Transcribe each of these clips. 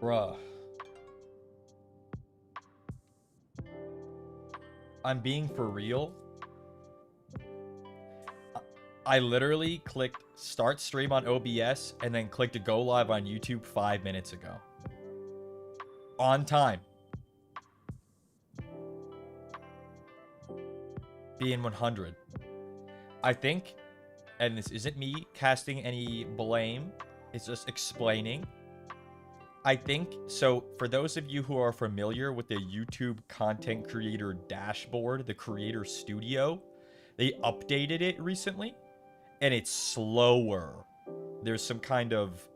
Bruh. I'm being for real. I literally clicked start stream on OBS and then clicked to go live on YouTube 5 minutes ago. On time. Being 100. I think, and this isn't me casting any blame, it's just explaining. I think, so for those of you who are familiar with the YouTube content creator dashboard, the creator studio, they updated it recently, and it's slower. There's some kind of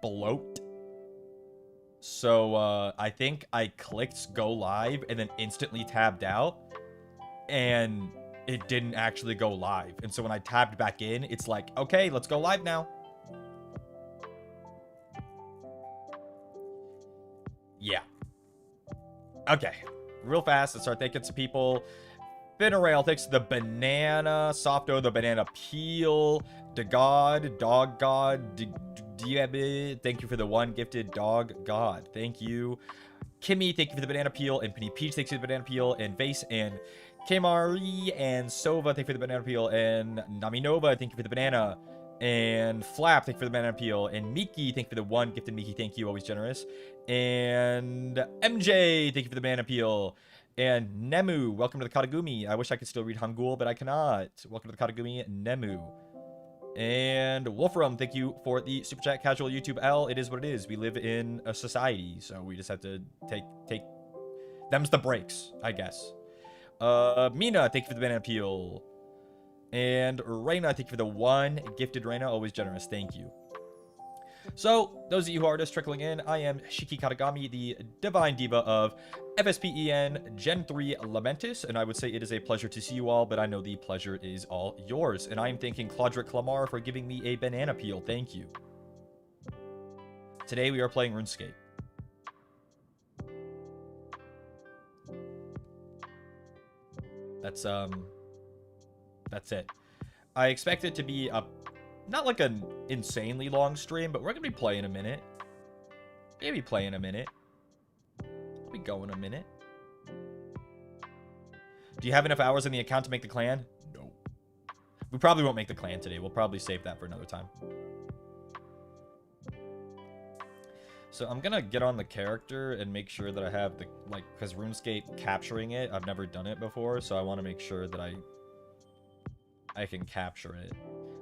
bloat. So I think I clicked go live and then instantly tabbed out, and it didn't actually go live. And so when I tabbed back in, it's like, okay, let's go live now. Yeah. Okay. Real fast, let's start thanking some people. Finarail, thanks to the banana. Softo, the banana peel. DeGod, Dog God. Thank you for the one gifted dog god. Thank you. Kimmy, thank you for the banana peel. And Penny Peach, thanks for the banana peel. And Vase and Kemari and Sova, thank you for the banana peel. And Naminova, thank you for the banana. And Flap, thank you for the banana peel. And Miki, thank you for the one gifted Miki. Thank you, always generous. And MJ, thank you for the banana peel. And Nemu, welcome to the Katagami. I wish I could still read Hangul, but I cannot. Welcome to the Katagami, Nemu. And Wolfram, thank you for the super chat. Casual YouTube L, it is what it is. We live in a society, so we just have to take them's the breaks, I guess. Mina, thank you for the banana peel. And Reina, thank you for the one gifted Reina, always generous. Thank you. So, those of you who are just trickling in, I am Shiki Katagami, the Divine Diva of FSPEN Gen 3 LAMENTUS, and I would say it is a pleasure to see you all, but I know the pleasure is all yours. And I am thanking Claudric Clamar for giving me a banana peel. Thank you. Today we are playing Runescape. That's it. I expect it to be a not like an insanely long stream, but we're gonna be playing a minute. Maybe playing a minute. We go in a minute. Do you have enough hours in the account to make the clan? No. We probably won't make the clan today. We'll probably save that for another time. So I'm gonna get on the character and make sure that I have the, like, because RuneScape capturing it, I've never done it before, so I want to make sure that I can capture it.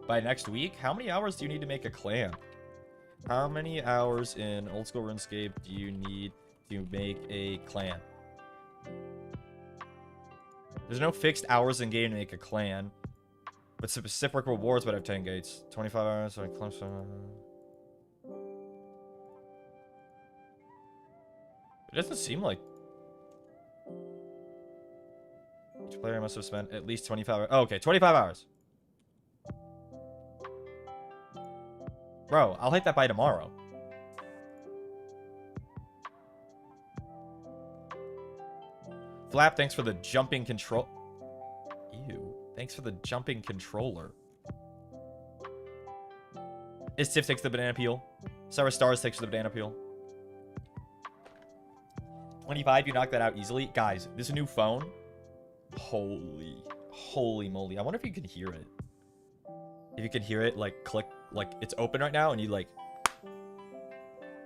By next week, how many hours do you need to make a clan? How many hours in old school RuneScape do you need to make a clan? There's no fixed hours in game to make a clan, but specific rewards would have 10 gates. 25 hours, so I close. It doesn't seem like each player must have spent at least 25 hours. Oh, okay, 25 hours. Bro, I'll hit that by tomorrow. Flap, thanks for the jumping control. Ew. Thanks for the jumping controller. Istif takes the banana peel. Sarah Stars takes the banana peel. 25, you knocked that out easily. Guys, this new phone. Holy moly. I wonder if you can hear it. If you can hear it, like, click. Like, it's open right now, and you, like...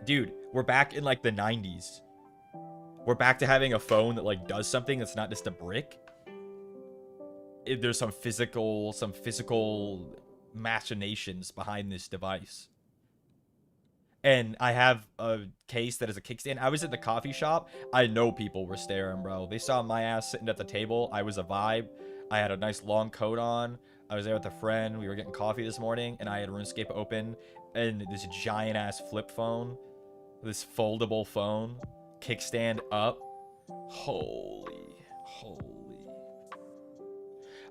Dude, we're back in, like, the 90s. We're back to having a phone that, like, does something that's not just a brick. There's some physical machinations behind this device. And I have a case that is a kickstand. I was at the coffee shop. I know people were staring, bro. They saw my ass sitting at the table. I was a vibe. I had a nice long coat on. I was there with a friend. We were getting coffee this morning, and I had RuneScape open, and this giant-ass flip phone, this foldable phone, kickstand up. Holy.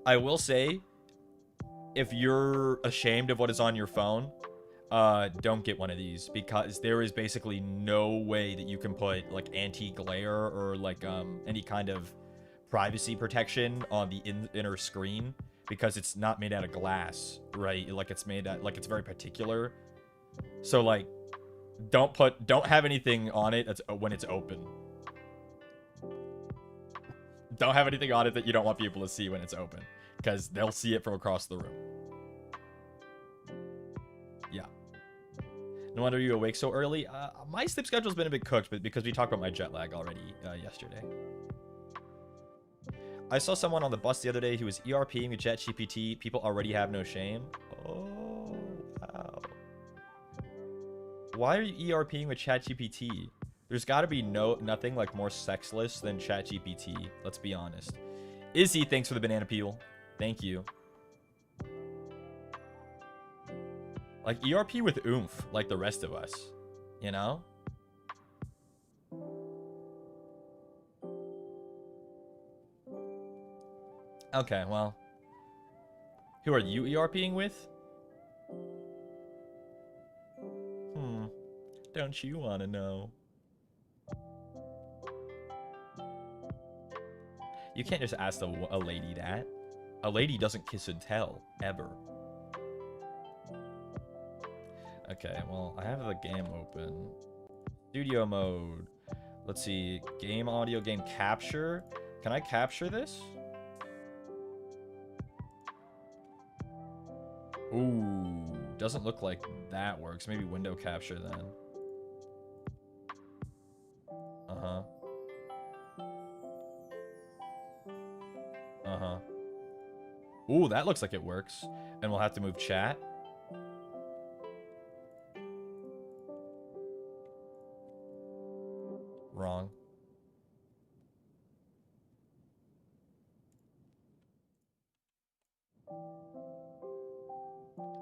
I will say, if you're ashamed of what is on your phone, don't get one of these, because there is basically no way that you can put, like, anti-glare or, like, any kind of privacy protection on the inner screen because it's not made out of glass, right? Like it's made out, like it's very particular. So like, don't have anything on it that's when it's open. Don't have anything on it that you don't want people to see when it's open, because they'll see it from across the room. Yeah. No wonder you awake so early. My sleep schedule's been a bit cooked, but because we talked about my jet lag already yesterday. I saw someone on the bus the other day who was ERPing with ChatGPT. People already have no shame. Oh, wow. Why are you ERPing with ChatGPT? There's got to be nothing like more sexless than ChatGPT. Let's be honest. Izzy, thanks for the banana peel. Thank you. Like ERP with oomph, like the rest of us, you know? Okay, well. Who are you ERPing with? Don't you want to know? You can't just ask a lady that. A lady doesn't kiss and tell, ever. Okay, well, I have the game open. Studio mode. Let's see. Game audio, game capture. Can I capture this? Ooh, doesn't look like that works. Maybe window capture then. Uh-huh. Uh-huh. Ooh, that looks like it works. And we'll have to move chat. Wrong.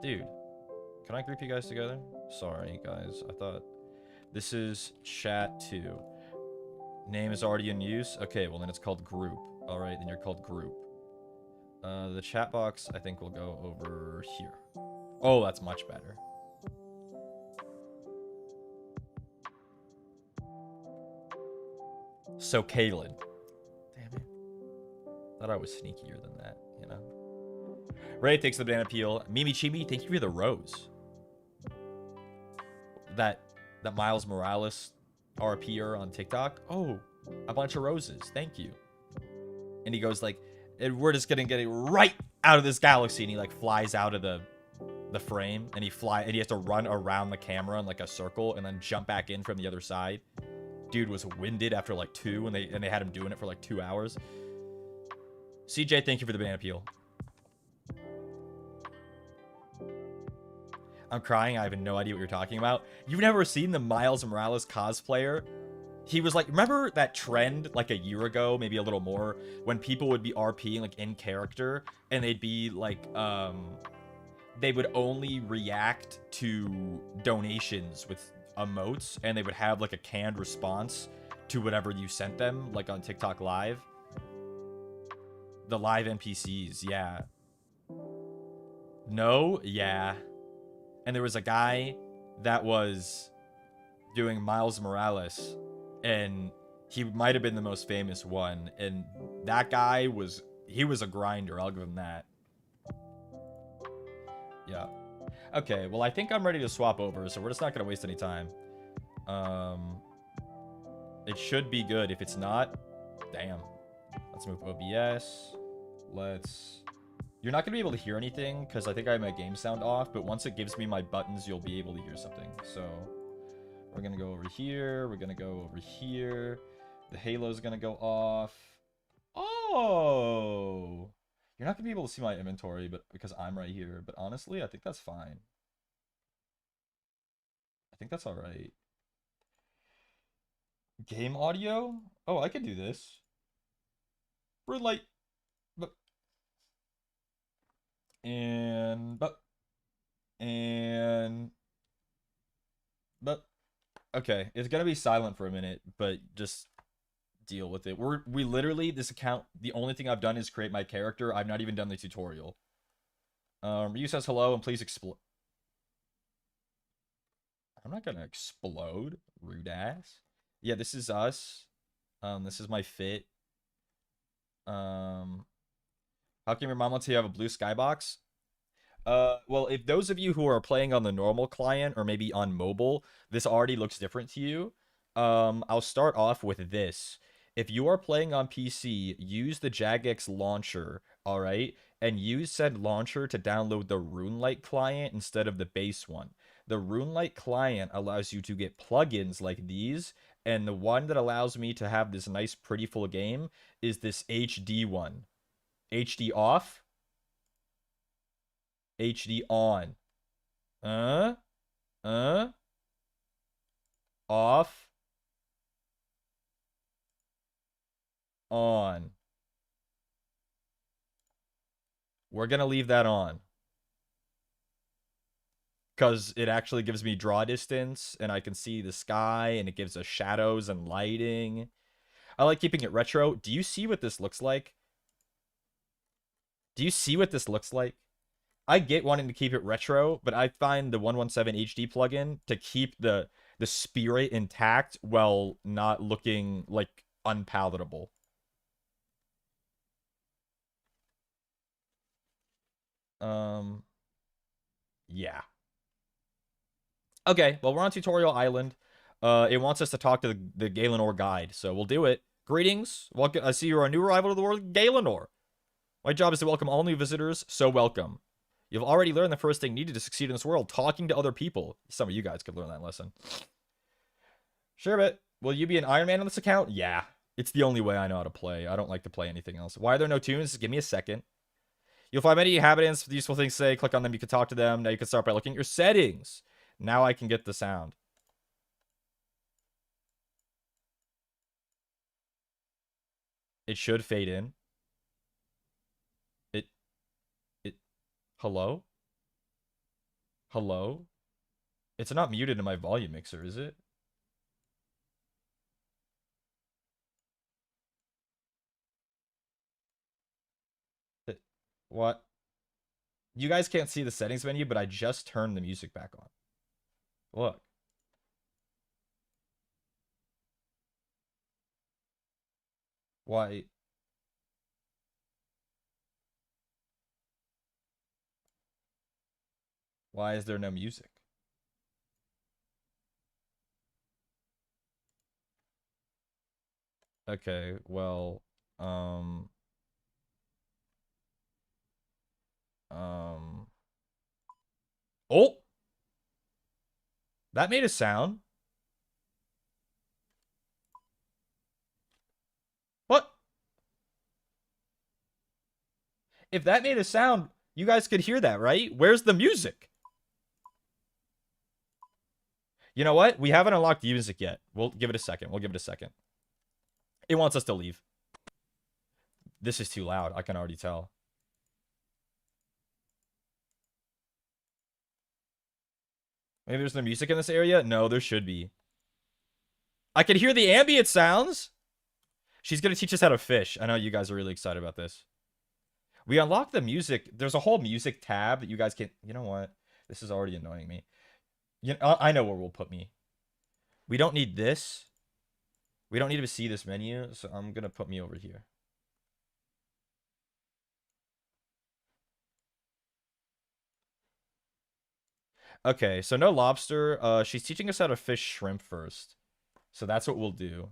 Dude, can I group you guys together? Sorry, guys. I thought this is chat 2. Name is already in use. Okay, well then it's called group. All right, then you're called group. The chat box, I think, will go over here. Oh, that's much better. So, Caelen. Damn it. Thought I was sneakier than that, you know? Ray takes the banana peel. Mimi Chimi, thank you for the rose. That Miles Morales RPer on TikTok. Oh, a bunch of roses. Thank you. And he goes like, we're just gonna get it right out of this galaxy. And he like flies out of the frame, and he has to run around the camera in like a circle and then jump back in from the other side. Dude was winded after like 2, and they had him doing it for like 2 hours. CJ, thank you for the banana peel. I'm crying. I have no idea what you're talking about. You've never seen the Miles Morales cosplayer? He was like, remember that trend like a year ago, maybe a little more, when people would be RPing like in character, and they'd be like, they would only react to donations with emotes, and they would have like a canned response to whatever you sent them, like on TikTok Live. The live NPCs, yeah. No, yeah. And there was a guy that was doing Miles Morales, and he might have been the most famous one. And that guy was a grinder. I'll give him that. Yeah. Okay, well, I think I'm ready to swap over, so we're just not going to waste any time. It should be good. If it's not, damn. Let's move OBS. You're not going to be able to hear anything because I think I have my game sound off, but once it gives me my buttons, you'll be able to hear something. So we're going to go over here. We're going to go over here. The halo's going to go off. Oh! You're not going to be able to see my inventory because I'm right here. But honestly, I think that's fine. I think that's all right. Game audio? Oh, I can do this. Red light. Okay, it's gonna be silent for a minute, but just deal with it. We literally, this account, the only thing I've done is create my character. I've not even done the tutorial. Ryu says hello and please explode. I'm not gonna explode, rude ass. Yeah, this is us. This is my fit. How come your mom lets you have a blue skybox? Well, if those of you who are playing on the normal client or maybe on mobile, this already looks different to you. I'll start off with this. If you are playing on PC, use the Jagex launcher, all right? And use said launcher to download the RuneLite client instead of the base one. The RuneLite client allows you to get plugins like these, and the one that allows me to have this nice, pretty full game is this HD one. HD off, HD on. Uh, uh, off, on. We're gonna leave that on. Because it actually gives me draw distance, and I can see the sky, and it gives us shadows and lighting. I like keeping it retro. Do you see what this looks like? Do you see what this looks like? I get wanting to keep it retro, but I find the 117 HD plugin to keep the spirit intact while not looking like unpalatable. Yeah. Okay, well, we're on Tutorial Island. It wants us to talk to the Galenor guide, so we'll do it. Greetings. Welcome. I see you're a new arrival to the world, Galenor. My job is to welcome all new visitors, so welcome. You've already learned the first thing needed to succeed in this world, talking to other people. Some of you guys could learn that lesson. Sure, but will you be an Ironman on this account? Yeah. It's the only way I know how to play. I don't like to play anything else. Why are there no tunes? Give me a second. You'll find many inhabitants with useful things to say. Click on them. You can talk to them. Now you can start by looking at your settings. Now I can get the sound. It should fade in. It. Hello? Hello? It's not muted in my volume mixer, is it? What? You guys can't see the settings menu, but I just turned the music back on. Look. Why? Why is there no music? Okay, well, um, um, oh, that made a sound. What? If that made a sound, you guys could hear that, right? Where's the music? You know what? We haven't unlocked the music yet. We'll give it a second. We'll give it a second. It wants us to leave. This is too loud. I can already tell. Maybe there's no music in this area? No, there should be. I can hear the ambient sounds. She's going to teach us how to fish. I know you guys are really excited about this. We unlock the music. There's a whole music tab that you guys can... You know what? This is already annoying me. I know where we'll put me. We don't need this. We don't need to see this menu, so I'm going to put me over here. Okay, so no lobster. She's teaching us how to fish shrimp first. So that's what we'll do.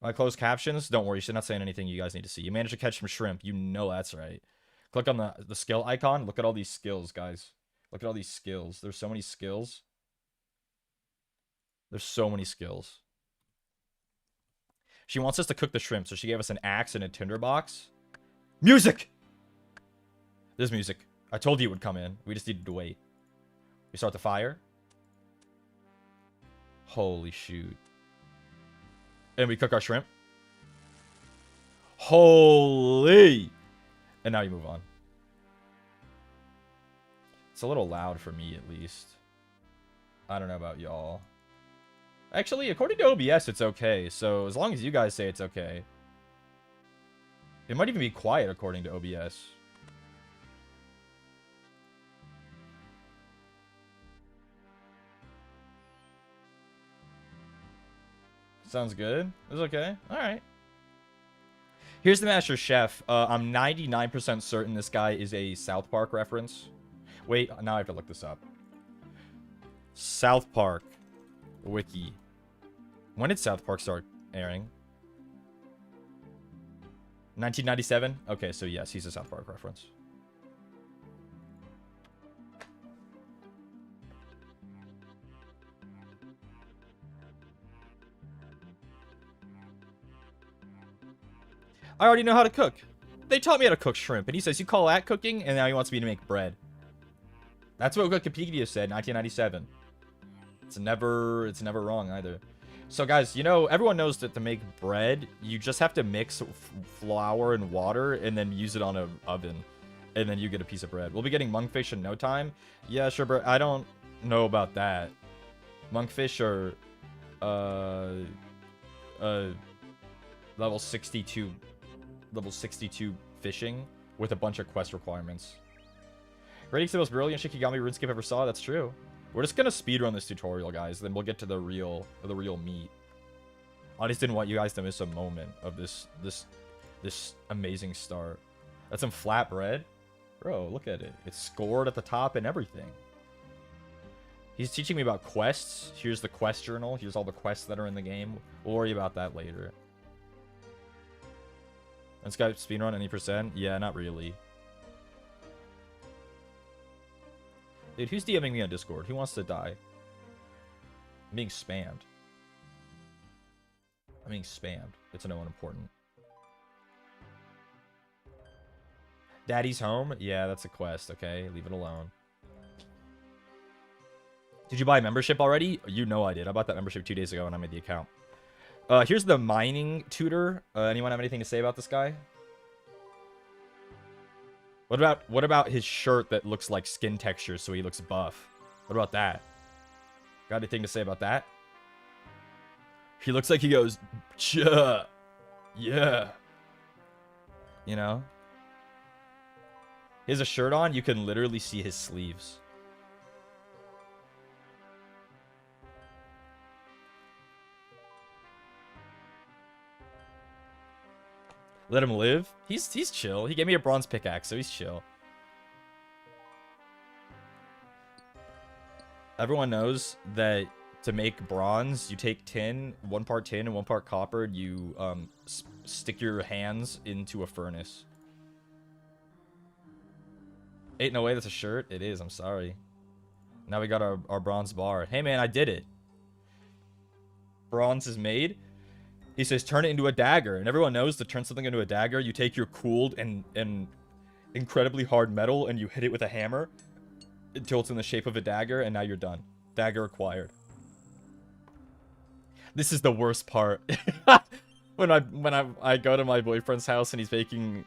My closed captions? Don't worry, she's not saying anything you guys need to see. You managed to catch some shrimp. You know that's right. Click on the skill icon. Look at all these skills, guys. Look at all these skills. There's so many skills. There's so many skills. She wants us to cook the shrimp, so she gave us an axe and a tinderbox. Music! There's music. I told you it would come in. We just needed to wait. We start the fire. Holy shoot. And we cook our shrimp. Holy! And now you move on. It's a little loud for me, at least. I don't know about y'all. Actually, according to OBS, it's okay. So, as long as you guys say it's okay. It might even be quiet, according to OBS. Sounds good. It's okay. All right. Here's the Master Chef. I'm 99% certain this guy is a South Park reference. Wait, now I have to look this up. South Park wiki. When did South Park start airing? 1997? Okay, so yes, he's a South Park reference. I already know how to cook. They taught me how to cook shrimp, and he says, you call that cooking? And now he wants me to make bread. That's what Wikipedia said, 1997. It's never wrong either. So guys, you know, everyone knows that to make bread, you just have to mix flour and water and then use it on an oven. And then you get a piece of bread. We'll be getting monkfish in no time. Yeah, sure, but I don't know about that. Monkfish are, level 62 fishing with a bunch of quest requirements. Rating's the most brilliant Shikigami Runescape ever saw. That's true. We're just gonna speedrun this tutorial, guys. Then we'll get to the real meat. I just didn't want you guys to miss a moment of this amazing start. That's some flat bread, bro. Look at it. It's scored at the top and everything. He's teaching me about quests. Here's the quest journal. Here's all the quests that are in the game. We'll worry about that later. This guy speedrun any percent? Yeah, not really. Dude, who's DMing me on Discord? Who wants to die? I'm being spammed. I'm being spammed. It's no one important. Daddy's home? Yeah, that's a quest, okay? Leave it alone. Did you buy a membership already? You know I did. I bought that membership 2 days ago when I made the account. Here's the mining tutor. Anyone have anything to say about this guy? What about his shirt that looks like skin texture so he looks buff? What about that? Got anything to say about that? He looks like he goes, "Chuh, yeah." You know? He has a shirt on, you can literally see his sleeves. Let him live. He's chill. He gave me a bronze pickaxe, so he's chill. Everyone knows that to make bronze, you take tin, 1 part tin and 1 part copper. You stick your hands into a furnace. Ain't no way that's a shirt. It is. I'm sorry. Now we got our bronze bar. Hey man, I did it. Bronze is made. He says, turn it into a dagger. And everyone knows to turn something into a dagger, you take your cooled and incredibly hard metal and you hit it with a hammer until it's in the shape of a dagger, and now you're done. Dagger acquired. This is the worst part. when I go to my boyfriend's house and he's baking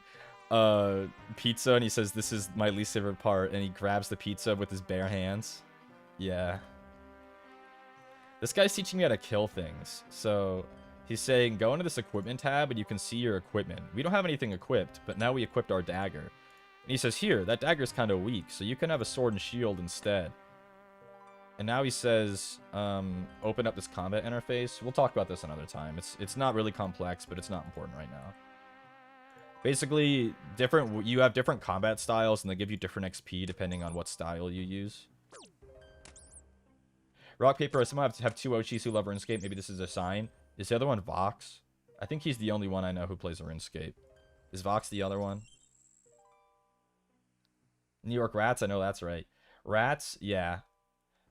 pizza and he says, this is my least favorite part, and he grabs the pizza with his bare hands. Yeah. This guy's teaching me how to kill things. So he's saying, go into this equipment tab and you can see your equipment. We don't have anything equipped, but now we equipped our dagger. And he says, here, that dagger's kind of weak, so you can have a sword and shield instead. And now he says, open up this combat interface. We'll talk about this another time. It's not really complex, but it's not important right now. Basically, you have different combat styles, and they give you different XP depending on what style you use. Rock, paper, I somehow have 2 Ochis who love RuneScape. Maybe this is a sign. Is the other one Vox? I think he's the only one I know who plays RuneScape. Is Vox the other one? New York Rats? I know that's right. Rats? Yeah.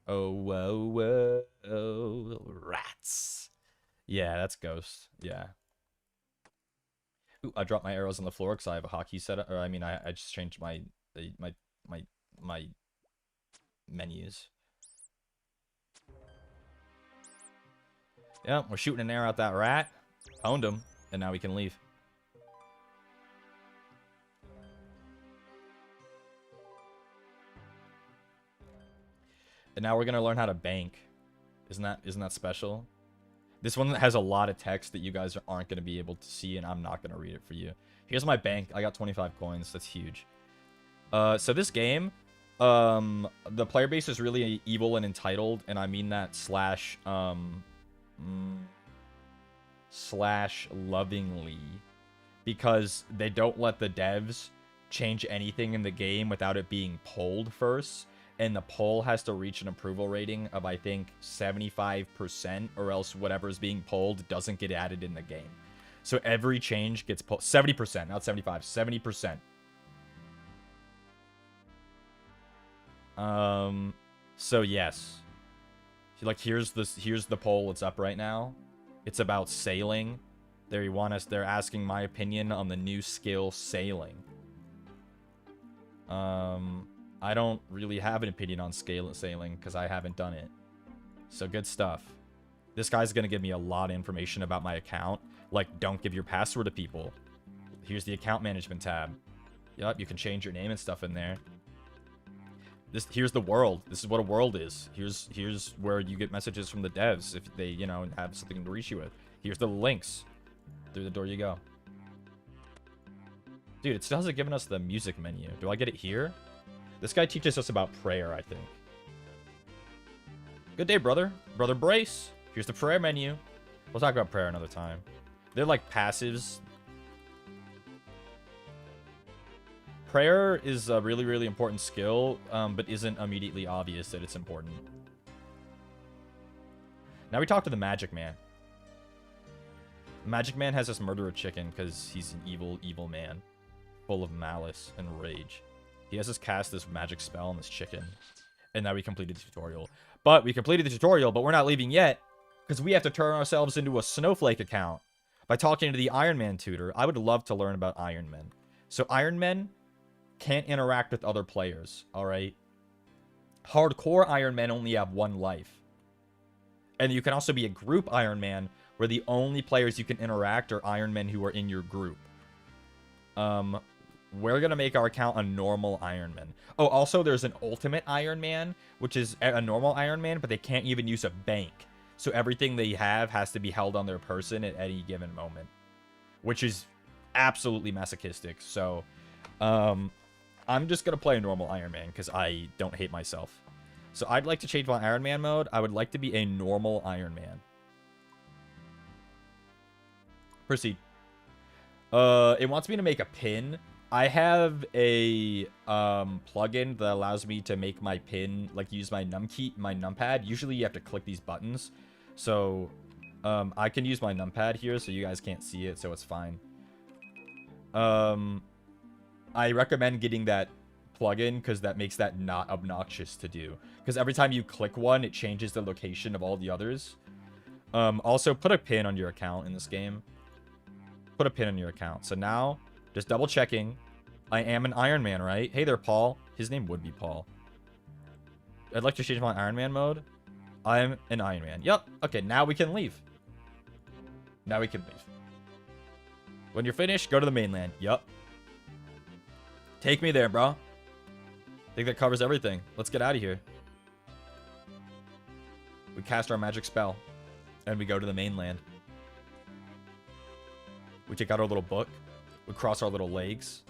Oh, whoa, whoa, rats. Yeah, that's Ghost. Yeah. Ooh, I dropped my arrows on the floor because I have a hotkey setup. Or, I mean, I just changed my menus. Yeah, we're shooting an arrow at that rat. Owned him. And now we can leave. And now we're going to learn how to bank. Isn't that special? This one has a lot of text that you guys aren't going to be able to see, and I'm not going to read it for you. Here's my bank. I got 25 coins. That's huge. So this game, the player base is really evil and entitled, and I mean that slash, /lovingly, because they don't let the devs change anything in the game without it being polled first, and the poll has to reach an approval rating of, I think, 75%, or else whatever's being polled doesn't get added in the game. So every change gets polled. 70%, not 75, 70%. So yes. Like, here's the poll. It's up right now. It's about sailing. They're asking my opinion on the new skill sailing. I don't really have an opinion on sailing because I haven't done it. So good stuff. This guy's gonna give me a lot of information about my account. Like, don't give your password to people. Here's the account management tab. Yup, you can change your name and stuff in there. Here's the world. This is what a world is. Here's where you get messages from the devs if they, you know, have something to reach you with. Here's the links. Through the door you go. Dude, it still hasn't given us the music menu. Do I get it here? This guy teaches us about prayer, I think. Good day, brother. Brother Brace. Here's the prayer menu. We'll talk about prayer another time. They're like passives. Prayer is a really, really important skill, but isn't immediately obvious that it's important. Now we talk to the Magic Man. Magic Man has us murder a chicken because he's an evil, evil man. Full of malice and rage. He has us cast this magic spell on this chicken. And now we completed the tutorial. But we completed the tutorial, but we're not leaving yet. Because we have to turn ourselves into a Snowflake account. By talking to the Ironman tutor. I would love to learn about Ironmen. So Ironmen can't interact with other players. Alright? Hardcore Ironmen only have one life. And you can also be a group Ironman where the only players you can interact are Ironmen who are in your group. We're going to make our account a normal Ironman. Oh, also there's an ultimate Ironman, which is a normal Ironman, but they can't even use a bank. So everything they have has to be held on their person at any given moment, which is absolutely masochistic. So, I'm just going to play a normal Ironman because I don't hate myself. So I'd like to change my Ironman mode. I would like to be a normal Ironman. Proceed. It wants me to make a pin. I have a plugin that allows me to make my pin, like use my numpad. Usually you have to click these buttons. So I can use my numpad here so you guys can't see it, so it's fine. I recommend getting that plugin because that makes that not obnoxious to do. Because every time you click one, it changes the location of all the others. Also, put a pin on your account in this game. Put a pin on your account. So now, just double checking. I am an Iron Man, right? Hey there, Paul. His name would be Paul. I'd like to change my Iron Man mode. I'm an Iron Man. Yup. Okay, now we can leave. Now we can leave. When you're finished, go to the mainland. Yup. Take me there, bro. I think that covers everything. Let's get out of here. We cast our magic spell. And we go to the mainland. We take out our little book. We cross our little legs.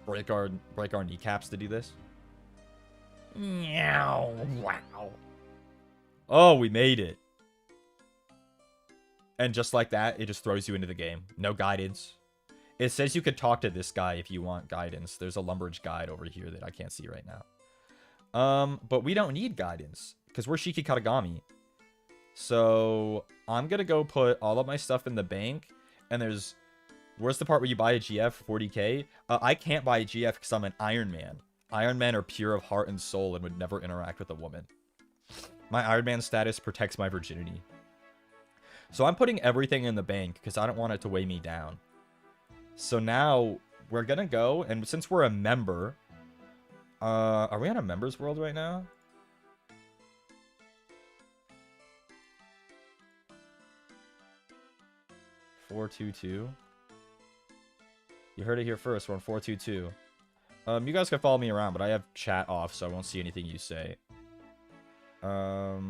Break our kneecaps to do this. Meow. Wow. Oh, we made it. And just like that, it just throws you into the game. No guidance. It says you could talk to this guy if you want guidance. There's a Lumberage guide over here that I can't see right now. But we don't need guidance because we're Shiki Katagami. So I'm going to go put all of my stuff in the bank. And there's... Where's the part where you buy a GF for 40k? I can't buy a GF because I'm an Iron Man. Iron Men are pure of heart and soul and would never interact with a woman. My Iron Man status protects my virginity. So I'm putting everything in the bank because I don't want it to weigh me down. So now we're going to go, and since we're a member... are we on a member's world right now? $422. You heard it here first. We're on 422. You guys can follow me around, but I have chat off, so I won't see anything you say. We're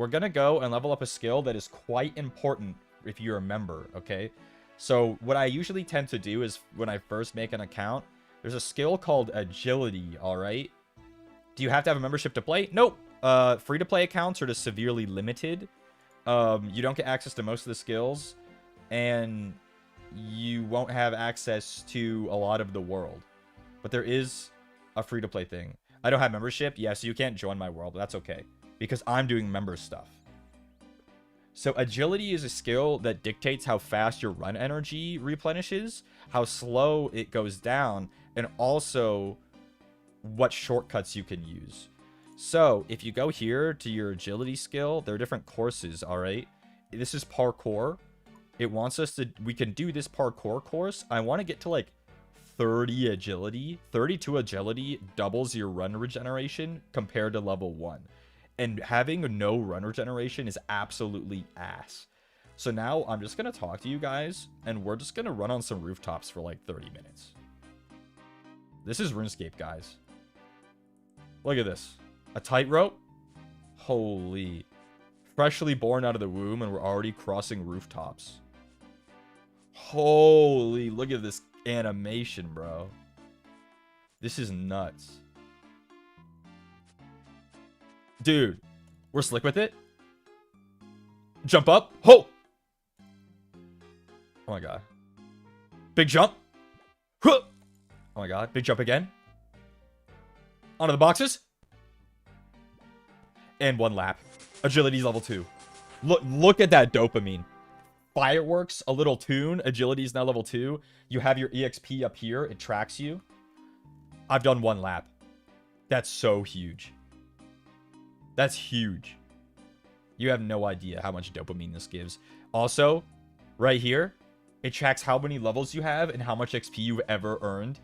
gonna go and level up a skill that is quite important if you're a member, okay? So what I usually tend to do is when I first make an account, there's a skill called agility, alright? Do you have to have a membership to play? Nope. Free-to-play accounts are just severely limited. You don't get access to most of the skills, and you won't have access to a lot of the world. But there is a free-to-play thing. I don't have membership. Yeah, so you can't join my world, but that's okay, because I'm doing member stuff. So agility is a skill that dictates how fast your run energy replenishes, how slow it goes down, and also what shortcuts you can use. So if you go here to your agility skill, there are different courses, all right? This is parkour. It wants us to, we can do this parkour course. I want to get to like 30 agility. 32 agility doubles your run regeneration compared to level 1. And having no run regeneration is absolutely ass. So now I'm just going to talk to you guys, and we're just going to run on some rooftops for like 30 minutes. This is Runescape, guys. Look at this. A tightrope? Holy. Freshly born out of the womb, and we're already crossing rooftops. Holy, look at this animation, bro. This is nuts. Dude, we're slick with it. Jump up. Ho! Oh my god. Big jump. Huh! Oh my god. Big jump again. Onto the boxes. And 1 lap. Agility's level 2. Look at that dopamine. Fireworks, a little tune. Agility's now level 2. You have your EXP up here. It tracks you. I've done 1 lap. That's so huge. That's huge. You have no idea how much dopamine this gives. Also, right here, it tracks how many levels you have and how much XP you've ever earned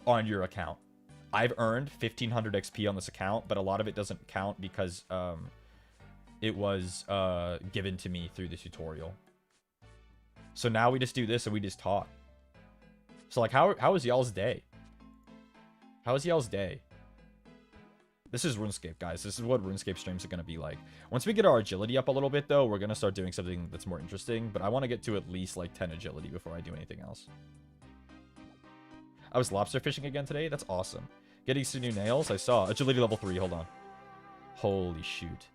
on your account. I've earned 1500 XP on this account, but a lot of it doesn't count because it was given to me through the tutorial. So now we just do this and we just talk. So like, how was y'all's day? How was y'all's day? This is RuneScape, guys. This is what RuneScape streams are going to be like. Once we get our agility up a little bit, though, we're going to start doing something that's more interesting. But I want to get to at least, like, 10 agility before I do anything else. I was lobster fishing again today. That's awesome. Getting some new nails. I saw. Agility level 3. Hold on. Holy shoot.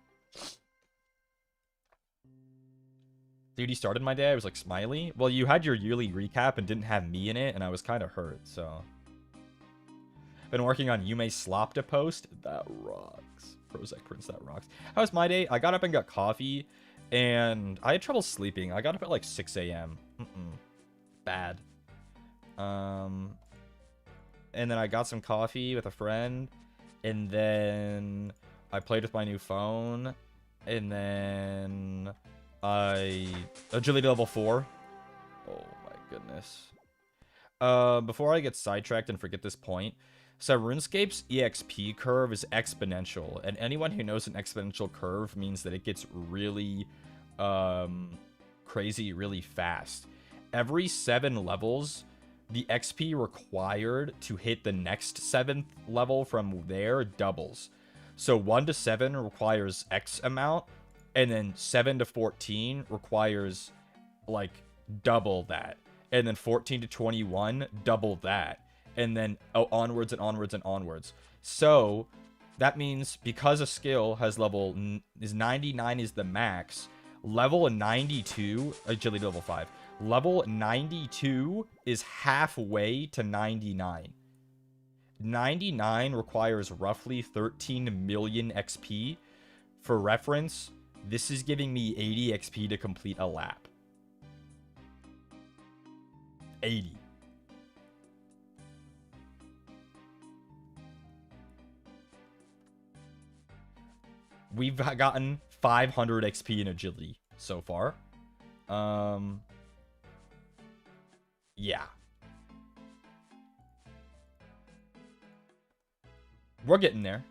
Dude, you started my day. I was, like, smiley. Well, you had your yearly recap and didn't have me in it, and I was kind of hurt, so... Been working on Yume Slop to post. That rocks. Prozac Prince, that rocks. How was my day? I got up and got coffee, and I had trouble sleeping. I got up at like 6 a.m. Bad. And then I got some coffee with a friend, and then I played with my new phone, and then agility level 4. Oh my goodness. Before I get sidetracked and forget this point, so RuneScape's EXP curve is exponential, and anyone who knows an exponential curve means that it gets really crazy really fast. Every 7 levels, the XP required to hit the next 7th level from there doubles. So 1 to 7 requires X amount, and then 7 to 14 requires like double that, and then 14 to 21 double that. And then onwards and onwards and onwards. So that means because a skill has level is 99 is the max, level 92, agility level 5, level 92 is halfway to 99. 99 requires roughly 13 million XP. For reference, this is giving me 80 XP to complete a lap. 80. We've gotten 500 XP in agility so far. Yeah. We're getting there.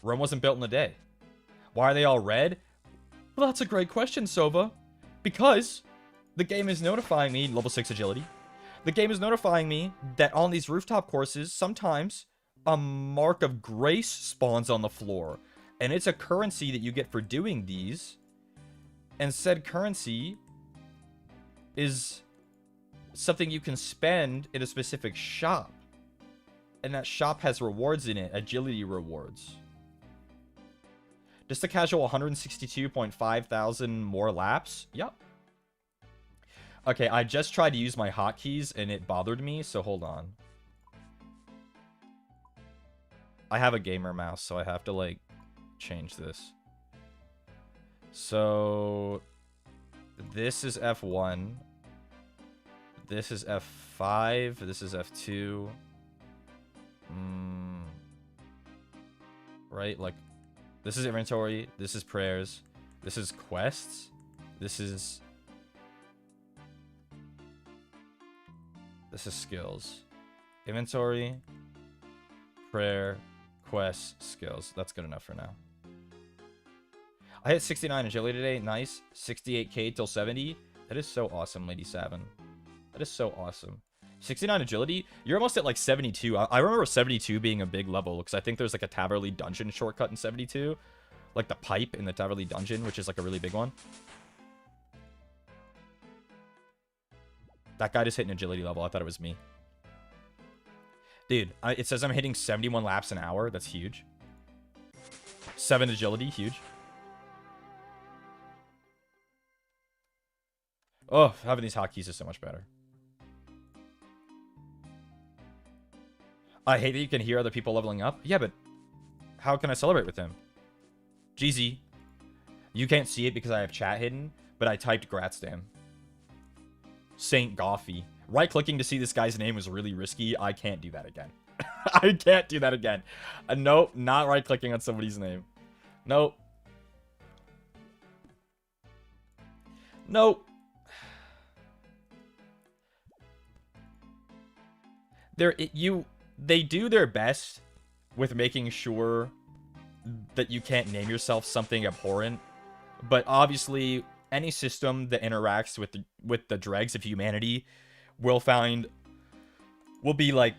Rome wasn't built in a day. Why are they all red? Well, that's a great question, Sova. Because the game is notifying me, level 6 agility. The game is notifying me that on these rooftop courses, sometimes a mark of grace spawns on the floor. And it's a currency that you get for doing these. And said currency is something you can spend in a specific shop. And that shop has rewards in it, agility rewards. Just a casual 162.5 thousand more laps. Yep. Okay, I just tried to use my hotkeys and it bothered me, so hold on. I have a gamer mouse, so I have to, like, change this. So, this is F1. This is F5. This is F2. Right? Like, this is inventory. This is prayers. This is quests. This is skills. Inventory, prayer, quests, skills. That's good enough for now. I hit 69 agility today. Nice. 68k till 70. That is so awesome, Lady Savin. That is so awesome. 69 agility? You're almost at like 72. I remember 72 being a big level because I think there's like a Taverley dungeon shortcut in 72. Like the pipe in the Taverley dungeon, which is like a really big one. That guy just hit an agility level. I thought it was me. Dude, it says I'm hitting 71 laps an hour. That's huge. 7 agility, huge. Oh, having these hotkeys is so much better. I hate that you can hear other people leveling up. Yeah, but how can I celebrate with them? GZ. You can't see it because I have chat hidden, but I typed Gratstam. Saint Goffy. Right-clicking to see this guy's name was really risky. I can't do that again. I can't do that again. Nope, not right-clicking on somebody's name. Nope. Nope. They do their best with making sure that you can't name yourself something abhorrent, but obviously any system that interacts with the dregs of humanity will be like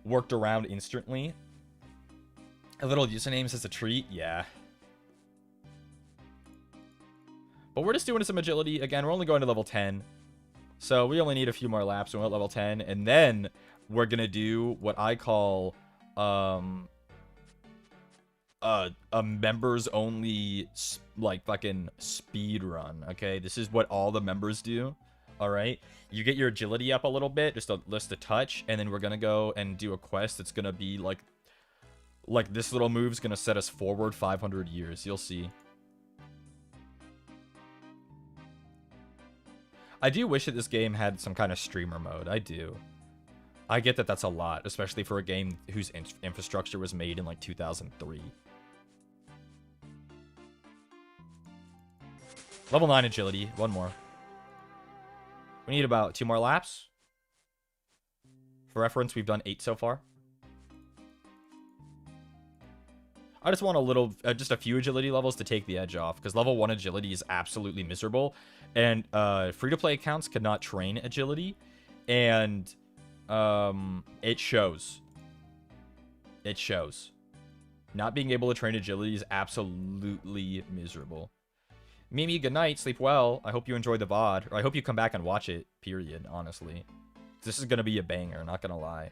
worked around instantly. A little usernames as a treat, yeah. But we're just doing some agility again. We're only going to level 10, so we only need a few more laps and we're at level 10, and then we're gonna do what I call a members only like fucking speed run. Okay, this is what all the members do. All right, you get your agility up a little bit, just a touch, and then we're gonna go and do a quest that's gonna be like this little move's gonna set us forward 500 years. You'll see. I do wish that this game had some kind of streamer mode. I do. I get that that's a lot, especially for a game whose infrastructure was made in like 2003. Level 9 agility. One more. We need about 2 more laps. For reference, we've done 8 so far. I just want just a few agility levels to take the edge off, because level 1 agility is absolutely miserable, and free-to-play accounts cannot train agility, and it shows. It shows. Not being able to train agility is absolutely miserable. Mimi, good night. Sleep well. I hope you enjoy the VOD. Or I hope you come back and watch it, period, honestly. This is going to be a banger, not going to lie.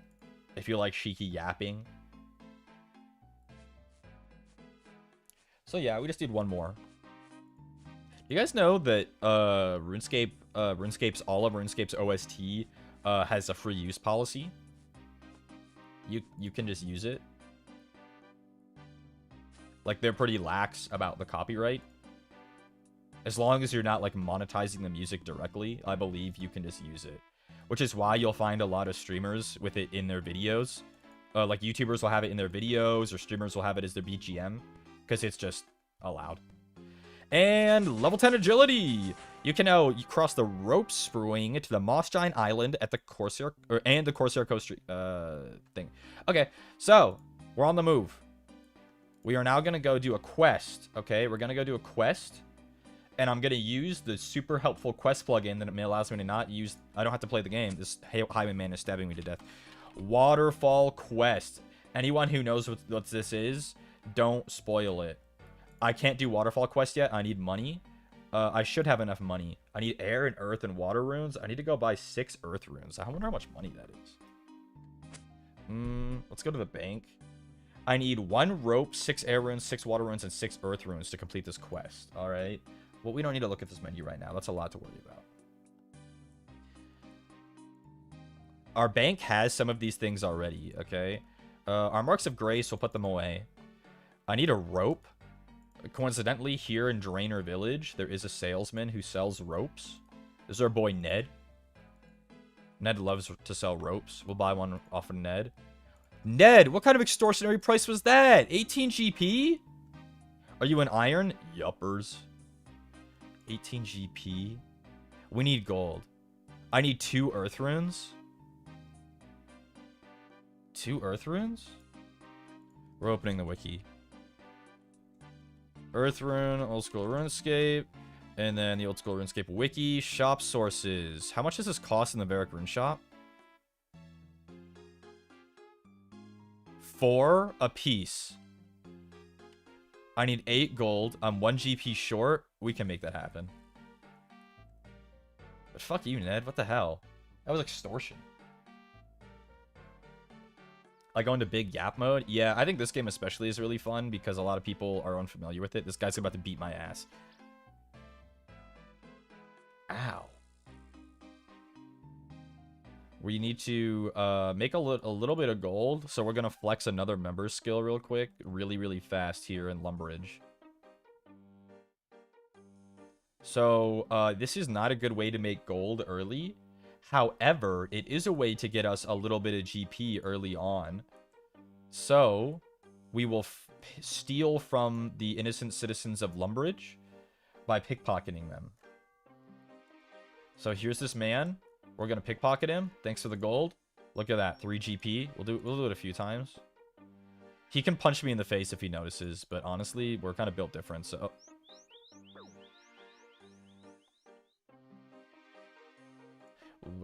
If you like Shiki yapping. So yeah, we just did one more. You guys know that RuneScape's all of RuneScape's OST has a free use policy. You can just use it. Like, they're pretty lax about the copyright. As long as you're not like monetizing the music directly, I believe you can just use it. Which is why you'll find a lot of streamers with it in their videos. Like YouTubers will have it in their videos, or streamers will have it as their BGM, because it's just allowed. And level 10 agility. You can now cross the rope spruing to the Moss Giant Island at the Corsair and the Corsair Coast thing. Okay, so we're on the move. We are now gonna go do a quest. Okay, we're gonna go do a quest, and I'm gonna use the super helpful quest plugin that allows me to not use. I don't have to play the game. This highwayman is stabbing me to death. Waterfall quest. Anyone who knows what this is, don't spoil it. I can't do Waterfall quest yet. I need money. I should have enough money. I need air and earth and water runes. I need to go buy 6 earth runes. I wonder how much money that is. Let's go to the bank. I need 1 rope, 6 air runes, 6 water runes, and 6 earth runes to complete this quest. All right. Well, we don't need to look at this menu right now. That's a lot to worry about. Our bank has some of these things already, okay? Our marks of grace, we'll put them away. I need a rope. Coincidentally, here in Drainer Village, there is a salesman who sells ropes. This is our boy Ned. Ned loves to sell ropes. We'll buy one off of Ned. Ned, what kind of extortionary price was that? 18 GP? Are you an iron? Yuppers. 18 GP. We need gold. I need 2 earth runes. 2 earth runes? We're opening the wiki. Earth rune, old school RuneScape, and then the old school RuneScape wiki. Shop sources. How much does this cost in the Varric Rune shop? 4 a piece. I need 8 gold. I'm 1 GP short. We can make that happen. But fuck you, Ned. What the hell? That was extortion. I go into big yap mode. Yeah, I think this game especially is really fun because a lot of people are unfamiliar with it. This guy's about to beat my ass. Ow. We need to make a little bit of gold. So we're going to flex another member skill real quick. Really fast here in Underage. So this is not a good way to make gold early. However, it is a way to get us a little bit of GP early on. So, we will steal from the innocent citizens of Underage by pickpocketing them. So, here's this man. We're going to pickpocket him. Thanks for the gold. Look at that. 3 GP. We'll do it a few times. He can punch me in the face if he notices, but honestly, we're kind of built different, so...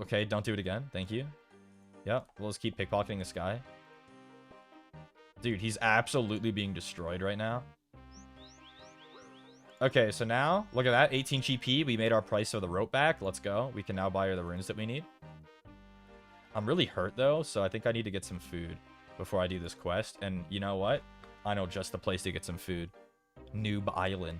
Okay, don't do it again. Thank you. Yep, we'll just keep pickpocketing this guy. Dude, he's absolutely being destroyed right now. Okay, so now, look at that. 18 GP. We made our price of the rope back. Let's go. We can now buy her the runes that we need. I'm really hurt, though, so I think I need to get some food before I do this quest. And you know what? I know just the place to get some food. Noob Island.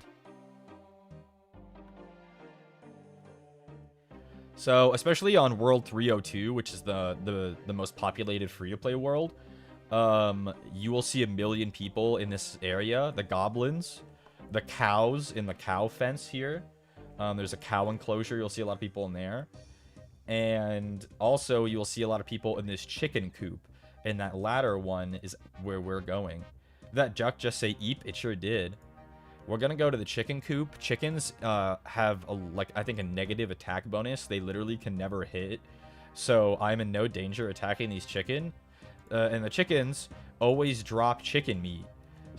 So, especially on World 302, which is the most populated free-to-play world, you will see 1 million people in this area. The goblins, the cows in the cow fence here. There's a cow enclosure. You'll see a lot of people in there. And also, you'll see a lot of people in this chicken coop. And that latter one is where we're going. Did that duck just say eep? It sure did. We're going to go to the chicken coop. Chickens have, I think, a negative attack bonus. They literally can never hit. So I'm in no danger attacking these chicken. And the chickens always drop chicken meat.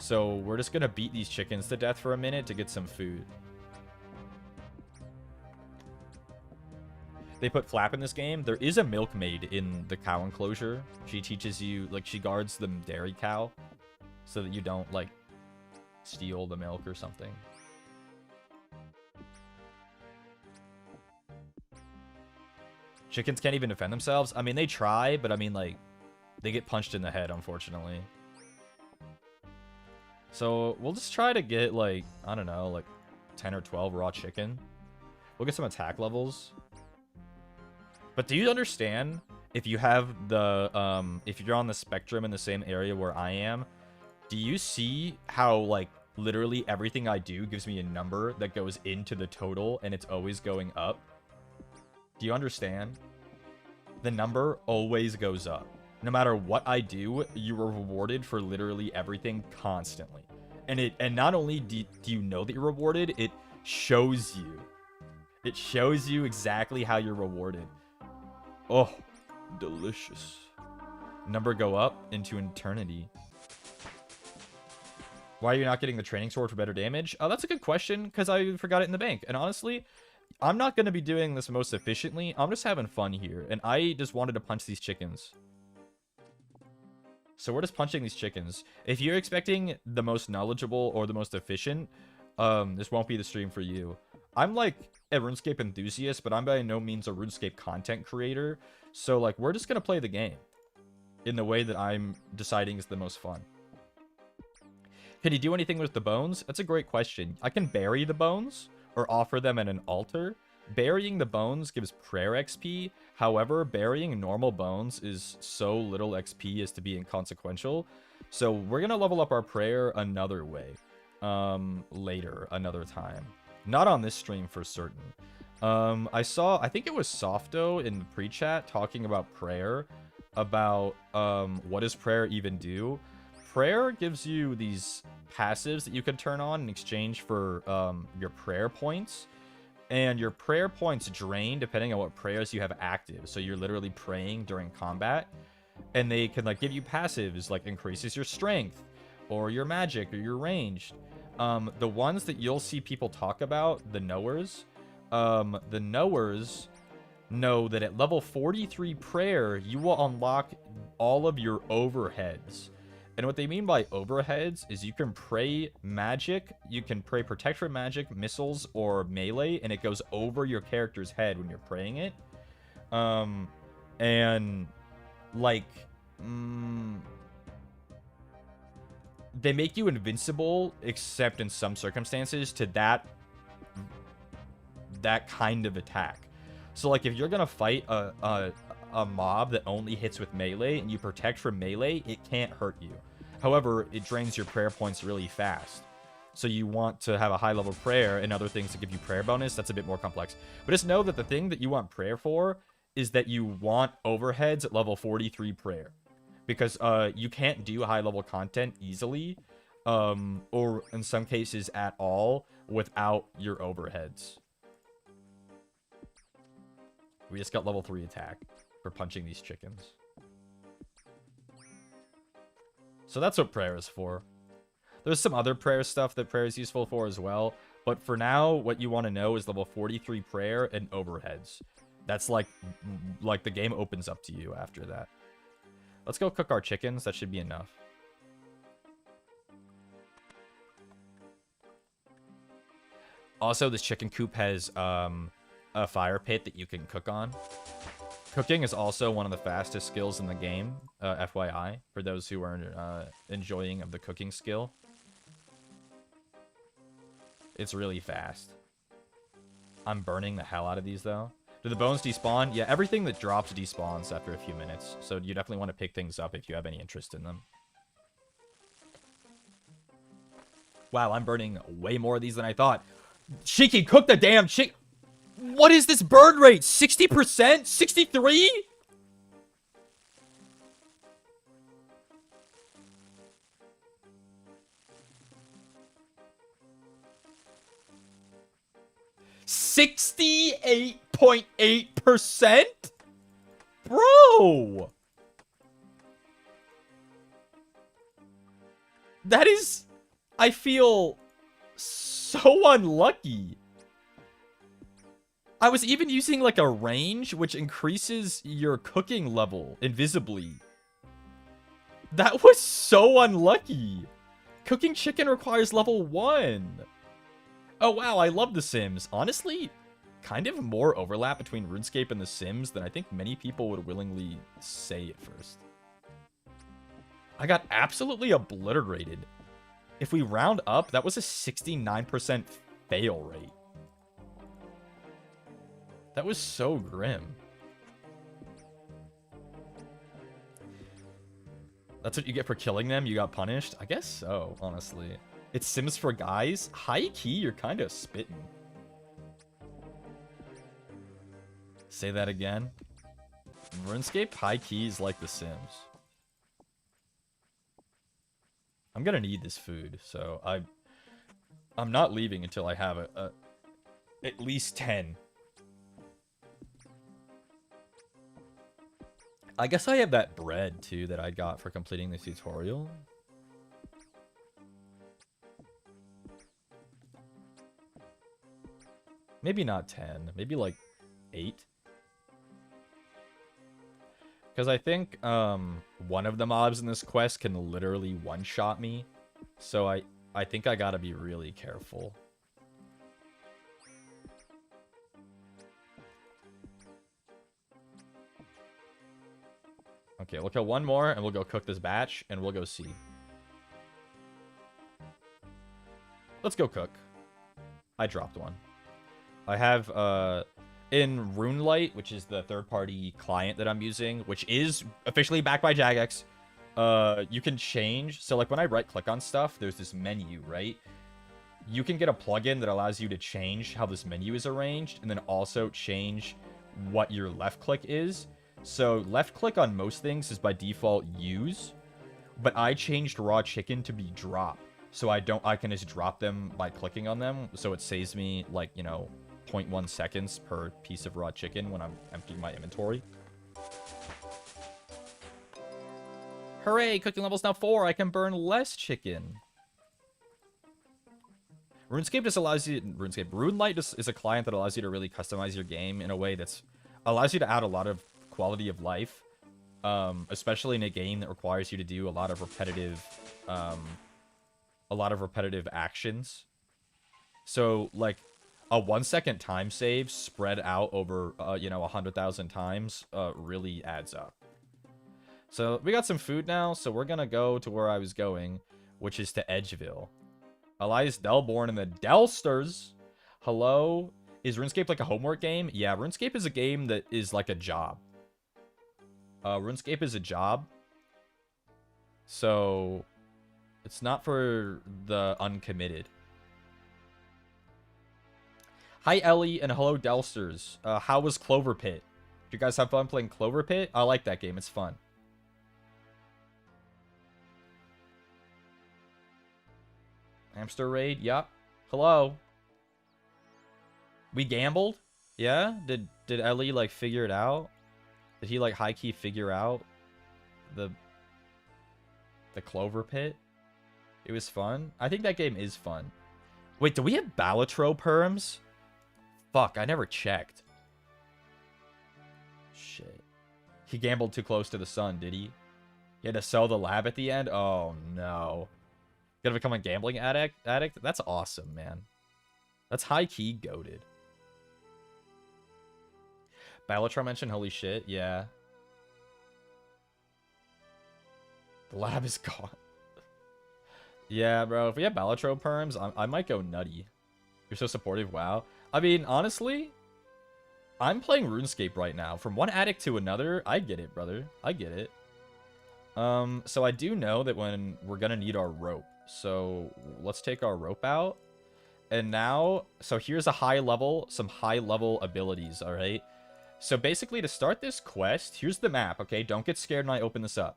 So we're just going to beat these chickens to death for a minute to get some food. They put Flap in this game. There is a milkmaid in the cow enclosure. She teaches you, she guards the dairy cow. So that you don't, steal the milk or something. Chickens can't even defend themselves. I mean, they try, but I mean, they get punched in the head, unfortunately. So we'll just try to get, I don't know, 10 or 12 raw chicken. We'll get some attack levels. But do you understand, if you have the, if you're on the spectrum in the same area where I am, do you see how, literally everything I do gives me a number that goes into the total, and it's always going up? Do you understand? The number always goes up. No matter what I do, you are rewarded for literally everything constantly. And not only do you know that you're rewarded, it shows you. It shows you exactly how you're rewarded. Oh, delicious. Number go up into eternity. Why are you not getting the training sword for better damage? Oh, that's a good question, because I forgot it in the bank. And honestly, I'm not going to be doing this most efficiently. I'm just having fun here, and I just wanted to punch these chickens. So we're just punching these chickens. If you're expecting the most knowledgeable or the most efficient, this won't be the stream for you. I'm a RuneScape enthusiast, but I'm by no means a RuneScape content creator. So we're just going to play the game in the way that I'm deciding is the most fun. Can you do anything with the bones? That's a great question. I can bury the bones or offer them at an altar. Burying the bones gives prayer XP. However, burying normal bones is so little XP as to be inconsequential. So we're going to level up our prayer another way. Later, another time. Not on this stream for certain. I think it was Softo in the pre-chat talking about prayer. About, what does prayer even do? Prayer gives you these passives that you can turn on in exchange for, your prayer points. And your prayer points drain depending on what prayers you have active. So you're literally praying during combat. And they can, like, give you passives, like, increases your strength. Or your magic, or your ranged. The ones that you'll see people talk about, the knowers. The knowers know that at level 43 prayer, you will unlock all of your overheads. And what they mean by overheads is you can pray magic, you can pray protect from magic, missiles, or melee, and it goes over your character's head when you're praying it. And, like, they make you invincible, except in some circumstances, to that kind of attack. So, like, if you're gonna fight a mob that only hits with melee, and you protect from melee, it can't hurt you. However, it drains your prayer points really fast. So you want to have a high level prayer and other things to give you prayer bonus. That's a bit more complex. But just know that the thing that you want prayer for is that you want overheads at level 43 prayer. Because you can't do high level content easily, or in some cases at all, without your overheads. We just got level 3 attack for punching these chickens. So that's what prayer is for. There's some other prayer stuff that prayer is useful for as well. But for now, what you want to know is level 43 prayer and overheads. That's like the game opens up to you after that. Let's go cook our chickens. That should be enough. Also, this chicken coop has a fire pit that you can cook on. Cooking is also one of the fastest skills in the game, FYI, for those who are enjoying of the cooking skill. It's really fast. I'm burning the hell out of these, though. Do the bones despawn? Yeah, everything that drops despawns after a few minutes, so you definitely want to pick things up if you have any interest in them. Wow, I'm burning way more of these than I thought. Shiki, cook the damn chick. What is this burn rate? 60%? 63? $68.8%? Bro! That is... I feel so unlucky. I was even using, like, a range, which increases your cooking level invisibly. That was so unlucky. Cooking chicken requires level 1. Oh, wow, I love The Sims. Honestly, kind of more overlap between RuneScape and The Sims than I think many people would willingly say at first. I got absolutely obliterated. If we round up, that was a 69% fail rate. That was so grim. That's what you get for killing them? You got punished? I guess so, honestly. It's Sims for guys? High key, you're kind of spitting. Say that again. RuneScape, high key is like The Sims. I'm gonna need this food, so I'm not leaving until I have at least 10. I guess I have that bread, too, that I got for completing the tutorial. Maybe not 10. Maybe, like, 8. Because I think, one of the mobs in this quest can literally one-shot me. So I think I gotta be really careful. Okay, we'll kill one more, and we'll go cook this batch, and we'll go see. Let's go cook. I dropped one. I have, in RuneLight, which is the third-party client that I'm using, which is officially backed by Jagex, you can change. So, like, when I right-click on stuff, there's this menu, right? You can get a plugin that allows you to change how this menu is arranged, and then also change what your left-click is. So, left-click on most things is by default use, but I changed raw chicken to be drop. So I can just drop them by clicking on them, so it saves me, like, you know, 0.1 seconds per piece of raw chicken when I'm emptying my inventory. Hooray, cooking level's now 4. I can burn less chicken. RuneScape just allows you... RuneLight is a client that allows you to really customize your game in a way that's... allows you to add a lot of quality of life, especially in a game that requires you to do a lot of repetitive actions. So, like, a 1-second time save spread out over, you know, 100,000 times really adds up. So, we got some food now, so we're gonna go to where I was going, which is to Edgeville. Elias Delborne and the Delsters. Hello? Is RuneScape like a homework game? Yeah, RuneScape is a game that is like a job. RuneScape is a job. So... it's not for the uncommitted. Hi, Ellie, and hello, Delsters. How was Clover Pit? Did you guys have fun playing Clover Pit? I like that game. It's fun. Hamster Raid? Yup. Hello. We gambled? Yeah? Did Ellie, like, figure it out? Did he, like, high-key figure out the Clover Pit? It was fun. I think that game is fun. Wait, do we have Balatro perms? Fuck, I never checked. Shit. He gambled too close to the sun, did he? He had to sell the lab at the end? Oh, no. Gonna become a gambling addict? That's awesome, man. That's high-key goated. Balatro mentioned, holy shit, yeah. The lab is gone. Yeah, bro, if we have Balatro perms, I might go nutty. You're so supportive, wow. I mean, honestly, I'm playing RuneScape right now. From one addict to another, I get it, brother. I get it. So I do know that when we're gonna need our rope. So let's take our rope out. And now, so here's some high level abilities, alright? So basically, to start this quest, here's the map, okay? Don't get scared when I open this up.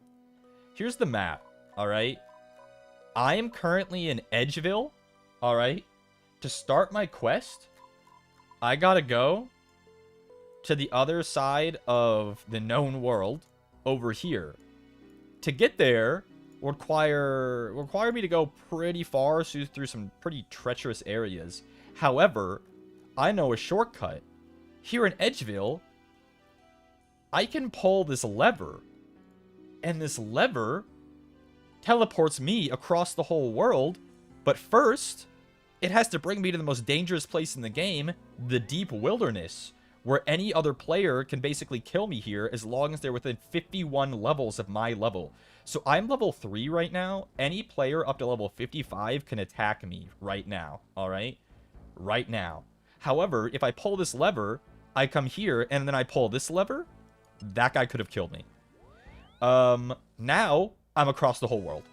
Here's the map, alright? I am currently in Edgeville, alright? To start my quest, I gotta go to the other side of the known world, over here. To get there, require me to go pretty far through some pretty treacherous areas. However, I know a shortcut. Here in Edgeville, I can pull this lever, and this lever teleports me across the whole world, but first, it has to bring me to the most dangerous place in the game, the deep wilderness, where any other player can basically kill me here as long as they're within 51 levels of my level. So I'm level 3 right now. Any player up to level 55 can attack me right now, alright? Right now. However, if I pull this lever, I come here, and then I pull this lever, that guy could have killed me. Now, I'm across the whole world.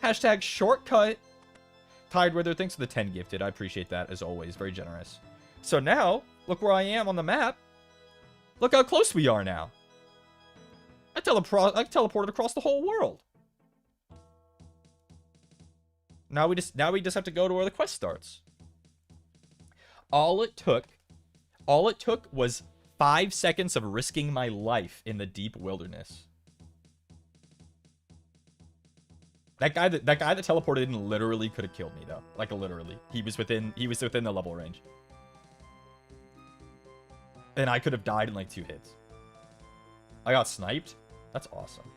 Hashtag shortcut. Tidewither, thanks for the 10 gifted. I appreciate that, as always. Very generous. So now, look where I am on the map. Look how close we are now. I teleported across the whole world. Now we just have to go to where the quest starts. All it took was 5 seconds of risking my life in the deep wilderness. That guy that teleported in literally could have killed me though. Like literally. He was within the level range. And I could have died in like 2 hits. I got sniped. That's awesome.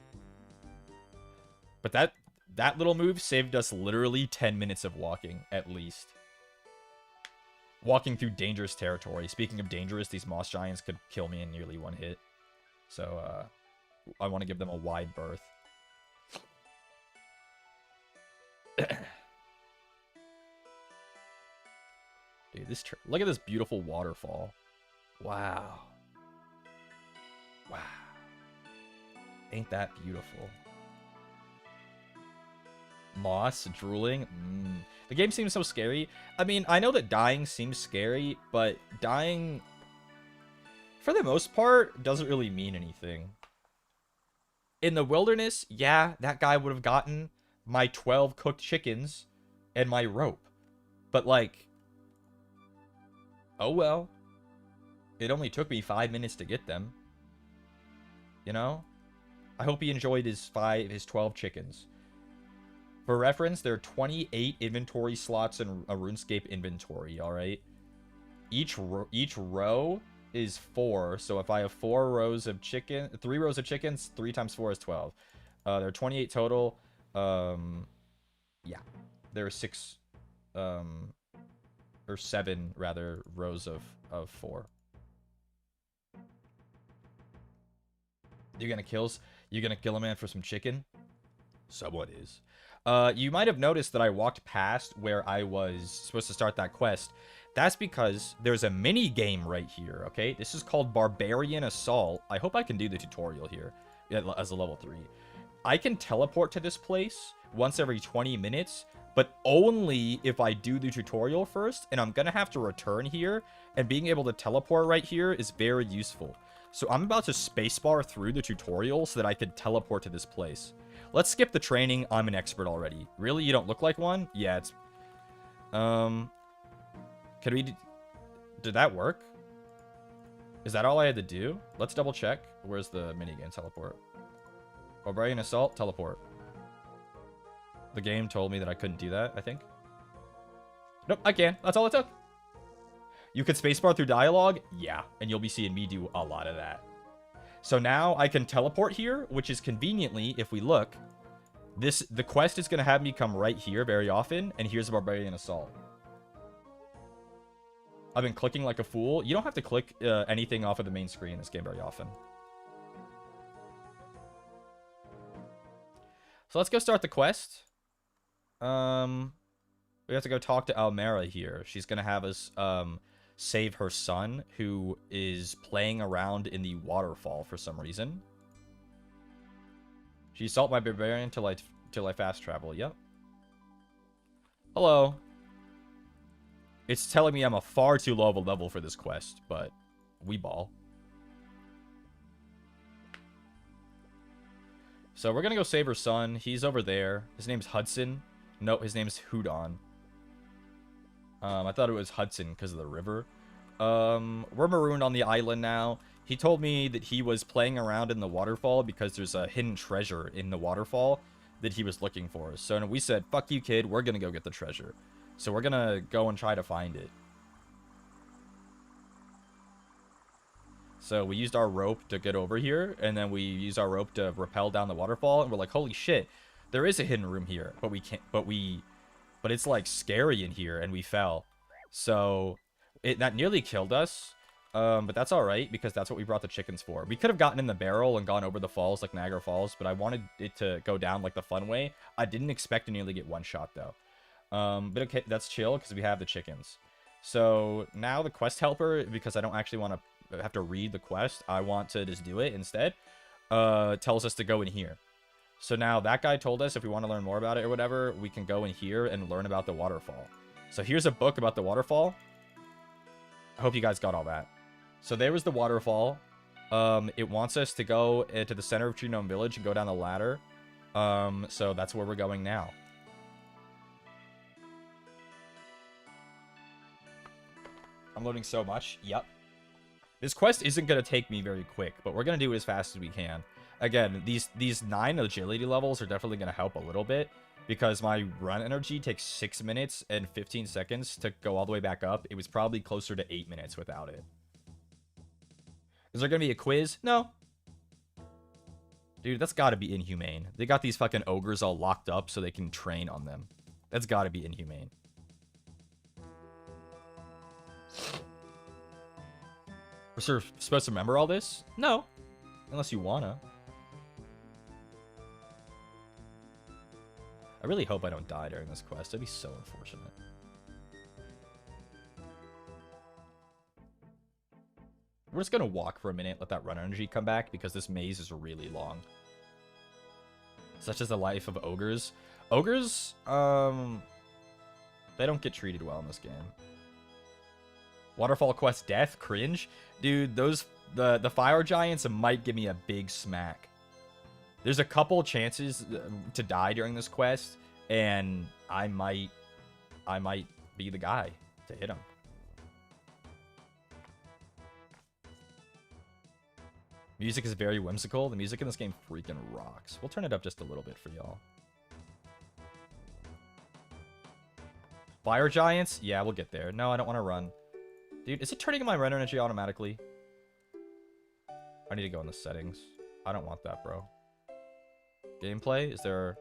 But that little move saved us literally 10 minutes of walking, at least. Walking through dangerous territory. Speaking of dangerous, these moss giants could kill me in nearly 1 hit. So, I want to give them a wide berth. Dude, look at this beautiful waterfall. Wow. Wow. Ain't that beautiful? Moss drooling. The game seems so scary. I mean, I know that dying seems scary, but dying, for the most part, doesn't really mean anything. In the wilderness, yeah, that guy would have gotten my 12 cooked chickens and my rope. But, like, oh well. It only took me 5 minutes to get them. You know? I hope he enjoyed his 12 chickens. For reference, there are 28 inventory slots in a RuneScape inventory, alright? Each row is 4, so if I have 3 rows of chickens, 3 times 4 is 12. There are 28 total. Yeah. There are 6, or 7, rather, rows of 4. You're gonna kill a man for some chicken? Someone is. You might have noticed that I walked past where I was supposed to start that quest. That's because there's a mini game right here, okay? This is called Barbarian Assault. I hope I can do the tutorial here as a level 3. I can teleport to this place once every 20 minutes, but only if I do the tutorial first, and I'm gonna have to return here, and being able to teleport right here is very useful. So I'm about to spacebar through the tutorial so that I can teleport to this place. Let's skip the training. I'm an expert already. Really? You don't look like one? Yeah, it's... Could we... Did that work? Is that all I had to do? Let's double check. Where's the minigame teleport? Barbarian Assault, teleport. The game told me that I couldn't do that, I think. Nope, I can. That's all it took. You could spacebar through dialogue? Yeah, and you'll be seeing me do a lot of that. So now I can teleport here, which is conveniently, if we look, the quest is going to have me come right here very often, and here's a Barbarian Assault. I've been clicking like a fool. You don't have to click anything off of the main screen in this game very often. So let's go start the quest. We have to go talk to Almera here. She's going to have us save her son, who is playing around in the waterfall for some reason. She assault my barbarian till I fast travel. Yep. Hello. It's telling me I'm a far too low of a level for this quest, but we ball. So we're gonna go save her son. He's over there. His name's Hudson. No, his name's Hudon. I thought it was Hudson because of the river. We're marooned on the island now. He told me that he was playing around in the waterfall because there's a hidden treasure in the waterfall that he was looking for. So we said, fuck you, kid. We're going to go get the treasure. So we're going to go and try to find it. So we used our rope to get over here, and then we used our rope to rappel down the waterfall, and we're like, holy shit, there is a hidden room here, but it's like scary in here, and we fell. So that nearly killed us, but that's all right because that's what we brought the chickens for. We could have gotten in the barrel and gone over the falls like Niagara Falls, but I wanted it to go down like the fun way. I didn't expect to nearly get one shot though. But okay, that's chill because we have the chickens. So now the quest helper, because I don't actually want to have to read the quest, I want to just do it instead, tells us to go in here. So now that guy told us if we want to learn more about it or whatever, we can go in here and learn about the waterfall. So here's a book about the waterfall. I hope you guys got all that. So there was the waterfall. It wants us to go to the center of Tree Gnome Village and go down the ladder. So that's where we're going now. I'm loading so much. Yep. This quest isn't going to take me very quick, but we're going to do it as fast as we can. Again, these 9 agility levels are definitely going to help a little bit because my run energy takes 6 minutes and 15 seconds to go all the way back up. It was probably closer to 8 minutes without it. Is there going to be a quiz? No. Dude, that's got to be inhumane. They got these fucking ogres all locked up so they can train on them. That's got to be inhumane. We're supposed to remember all this? No. Unless you wanna. I really hope I don't die during this quest. That'd be so unfortunate. We're just gonna walk for a minute, let that run energy come back, because this maze is really long. Such as the life of ogres. Ogres, they don't get treated well in this game. Waterfall quest death, cringe. Dude, those the fire giants might give me a big smack. There's a couple chances to die during this quest, and I might be the guy to hit him. Music is very whimsical. The music in this game freaking rocks. We'll turn it up just a little bit for y'all. Fire giants? Yeah, we'll get there. No, I don't want to run. Dude, is it turning my run energy automatically? I need to go in the settings. I don't want that, bro. Gameplay? Is there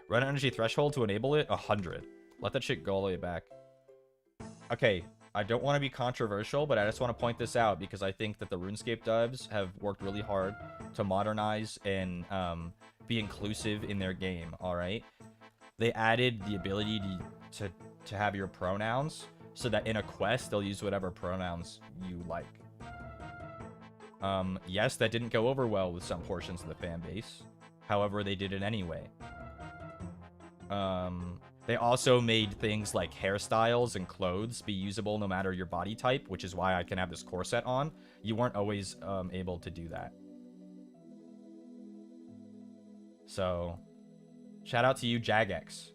run energy threshold to enable it? 100. Let that shit go all the way back. Okay, I don't want to be controversial, but I just want to point this out because I think that the Runescape devs have worked really hard to modernize and be inclusive in their game, alright? They added the ability to have your pronouns so that in a quest, they'll use whatever pronouns you like. Yes, that didn't go over well with some portions of the fan base. However, they did it anyway. They also made things like hairstyles and clothes be usable no matter your body type, which is why I can have this corset on. You weren't always able to do that. So, shout out to you, Jagex.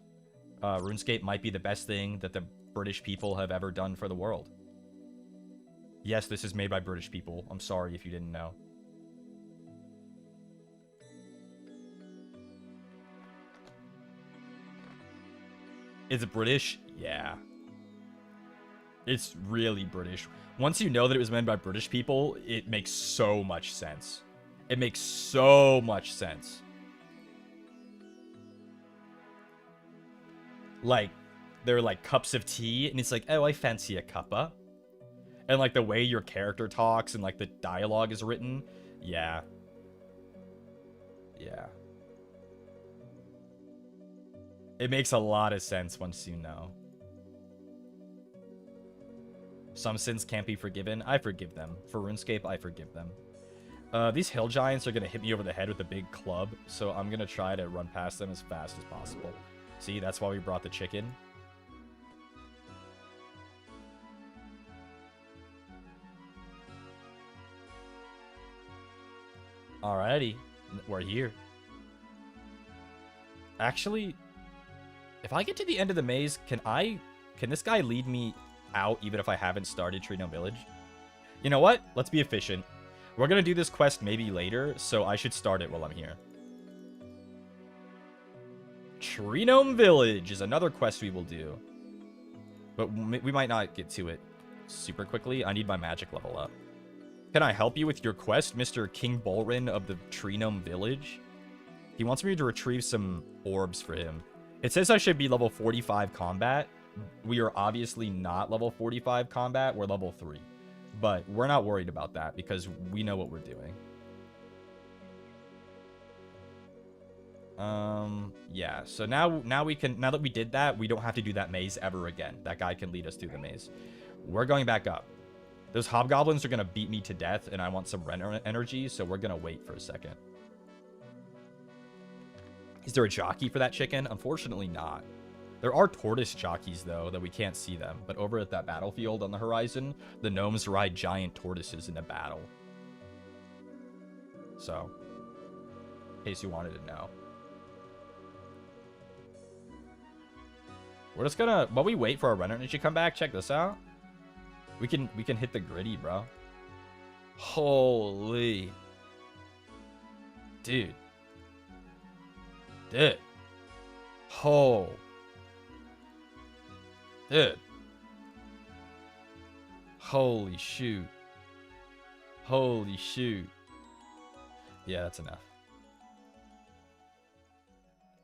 RuneScape might be the best thing that the British people have ever done for the world. Yes, this is made by British people. I'm sorry if you didn't know. Is it British? Yeah. It's really British. Once you know that it was made by British people, it makes so much sense. It makes so much sense. Like, they're like cups of tea, and it's like, oh, I fancy a cuppa. And like the way your character talks and like the dialogue is written. Yeah. Yeah. It makes a lot of sense once you know. Some sins can't be forgiven. I forgive them. For RuneScape, I forgive them. These hill giants are going to hit me over the head with a big club, so I'm going to try to run past them as fast as possible. See, that's why we brought the chicken. Alrighty, we're here. Actually, if I get to the end of the maze, can this guy lead me out even if I haven't started Treenome Village? You know what? Let's be efficient. We're gonna do this quest maybe later, so I should start it while I'm here. Treenome Village is another quest we will do. But we might not get to it super quickly. I need my magic level up. Can I help you with your quest, Mr. King Bolrin of the Treenome Village? He wants me to retrieve some orbs for him. It says I should be level 45 combat. We are obviously not level 45 combat. We're level 3. But we're not worried about that because we know what we're doing. Yeah. So now we can, now that we did that, we don't have to do that maze ever again. That guy can lead us through the maze. We're going back up. Those hobgoblins are going to beat me to death, and I want some render energy, so we're going to wait for a second. Is there a jockey for that chicken? Unfortunately not. There are tortoise jockeys, though, that we can't see them. But over at that battlefield on the horizon, the gnomes ride giant tortoises in a battle. So, in case you wanted to know. We're just gonna, while we wait for our render energy to come back, check this out. We can hit the gritty, bro. Holy. Dude. Oh. Dude. Holy shoot. Holy shoot. Yeah, that's enough.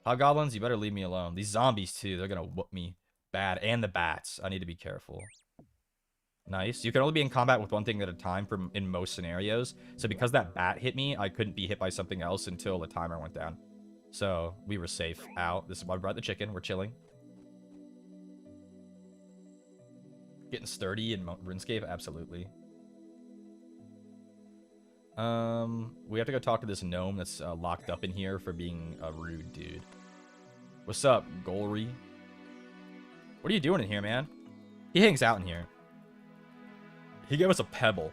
Hobgoblins, you better leave me alone. These zombies, too, they're gonna whoop me bad. And the bats. I need to be careful. Nice. You can only be in combat with one thing at a time in most scenarios. So because that bat hit me, I couldn't be hit by something else until the timer went down. So we were safe out. This is why we brought the chicken. We're chilling. Getting sturdy in RuneScape? Absolutely. We have to go talk to this gnome that's locked up in here for being a rude dude. What's up, Golry? What are you doing in here, man? He hangs out in here. He gave us a pebble.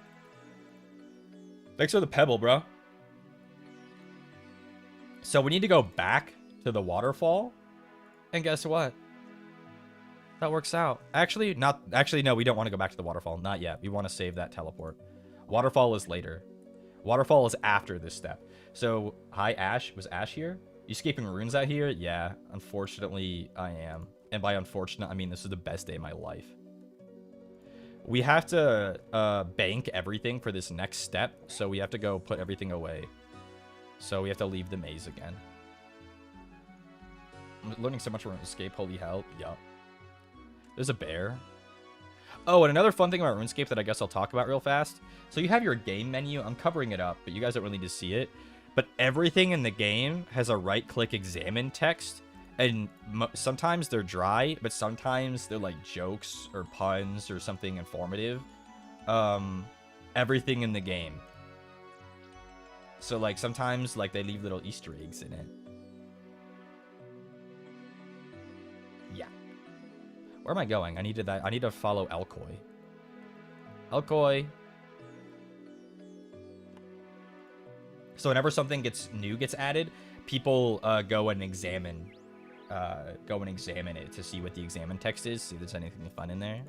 Thanks for the pebble, bro. So we need to go back to the waterfall. And guess what? That works out. Actually, no, we don't want to go back to the waterfall. Not yet. We want to save that teleport. Waterfall is later. Waterfall is after this step. So, hi, Ash. Was Ash here? You escaping runes out here? Yeah, unfortunately, I am. And by unfortunate, I mean this is the best day of my life. We have to bank everything for this next step, so we have to go put everything away. So we have to leave the maze again. I'm learning so much from Runescape, holy hell. Yup. There's a bear. Oh, and another fun thing about Runescape that I guess I'll talk about real fast. So you have your game menu. I'm covering it up, but you guys don't really need to see it. But everything in the game has a right-click examine text. And sometimes they're dry, but sometimes they're like jokes or puns or something informative. Everything in the game. So like sometimes like they leave little Easter eggs in it. Yeah. Where am I going? I need to follow Elkoy. Elkoy. So whenever something gets added, people go and examine it to see what the examine text is, see if there's anything fun in there.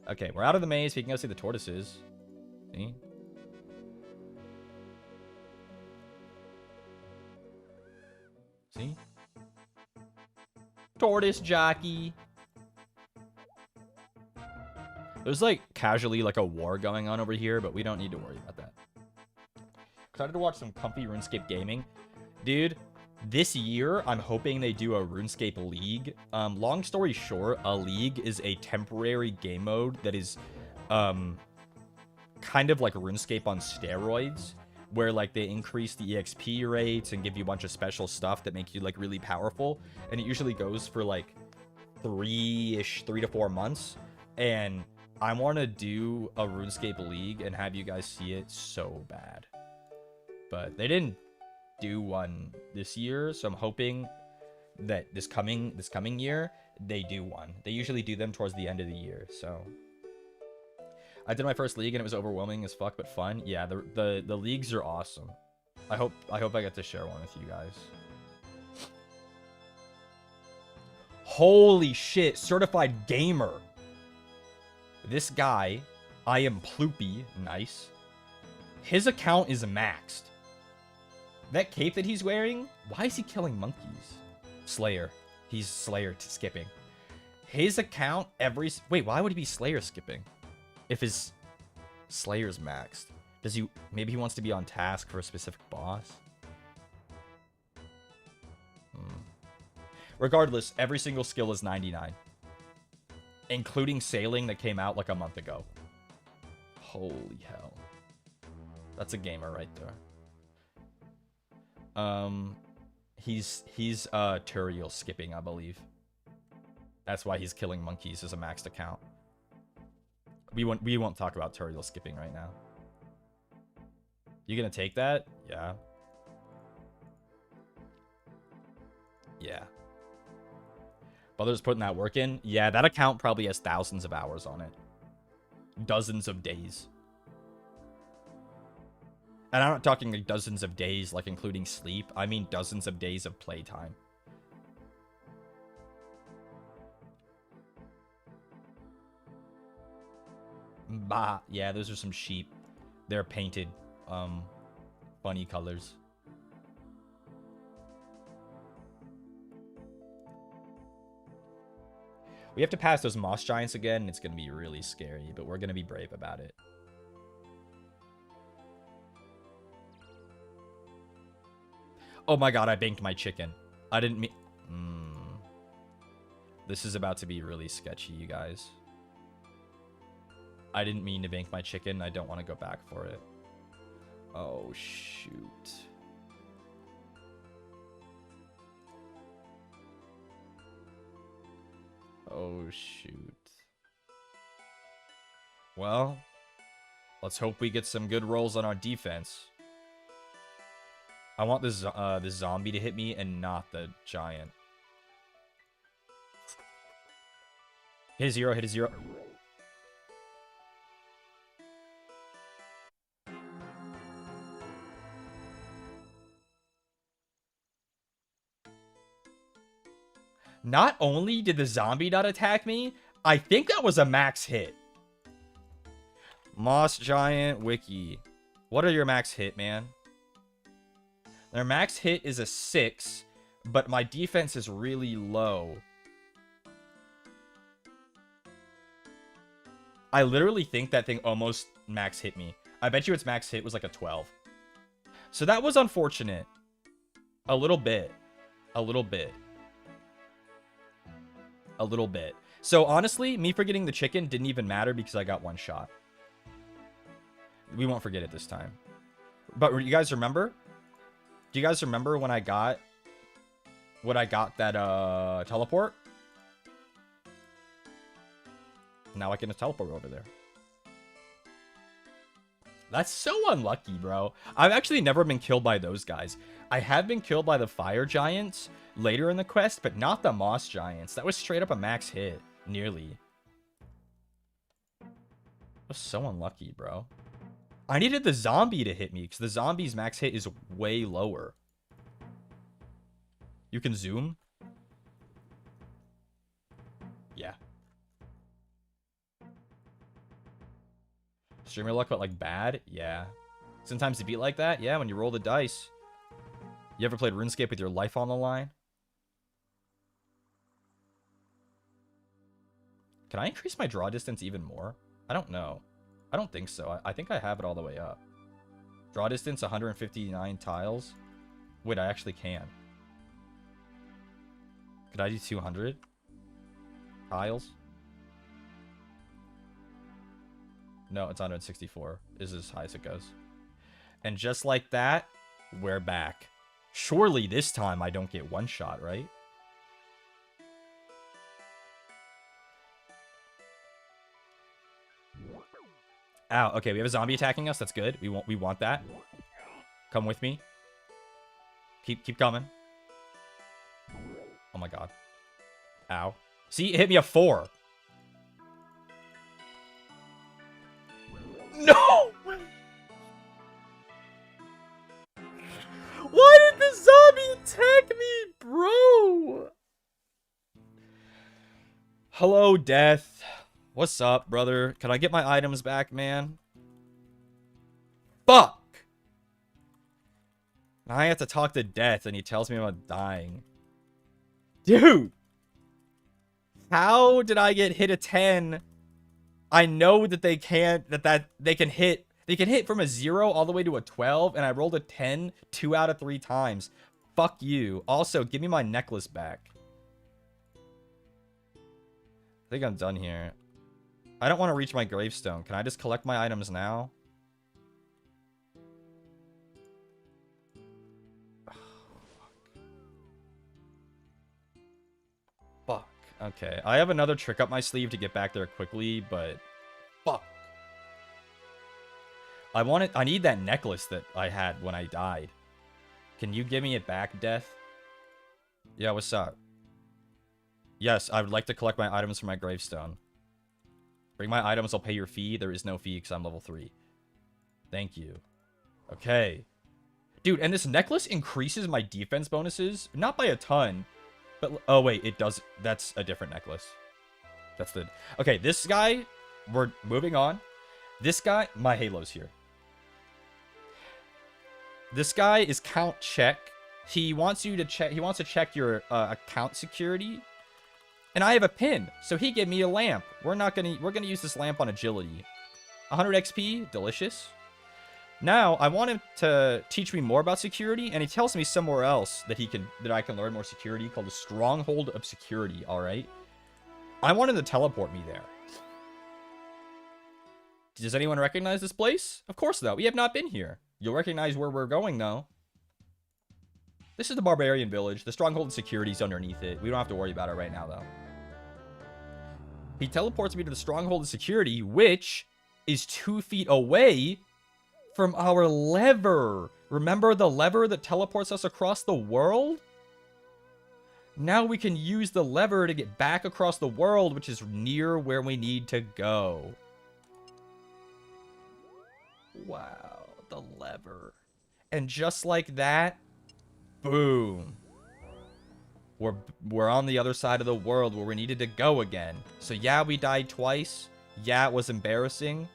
Okay, we're out of the maze. We can go see the tortoises. See? See? Tortoise jockey. There's like casually like a war going on over here, but we don't need to worry about that. Excited to watch some comfy RuneScape gaming. Dude, this year, I'm hoping they do a RuneScape League. Long story short, a League is a temporary game mode that is kind of like RuneScape on steroids, where like they increase the EXP rates and give you a bunch of special stuff that make you like really powerful. And it usually goes for like 3 to 4 months. And I want to do a RuneScape League and have you guys see it so bad. But they didn't do one this year, so I'm hoping that this coming year they do one. They usually do them towards the end of the year. So I did my first league and it was overwhelming as fuck, but fun. Yeah, the leagues are awesome. I hope I get to share one with you guys. Holy shit, certified gamer. This guy, I am Ploopy, nice. His account is maxed. That cape that he's wearing, why is he killing monkeys? Slayer. He's Slayer skipping. His account wait, why would he be Slayer skipping? If his Slayer's maxed. Maybe he wants to be on task for a specific boss? Regardless, every single skill is 99. Including sailing that came out like a month ago. Holy hell. That's a gamer right there. He's Turiel skipping, I believe. That's why he's killing monkeys as a maxed account. We won't talk about Turiel skipping right now. You gonna take that? Yeah. Yeah. Brother's putting that work in? Yeah, that account probably has thousands of hours on it. Dozens of days. And I'm not talking like dozens of days, like including sleep. I mean dozens of days of playtime. Bah. Yeah, those are some sheep. They're painted, funny colors. We have to pass those moss giants again, and it's going to be really scary, but we're going to be brave about it. Oh my god, I banked my chicken. I didn't mean... This is about to be really sketchy, you guys. I didn't mean to bank my chicken. I don't want to go back for it. Oh, shoot. Oh, shoot. Well, Let's hope we get some good rolls on our defense. I want this zombie to hit me and not the giant. Hit a 0, hit a 0. Not only did the zombie not attack me, I think that was a max hit. Moss Giant Wiki. What are your max hit, man? Their max hit is a 6, but my defense is really low. I literally think that thing almost max hit me. I bet you its max hit was like a 12. So that was unfortunate. A little bit. A little bit. A little bit. So honestly, me forgetting the chicken didn't even matter because I got one shot. We won't forget it this time. But you guys remember? Do you guys remember when I got that teleport? Now I can teleport over there. That's so unlucky, bro. I've actually never been killed by those guys. I have been killed by the fire giants later in the quest, but not the moss giants. That was straight up a max hit. Nearly. That was so unlucky, bro. I needed the zombie to hit me because the zombie's max hit is way lower. You can zoom? Yeah. Streamer luck, but like bad? Yeah. Sometimes you beat like that? Yeah, when you roll the dice. You ever played RuneScape with your life on the line? Can I increase my draw distance even more? I don't know. I don't think so. I think I have it all the way up. Draw distance, 159 tiles. Wait, I actually can. Could I do 200 tiles? No, it's 164. Is as high as it goes. And just like that, we're back. Surely this time I don't get one shot, right? Ow, okay, we have a zombie attacking us. That's good. We want that. Come with me. Keep coming. Oh my god. Ow. See, it hit me a 4. No! Why did the zombie attack me, bro? Hello, Death. What's up, brother? Can I get my items back, man? Fuck! Now I have to talk to Death, and he tells me I'm dying. Dude! How did I get hit a 10? I know that they can't, they can hit from a 0 all the way to a 12, and I rolled a 10 2 out of 3 times. Fuck you. Also, give me my necklace back. I think I'm done here. I don't want to reach my gravestone. Can I just collect my items now? Fuck. Okay. I have another trick up my sleeve to get back there quickly, but fuck. I need that necklace that I had when I died. Can you give me it back, Death? Yeah, what's up? Yes, I would like to collect my items from my gravestone. Bring my items, I'll pay your fee. There is no fee because I'm level 3. Thank you. Okay. Dude, and this necklace increases my defense bonuses. Not by a ton. But, oh wait, it does. That's a different necklace. That's the... Okay, this guy, we're moving on. This guy, my halo's here. This guy is count check. He wants you to check, he wants to check your account security. And I have a pin, so he gave me a lamp. We're gonna use this lamp on agility. 100 XP, delicious. Now, I want him to teach me more about security, and he tells me somewhere else that I can learn more security, called the Stronghold of Security, alright? I want him to teleport me there. Does anyone recognize this place? Of course, though. We have not been here. You'll recognize where we're going, though. This is the Barbarian Village. The Stronghold of Security is underneath it. We don't have to worry about it right now, though. He teleports me to the Stronghold of Security, which is 2 feet away from our lever. Remember the lever that teleports us across the world? Now we can use the lever to get back across the world, which is near where we need to go. Wow, the lever. And just like that, boom. We're on the other side of the world where we needed to go again. So yeah, we died twice. Yeah, it was embarrassing.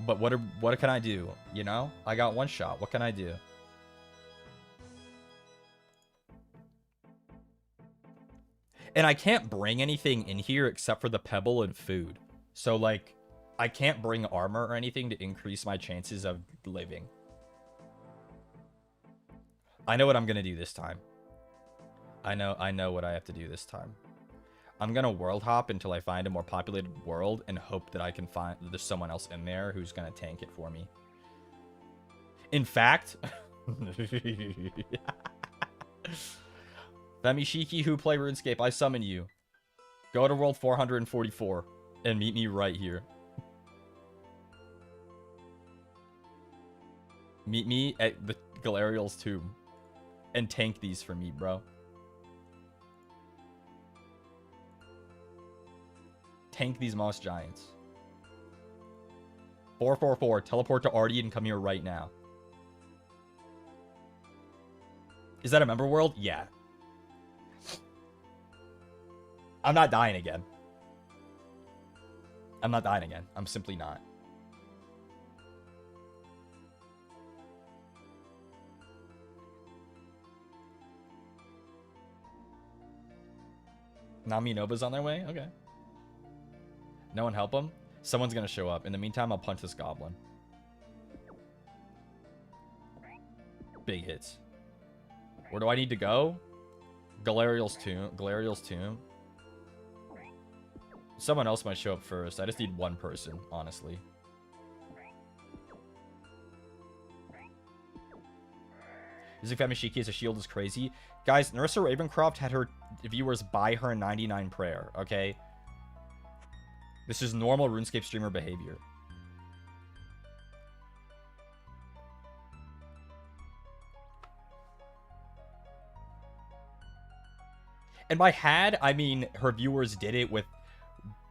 But what can I do? You know? I got one shot. What can I do? And I can't bring anything in here except for the pebble and food. So, like, I can't bring armor or anything to increase my chances of living. I know what I'm gonna do this time. I know what I have to do this time. I'm gonna world hop until I find a more populated world and hope that I can find there's someone else in there who's gonna tank it for me. In fact, Femi Shiki who play RuneScape, I summon you. Go to world 444 and meet me right here. Meet me at the Galariel's tomb and tank these for me, bro. Tank these moss giants. 444, teleport to Artie and come here right now. Is that a member world? Yeah. I'm not dying again. I'm not dying again. I'm simply not. Nami Nova's on their way? Okay. No one help him? Someone's gonna show up. In the meantime, I'll punch this goblin. Big hits. Where do I need to go? Galariel's tomb. Someone else might show up first. I just need one person, honestly. Using Femi Shiki as a shield is crazy. Guys, Nursa Ravencroft had her viewers buy her 99 prayer, okay? This is normal RuneScape streamer behavior. And by had, I mean her viewers did it with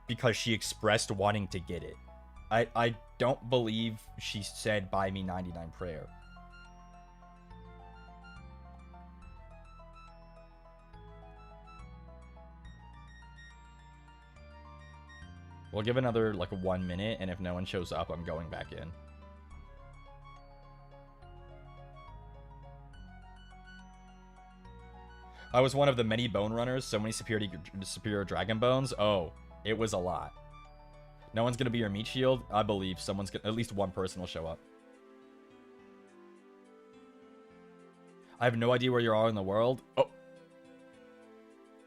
because she expressed wanting to get it. I don't believe she said buy me 99 prayer. We'll give another, like, 1 minute, and if no one shows up, I'm going back in. I was one of the many bone runners, so many superior dragon bones. Oh, it was a lot. No one's gonna be your meat shield. I believe someone's gonna, at least one person will show up. I have no idea where you are in the world. Oh.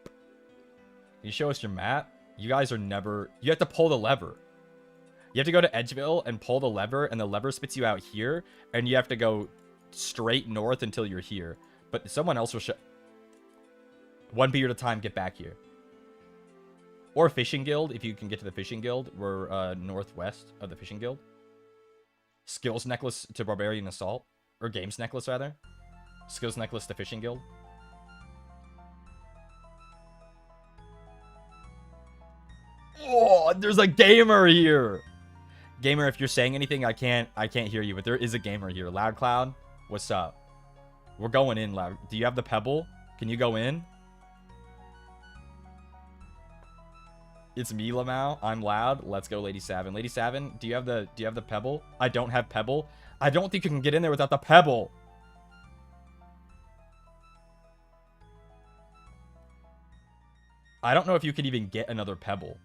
Can you show us your map? You guys are never... You have to pull the lever. You have to go to Edgeville and pull the lever, and the lever spits you out here, and you have to go straight north until you're here. But someone else will show... One beer at a time, get back here. Or Fishing Guild, if you can get to the Fishing Guild. We're northwest of the Fishing Guild. Skills Necklace to Barbarian Assault. Or Games Necklace, rather. Skills Necklace to Fishing Guild. Oh, there's a gamer here. Gamer, if you're saying anything, I can't hear you, but there is a gamer here. Loud Cloud, what's up? We're going in, Loud. Do you have the pebble? Can you go in? It's me, Lamau. I'm Loud. Let's go, Lady Savin. Lady Savin, do you have the pebble? I don't have pebble. I don't think you can get in there without the pebble. I don't know if you can even get another pebble.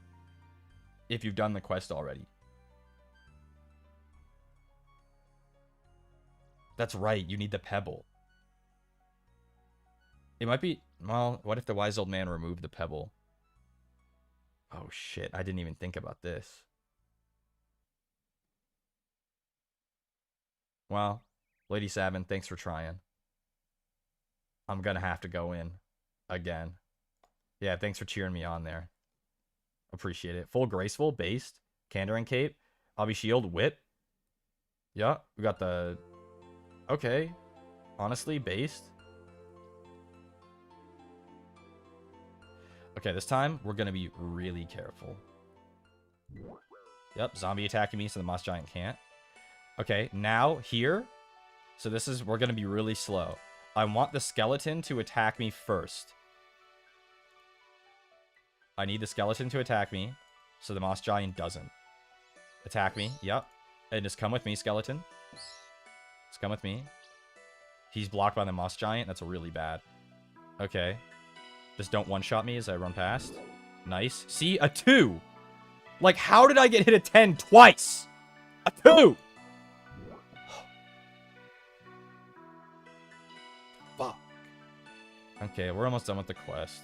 If you've done the quest already. That's right, you need the pebble. It might be... Well, what if the wise old man removed the pebble? Oh shit, I didn't even think about this. Well, Lady Savin, thanks for trying. I'm gonna have to go in. Again. Yeah, thanks for cheering me on there. Appreciate it. Full graceful, based, Candor and Cape. Hobby shield, whip. Yeah, we got the... Okay. Honestly, based. Okay, this time, we're gonna be really careful. Yep, zombie attacking me, so the moss giant can't. Okay, now, here. So this is... We're gonna be really slow. I want the skeleton to attack me first. I need the skeleton to attack me, so the moss giant doesn't. Attack me, yep. And just come with me, skeleton. Just come with me. He's blocked by the moss giant. That's really bad. Okay. Just don't one-shot me as I run past. Nice. See? A 2! Like, how did I get hit a 10 twice? A 2! Fuck. Okay, we're almost done with the quest.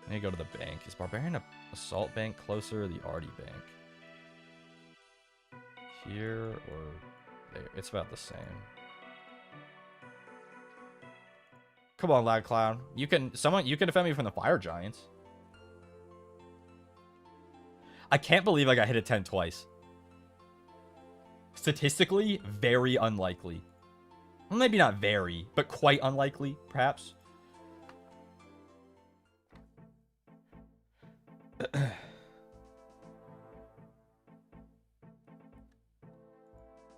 I need to go to the bank. Is Barbarian Assault Bank closer or the Arty Bank? Here or there? It's about the same. Come on, Lad Clown. You can defend me from the fire giants. I can't believe I got hit a 10 twice. Statistically, very unlikely. Well, maybe not very, but quite unlikely, perhaps.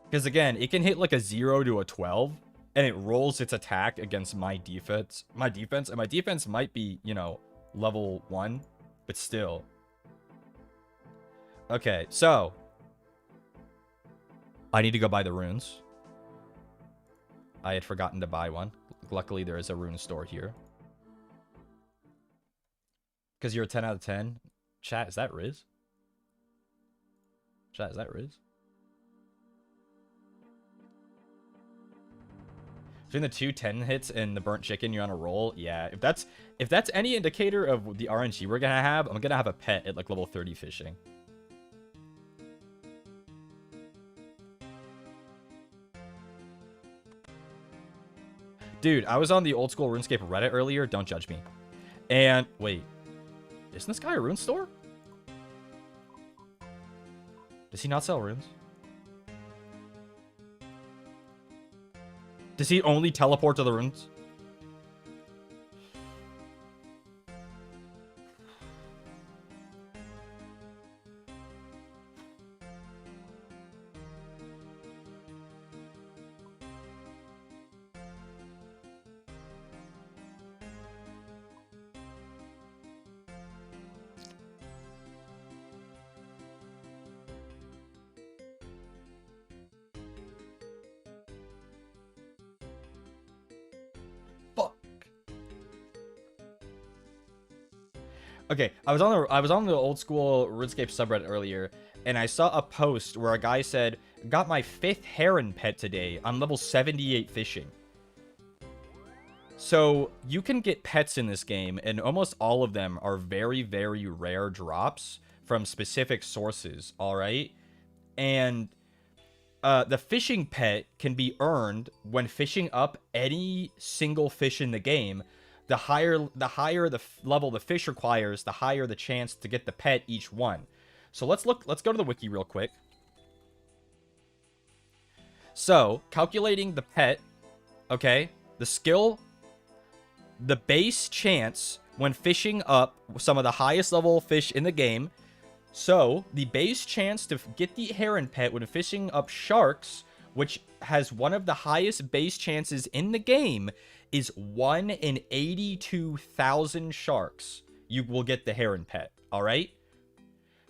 Because again, it can hit like a 0 to a 12, and it rolls its attack against my defense. And my defense might be, you know, level 1, but still. Okay, so I need to go buy the runes. I had forgotten to buy one. Luckily, there is a rune store here. Because you're a 10 out of 10. Chat, is that Riz? Chat, is that Riz? Between the 2 10 hits and the burnt chicken, you're on a roll. Yeah, if that's any indicator of the RNG we're gonna have, I'm gonna have a pet at like level 30 fishing. Dude, I was on the old school RuneScape Reddit earlier. Don't judge me. And wait, isn't this guy a rune store? Does he not sell runes? Does he only teleport to the runes? Okay, I was on the old school RuneScape subreddit earlier, and I saw a post where a guy said, "Got my 5th heron pet today. I'm level 78 fishing." So you can get pets in this game, and almost all of them are very, very rare drops from specific sources. All right, and the fishing pet can be earned when fishing up any single fish in the game. The higher the level the fish requires, the higher the chance to get the pet each one. So let's go to the wiki real quick. So, calculating the pet, okay, the skill, the base chance when fishing up some of the highest level fish in the game. So, the base chance to get the heron pet when fishing up sharks, which has one of the highest base chances in the game, is 1 in 82,000 sharks. You will get the heron pet, all right?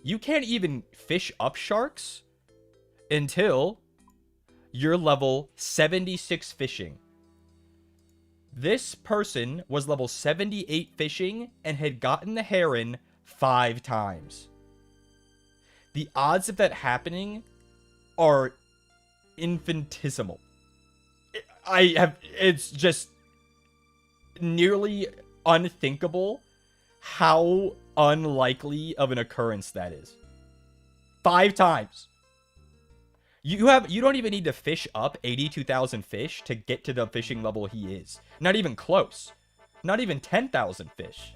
You can't even fish up sharks until you're level 76 fishing. This person was level 78 fishing and had gotten the heron 5 times. The odds of that happening are infinitesimal. It's just nearly unthinkable how unlikely of an occurrence that is. 5 times. You don't even need to fish up 82,000 fish to get to the fishing level he is. Not even close. Not even 10,000 fish.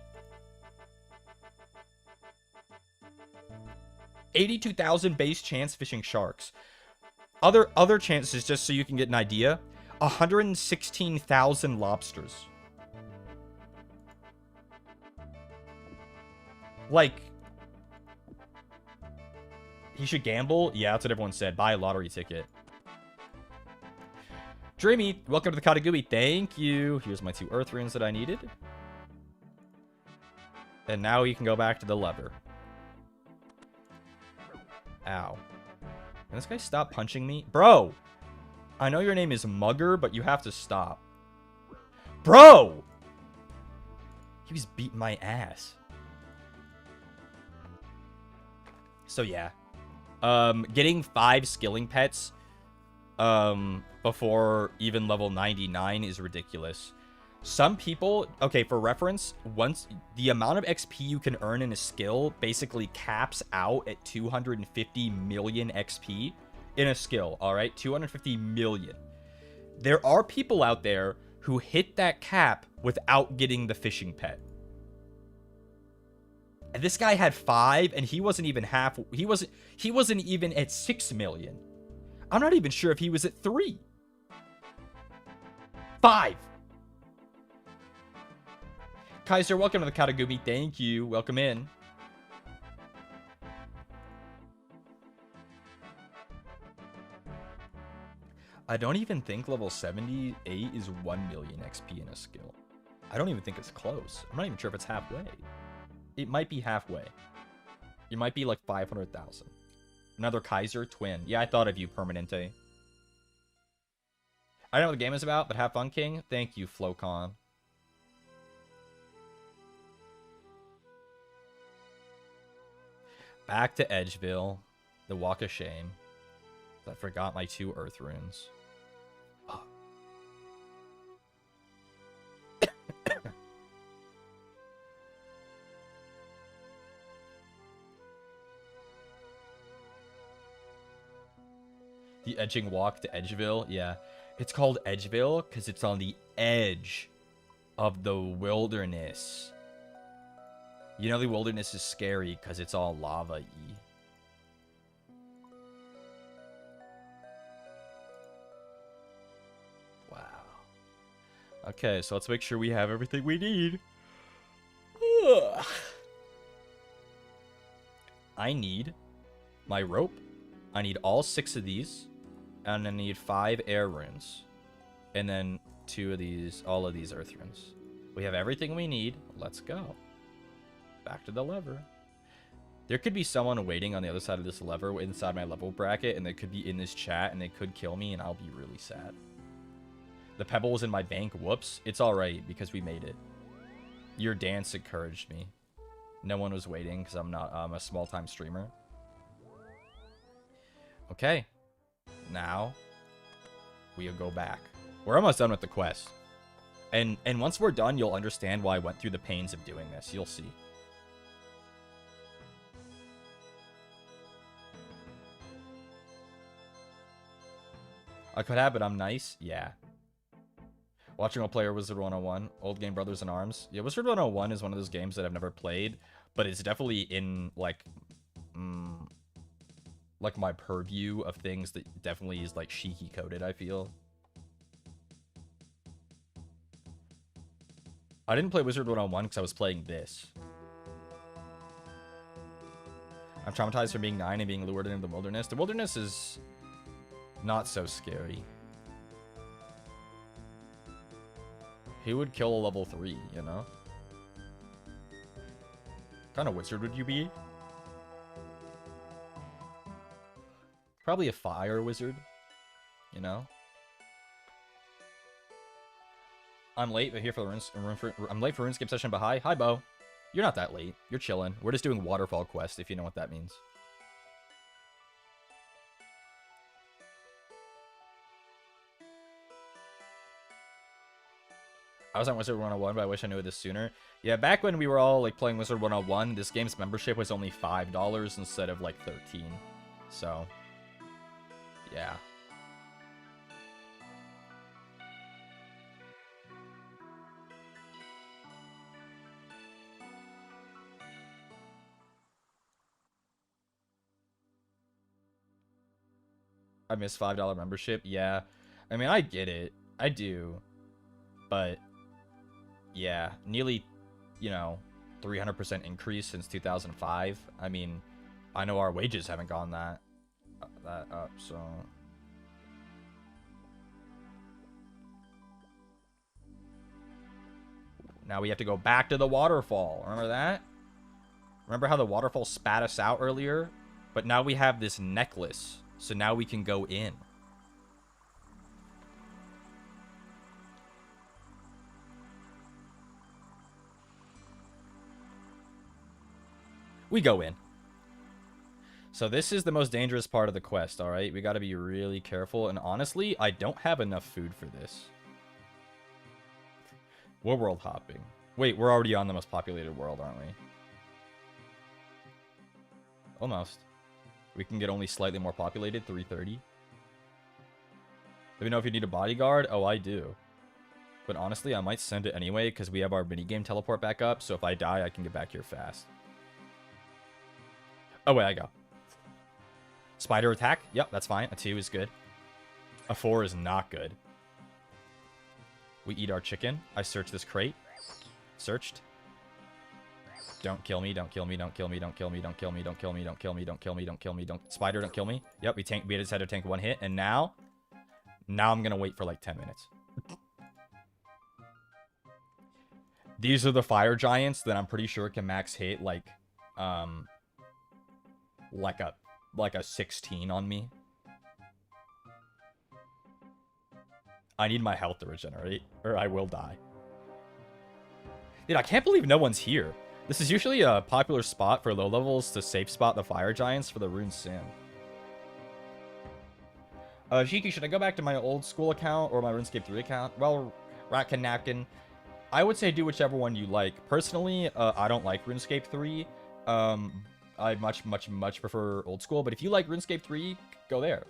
82,000 base chance fishing sharks. Other chances, just so you can get an idea, 116,000 lobsters. Like, he should gamble? Yeah, that's what everyone said. Buy a lottery ticket. Dreamy, welcome to the Katagami. Thank you. Here's my 2 earth runes that I needed. And now you can go back to the lever. Ow. Can this guy stop punching me? Bro! I know your name is Mugger, but you have to stop. Bro! He was beating my ass. So yeah. Getting 5 skilling pets before even level 99 is ridiculous. Some people, okay, for reference, once the amount of XP you can earn in a skill basically caps out at 250 million XP in a skill, all right? 250 million. There are people out there who hit that cap without getting the fishing pet. And this guy had 5 and he wasn't even half, he wasn't even at 6 million. I'm not even sure if he was at 3. 5. Kaiser, welcome to the Katagami. Thank you. Welcome in. I don't even think level 78 is 1 million XP in a skill. I don't even think it's close. I'm not even sure if it's halfway. It might be halfway. It might be like 500,000. Another Kaiser twin. Yeah, I thought of you, Permanente. I don't know what the game is about, but have fun, King. Thank you, Flocon. Back to Edgeville. The Walk of Shame. I forgot my 2 earth runes. Oh. The edging walk to Edgeville. Yeah. It's called Edgeville because it's on the edge of the wilderness. You know the wilderness is scary because it's all lava-y. Wow. Okay, so let's make sure we have everything we need. Ugh. I need my rope. I need all 6 of these. And I need 5 air runes. And then 2 of these, all of these earth runes. We have everything we need. Let's go. Back to the lever. There could be someone waiting on the other side of this lever inside my level bracket, and they could be in this chat, and they could kill me, and I'll be really sad. The pebble was in my bank. Whoops. It's alright, because we made it. Your dance encouraged me. No one was waiting, because I'm a small-time streamer. Okay. Now, we'll go back. We're almost done with the quest. And once we're done, you'll understand why I went through the pains of doing this. You'll see. I could have, but I'm nice. Yeah. Watching a player Wizard 101. Old game Brothers in Arms. Yeah, Wizard 101 is one of those games that I've never played, but it's definitely in, like my purview of things that definitely is, like, Shiki coded, I feel. I didn't play Wizard 101 because I was playing this. I'm traumatized from being 9 and being lured into the wilderness. The wilderness is not so scary. He would kill a level 3, you know? What kind of wizard would you be? Probably a fire wizard, you know? I'm late, but here for the I'm late for RuneScape session, but hi. Hi, Bo. You're not that late. You're chilling. We're just doing Waterfall quest, if you know what that means. I was on Wizard 101, but I wish I knew this sooner. Yeah, back when we were all, like, playing Wizard 101, this game's membership was only $5 instead of, like, $13. So, yeah. I miss $5 membership. Yeah. I mean, I get it. I do. But, yeah. Nearly, you know, 300% increase since 2005. I mean, I know our wages haven't gone that up, so... Now we have to go back to the waterfall. Remember that? Remember how the waterfall spat us out earlier? But now we have this necklace. So now we can go in. We go in. So this is the most dangerous part of the quest, alright? We gotta be really careful. And honestly, I don't have enough food for this. We're world hopping. Wait, we're already on the most populated world, aren't we? Almost. We can get only slightly more populated, 330. Let me know if you need a bodyguard. Oh, I do. But honestly, I might send it anyway because we have our minigame teleport back up. So if I die, I can get back here fast. Oh, wait, I go. Spider attack. Yep, that's fine. A 2 is good. A 4 is not good. We eat our chicken. I search this crate. Searched. Don't kill me, don't kill me, don't kill me, don't kill me, don't kill me, don't kill me, don't kill me, don't kill me, don't kill me, don't... Spider, don't kill me. Yep, we just had to tank 1 hit, and now I'm gonna wait for like 10 minutes. These are the fire giants that I'm pretty sure can max hit like a 16 on me. I need my health to regenerate, or I will die. Dude, I can't believe no one's here. This is usually a popular spot for low levels to safe spot the fire giants for the Rune Sim. Shiki, should I go back to my old school account or my Runescape 3 account? Well, Ratkin Napkin, I would say do whichever one you like. Personally, I don't like Runescape 3. I much prefer old school, but if you like Runescape 3, go there.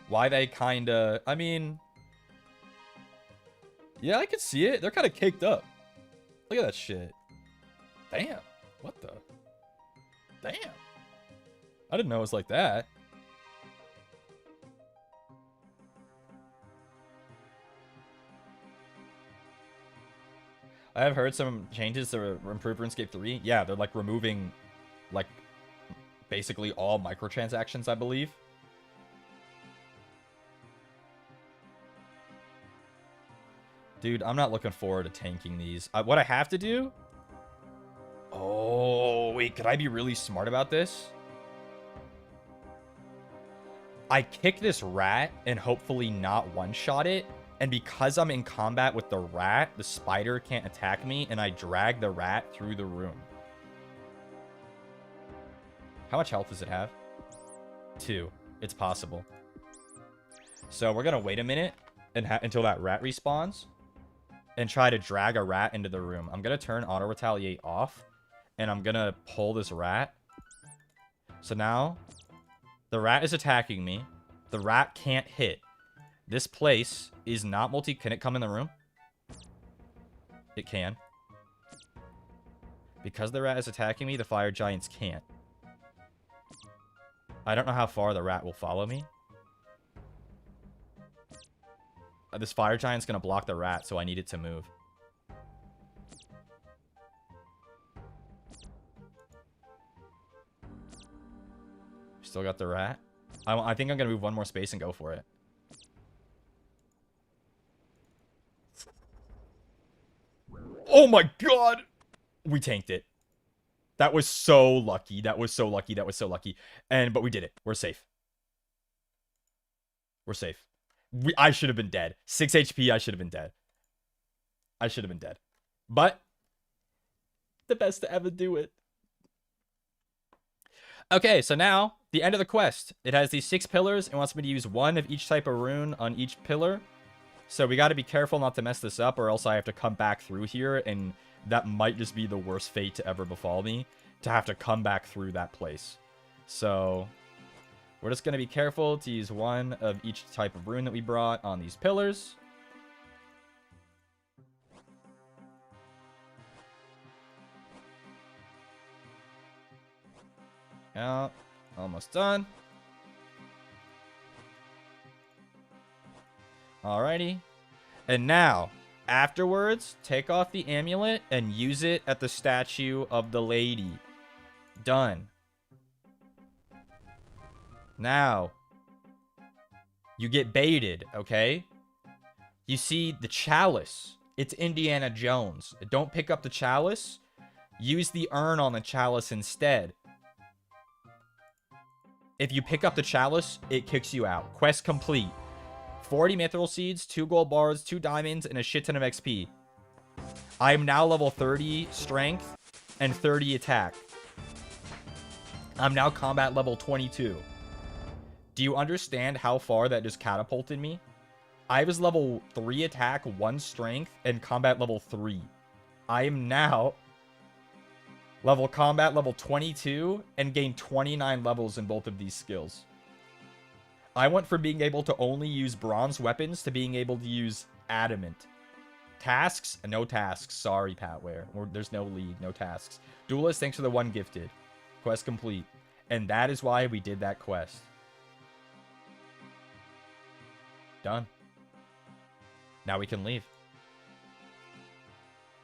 Why they kinda... I mean... Yeah, I can see it. They're kind of caked up. Look at that shit. Damn. What the? Damn. I didn't know it was like that. I have heard some changes to improve RuneScape 3. Yeah, they're like removing like basically all microtransactions, I believe. Dude, I'm not looking forward to tanking these. What I have to do... Oh, wait, could I be really smart about this? I kick this rat and hopefully not one-shot it. And because I'm in combat with the rat, the spider can't attack me, and I drag the rat through the room. How much health does it have? 2. It's possible. So we're going to wait a minute until that rat respawns. And try to drag a rat into the room. I'm going to turn auto retaliate off. And I'm going to pull this rat. So now, the rat is attacking me. The rat can't hit. This place is not multi... Can it come in the room? It can. Because the rat is attacking me, the fire giants can't. I don't know how far the rat will follow me. This fire giant's gonna block the rat, so I need it to move. Still got the rat. I think I'm gonna move 1 more space and go for it. Oh my god! We tanked it. That was so lucky. That was so lucky. That was so lucky. But we did it. We're safe. We're safe. I should have been dead. 6 HP, I should have been dead. I should have been dead. But, the best to ever do it. Okay, so now, the end of the quest. It has these 6 pillars. It wants me to use 1 of each type of rune on each pillar. So we got to be careful not to mess this up, or else I have to come back through here, and that might just be the worst fate to ever befall me, to have to come back through that place. So... we're just going to be careful to use 1 of each type of rune that we brought on these pillars. Yeah, almost done. Alrighty. And now, afterwards, take off the amulet and use it at the statue of the lady. Done. Now, you get baited, okay? You see the chalice. It's Indiana Jones. Don't pick up the chalice. Use the urn on the chalice instead. If you pick up the chalice, it kicks you out. Quest complete. 40 mithril seeds, 2 gold bars, 2 diamonds, and a shit ton of XP. I am now level 30 strength and 30 attack. I'm now combat level 22. Do you understand how far that just catapulted me? I was level 3 attack, 1 strength, and combat level 3. I am now combat level 22 and gained 29 levels in both of these skills. I went from being able to only use bronze weapons to being able to use adamant. Tasks? No tasks. Sorry, Patware. There's no league, no tasks. Duelist, thanks for the 1 gifted. Quest complete. And that is why we did that quest. Done. Now we can leave.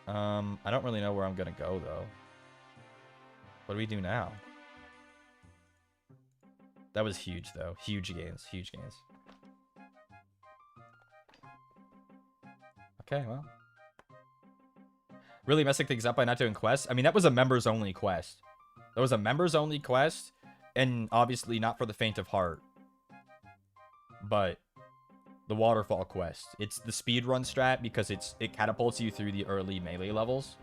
I don't really know where I'm gonna go, though. What do we do now? That was huge, though. Huge gains. Huge gains. Okay, well. Really messing things up by not doing quests? I mean, that was a members-only quest. That was a members-only quest, and obviously not for the faint of heart. But the Waterfall quest. It's the speedrun strat because it catapults you through the early melee levels.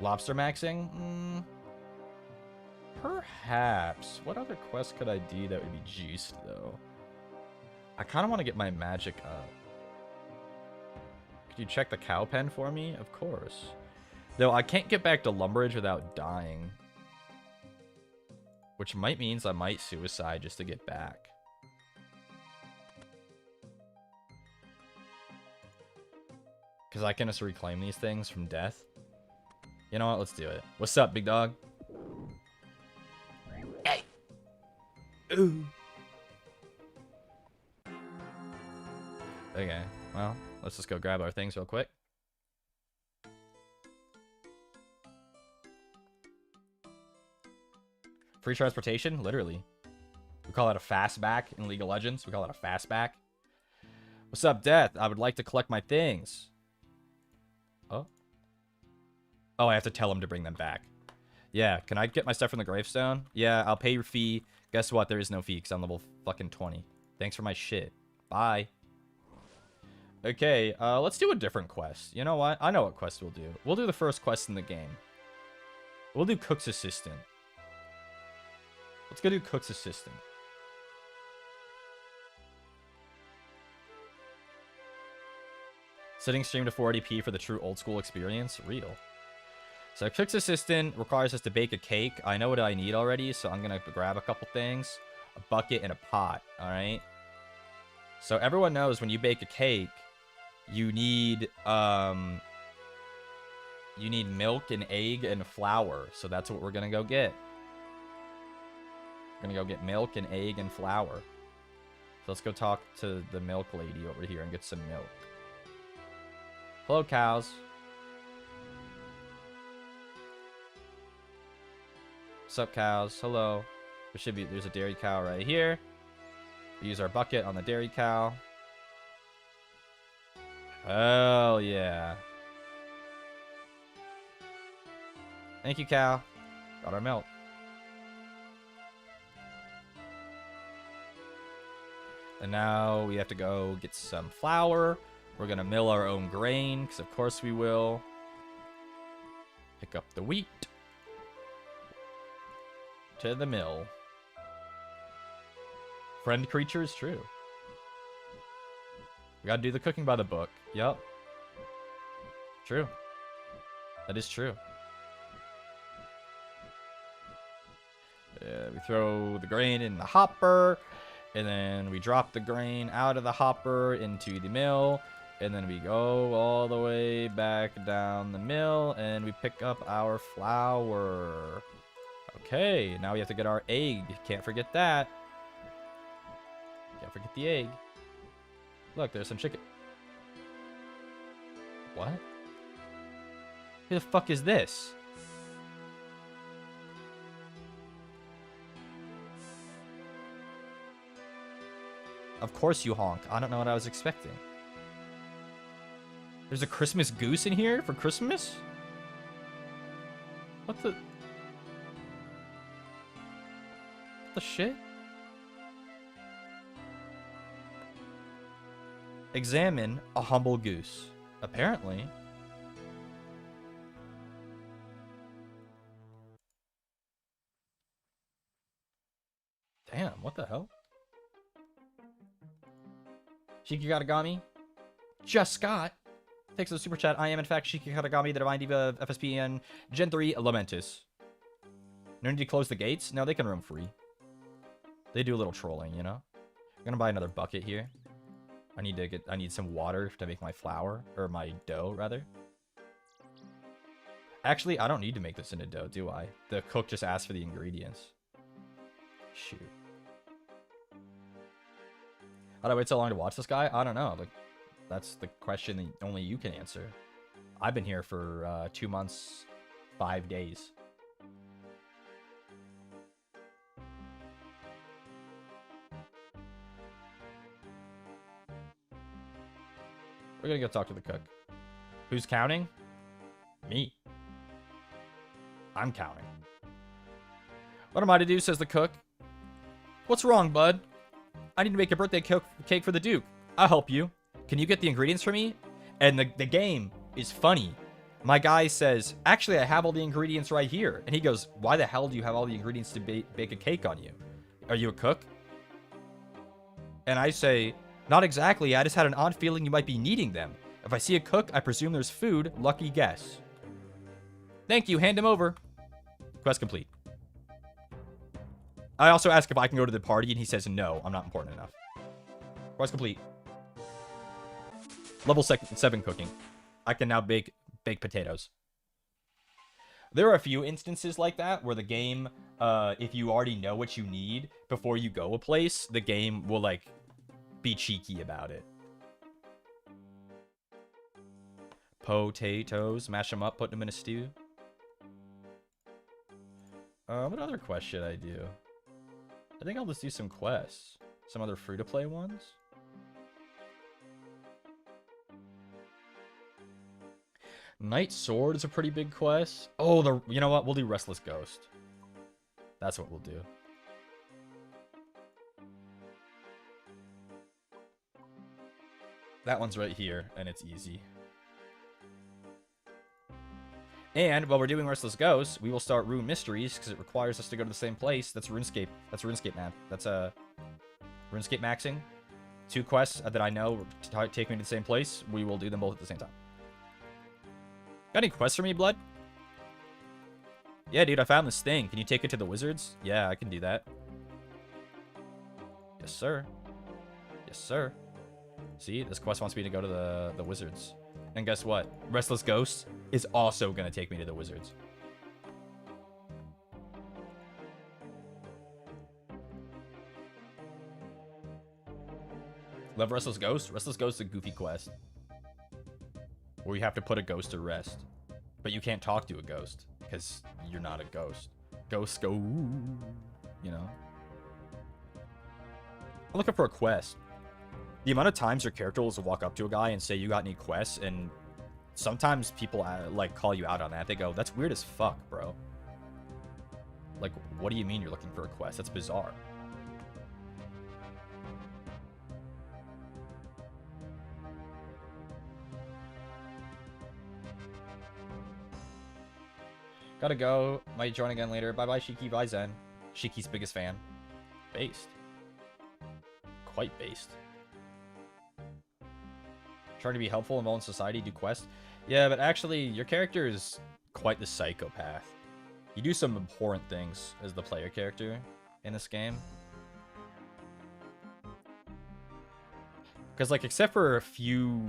Lobster maxing? Perhaps. What other quest could I do that would be juiced, though? I kind of want to get my magic up. Could you check the cow pen for me? Of course. Though I can't get back to Lumberage without dying. Which might means I might suicide just to get back. Because I can just reclaim these things from death. You know what? Let's do it. What's up, big dog? Hey. Ooh. Okay. Well, let's just go grab our things real quick. Free transportation? Literally. We call it a fastback in League of Legends. We call it a fastback. What's up, Death? I would like to collect my things. Oh. Oh, I have to tell him to bring them back. Yeah, can I get my stuff from the gravestone? Yeah, I'll pay your fee. Guess what? There is no fee because I'm level fucking 20. Thanks for my shit. Bye. Okay, let's do a different quest. You know what? I know what quest we'll do. We'll do the first quest in the game. We'll do Cook's Assistant. Let's go do Cook's Assistant. Setting stream to 480p for the true old school experience. Real. So Cook's Assistant requires us to bake a cake. I know what I need already, so I'm going to grab a couple things. A bucket and a pot, alright? So everyone knows when you bake a cake, you need milk and egg and flour. So that's what we're going to go get. We're going to go get milk and egg and flour. So let's go talk to the milk lady over here and get some milk. Hello, cows. What's up, cows? Hello. There's a dairy cow right here. We use our bucket on the dairy cow. Hell yeah. Thank you, cow. Got our milk. And now we have to go get some flour. We're going to mill our own grain, because of course we will. Pick up the wheat. To the mill. Friend creature is true. We gotta do the cooking by the book. Yup. True. That is true. We throw the grain in the hopper. And then we drop the grain out of the hopper into the mill. And then we go all the way back down the mill. And we pick up our flour. Okay, now we have to get our egg. Can't forget that. Can't forget the egg. Look, there's some chicken. What? Who the fuck is this? Of course you honk. I don't know what I was expecting. There's a Christmas goose in here for Christmas? What the shit? Examine a humble goose. Apparently. Damn, what the hell? Shiki Katagami? Just Scott. Thanks for the super chat. I am, in fact, Shiki Katagami, the Divine Diva of FSP and Gen 3 LAMENTUS. No need to close the gates? No, they can roam free. They do a little trolling, you know? I'm gonna buy another bucket here. I need some water to make my flour, or my dough, rather. Actually, I don't need to make this into dough, do I? The cook just asked for the ingredients. Shoot. How do I wait so long to watch this guy? I don't know. Like, that's the question that only you can answer. I've been here for 2 months, 5 days. We're gonna go talk to the cook. Who's counting? Me. I'm counting. What am I to do, says the cook. What's wrong, bud? I need to make a birthday cake for the Duke. I'll help you. Can you get the ingredients for me? And the game is funny. My guy says, actually, I have all the ingredients right here. And he goes, why the hell do you have all the ingredients to bake a cake on you? Are you a cook? And I say, not exactly. I just had an odd feeling you might be needing them. If I see a cook, I presume there's food. Lucky guess. Thank you. Hand him over. Quest complete. I also ask if I can go to the party, and he says, no, I'm not important enough. Quest complete. Level 7 cooking. I can now bake potatoes. There are a few instances like that where the game, if you already know what you need before you go a place, the game will, like, be cheeky about it. Potatoes. Mash them up, put them in a stew. What other quest should I do? I think I'll just do some quests. Some other free-to-play ones. Knight Sword is a pretty big quest. Oh, you know what? We'll do Restless Ghost. That's what we'll do. That one's right here, and it's easy. And while we're doing Restless Ghost, we will start Rune Mysteries, because it requires us to go to the same place. That's Runescape. That's Runescape map. That's Runescape maxing. 2 quests that I know take me to the same place. We will do them both at the same time. Got any quests for me, Blood? Yeah, dude, I found this thing. Can you take it to the wizards? Yeah, I can do that. Yes, sir. Yes, sir. See, this quest wants me to go to the wizards. And guess what? Restless Ghost is also going to take me to the wizards. Love Restless Ghost? Restless Ghost is a goofy quest. Where you have to put a ghost to rest. But you can't talk to a ghost. Because you're not a ghost. Ghosts go, ooh, you know? I'm looking for a quest. The amount of times your character will walk up to a guy and say, you got any quests? And sometimes people, like, call you out on that. They go, that's weird as fuck, bro. Like, what do you mean you're looking for a quest? That's bizarre. Gotta go. Might join again later. Bye-bye, Shiki. Bye, Zen. Shiki's biggest fan. Based. Quite based. Trying to be helpful, involved in society, do quests. Yeah, but actually, your character is quite the psychopath. You do some abhorrent things as the player character in this game. Because, like, except for a few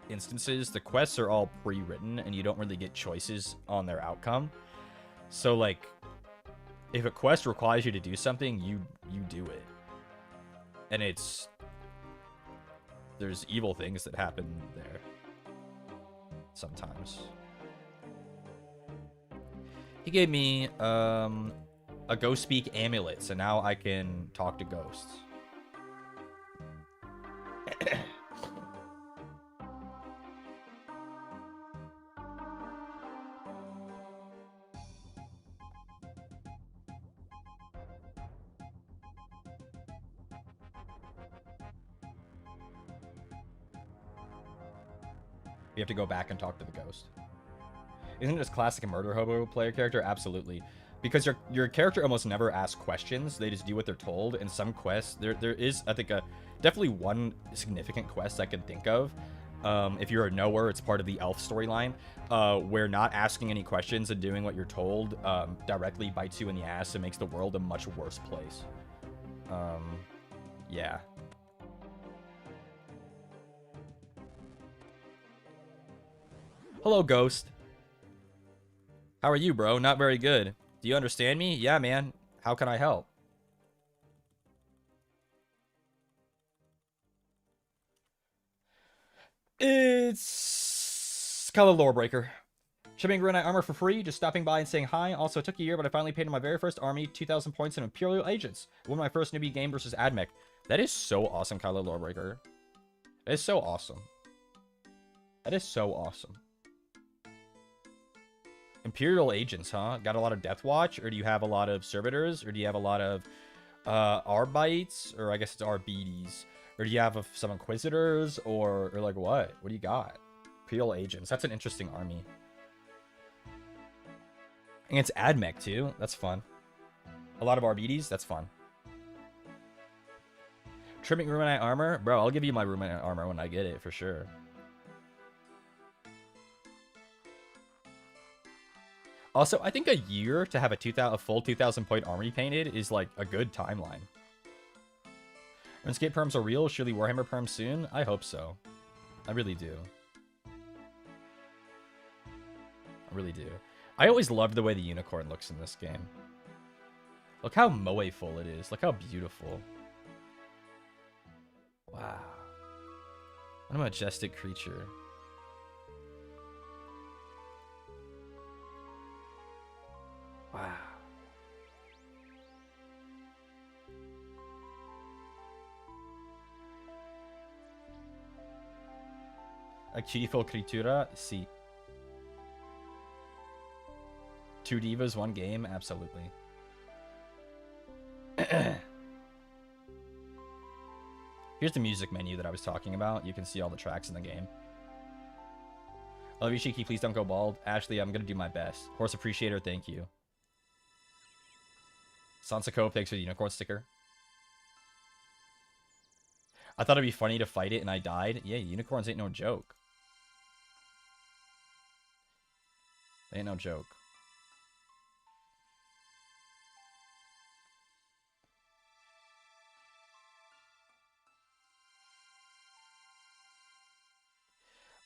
instances, the quests are all pre-written, and you don't really get choices on their outcome. So, like, if a quest requires you to do something, you do it. And it's there's evil things that happen there sometimes. He gave me a ghost speak amulet, so now I can talk to ghosts. We have to go back and talk to the ghost. Isn't it just classic murder hobo player character? Absolutely. Because your character almost never asks questions. They just do what they're told. In some quests, there is, I think, definitely one significant quest I can think of. If you're a knower, it's part of the elf storyline, where not asking any questions and doing what you're told directly bites you in the ass and makes the world a much worse place. Yeah. Hello, ghost. How are you, bro? Not very good. Do you understand me? Yeah, man. How can I help? It's Caelen Lorebreaker. Shipping Rune armor for free, just stopping by and saying hi. Also, it took a year, but I finally paid in my very first army, 2,000 points in Imperial Agents. Won my first newbie game versus Admech. That is so awesome, Caelen Lorebreaker. That is so awesome. That is so awesome. Imperial Agents, huh? Got a lot of Death Watch? Or do you have a lot of Servitors? Or do you have a lot of Arbites? Or I guess it's Arbites. Or do you have some Inquisitors? Or like what? What do you got? Imperial Agents. That's an interesting army. And it's Admech too. That's fun. A lot of Arbites. That's fun. Trimming Rumenite armor? Bro, I'll give you my Rumenite armor when I get it, for sure. Also, I think a year to have a full 2,000 point army painted is like a good timeline. Runescape perms are real. Surely Warhammer perms soon. I hope so. I really do. I really do. I always loved the way the unicorn looks in this game. Look how moe-full it is. Look how beautiful. Wow. What a majestic creature. Wow. A beautiful creatura? Si. 2 divas, 1 game? Absolutely. Here's the music menu that I was talking about. You can see all the tracks in the game. I love you, Shiki. Please don't go bald. Ashley, I'm going to do my best. Horse Appreciator, thank you. Sansa Cove, thanks for the unicorn sticker. I thought it'd be funny to fight it and I died. Yeah, unicorns ain't no joke. They ain't no joke.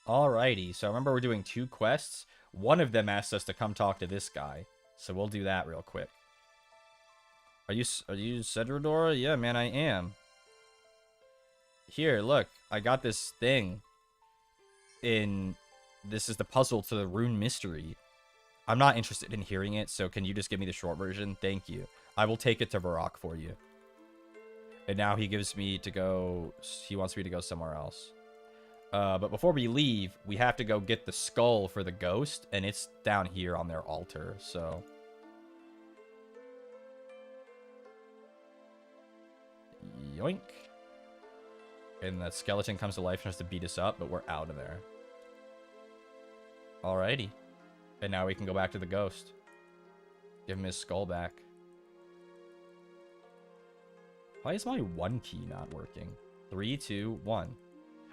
Alrighty, so remember we're doing 2 quests. One of them asked us to come talk to this guy. So we'll do that real quick. Are you Cedradora? Yeah, man, I am. Here, look. I got this thing. This is the puzzle to the Rune mystery. I'm not interested in hearing it, so can you just give me the short version? Thank you. I will take it to Varrock for you. And now he gives me to go... He wants me to go somewhere else. But before we leave, we have to go get the skull for the ghost, and it's down here on their altar, so... Yoink. And that skeleton comes to life and has to beat us up, but we're out of there. Alrighty. And now we can go back to the ghost. Give him his skull back. Why is my 1 key not working? 3, 2, 1.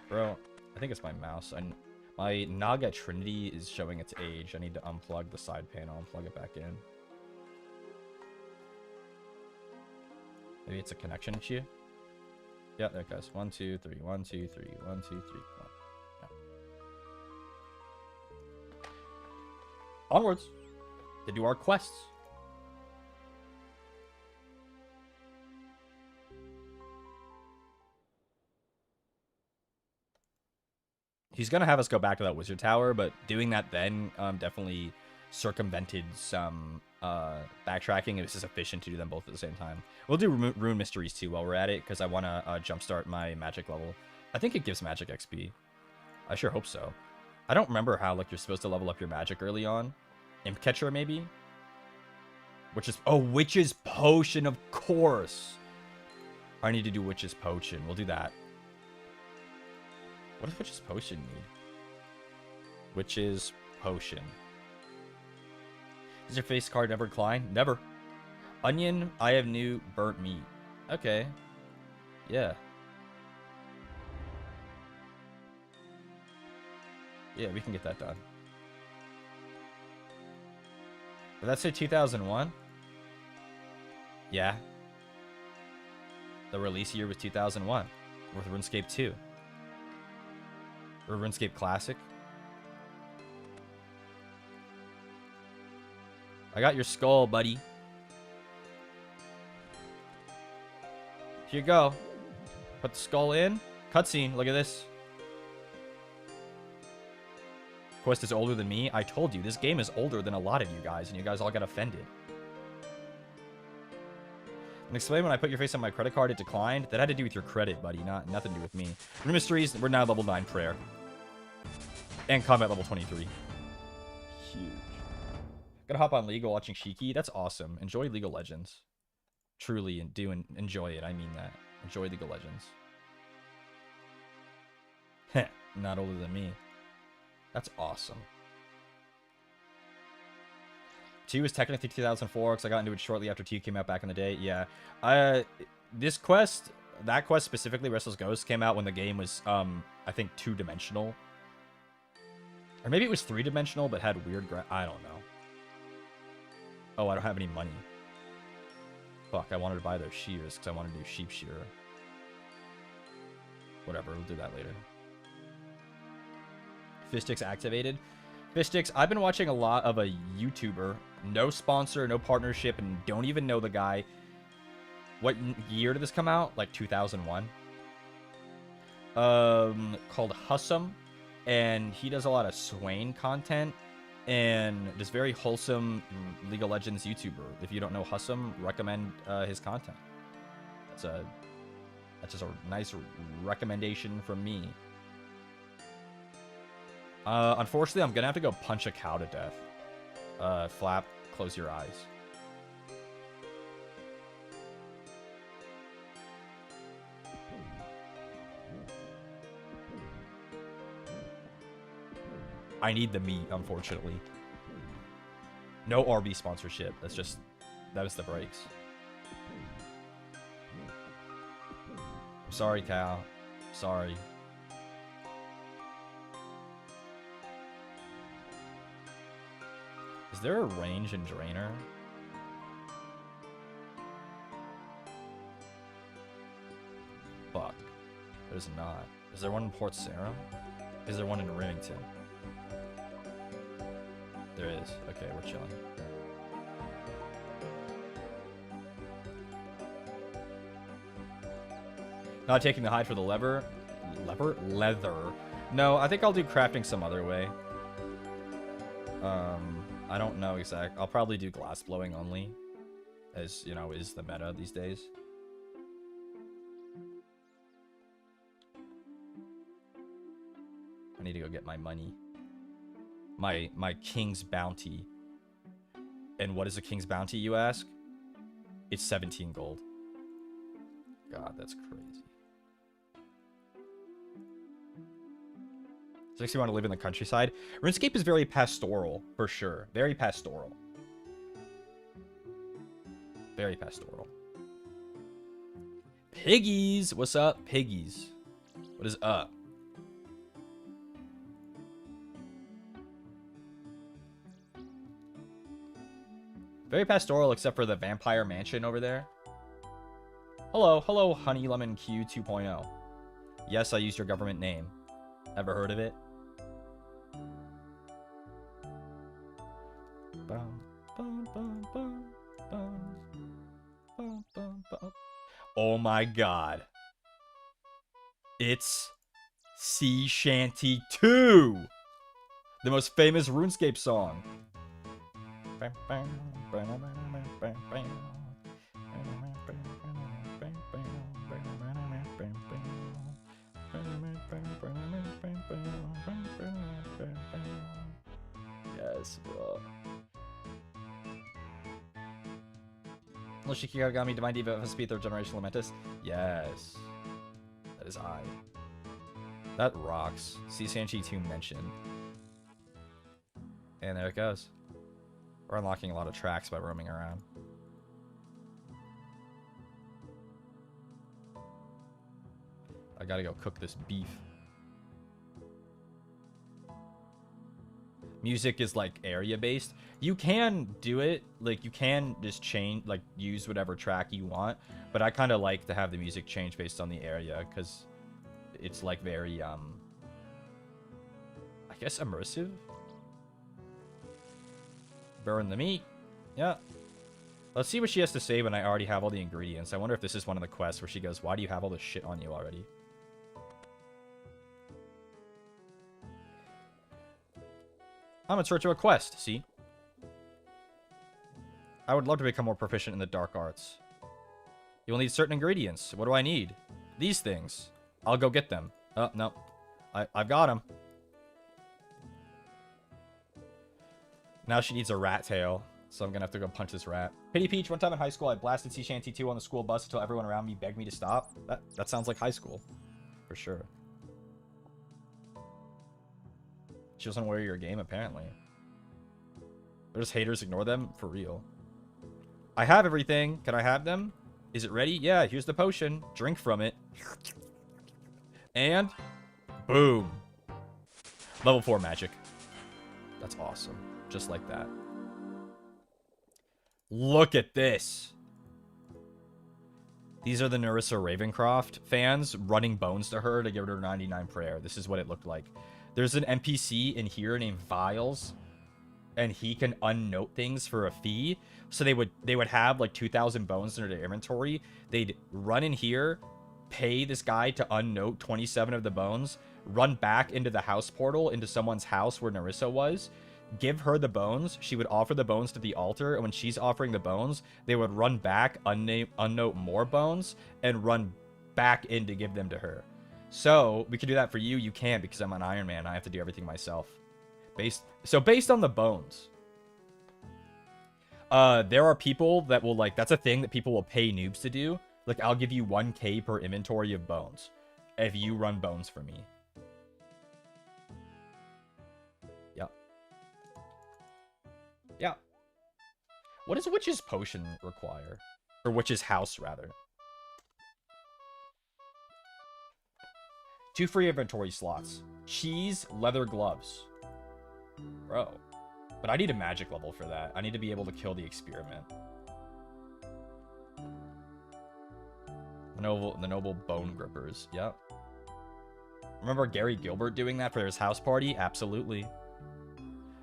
Bro, I think it's my mouse. My Naga Trinity is showing its age. I need to unplug the side panel and plug it back in. Maybe it's a connection issue? Yeah, there it goes. 1, 2, 3. 1, 2, 3. 1, 2, 3. 1. Yeah. Onwards. To do our quests. He's going to have us go back to that wizard tower, but doing that then definitely circumvented some backtracking. It was just efficient to do them both at the same time. We'll do rune mysteries too while we're at it, because I want to jumpstart my magic level. I think it gives magic XP. I sure hope so. I don't remember how like you're supposed to level up your magic early on. Imp Catcher maybe? Witch's Potion, of course. I need to do Witch's Potion. We'll do that. What does Witch's Potion need? Witch's Potion. Does your face card never decline? Never. Onion, I have new burnt meat. Okay. Yeah. Yeah, we can get that done. Did that say 2001? Yeah. The release year was 2001. With RuneScape 2. Or RuneScape Classic. I got your skull, buddy. Here you go. Put the skull in. Cutscene. Look at this. Quest is older than me. I told you, this game is older than a lot of you guys, and you guys all got offended. And explain when I put your face on my credit card, it declined. That had to do with your credit, buddy. Nothing to do with me. Rune Mysteries, we're now level 9 prayer. And combat level 23. Huge. Gonna hop on League watching Shiki. That's awesome. Enjoy League of Legends. Truly, enjoy it. I mean that. Enjoy League of Legends. Heh, not older than me. That's awesome. 2 is technically 2004 because I got into it shortly after 2 came out back in the day. Yeah. This quest, that quest specifically, Restless Ghost, came out when the game was, I think, 2-dimensional. Or maybe it was 3-dimensional, but had weird I don't know. Oh, I don't have any money. Fuck, I wanted to buy those shears because I wanted to do sheep shearer. Whatever, we'll do that later. Fishsticks activated. Fishsticks, I've been watching a lot of a YouTuber. No sponsor, no partnership, and don't even know the guy. What year did this come out? Like 2001? Called Hussum. And he does a lot of Swain content. And this very wholesome League of Legends YouTuber. If you don't know Hussum, recommend his content. That's just a nice recommendation from me. Unfortunately, I'm gonna have to go punch a cow to death. Flap, close your eyes. I need the meat, unfortunately. No RB sponsorship. That was the breaks. I'm sorry, cow. Sorry. Is there a range in Drainer? Fuck. There's not. Is there one in Port Sarum? Is there one in Remington? There is. Okay, we're chilling. Not taking the hide for the leather. Leather. No, I think I'll do crafting some other way. I don't know exact. I'll probably do glass blowing only, as you know, is the meta these days. I need to go get my money. My king's bounty. And what is a king's bounty, you ask? It's 17 gold. God, that's crazy. It makes you want to live in the countryside. RuneScape is very pastoral, for sure. Very pastoral. Very pastoral. Piggies! What's up, piggies? What is up? Very pastoral, except for the vampire mansion over there. Hello, hello, Honey Lemon Q 2.0. Yes, I used your government name. Ever heard of it? Oh my god. It's Sea Shanty 2! The most famous RuneScape song. Yes, bro. Shiki, Katagami, Divine Diva, FSP, 3rd generation LAMENTUS. Yes. That is I. That rocks. Sea Shanty 2 mentioned. And there it goes. We're unlocking a lot of tracks by roaming around. I gotta go cook this beef. Music is like area based. You can do it, like you can just change, like use whatever track you want, but I kind of like to have the music change based on the area because it's like very I guess immersive. Burn the meat. Yeah. Let's see what she has to say when I already have all the ingredients. I wonder if this is one of the quests where she goes, why do you have all this shit on you already? I'm in search of a quest, see? I would love to become more proficient in the dark arts. You will need certain ingredients. What do I need? These things. I'll go get them. Oh, no. I've got them. Now she needs a rat tail, so I'm gonna have to go punch this rat. Pity Peach, one time in high school, I blasted Sea Shanty 2 on the school bus until everyone around me begged me to stop. That sounds like high school. For sure. She doesn't wear your game, apparently. There's haters, ignore them? For real. I have everything. Can I have them? Is it ready? Yeah, here's the potion. Drink from it. And... boom. Level 4 magic. That's awesome. Just like that. Look at this. These are the Nerissa Ravencroft fans running bones to her to give her 99 prayer. This is what it looked like. There's an NPC in here named Viles, and he can unnote things for a fee. So they would have like 2,000 bones in their inventory. They'd run in here, pay this guy to unnote 27 of the bones, run back into the house portal into someone's house where Nerissa was, give her the bones. She would offer the bones to the altar, and when she's offering the bones, they would run back, unnote more bones, and run back in to give them to her. So we could do that for you. You can't because I'm an Ironman. I have to do everything myself. Based on the bones, there are people that will like. That's a thing that people will pay noobs to do. Like I'll give you 1K per inventory of bones if you run bones for me. Yep. Yeah. What does Witch's Potion require? Or Witch's House, rather. 2 free inventory slots. Cheese, leather gloves. Bro. But I need a magic level for that. I need to be able to kill the experiment. The noble bone grippers. Yep. Remember Gary Gilbert doing that for his house party? Absolutely.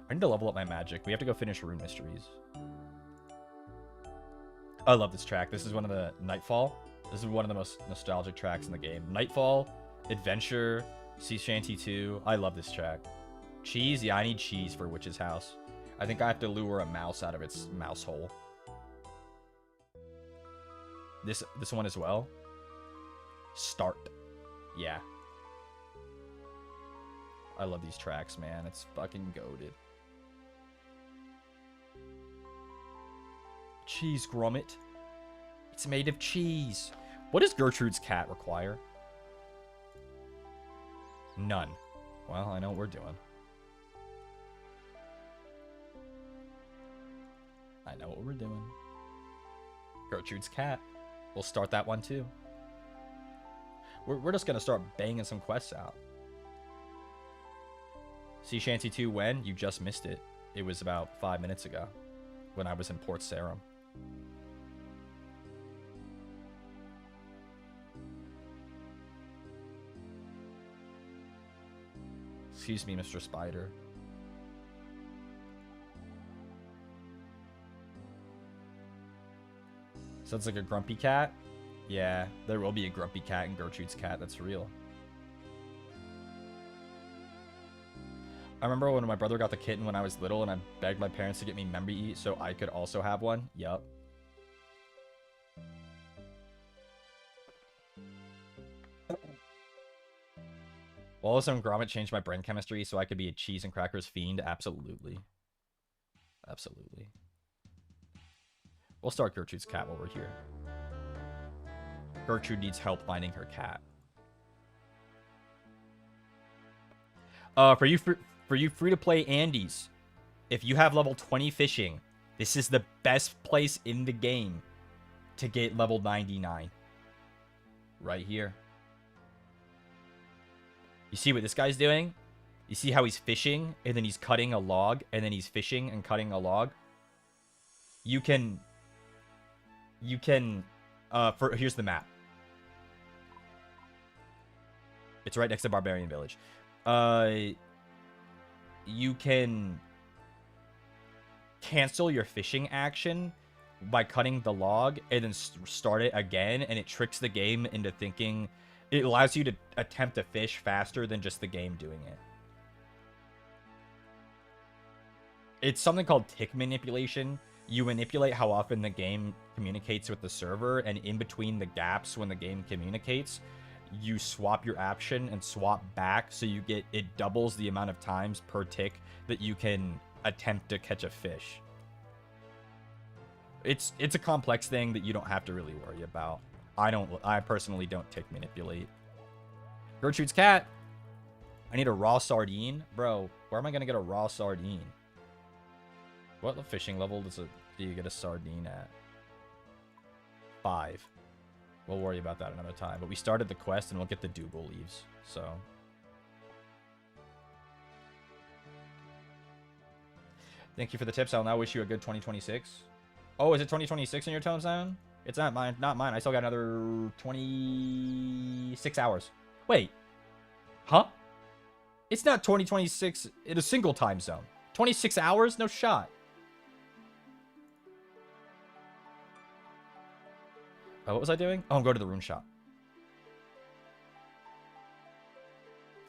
I need to level up my magic. We have to go finish Rune Mysteries. I love this track. This is one of the Nightfall. This is one of the most nostalgic tracks in the game. Nightfall, Adventure, Sea Shanty 2. I love this track. Cheese? Yeah, I need cheese for Witch's House. I think I have to lure a mouse out of its mouse hole. This one as well. Start. Yeah. I love these tracks, man. It's fucking goated. Cheese grommet. It's made of cheese. What does Gertrude's cat require? None. Well, I know what we're doing. I know what we're doing. Gertrude's cat. We'll start that one too. We're just gonna start banging some quests out. Sea Shanty 2 when? You just missed it. It was about 5 minutes ago when I was in Port Sarum. Excuse me, Mr. Spider. Sounds like a grumpy cat. Yeah, there will be a grumpy cat in Gertrude's cat. That's real. I remember when my brother got the kitten when I was little and I begged my parents to get me Member Eat so I could also have one. Yup. Wallace and Gromit changed my brain chemistry so I could be a cheese and crackers fiend. Absolutely. Absolutely. We'll start Gertrude's cat while we're here. Gertrude needs help finding her cat. For you free-to-play Andes, if you have level 20 fishing, this is the best place in the game to get level 99. Right here. You see what this guy's doing? You see how he's fishing, and then he's cutting a log, and then he's fishing and cutting a log? Here's the map. It's right next to Barbarian Village. You can cancel your fishing action by cutting the log and then start it again, and it tricks the game into thinking it allows you to attempt to fish faster than just the game doing it. It's something called tick manipulation. You manipulate how often the game communicates with the server, and in between the gaps when the game communicates, you swap your action and swap back, so you get, it doubles the amount of times per tick that you can attempt to catch a fish. It's a complex thing that you don't have to really worry about. I personally don't tick manipulate. Gertrude's cat. I need a raw sardine. Bro, where am I gonna get a raw sardine? What fishing level do you get a sardine at? 5. We'll worry about that another time. But we started the quest and we'll get the Dougal leaves. So. Thank you for the tips. I'll now wish you a good 2026. Oh, is it 2026 in your tone, Simon? It's not mine. Not mine. I still got another 26 hours. Wait. Huh? It's not 2026 in a single time zone. 26 hours? No shot. What was I doing? Oh, I'm going to the rune shop.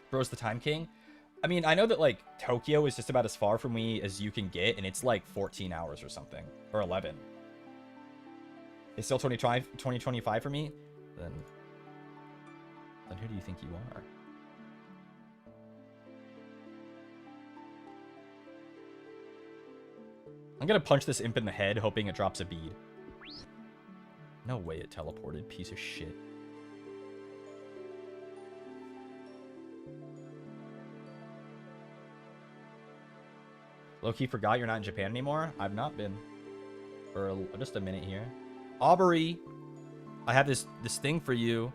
Bro's the Time King. I mean, I know that, like, Tokyo is just about as far from me as you can get, and it's, like, 14 hours or something. Or 11. It's still 2025 for me? Then who do you think you are? I'm gonna punch this imp in the head, hoping it drops a bead. No way it teleported, piece of shit. Low-key forgot you're not in Japan anymore? I've not been. For just a minute here. Aubrey! I have this thing for you.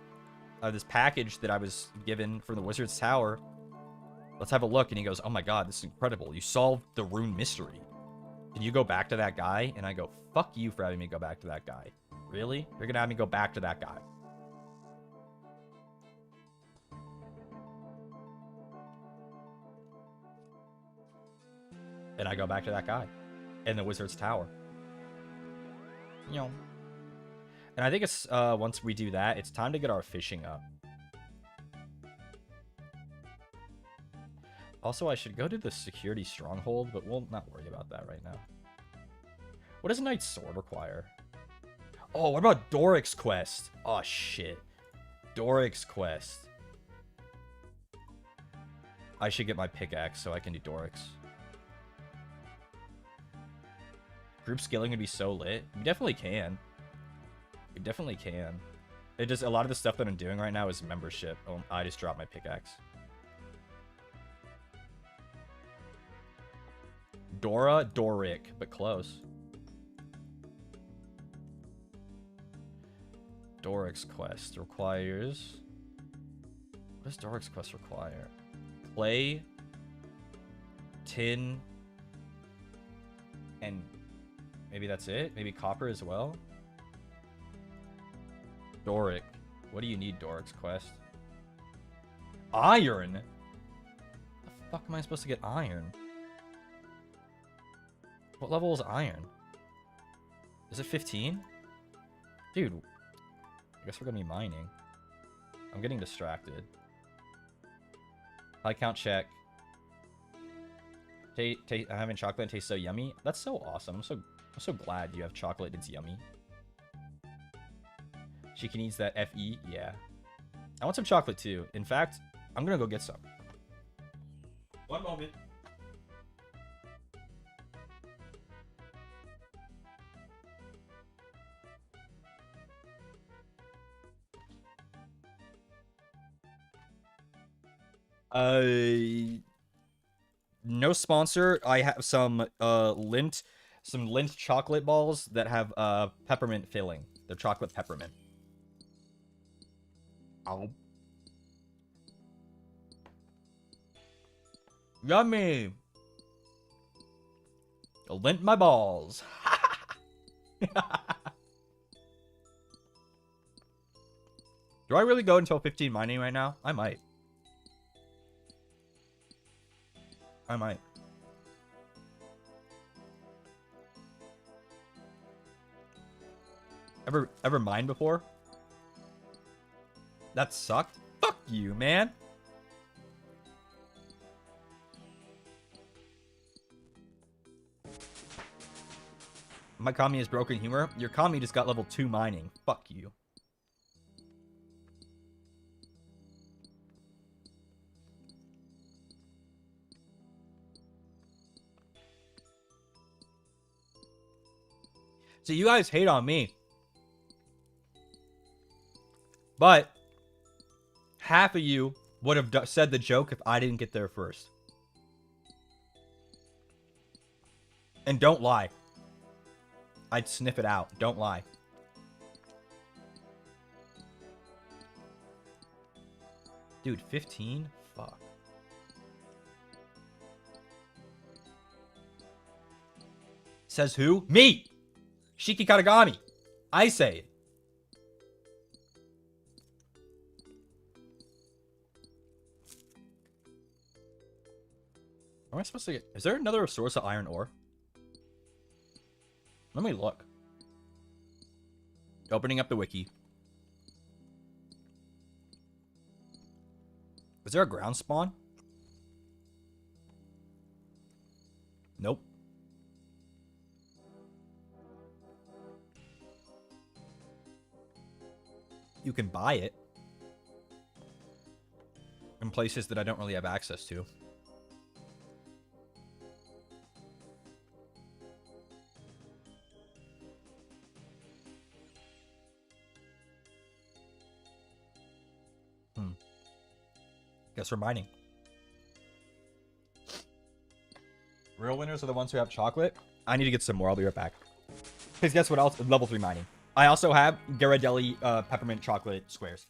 This package that I was given from the Wizard's Tower. Let's have a look. And he goes, oh my god, this is incredible. You solved the rune mystery. Can you go back to that guy? And I go, fuck you for having me go back to that guy. Really? You're gonna have me go back to that guy. And I go back to that guy. In the Wizard's Tower. You know. And I think it's, once we do that, it's time to get our fishing up. Also, I should go to the security stronghold, but we'll not worry about that right now. What does a knight's sword require? Oh, what about Doric's quest? Oh, shit. Doric's quest. I should get my pickaxe so I can do Doric's. Group skilling would be so lit. We definitely can. We definitely can. It just, a lot of the stuff that I'm doing right now is membership. Oh, I just dropped my pickaxe. Doric, but close. Doric's quest requires... What does Doric's quest require? Clay, tin, and maybe that's it? Maybe copper as well? Doric. What do you need, Doric's quest? Iron? How the fuck am I supposed to get iron? What level is iron? Is it 15? Dude, I guess we're gonna be mining. I'm getting distracted. High count check. having chocolate tastes so yummy. That's so awesome. I'm so glad you have chocolate. It's yummy. Shiki needs that FE. Yeah. I want some chocolate too. In fact, I'm gonna go get some. One moment. No sponsor. I have some lint chocolate balls that have peppermint filling. They're chocolate peppermint. Ow. Yummy. Lint my balls. Do I really go until 15 mining right now? I might. Ever mined before? That sucked? Fuck you, man. My Kami has broken humor. Your Kami just got level 2 mining. Fuck you. So you guys hate on me. But half of you would have said the joke if I didn't get there first. And don't lie. I'd sniff it out. Don't lie. Dude, 15? Fuck. Says who? Me! Shiki Katagami. I say it. Am I supposed to get... Is there another source of iron ore? Let me look. Opening up the wiki. Is there a ground spawn? Nope. You can buy it in places that I don't really have access to. Guess we're mining. Real winners are the ones who have chocolate. I need to get some more. I'll be right back. Because guess what else? Level 3 mining. I also have Ghirardelli peppermint chocolate squares.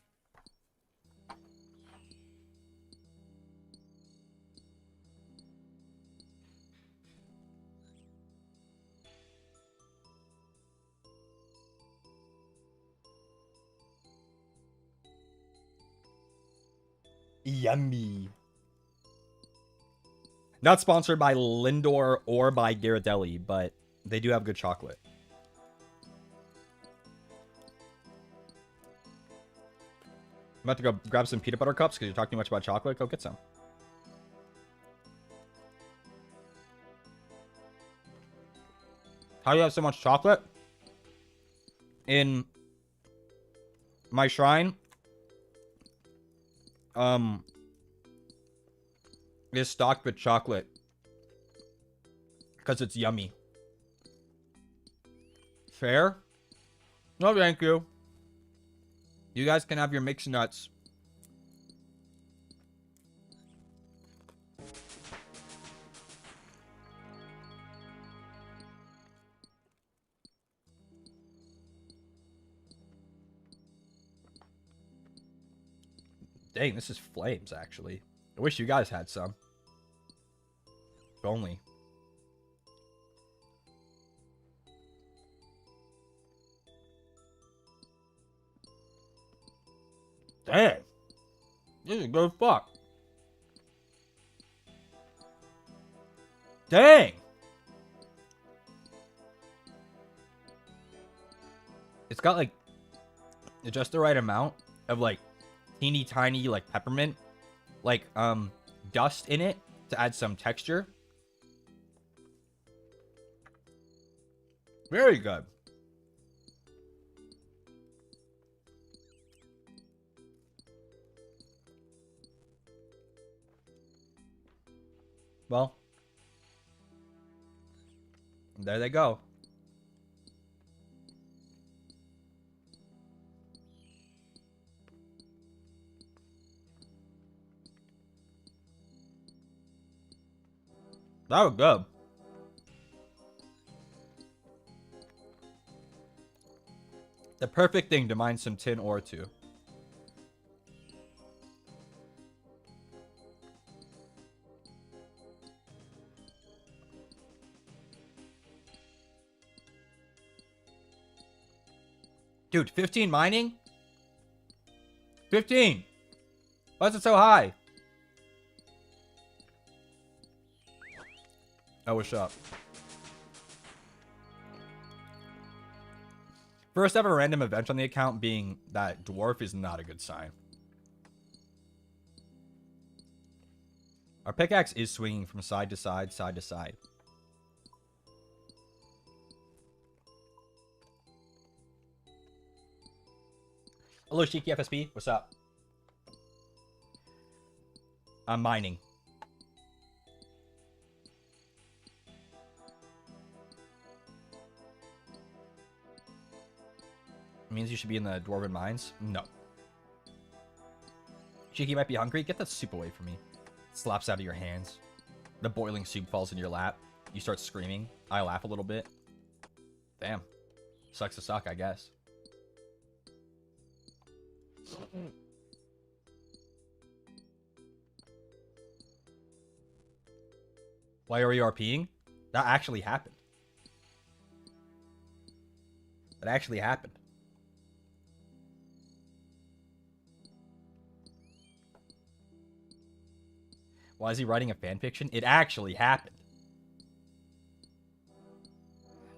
Yummy. Not sponsored by Lindor or by Ghirardelli, but they do have good chocolate. I'm about to go grab some peanut butter cups because you're talking too much about chocolate. Go get some. How do you have so much chocolate? In my shrine, is stocked with chocolate because it's yummy. Fair? No, thank you. You guys can have your mixed nuts. Dang, this is flames, actually. I wish you guys had some. If only. Dang. This is good fuck. Dang. It's got like just the right amount of like teeny tiny like peppermint like dust in it to add some texture. Very good. Well, there they go. That was good. The perfect thing to mine some tin ore to. Dude, 15 mining? 15! Why is it so high? Oh, what's up? First ever random event on the account being that dwarf is not a good sign. Our pickaxe is swinging from side to side, side to side. Hello, Shiki FSP. What's up? I'm mining. Means you should be in the dwarven mines? No. Shiki might be hungry. Get that soup away from me. Slaps out of your hands. The boiling soup falls in your lap. You start screaming. I laugh a little bit. Damn. Sucks to suck, I guess. Why are you RPing? That actually happened. That actually happened. Why is he writing a fanfiction? It actually happened.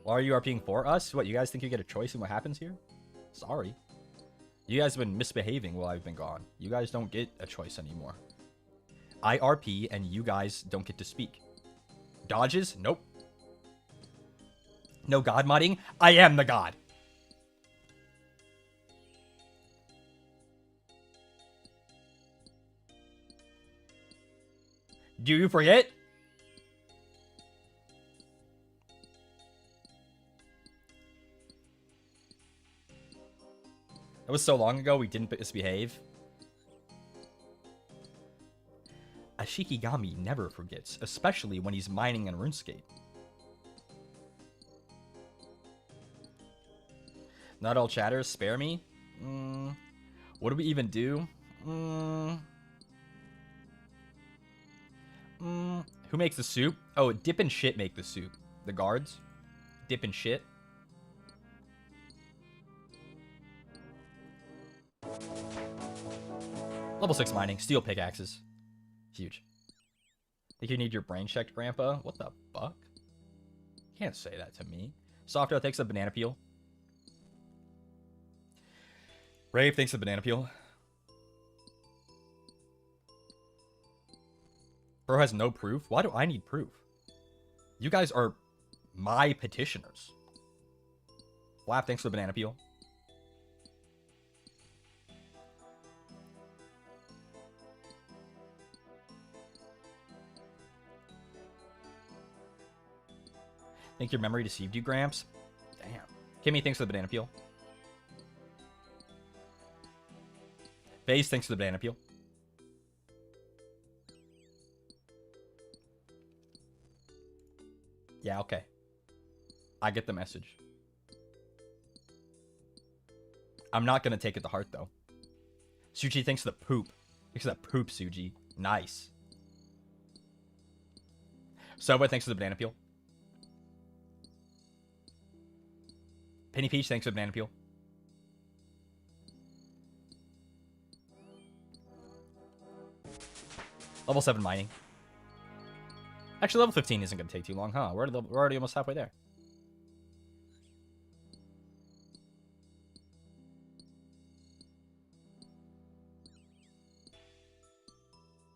Why are you RPing for us? What, you guys think you get a choice in what happens here? Sorry. You guys have been misbehaving while I've been gone. You guys don't get a choice anymore. I RP and you guys don't get to speak. Dodges? Nope. No god modding? I am the god. Do you forget? That was so long ago we didn't misbehave. A Shikigami never forgets, especially when he's mining in Runescape. Not all chatters, spare me? What do we even do? Who makes the soup? Oh, Dip and Shit make the soup. The guards? Dip and Shit. Level 6 mining. Steel pickaxes. Huge. Think you need your brain checked, Grandpa? What the fuck? You can't say that to me. Softo thanks a banana peel. Rave thanks a banana peel. Bro has no proof? Why do I need proof? You guys are my petitioners. Flap thanks for the banana peel. Think your memory deceived you, Gramps? Damn. Kimmy thanks for the banana peel. Vase thanks for the banana peel. Yeah, okay. I get the message. I'm not gonna take it to heart, though. Suji thanks for the poop. Thanks for that poop, Suji. Nice. Soba thanks for the banana peel. Penny Peach thanks for the banana peel. Level 7 mining. Actually, level 15 isn't going to take too long, huh? We're already almost halfway there.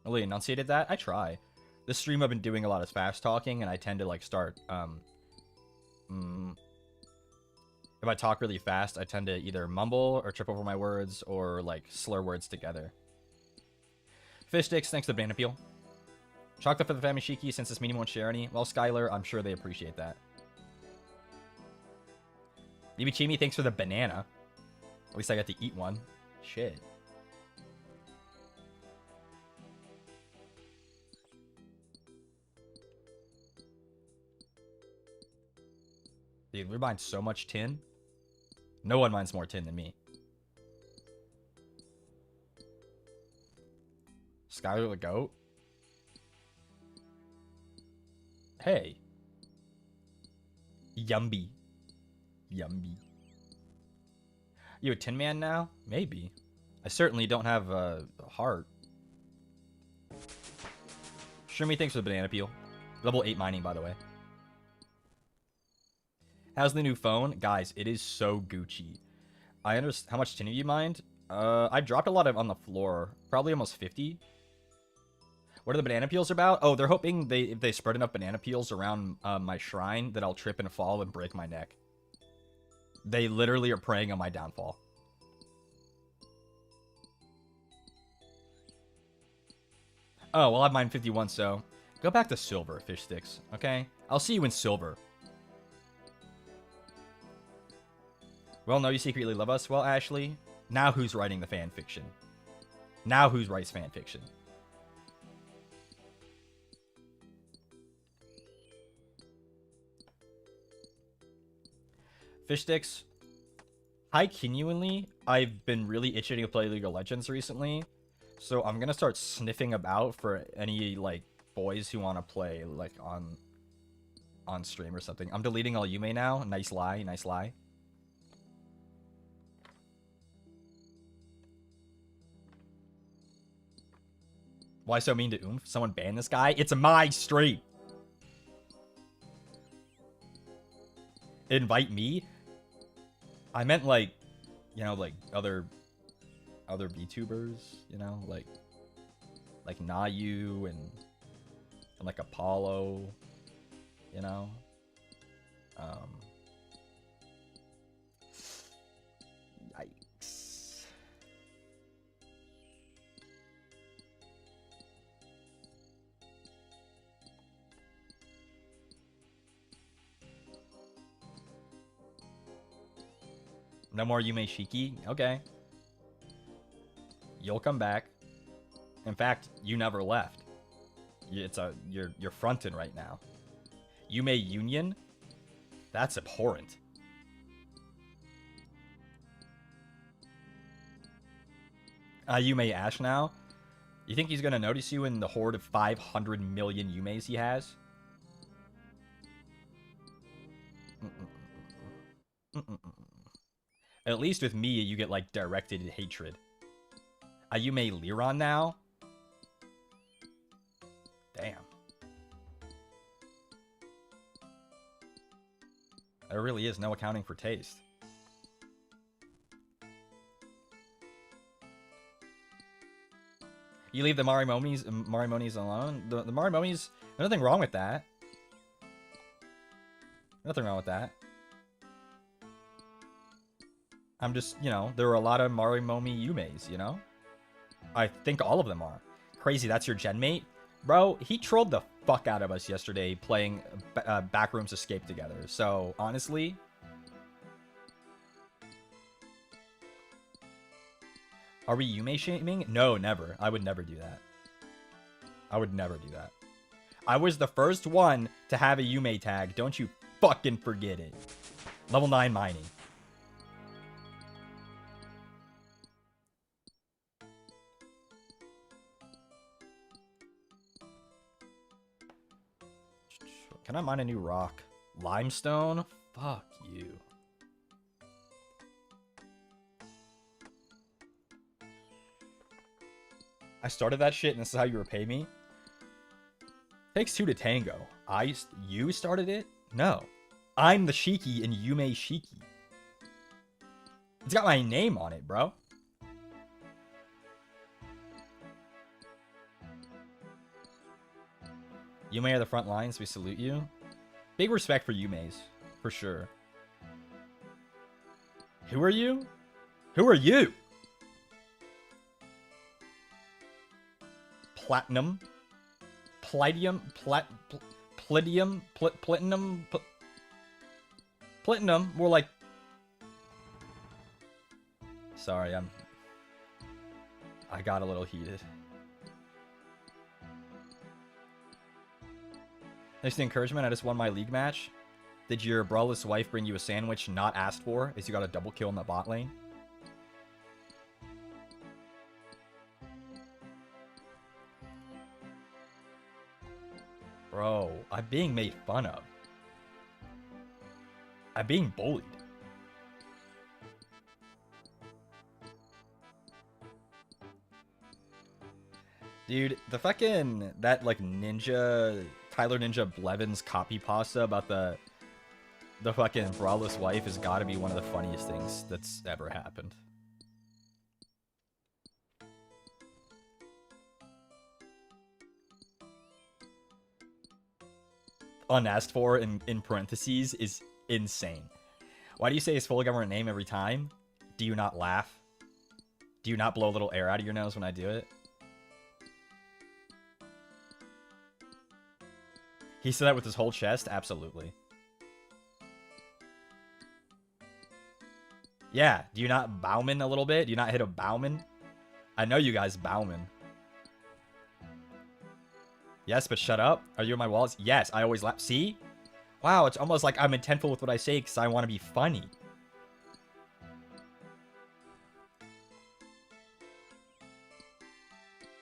Really enunciated that? I try. This stream I've been doing a lot of fast talking, and I tend to, like, start, If I talk really fast, I tend to either mumble or trip over my words or, like, slur words together. Fish sticks, thanks to the banana peel. Chocolate for the family Shiki, since this meeting won't share any. Well, Skylar, I'm sure they appreciate that. Nibichimi, thanks for the banana. At least I got to eat one. Shit. Dude, we mine so much tin. No one mines more tin than me. Skylar the goat. Hey. Yumby. Yumby. You a tin man now? Maybe. I certainly don't have a heart. Shrimmy, thanks for the banana peel. Level 8 mining, by the way. How's the new phone? Guys, it is so Gucci. I understand. How much tin have you mined? I dropped a lot of on the floor. Probably almost 50. What are the banana peels about? Oh, they're hoping if they spread enough banana peels around my shrine that I'll trip and fall and break my neck. They literally are preying on my downfall. Oh, well, I've mined 51, so go back to silver, fish sticks, okay? I'll see you in silver. Well, no, you secretly love us. Well, Ashley, now who's writing the fan fiction? Now who writes fan fiction? Fish sticks. Genuinely, I've been really itching to play League of Legends recently, so I'm gonna start sniffing about for any like boys who want to play like on stream or something. I'm deleting all Yume now. Nice lie, nice lie. Why so mean to Oomph? Someone ban this guy? It's my stream. Invite me? I meant like, you know, like other Vtubers, you know, like Nayu and like Apollo, you know. Yikes. No more Yume Shiki? Okay. You'll come back. In fact, you never left. You're fronting right now. Yume Union? That's abhorrent. Yume Ash now? You think he's gonna notice you in the horde of 500 million Yumes he has? At least with me, you get, like, directed hatred. Yume Liron now? Damn. There really is no accounting for taste. You leave the Marimonis alone? The Marimonis, there's nothing wrong with that. Nothing wrong with that. I'm just, you know, there are a lot of Marimomi Yumes, you know? I think all of them are. Crazy, that's your gen mate? Bro, he trolled the fuck out of us yesterday playing Backrooms Escape together. So, honestly... Are we Yume shaming? No, never. I would never do that. I would never do that. I was the first one to have a Yume tag. Don't you fucking forget it. Level 9 mining. Can I mine a new rock? Limestone? Fuck you. I started that shit and this is how you repay me? Takes two to tango. You started it? No. I'm the Shiki and Yume Shiki. It's got my name on it, bro. Yume are the front lines. We salute you. Big respect for Yumes, for sure. Who are you? Who are you? Platinum. Platinum. Platinum. Platinum. Platinum. More like... Sorry, I got a little heated. Thanks for the encouragement. I just won my league match. Did your braless wife bring you a sandwich not asked for as you got a double kill in the bot lane? Bro, I'm being made fun of. I'm being bullied. Dude, the fucking, that like Tyler Ninja Blevins copy pasta about the fucking braless wife has got to be one of the funniest things that's ever happened. Unasked for in parentheses is insane. Why do you say his full government name every time? Do you not laugh? Do you not blow a little air out of your nose when I do it? He said that with his whole chest? Absolutely. Yeah, do you not Bauman a little bit? Do you not hit a Bauman? I know you guys Bauman. Yes, but shut up. Are you in my walls? Yes, I always laugh. See? Wow, it's almost like I'm intentful with what I say because I want to be funny.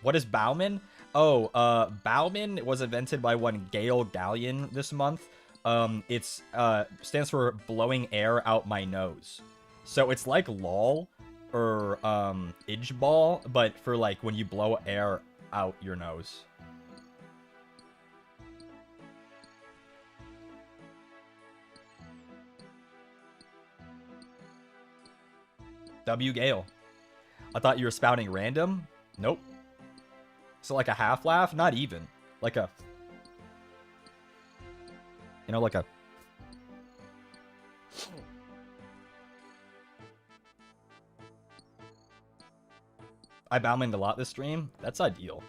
What is Bauman? Oh, Bauman was invented by one Gale Galleon this month. It's stands for blowing air out my nose. So it's like LOL or Idgeball, but for like when you blow air out your nose. W Gale. I thought you were spouting random. Nope. So like a half laugh? Not even. Like a... You know, like a... I Baumaned a lot this stream. That's ideal.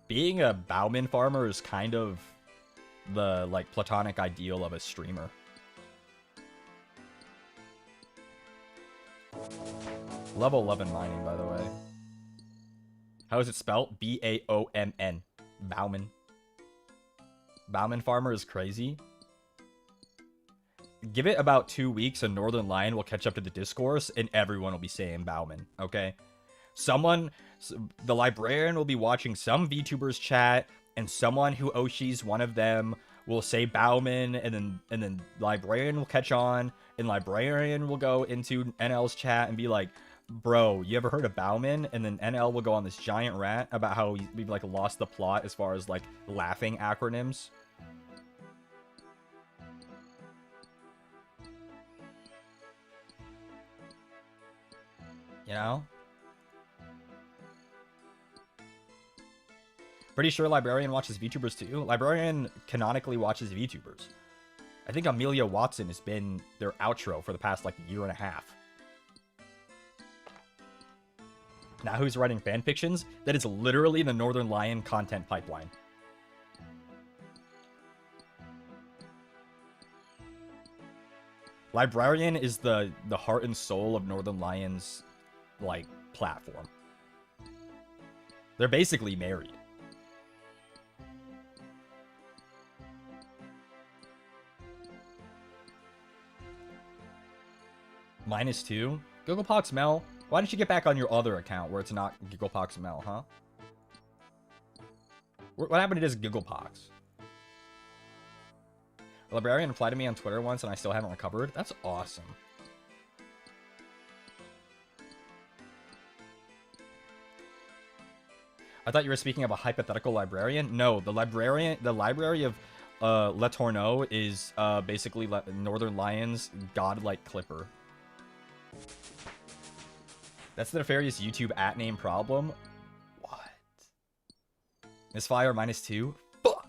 Being a Bauman farmer is kind of the, like, platonic ideal of a streamer. Level 11 mining, by the way. How is it spelled? B-A-O-M-N. Bauman. Bauman farmer is crazy. Give it about 2 weeks and Northern Lion will catch up to the discourse and everyone will be saying Bauman, okay? The librarian will be watching some VTubers chat and someone who Oshi's one of them will say Bauman and then librarian will catch on and librarian will go into NL's chat and be like, bro, you ever heard of Bauman? And then NL will go on this giant rant about how we've like lost the plot as far as like laughing acronyms. You know? Pretty sure Librarian watches VTubers too. Librarian canonically watches VTubers. I think Amelia Watson has been their outro for the past like year and a half. Now who's writing fanfictions? That is literally the Northern Lion content pipeline. Librarian is the heart and soul of Northern Lion's, like, platform. They're basically married. -2? Gigglepox Mel? Why don't you get back on your other account where it's not Gigglepox Mel, huh? What happened to this Gigglepox? A librarian replied to me on Twitter once and I still haven't recovered. That's awesome. I thought you were speaking of a hypothetical librarian. No, the library of Le Tourneau is basically Northern Lion's godlike clipper. That's the nefarious YouTube @name problem. What? Misfire -2? Fuck!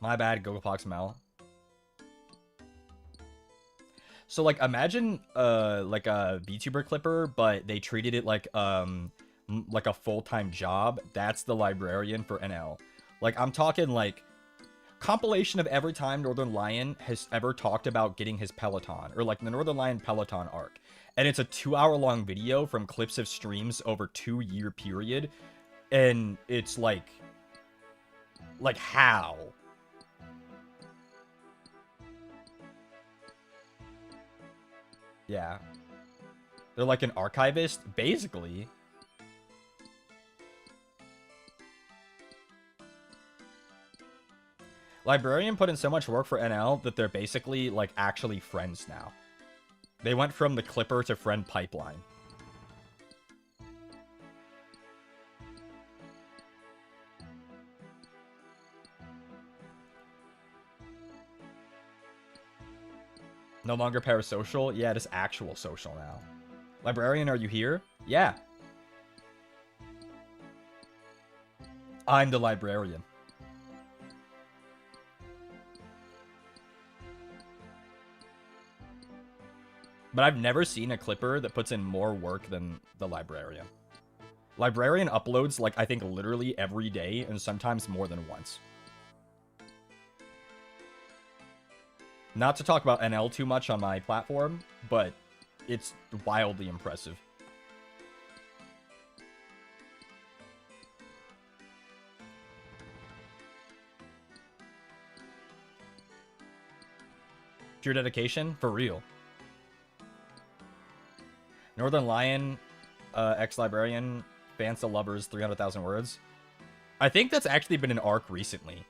My bad, Gogopox Mel. So like imagine like a VTuber clipper, but they treated it like a full-time job. That's the librarian for NL. Like I'm talking like compilation of every time Northern Lion has ever talked about getting his Peloton, or like the Northern Lion Peloton arc. And it's a 2-hour-long video from clips of streams over 2-year period. And it's like how? Yeah. They're like an archivist, basically. Librarian put in so much work for NL that they're basically, like, actually friends now. They went from the Clipper to friend pipeline. No longer parasocial? Yeah, it is actual social now. Librarian, are you here? Yeah. I'm the librarian. But I've never seen a Clipper that puts in more work than the librarian. Librarian uploads, like, I think literally every day, and sometimes more than once. Not to talk about NL too much on my platform, but it's wildly impressive. Pure dedication? For real. Northern Lion, ex-librarian, fans to lovers, 300,000 words. I think that's actually been an arc recently.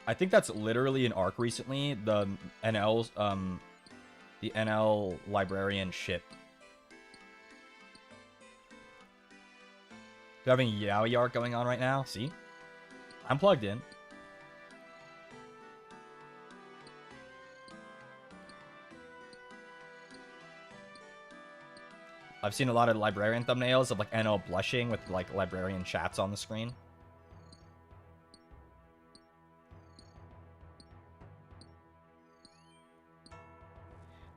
I think that's literally an arc recently. The NL's, the NL librarian ship. Do you have any Yaoi arc going on right now? See? I'm plugged in. I've seen a lot of librarian thumbnails of like NL blushing with like librarian chats on the screen.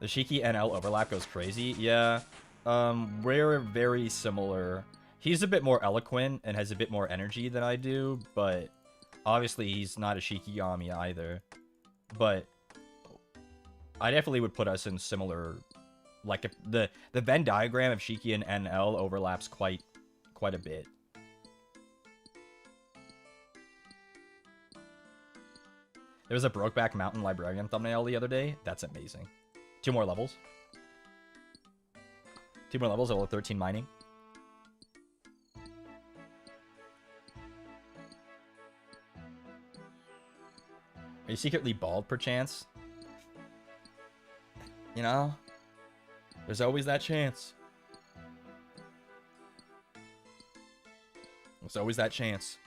The Shiki NL overlap goes crazy. Yeah. We're very similar. He's a bit more eloquent and has a bit more energy than I do, but obviously he's not a Shikigami either. But I definitely would put us in similar, like, if the Venn diagram of Shiki and NL overlaps quite a bit. There was a Brokeback Mountain librarian thumbnail the other day. That's amazing. 2 more levels. 2 more levels, level 13 mining. Are you secretly bald, perchance? You know? There's always that chance. There's always that chance.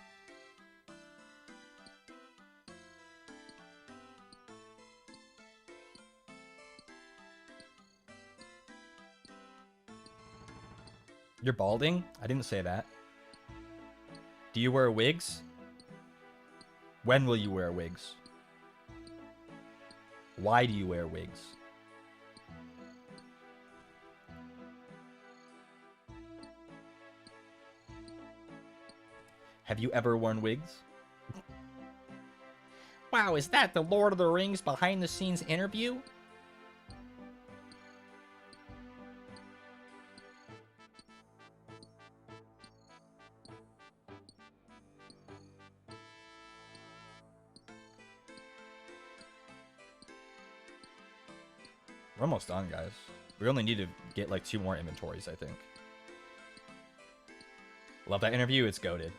You're balding? I didn't say that. Do you wear wigs? When will you wear wigs? Why do you wear wigs? Have you ever worn wigs? Wow, is that the Lord of the Rings behind-the-scenes interview? We're almost done, guys. We only need to get like 2 more inventories, I think. Love that interview. It's goated.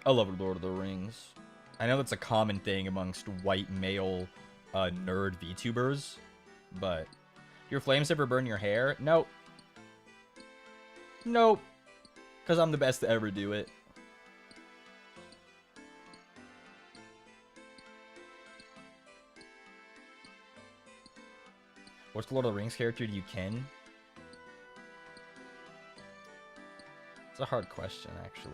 I love Lord of the Rings. I know that's a common thing amongst white male nerd VTubers, but your flames ever burn your hair? Nope. Nope. Because I'm the best to ever do it. What's the Lord of the Rings character do you kin? It's a hard question, actually.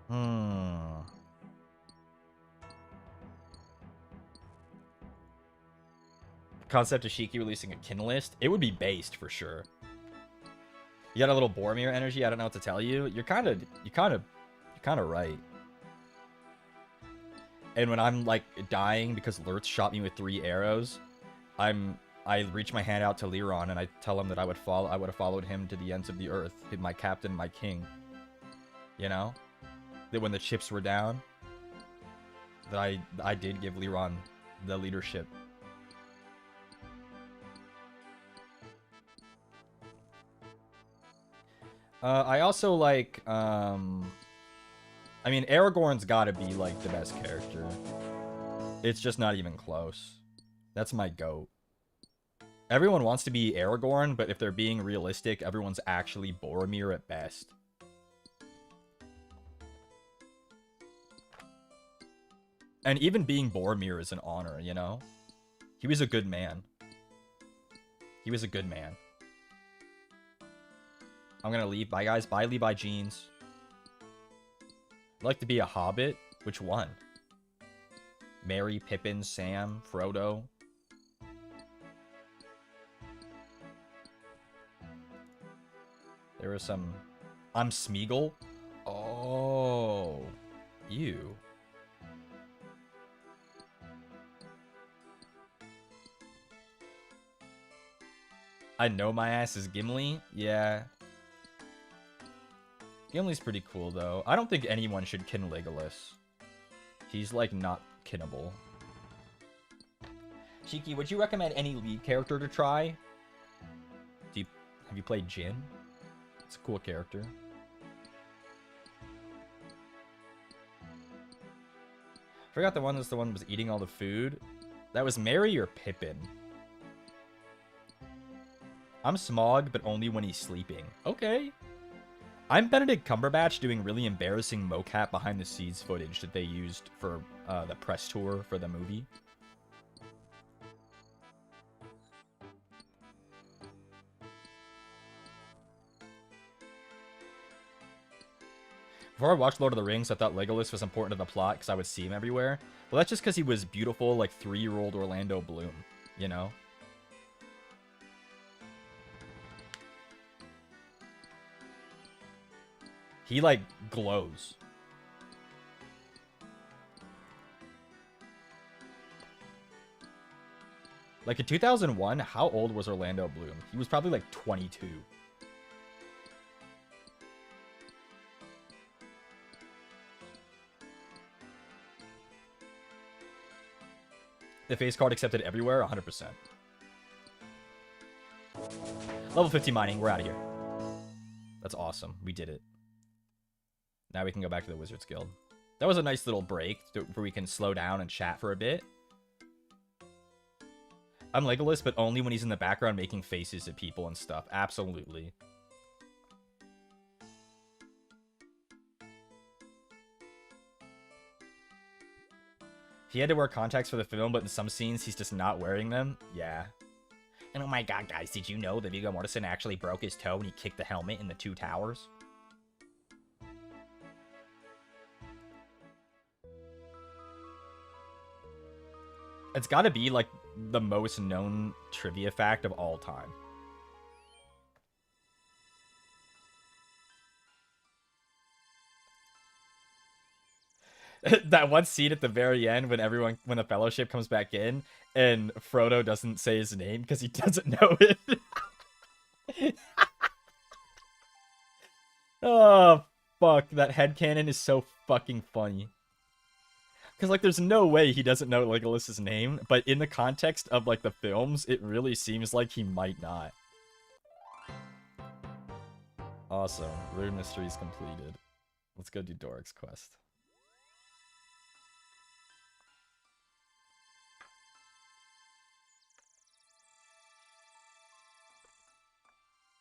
Hmm. Hmm. Concept of Shiki releasing a kin list. It would be based for sure. You got a little Boromir energy. I don't know what to tell you. You're kind of right. And when I'm like dying because Lurtz shot me with 3 arrows, I reach my hand out to Liron and I tell him that I would have followed him to the ends of the earth, my captain, my king. You know, that when the chips were down, that I did give Liron the leadership. I also like, I mean, Aragorn's gotta be, like, the best character. It's just not even close. That's my GOAT. Everyone wants to be Aragorn, but if they're being realistic, everyone's actually Boromir at best. And even being Boromir is an honor, you know? He was a good man. He was a good man. I'm gonna leave. Bye, guys. Bye, Levi Jeans. I'd like to be a hobbit. Which one? Merry, Pippin, Sam, Frodo. There was some... I'm Smeagol? Oh. You. I know my ass is Gimli? Yeah. Gimli's pretty cool, though. I don't think anyone should kin Legolas. He's, like, not kinnable. Shiki, would you recommend any lead character to try? Have you played Jin? It's a cool character. Forgot the one that was eating all the food. That was Merry or Pippin? I'm Smaug, but only when he's sleeping. Okay. I'm Benedict Cumberbatch doing really embarrassing mocap behind the scenes footage that they used for the press tour for the movie. Before I watched Lord of the Rings, I thought Legolas was important to the plot because I would see him everywhere. Well, that's just because he was beautiful, like 3-year-old Orlando Bloom, you know? He, like, glows. Like, in 2001, how old was Orlando Bloom? He was probably, like, 22. The face card accepted everywhere? 100%. Level 50 mining. We're out of here. That's awesome. We did it. Now we can go back to the Wizards Guild. That was a nice little break where we can slow down and chat for a bit. I'm Legolas, but only when he's in the background making faces at people and stuff. Absolutely. He had to wear contacts for the film, but in some scenes, he's just not wearing them. Yeah. And oh my god, guys, did you know that Viggo Mortensen actually broke his toe when he kicked the helmet in the Two Towers? It's gotta be, like, the most known trivia fact of all time. That one scene at the very end when when the Fellowship comes back in and Frodo doesn't say his name because he doesn't know it. Oh, fuck. That headcanon is so fucking funny. Because, like, there's no way he doesn't know Legolas's name, but in the context of, like, the films, it really seems like he might not. Awesome. Rune Mystery's completed. Let's go do Doric's quest.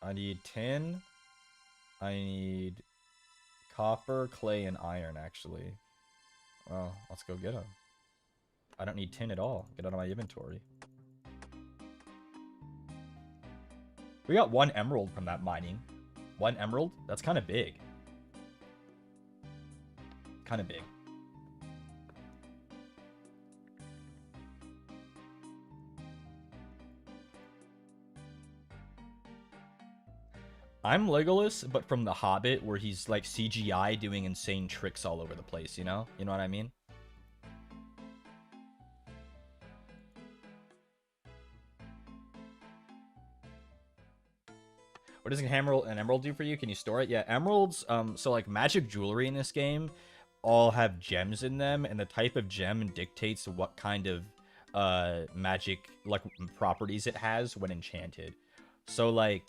I need tin. I need copper, clay, and iron, actually. Well, let's go get them. I don't need tin at all. Get out of my inventory. We got 1 emerald from that mining. 1 emerald? That's kind of big. Kind of big. I'm Legolas, but from The Hobbit, where he's like CGI doing insane tricks all over the place, you know? You know what I mean? What does an emerald do for you? Can you store it? Yeah, emeralds, so like magic jewelry in this game all have gems in them, and the type of gem dictates what kind of magic like properties it has when enchanted. So like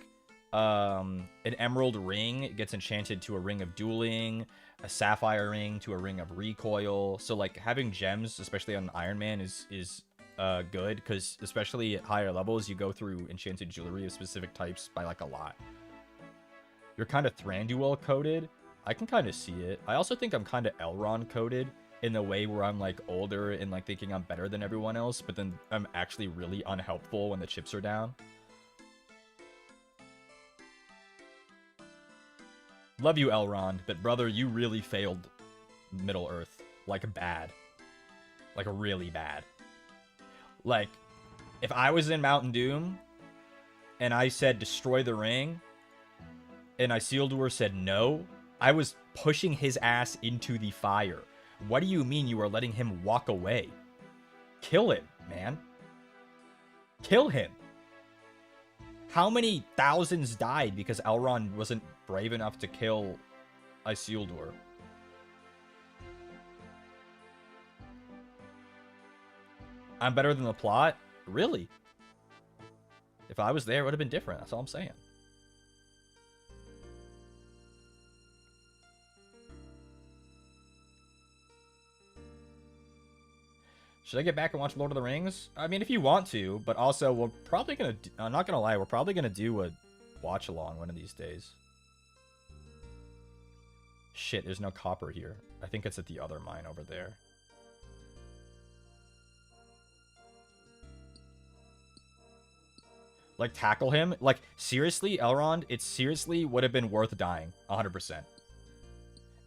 an emerald ring gets enchanted to a ring of dueling, a sapphire ring to a ring of recoil. So like having gems, especially on Ironman, is good, because especially at higher levels you go through enchanted jewelry of specific types by like a lot. You're kind of Thranduil coded. I can kind of see it. I also think I'm kind of Elrond coded in the way where I'm like older and like thinking I'm better than everyone else, but then I'm actually really unhelpful when the chips are down. Love you, Elrond, but brother, you really failed Middle Earth. Like bad. Like really bad. Like, if I was in Mountain Doom and I said destroy the ring and Isildur said no, I was pushing his ass into the fire. What do you mean you are letting him walk away? Kill him, man. Kill him. How many thousands died because Elrond wasn't brave enough to kill Isildur? I'm better than the plot? Really? If I was there, it would have been different. That's all I'm saying. Should I get back and watch Lord of the Rings? I mean, if you want to, but also we're probably going to... I'm not going to lie. We're probably going to do a watch-along one of these days. Shit, there's no copper here. I think it's at the other mine over there. Like, tackle him? Like, seriously, Elrond, it seriously would have been worth dying. 100%.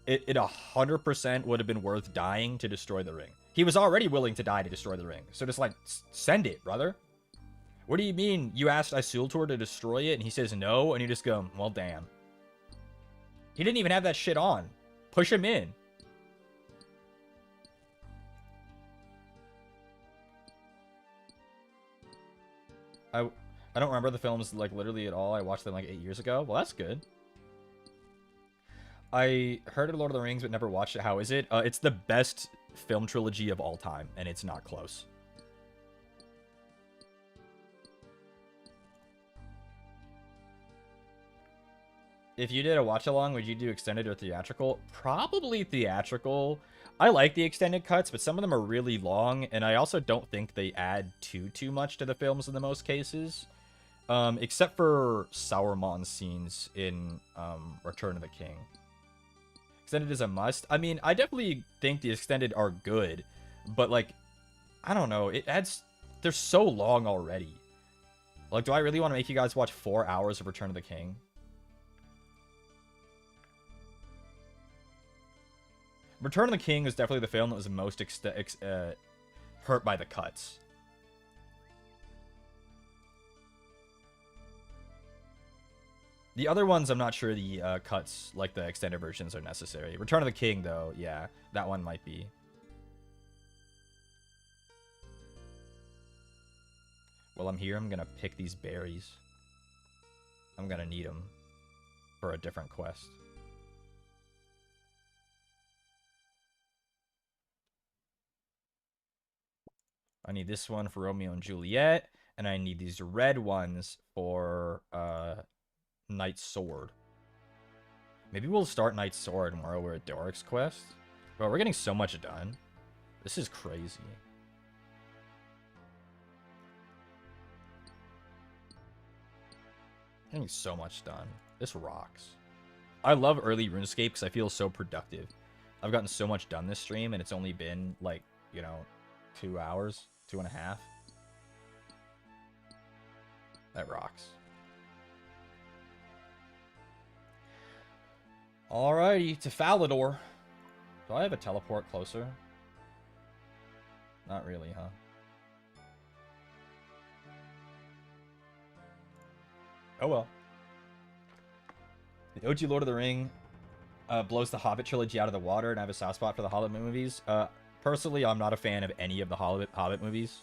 It 100% would have been worth dying to destroy the ring. He was already willing to die to destroy the ring. So just, like, send it, brother. What do you mean you asked Isildur to destroy it and he says no? And you just go, well, damn. He didn't even have that shit on. Push him in. I don't remember the films, like, literally at all. I watched them, like, 8 years ago. Well, that's good. I heard of Lord of the Rings, but never watched it. How is it? It's the best film trilogy of all time, and it's not close. If you did a watch-along, would you do extended or theatrical? Probably theatrical. I like the extended cuts, but some of them are really long, and I also don't think they add too much to the films in the most cases. Except for Sauron's scenes in Return of the King. Extended is a must. I mean, I definitely think the extended are good, but like, I don't know. It adds... They're so long already. Like, do I really want to make you guys watch 4 hours of Return of the King? Return of the King was definitely the film that was most hurt by the cuts. The other ones, I'm not sure the cuts, like the extended versions, are necessary. Return of the King, though, yeah, that one might be. While I'm here, I'm going to pick these berries. I'm going to need them for a different quest. I need this one for Romeo and Juliet, and I need these red ones for Knight's Sword. Maybe we'll start Knight's Sword and we're at Doric's quest. Bro, we're getting so much done. This is crazy. Getting so much done. This rocks. I love early RuneScape because I feel so productive. I've gotten so much done this stream, and it's only been, like, you know, 2 hours, 2.5. That rocks. Alrighty, to Falador. Do I have a teleport closer? Not really, huh? Oh well. The OG Lord of the Ring blows the Hobbit trilogy out of the water, and I have a soft spot for the Hobbit movies. Personally, I'm not a fan of any of the Hobbit movies.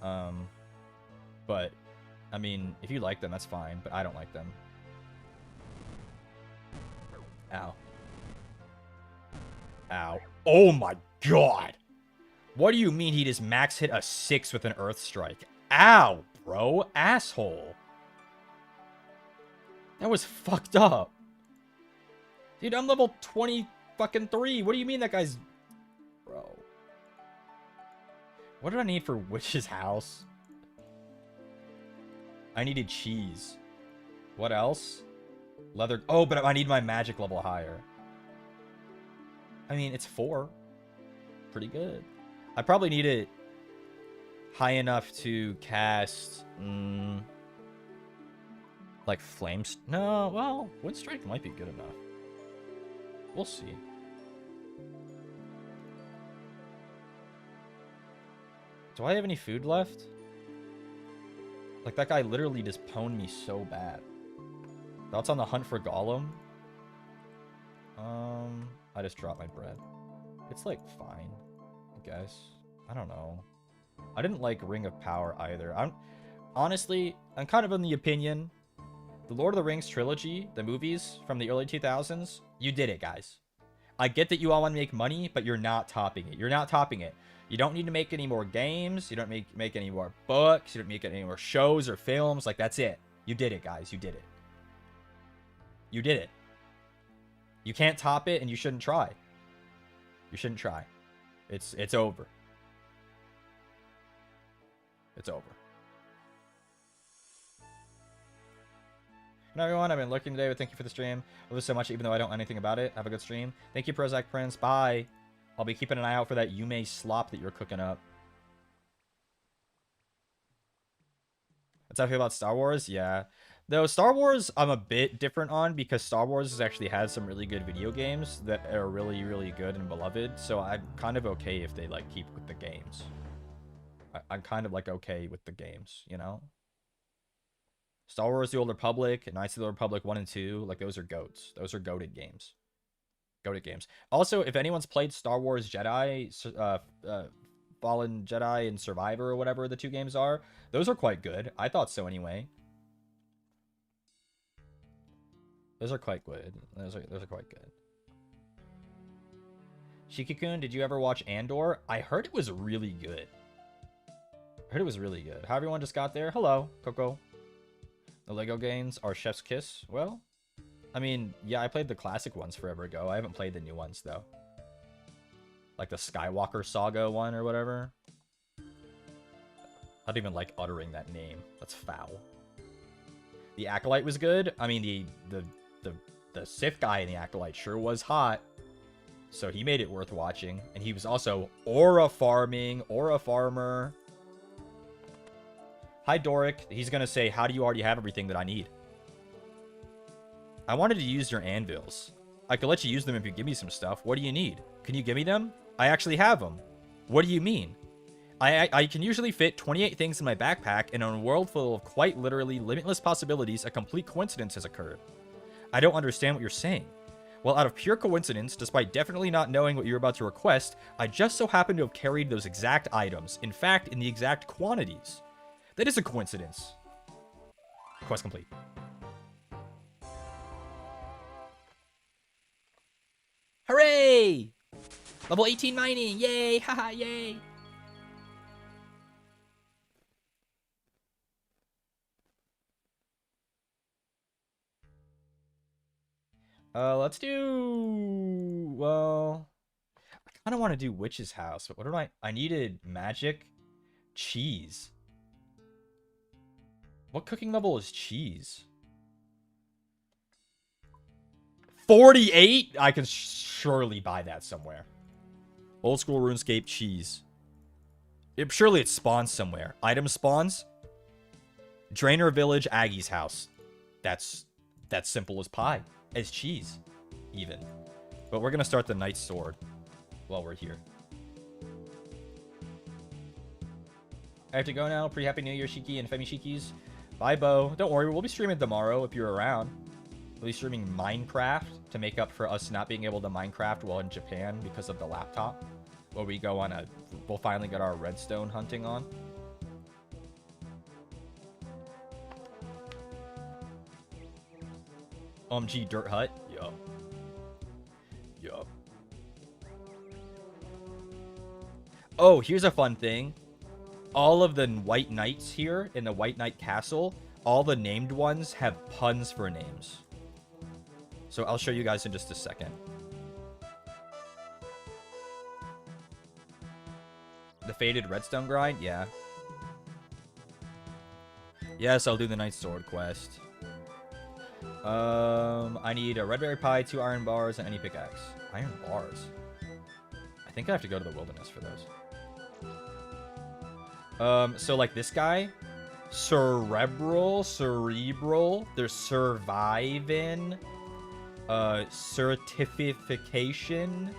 But, I mean, if you like them, that's fine, but I don't like them. Ow. Ow. Oh my god! What do you mean he just max hit a 6 with an Earth Strike? Ow, bro. Asshole. That was fucked up. Dude, I'm level 20 fucking 3. What do you mean that guy's... Bro. What did I need for Witch's House? I needed cheese. What else? Leather... Oh, but I need my magic level higher. I mean, it's 4. Pretty good. I probably need it high enough to cast... like flames. No, well, Wind Strike might be good enough. We'll see. Do I have any food left? Like, that guy literally just pwned me so bad. Thoughts on the hunt for Gollum? I just dropped my bread. It's, like, fine, I guess. I don't know. I didn't like Ring of Power either. Honestly, I'm kind of in the opinion... The Lord of the Rings trilogy, the movies from the early 2000s, you did it, guys. I get that you all want to make money, but you're not topping it. You're not topping it. You don't need to make any more games. You don't make any more books. You don't make any more shows or films. Like, that's it. You did it, guys. You did it. You did it. You can't top it, and you shouldn't try. You shouldn't try. It's over. It's over. Hello everyone, I've been lurking today, but thank you for the stream. I love it so much, even though I don't know anything about it. Have a good stream. Thank you, Prozac Prince. Bye. I'll be keeping an eye out for that Yume slop that you're cooking up. That's how I feel about Star Wars? Yeah. Though Star Wars, I'm a bit different on, because Star Wars has actually had some really good video games that are really, really good and beloved. So I'm kind of okay if they, like, keep with the games. I'm kind of, like, okay with the games, you know? Star Wars The Old Republic, Knights of the Republic 1 and 2, like, those are GOATs. Those are GOATed games. GOATed games. Also, if anyone's played Star Wars Jedi, Fallen Jedi and Survivor or whatever the 2 games are, those are quite good. I thought so anyway. Those are quite good. Those are quite good. Shiki-kun, did you ever watch Andor? I heard it was really good. I heard it was really good. How everyone just got there? Hello, Coco. The Lego games are Chef's Kiss. Well, I mean, yeah, I played the classic ones forever ago. I haven't played the new ones, though. Like the Skywalker Saga one or whatever. I don't even like uttering that name. That's foul. The Acolyte was good. I mean, the Sith guy in the Acolyte sure was hot. So he made it worth watching. And he was also aura farming, aura farmer. Hi, Doric. He's going to say, how do you already have everything that I need? I wanted to use your anvils. I could let you use them if you give me some stuff. What do you need? Can you give me them? I actually have them. What do you mean? I can usually fit 28 things in my backpack, and in a world full of quite literally limitless possibilities, a complete coincidence has occurred. I don't understand what you're saying. Well, out of pure coincidence, despite definitely not knowing what you're about to request, I just so happen to have carried those exact items. In fact, in the exact quantities. That is a coincidence. Quest complete. Hooray! Level 18 mining! Yay! Haha, yay! Let's do... Well... I kind of want to do Witch's House, but what do I needed magic. Cheese. What cooking level is cheese? 48? I can surely buy that somewhere. Old school RuneScape cheese. Surely it spawns somewhere. Item spawns. Drainer Village, Aggie's house. That's simple as pie. As cheese, even. But we're going to start the Knight's Sword while we're here. I have to go now. Pretty happy New Year, Shiki and Femi Shikis. Bye, Bo. Don't worry, we'll be streaming tomorrow if you're around. We'll be streaming Minecraft to make up for us not being able to Minecraft while in Japan because of the laptop. Where we go on we'll finally get our redstone hunting on. OMG Dirt Hut. Yup. Yup. Oh, here's a fun thing. All of the White Knights here in the White Knight Castle, all the named ones have puns for names. So I'll show you guys in just a second. The Faded Redstone Grind? Yeah. Yes, I'll do the Knight's Sword quest. I need a red berry pie, 2 iron bars, and any pickaxe. Iron bars? I think I have to go to the wilderness for those. So like this guy, cerebral, there's surviving, certification,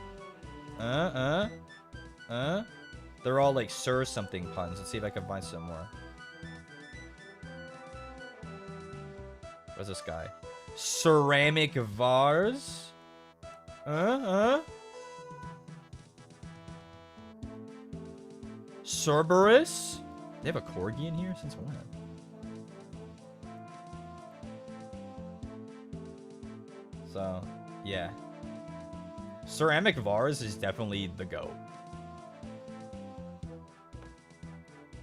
they're all like sir something puns. Let's see if I can find some more. Where's this guy? Ceramic vase, Cerberus? They have a corgi in here? Since when? So, yeah. Ceramic vase is definitely the GOAT.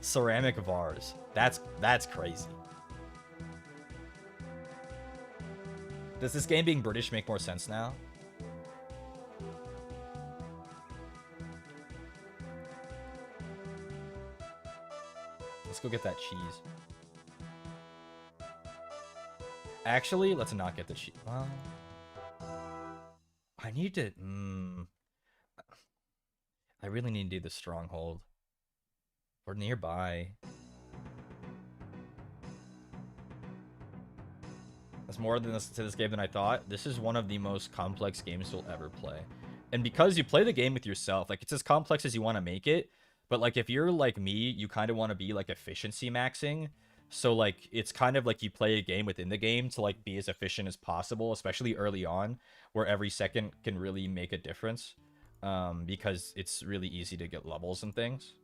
Ceramic vase. That's crazy. Does this game being British make more sense now? Let's go get that cheese. Actually, let's not get the cheese. Well, I need to... I really need to do the stronghold. We're nearby. There's more to this game than I thought. This is one of the most complex games you'll ever play. And because you play the game with yourself, like, it's as complex as you want to make it. But, like, if you're like me, you kind of want to be, like, efficiency maxing. So, like, it's kind of like you play a game within the game to, like, be as efficient as possible, especially early on, where every second can really make a difference. Because it's really easy to get levels and things.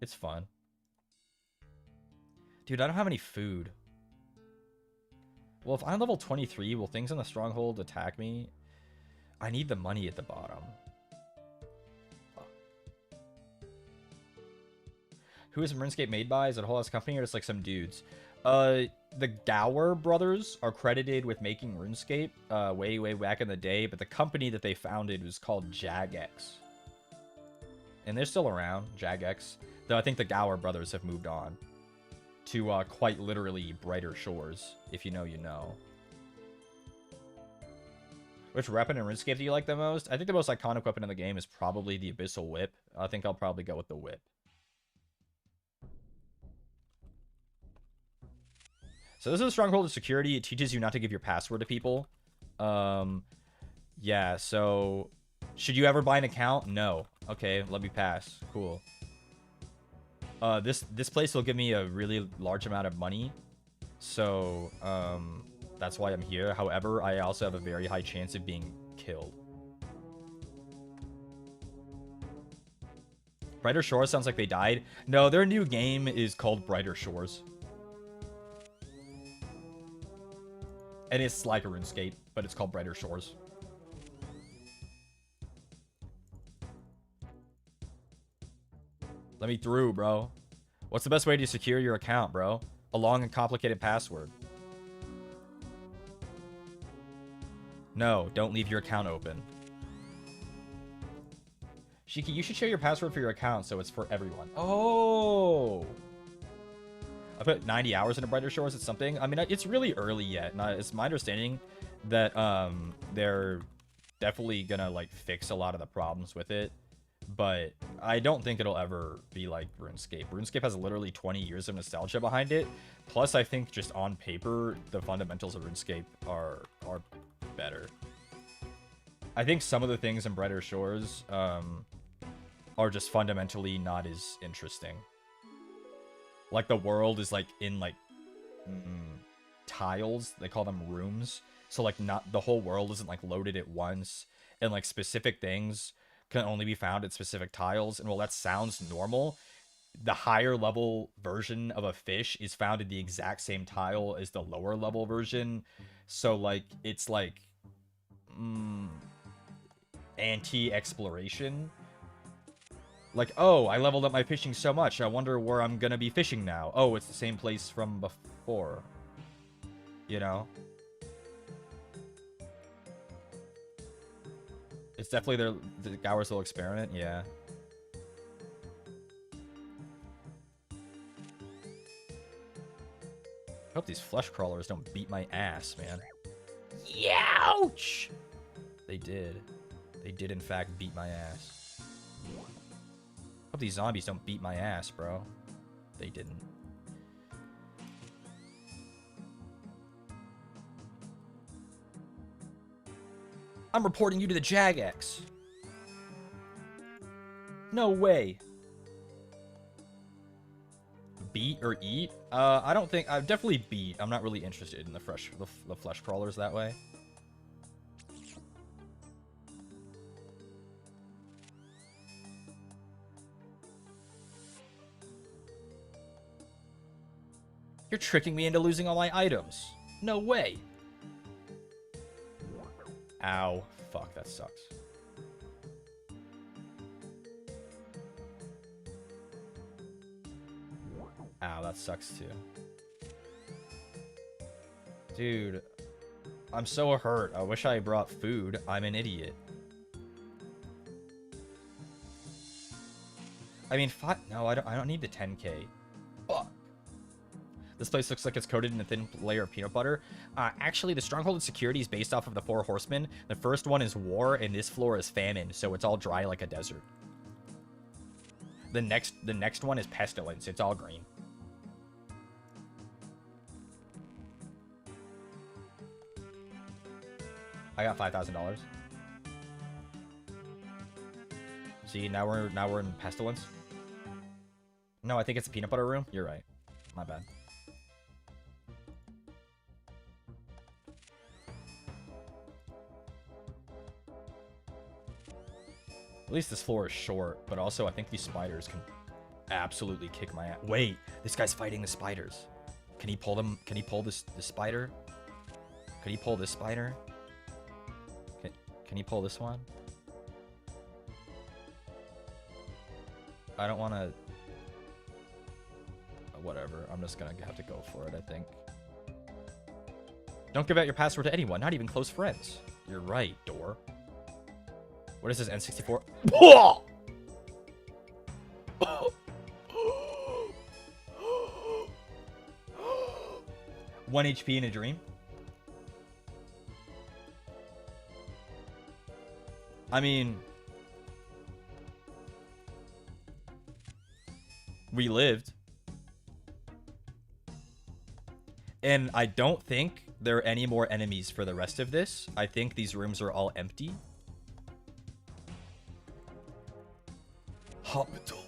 It's fun. Dude, I don't have any food. Well, if I'm level 23, will things in the stronghold attack me? I need the money at the bottom. Who is RuneScape made by? Is it a whole ass company or just like some dudes? The Gower brothers are credited with making RuneScape way back in the day, but the company that they founded was called Jagex. And they're still around, Jagex. Though I think the Gower brothers have moved on to quite literally brighter shores. If you know, you know. Which weapon in RuneScape do you like the most? I think the most iconic weapon in the game is probably the Abyssal Whip. I think I'll probably go with the Whip. So this is a stronghold of security. It teaches you not to give your password to people. Yeah, so... Should you ever buy an account? No. Okay, let me pass. Cool. This place will give me a really large amount of money. So, that's why I'm here. However, I also have a very high chance of being killed. Brighter Shores sounds like they died. No, their new game is called Brighter Shores. And it's like a RuneScape, but it's called Brighter Shores. Let me through, bro. What's the best way to secure your account, bro? A long and complicated password. No, don't leave your account open. Shiki, you should share your password for your account so it's for everyone. Oh! I put 90 hours into Brighter Shores. It's something. I mean, it's really early yet. It's my understanding that they're definitely gonna like fix a lot of the problems with it, but I don't think it'll ever be like RuneScape. RuneScape has literally 20 years of nostalgia behind it. Plus, I think just on paper, the fundamentals of RuneScape are better. I think some of the things in Brighter Shores are just fundamentally not as interesting. Like the world is like in like tiles. They call them rooms. So like not the whole world isn't like loaded at once, and like specific things can only be found at specific tiles. And while that sounds normal, the higher level version of a fish is found in the exact same tile as the lower level version. So like it's like anti-exploration. Like, oh, I leveled up my fishing so much, I wonder where I'm gonna be fishing now. Oh, it's the same place from before. You know? It's definitely the Gower's little experiment, yeah. I hope these flesh crawlers don't beat my ass, man. Youch! They did. They did, in fact, beat my ass. Hope these zombies don't beat my ass, bro. They didn't. I'm reporting you to the Jagex. No way. Beat or eat? I don't think... I've definitely beat. I'm not really interested in the flesh crawlers that way. You're tricking me into losing all my items. No way. Ow. Fuck, that sucks. Ow, that sucks too. Dude, I'm so hurt. I wish I brought food. I'm an idiot. I mean, no, I don't need the 10k. Fuck. This place looks like it's coated in a thin layer of peanut butter. Actually, the stronghold of security is based off of the 4 horsemen. The first one is war, and this floor is famine, so it's all dry like a desert. The next one is pestilence. It's all green. I got $5,000. See, now we're in pestilence. No, I think it's a peanut butter room. You're right. My bad. At least this floor is short, but also I think these spiders can absolutely kick my ass. Wait, this guy's fighting the spiders. Can he pull them? Can he pull this spider? Can he pull this spider? Can he pull this one? I don't want to... Whatever. I'm just going to have to go for it, I think. Don't give out your password to anyone, not even close friends. You're right, door. What is this, N64? 1 HP in a dream? I mean... we lived. And I don't think there are any more enemies for the rest of this. I think these rooms are all empty. Hospital.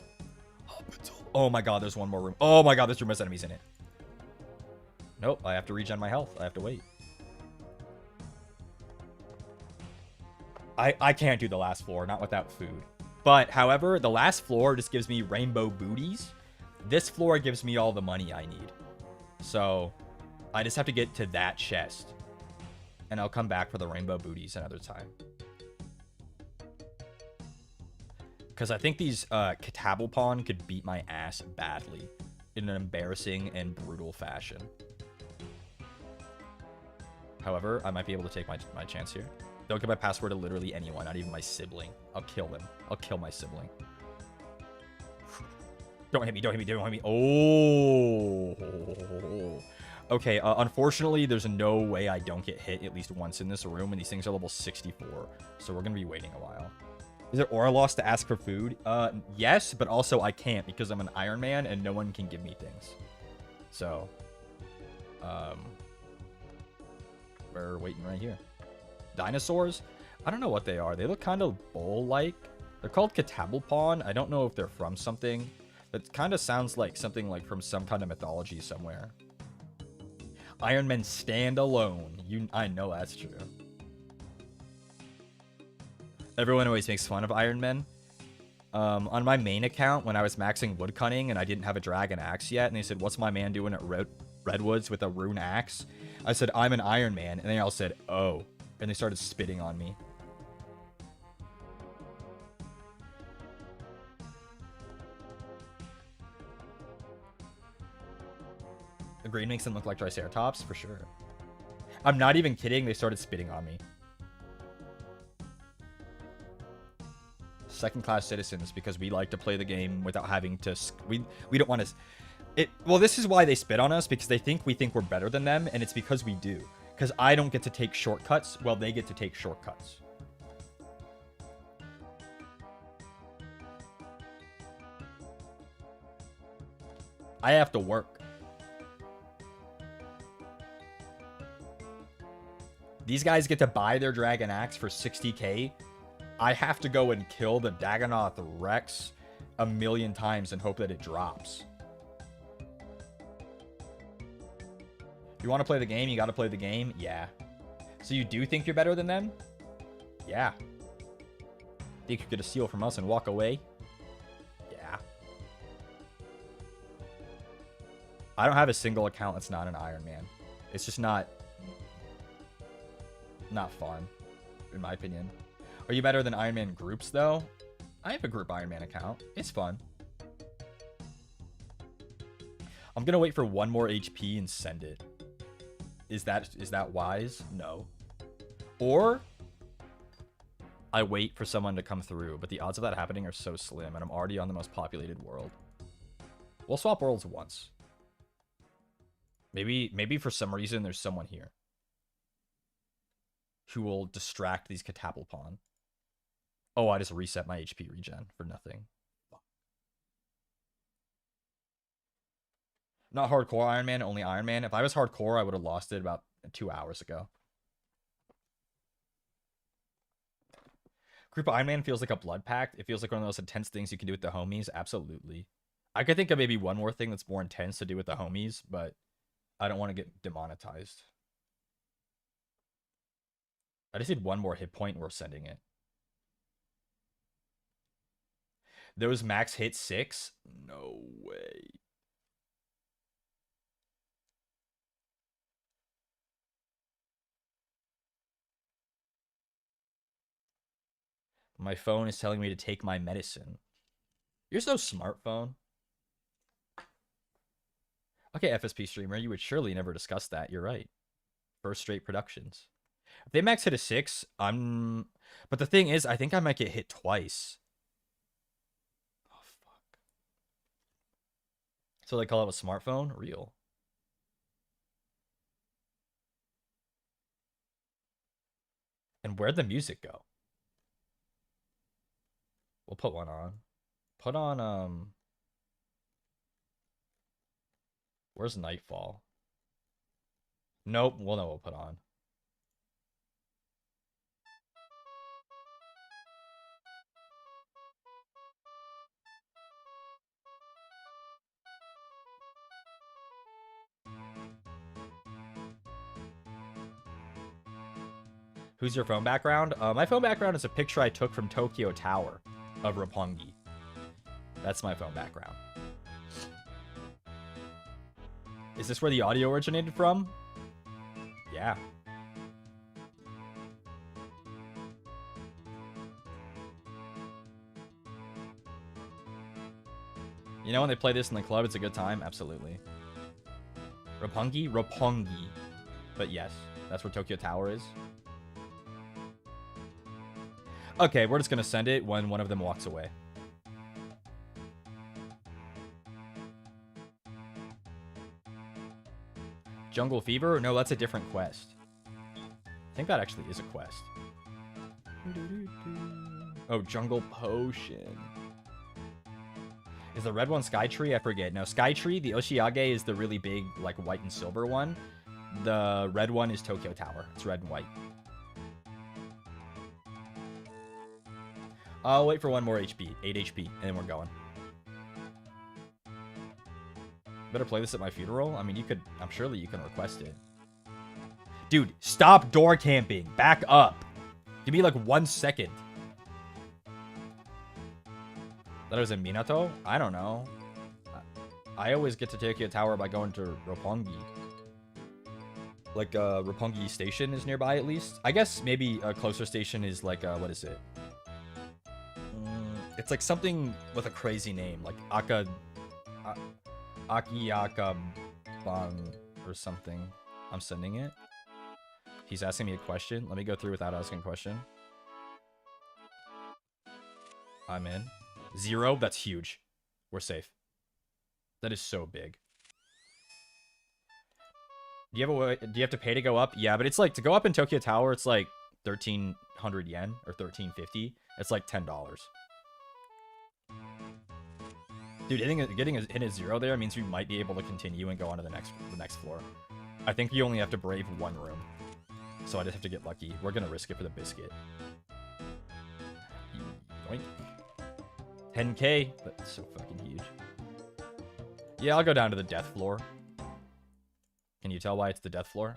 Oh my god, there's one more room. Oh my god, this room has enemies in it. Nope, I have to regen my health. I have to wait. I can't do the last floor, not without food. But, however, the last floor just gives me rainbow booties. This floor gives me all the money I need. So, I just have to get to that chest. And I'll come back for the rainbow booties another time. Because I think these Catabalpon could beat my ass badly. In an embarrassing and brutal fashion. However, I might be able to take my chance here. Don't give my password to literally anyone, not even my sibling. I'll kill them. I'll kill my sibling. Don't hit me, don't hit me, don't hit me. Oh. Okay, unfortunately, there's no way I don't get hit at least once in this room, and these things are level 64, so we're gonna be waiting a while. Is it aura loss to ask for food? Yes, but also I can't because I'm an Iron Man and no one can give me things. So, we're waiting right here. Dinosaurs? I don't know what they are. They look kind of bull-like. They're called Katabelpawn. I don't know if they're from something. That kind of sounds like something like from some kind of mythology somewhere. Iron Men stand alone. I know that's true. Everyone always makes fun of Iron Men. On my main account, when I was maxing woodcutting and I didn't have a dragon axe yet, and they said, "What's my man doing at Redwoods with a rune axe?" I said, "I'm an Iron Man," and they all said, "Oh," and they started spitting on me. The green makes them look like Triceratops, for sure. I'm not even kidding, they started spitting on me. Second-class citizens, because we like to play the game without having to... We don't want to... Well, this is why they spit on us, because they think we think we're better than them, and it's because we do. Because I don't get to take shortcuts, while they get to take shortcuts. I have to work. These guys get to buy their Dragon Axe for 60k. I have to go and kill the Dagonoth Rex a million times and hope that it drops. You want to play the game? You got to play the game? Yeah. So you do think you're better than them? Yeah. Think you could steal from us and walk away? Yeah. I don't have a single account that's not an Iron Man. It's just not fun, in my opinion. Are you better than Iron Man groups, though? I have a group Iron Man account. It's fun. I'm gonna wait for one more HP and send it. Is that wise? No. Or I wait for someone to come through, but the odds of that happening are so slim, and I'm already on the most populated world. We'll swap worlds once. Maybe for some reason there's someone here who will distract these Katabelpawn. Oh, I just reset my HP regen for nothing. Fuck. Not hardcore Iron Man, only Iron Man. If I was hardcore, I would have lost it about 2 hours ago. Group Iron Man feels like a blood pact. It feels like one of those intense things you can do with the homies. Absolutely. I could think of maybe one more thing that's more intense to do with the homies, but I don't want to get demonetized. I just need one more hit point and we're sending it. Those max hit 6? No way. My phone is telling me to take my medicine. You're so smart, phone. Okay, FSP streamer, you would surely never discuss that. You're right. First straight productions. If they max hit a 6, But the thing is, I think I might get hit twice. Oh, fuck. So they call it a smartphone? Real. And where'd the music go? We'll put one on. Put on, Where's Nightfall? Nope. Well, no, we'll put on. Who's your phone background? My phone background is a picture I took from Tokyo Tower of Roppongi. That's my phone background. Is this where the audio originated from? Yeah. You know when they play this in the club, it's a good time? Absolutely. Roppongi? Roppongi. But yes, that's where Tokyo Tower is. Okay, we're just gonna send it when one of them walks away. Jungle Fever? No, that's a different quest. I think that actually is a quest. Oh, Jungle Potion. Is the red one Skytree? I forget. No, Skytree, the Oshiage is the really big, like, white and silver one. The red one is Tokyo Tower. It's red and white. I'll wait for one more HP. 8 HP, and then we're going. Better play this at my funeral? I mean, you could... I'm sure that you can request it. Dude, stop door camping. Back up. Give me, like, 1 second. That was in Minato? I don't know. I always get to Tokyo Tower by going to Roppongi. Like, Roppongi Station is nearby, at least. I guess maybe a closer station is, like, what is it? It's, like, something with a crazy name. Like, Akiakaban or something. I'm sending it. He's asking me a question. Let me go through without asking a question. I'm in. 0? That's huge. We're safe. That is so big. Do you have a way, do you have to pay to go up? Yeah, but it's like, to go up in Tokyo Tower, it's like 1,300 yen or 1,350. It's like $10. Dude, getting a 0 there means we might be able to continue and go on to the next floor. I think you only have to brave one room. So I just have to get lucky. We're gonna risk it for the biscuit. Yoink. 10k. That's so fucking huge. Yeah, I'll go down to the death floor. Can you tell why it's the death floor?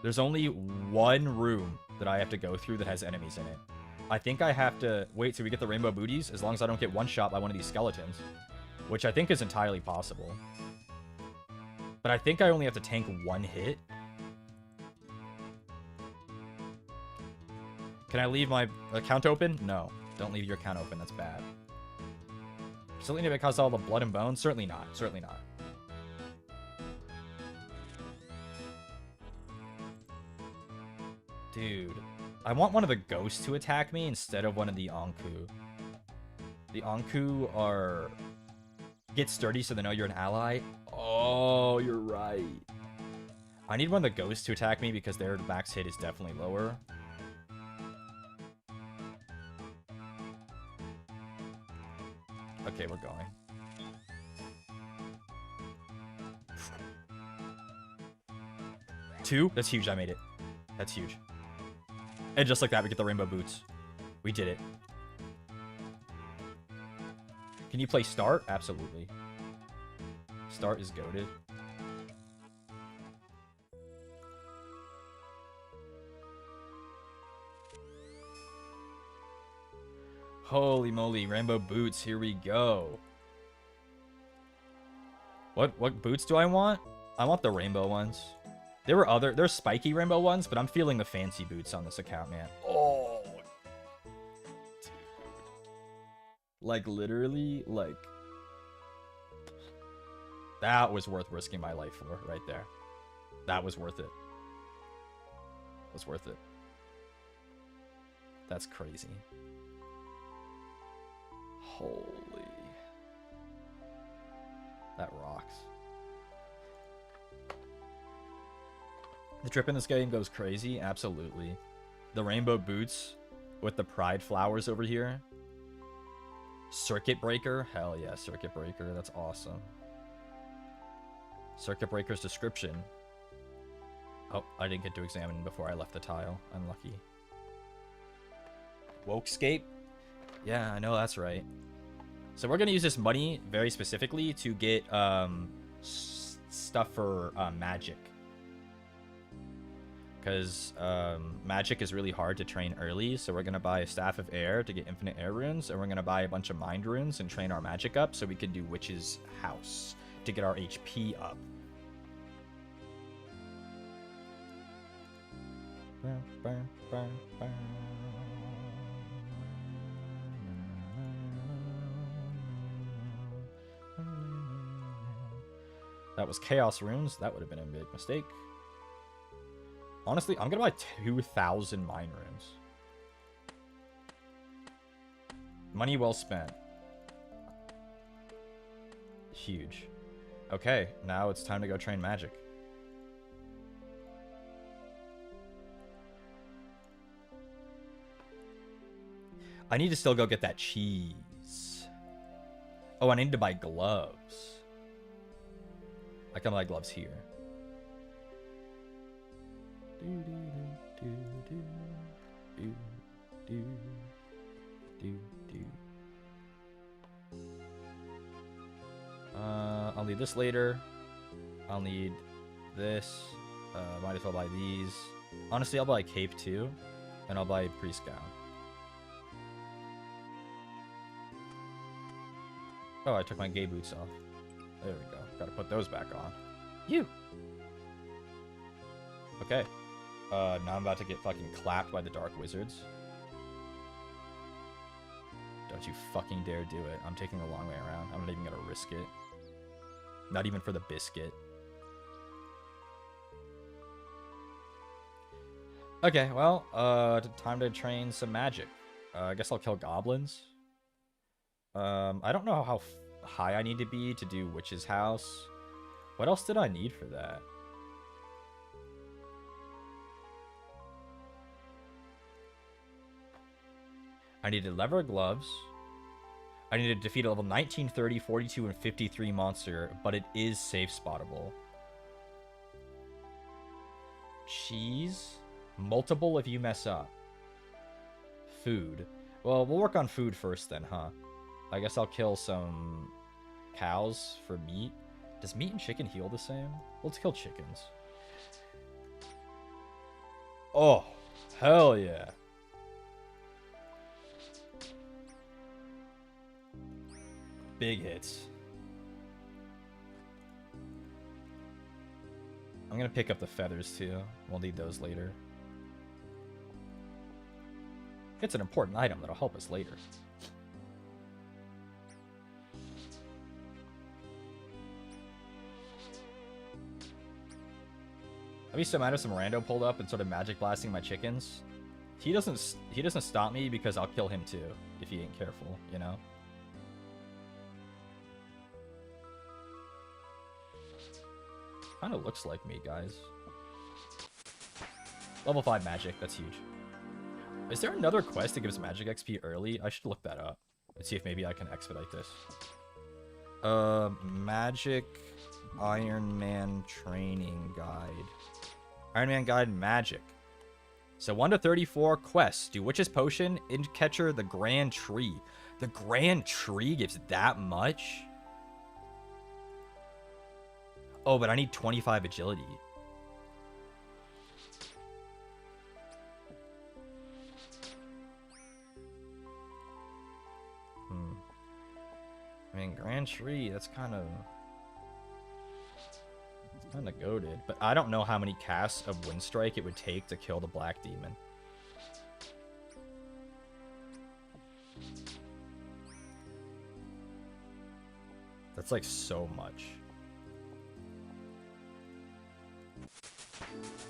There's only one room that I have to go through that has enemies in it. I think I have to wait till we get the rainbow booties, as long as I don't get one shot by one of these skeletons. Which I think is entirely possible. But I think I only have to tank one hit. Can I leave my account open? No. Don't leave your account open. That's bad. Still need to cause all the blood and bones? Certainly not. Certainly not. Dude. I want one of the ghosts to attack me instead of one of the Anku. The Anku are... Get sturdy so they know you're an ally. Oh, you're right. I need one of the ghosts to attack me because their max hit is definitely lower. Okay, we're going. Two? That's huge. I made it. That's huge. And just like that, we get the rainbow boots. We did it. Can you play Start? Absolutely. Start is goated. Holy moly, rainbow boots, here we go. What boots do I want? I want the rainbow ones. There's spiky rainbow ones, but I'm feeling the fancy boots on this account, man. Oh, dude. Like, literally, like... That was worth risking my life for, right there. That was worth it. It was worth it. That's crazy. Holy. That rocks. The trip in this game goes crazy? Absolutely. The rainbow boots with the pride flowers over here. Circuit breaker? Hell yeah, circuit breaker. That's awesome. Circuit breaker's description. Oh, I didn't get to examine before I left the tile. Unlucky. Wokescape? Yeah, I know that's right. So we're going to use this money very specifically to get stuff for magic. Because magic is really hard to train early, so we're going to buy a Staff of Air to get infinite air runes, and we're going to buy a bunch of mind runes and train our magic up so we can do Witch's House to get our HP up. That was Chaos Runes. That would have been a big mistake. Honestly, I'm gonna buy 2,000 mine runes. Money well spent. Huge. Okay, now it's time to go train magic. I need to still go get that cheese. Oh, I need to buy gloves. I can buy gloves here. I'll need this later. I'll need this. Might as well buy these. Honestly, I'll buy cape too. And I'll buy priest gown. Oh, I took my gay boots off. There we go. Gotta put those back on. You! Okay. Now I'm about to get fucking clapped by the Dark Wizards. Don't you fucking dare do it. I'm taking the long way around. I'm not even gonna risk it. Not even for the biscuit. Okay, well, time to train some magic. I guess I'll kill goblins. I don't know how high I need to be to do Witch's House. What else did I need for that? I needed leather gloves. I need to defeat a level 19, 30, 42, and 53 monster, but it is safe spottable. Cheese. Multiple if you mess up. Food. Well, we'll work on food first then, huh? I guess I'll kill some cows for meat. Does meat and chicken heal the same? Let's kill chickens. Oh, hell yeah. Big hits. I'm gonna pick up the feathers too. We'll need those later. It's an important item that'll help us later. I'd be so mad if some rando pulled up and started magic blasting my chickens. He doesn't stop me because I'll kill him too if he ain't careful, you know? Kind of looks like me, guys. Level 5 magic, that's huge. Is there another quest that gives magic XP early? I should look that up and see if maybe I can expedite this. Magic Ironman training guide. Ironman guide magic. So 1 to 34 quests. Do Witch's Potion, Int Catcher, the Grand Tree. The Grand Tree gives that much? Oh, but I need 25 agility. I mean, Grand Tree, that's kind of goated. But I don't know how many casts of Windstrike it would take to kill the Black Demon. That's like so much.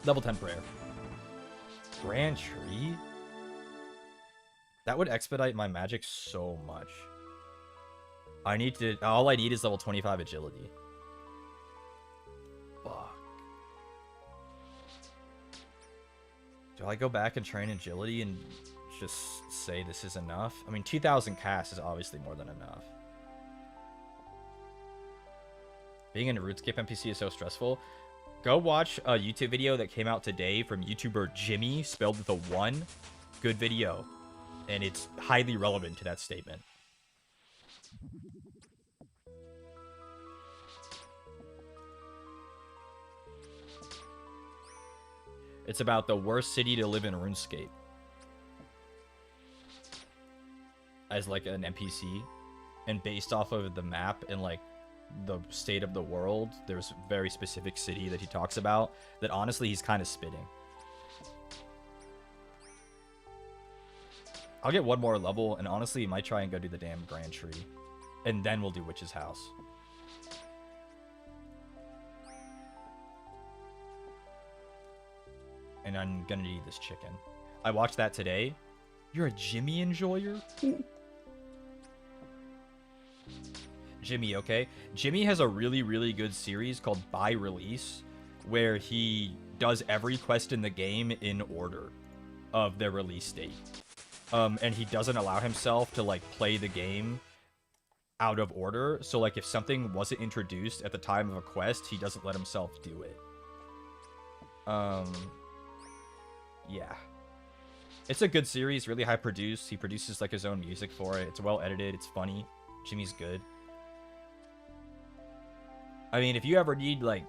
Level 10 prayer. Grand Tree? That would expedite my magic so much. All I need is level 25 agility. Fuck. Do I go back and train agility and just say this is enough? I mean, 2,000 casts is obviously more than enough. Being in a Runescape NPC is so stressful. Go watch a YouTube video that came out today from YouTuber Jimmy, spelled with a 1. Good video. And it's highly relevant to that statement. It's about the worst city to live in RuneScape. As like an NPC. And based off of the map and like the state of the world, there's a very specific city that he talks about that honestly he's kind of spitting. I'll get one more level and honestly might try and go do the damn Grand Tree. And then we'll do Witch's House. and I'm gonna need this chicken. I watched that today. You're a Jimmy enjoyer? Jimmy, okay? Jimmy has a really, really good series called By Release, where he does every quest in the game in order of their release date. And he doesn't allow himself to, like, play the game out of order. So, like, if something wasn't introduced at the time of a quest, he doesn't let himself do it. Yeah. It's a good series, really high produced. He produces, like, his own music for it. It's well edited. It's funny. Jimmy's good. I mean, if you ever need, like,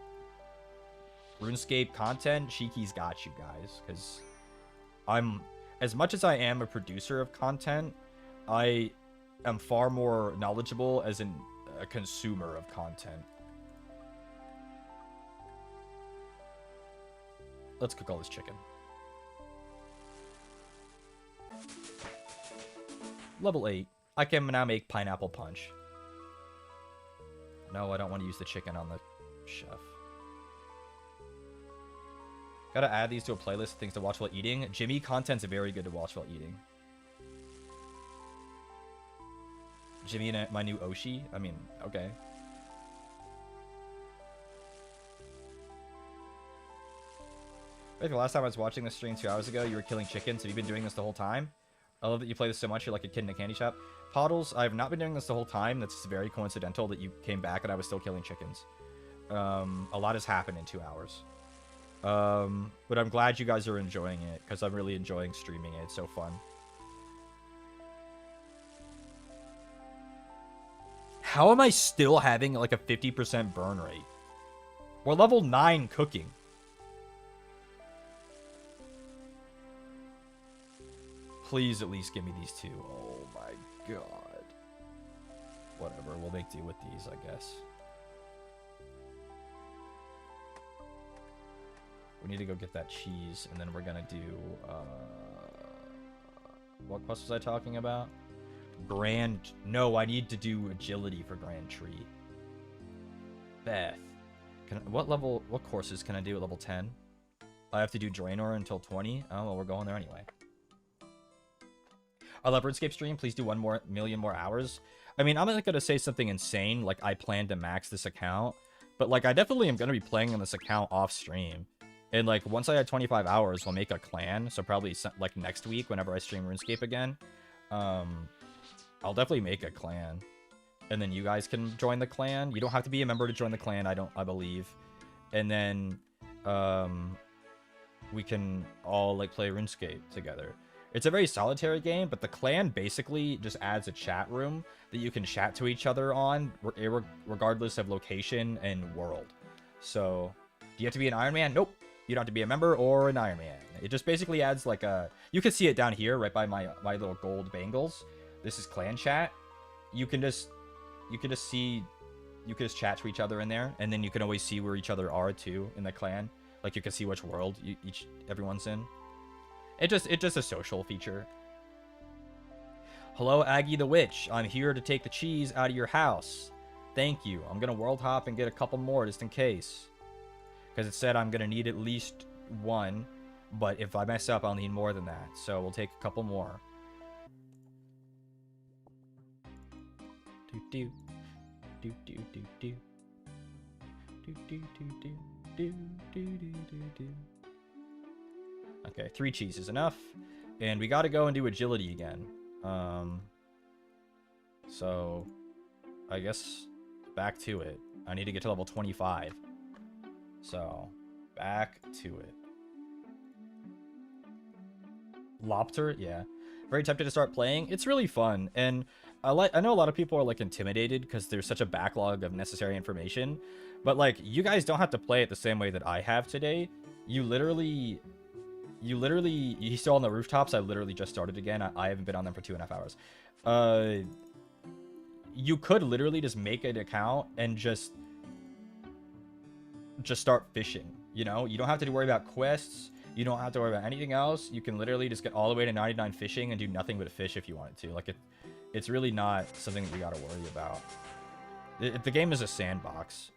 RuneScape content, Shiki's got you guys. Because as much as I am a producer of content, I am far more knowledgeable as a consumer of content. Let's cook all this chicken. Level 8. I can now make pineapple punch. No, I don't want to use the chicken on the chef. Gotta add these to a playlist of things to watch while eating. Jimmy content's very good to watch while eating. Jimmy and my new Oshi? I mean, okay. I think the last time I was watching this stream 2 hours ago, you were killing chickens. Have you been doing this the whole time? I love that you play this so much. You're like a kid in a candy shop. Poddles, I have not been doing this the whole time. That's very coincidental that you came back and I was still killing chickens. A lot has happened in 2 hours. But I'm glad you guys are enjoying it, because I'm really enjoying streaming it. It's so fun. How am I still having like a 50% burn rate? We're level 9 cooking. Please at least give me these 2. Oh my god. Whatever, we'll make do with these, I guess. We need to go get that cheese, and then we're gonna do, what quest was I talking about? No, I need to do agility for Grand Tree. Beth. What courses can I do at level 10? I have to do Draenor until 20? Oh, well, we're going there anyway. I love RuneScape stream. Please do 1 million more hours. I mean, I'm not gonna say something insane, like I plan to max this account, but like I definitely am gonna be playing on this account off stream. And like once I had 25 hours, we'll make a clan. So probably like next week, whenever I stream RuneScape again, I'll definitely make a clan, and then you guys can join the clan. You don't have to be a member to join the clan. I believe, and then we can all like play RuneScape together. It's a very solitary game, but the clan basically just adds a chat room that you can chat to each other on, regardless of location and world. So, do you have to be an Ironman? Nope. You don't have to be a member or an Ironman. It just basically adds like a... You can see it down here, right by my little gold bangles. This is clan chat. You can just chat to each other in there, and then you can always see where each other are too in the clan. Like you can see which world everyone's in. It's just a social feature. Hello, Aggie the Witch. I'm here to take the cheese out of your house. Thank you. I'm gonna world hop and get a couple more just in case. Because it said I'm gonna need at least 1, but if I mess up, I'll need more than that. So we'll take a couple more. Do do do do do do do do do do do do do do. Okay, 3 cheese is enough, and we got to go and do agility again. So I guess back to it. I need to get to level 25. So back to it. Lobster, yeah. Very tempted to start playing. It's really fun, and I know a lot of people are like intimidated because there's such a backlog of necessary information, but like you guys don't have to play it the same way that I have today. You still on the rooftops. I literally just started again. I haven't been on them for 2.5 hours. You could literally just make an account and just start fishing. You know, you don't have to worry about quests. You don't have to worry about anything else. You can literally just get all the way to 99 fishing and do nothing but fish if you wanted to. Like it's really not something that you got to worry about. The game is a sandbox.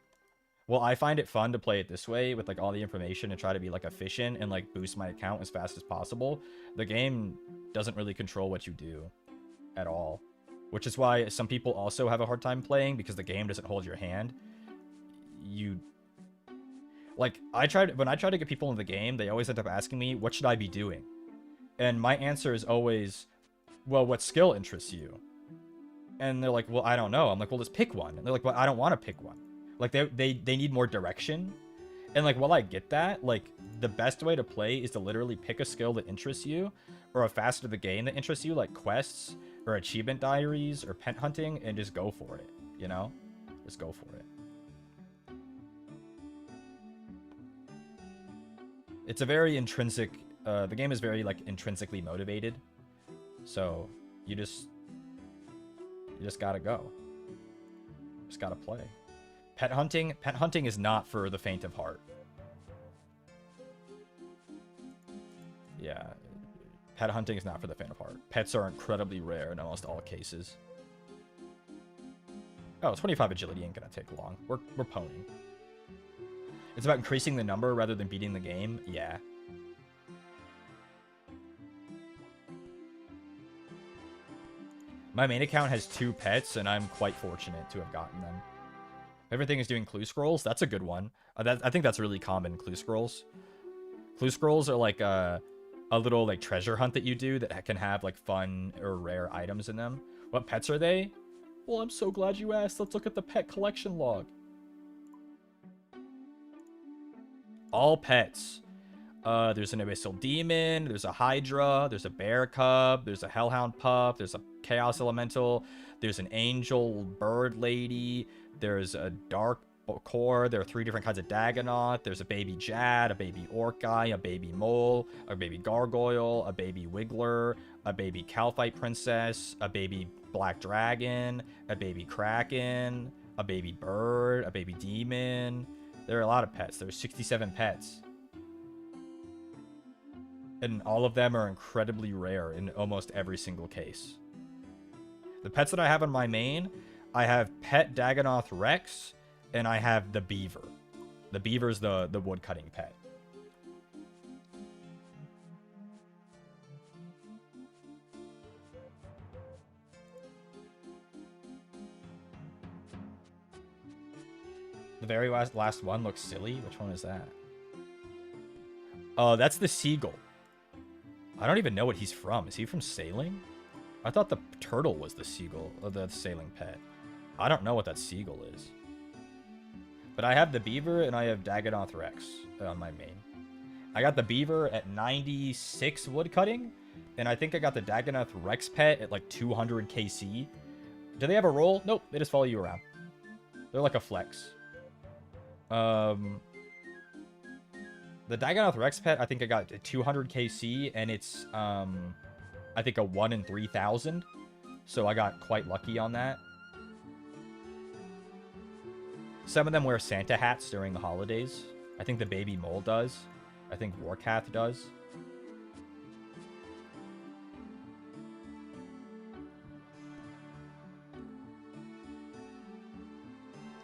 Well, I find it fun to play it this way with like all the information and try to be like efficient and like boost my account as fast as possible. The game doesn't really control what you do at all, which is why some people also have a hard time playing, because the game doesn't hold your hand. You like, when I try to get people into the game, they always end up asking me, what should I be doing? And my answer is always, well, what skill interests you? And they're like, well, I don't know. I'm like, well, just pick one. And they're like, well, I don't want to pick one. Like, they need more direction. And like, while I get that, like, the best way to play is to literally pick a skill that interests you, or a facet of the game that interests you, like quests or achievement diaries or pet hunting, and just go for it, you know? Just go for it. It's a very intrinsic, the game is very like intrinsically motivated. So you just gotta go. Just gotta play. Pet hunting is not for the faint of heart. Yeah, pet hunting is not for the faint of heart. Pets are incredibly rare in almost all cases. Oh, 25 agility ain't gonna take long. We're ponying. It's about increasing the number rather than beating the game. Yeah. My main account has 2 pets, and I'm quite fortunate to have gotten them. Everything is doing clue scrolls. That's a good one. I think that's really common, clue scrolls. Clue scrolls are like a little like treasure hunt that you do that can have like fun or rare items in them. What pets are they? Well, I'm so glad you asked. Let's look at the pet collection log. All pets. There's an abyssal demon, there's a hydra, there's a bear cub, there's a hellhound pup, there's a chaos elemental, there's an angel bird lady, there's a dark core, there are 3 different kinds of Dagonoth, there's a baby Jad, a baby orc guy, a baby mole, a baby gargoyle, a baby wiggler, a baby Calphite princess, a baby black dragon, a baby kraken, a baby bird, a baby demon. There are a lot of pets. There's 67 pets. And all of them are incredibly rare in almost every single case. The pets that I have on my main, I have pet Dagonoth Rex, and I have the beaver. The beaver's the woodcutting pet. The very last one looks silly. Which one is that? Oh, that's the seagull. I don't even know what he's from. Is he from Sailing? I thought the turtle was the seagull, or the sailing pet. I don't know what that seagull is. But I have the beaver and I have Dagonoth Rex on my main. I got the beaver at 96 woodcutting, and I think I got the Dagonoth Rex pet at like 200 KC. Do they have a roll? Nope, they just follow you around. They're like a flex. The Dagonoth Rex pet, I think I got 200 KC, and it's, I think a 1 in 3,000. So I got quite lucky on that. Some of them wear Santa hats during the holidays. I think the baby mole does. I think Warcath does.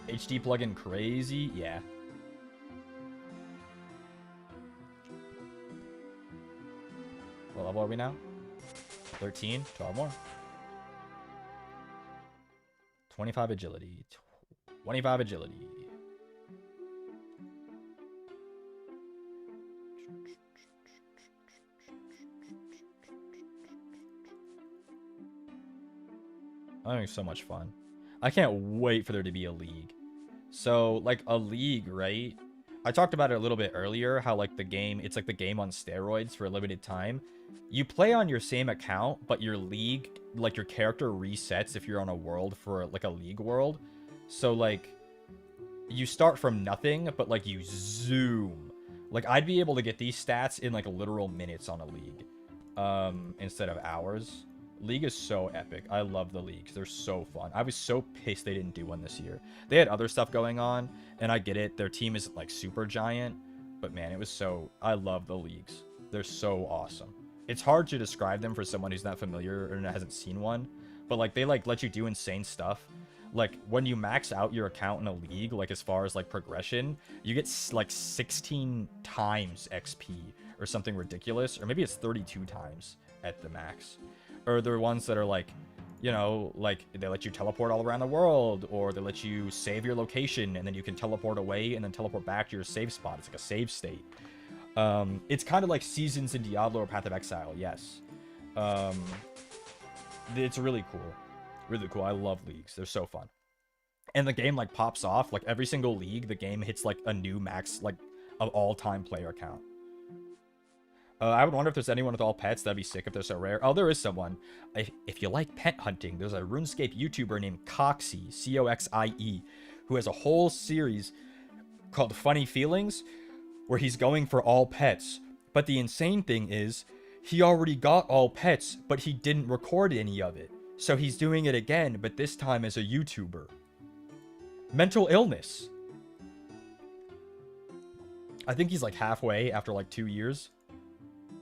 HD plugin crazy? Yeah. What level are we now? 13? 12 more. 25 agility. 25 agility. I'm having so much fun. I can't wait for there to be a league. So, like, a league, right? I talked about it a little bit earlier, how, like, the game, it's like the game on steroids for a limited time. You play on your same account, but your league, like, your character resets if you're on a world for, like, a league world. So, like, you start from nothing, but, like, you zoom. Like, I'd be able to get these stats in, like, literal minutes on a league, instead of hours. League is so epic. I love the leagues. They're so fun. I was so pissed they didn't do one this year. They had other stuff going on, and I get it. Their team isn't, like, super giant, but, man, it was so... I love the leagues. They're so awesome. It's hard to describe them for someone who's not familiar or hasn't seen one, but, like, they, like, let you do insane stuff. like when you max out your account in a league, like as far as like progression, you get like 16 times XP or something ridiculous, or maybe it's 32 times at the max. Or there are ones that are like, you know, like they let you teleport all around the world, or they let you save your location and then you can teleport away and then teleport back to your save spot. It's like a save state. It's kind of like Seasons in Diablo or Path of Exile, yes. It's really cool. Really cool. I love leagues. They're so fun. And the game like pops off. Like every single league, the game hits like a new max like of all-time player count. I would wonder if there's anyone with all pets. That'd be sick if they're so rare. Oh, there is someone. If you like pet hunting, there's a RuneScape YouTuber named Coxie, C-O-X-I-E, who has a whole series called Funny Feelings, where he's going for all pets. But the insane thing is, he already got all pets, but he didn't record any of it. So he's doing it again, but this time as a YouTuber. Mental illness. I think he's like halfway after like 2 years.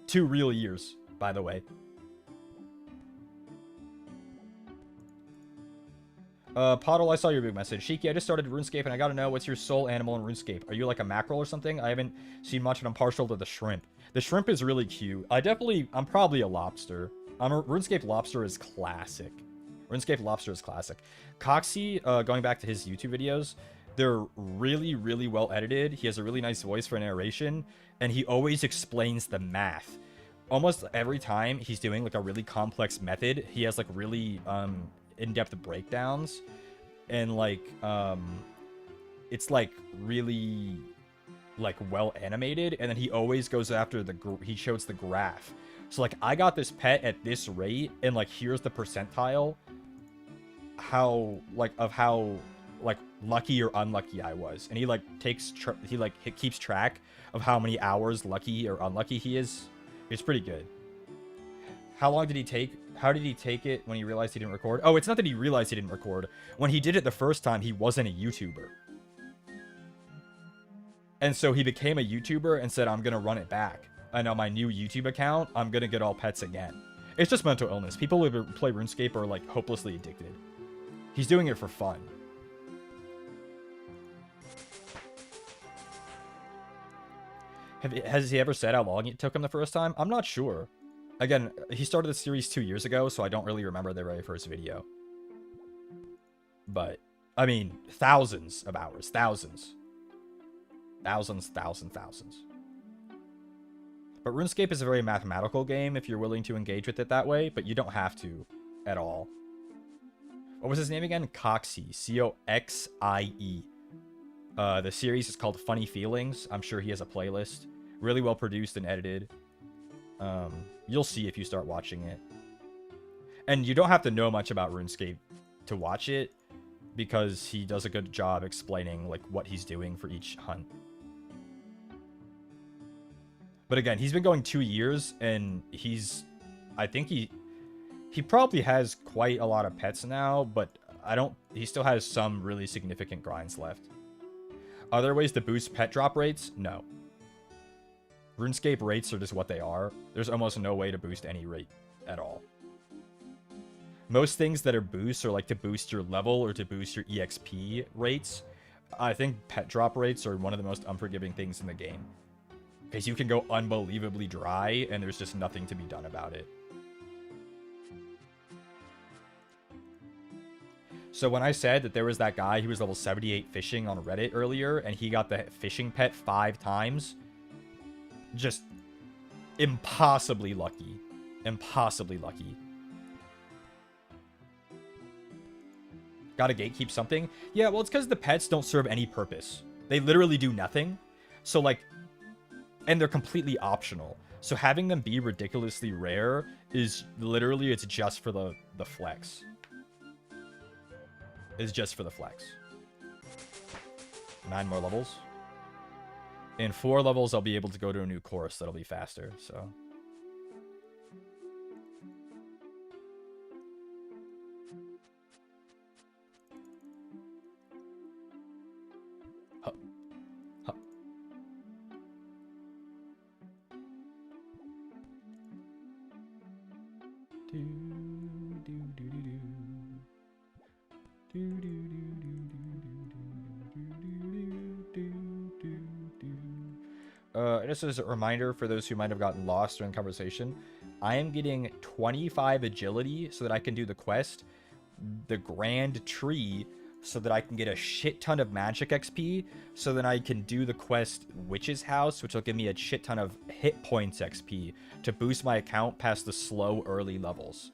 2 real years, by the way. Poddle, I saw your big message. Shiki, I just started RuneScape and I gotta know, what's your soul animal in RuneScape? Are you like a mackerel or something? I haven't seen much, but I'm partial to the shrimp. The shrimp is really cute. I'm probably a lobster. RuneScape lobster is classic. RuneScape lobster is classic. Coxie, going back to his YouTube videos, they're really, really well edited. He has a really nice voice for narration, and he always explains the math. Almost every time he's doing like a really complex method, he has like really in-depth breakdowns, and like it's like really like well animated, and then he always goes after he shows the graph. So like, I got this pet at this rate, and like here's the percentile how lucky or unlucky I was, and he like he keeps track of how many hours lucky or unlucky he is. It's pretty good. How long did he take? How did he take it when he realized he didn't record? Oh, it's not that he realized he didn't record. When he did it the first time, he wasn't a YouTuber. And so he became a YouTuber and said, I'm going to run it back. And on my new YouTube account, I'm going to get all pets again. It's just mental illness. People who play RuneScape are like hopelessly addicted. He's doing it for fun. Has he ever said how long it took him the first time? I'm not sure. Again, he started the series 2 years ago, so I don't really remember the very first video. But, I mean, thousands of hours. Thousands. Thousands. But RuneScape is a very mathematical game if you're willing to engage with it that way, but you don't have to at all. What was his name again? Coxie. C-O-X-I-E. The series is called Funny Feelings. I'm sure he has a playlist. Really well produced and edited. You'll see if you start watching it. And you don't have to know much about RuneScape to watch it, because he does a good job explaining like what he's doing for each hunt. But again, he's been going 2 years, and I think he probably has quite a lot of pets now, but he still has some really significant grinds left. Are there ways to boost pet drop rates? No. RuneScape rates are just what they are. There's almost no way to boost any rate at all. Most things that are boosts are like to boost your level or to boost your EXP rates. I think pet drop rates are one of the most unforgiving things in the game, because you can go unbelievably dry and there's just nothing to be done about it. So when I said that there was that guy who was level 78 fishing on Reddit earlier, and he got the fishing pet 5 times, just impossibly lucky. Impossibly lucky. Gotta gatekeep something? Yeah, well, it's because the pets don't serve any purpose. They literally do nothing. So, like, and they're completely optional. So having them be ridiculously rare is literally, it's just for the flex. It's just for the flex. 9 more levels. In 4 levels, I'll be able to go to a new course that'll be faster, so... Just as a reminder for those who might have gotten lost during conversation, I am getting 25 agility so that I can do the quest, the Grand Tree, so that I can get a shit ton of magic XP, so that I can do the quest Witch's House, which will give me a shit ton of hit points XP to boost my account past the slow early levels.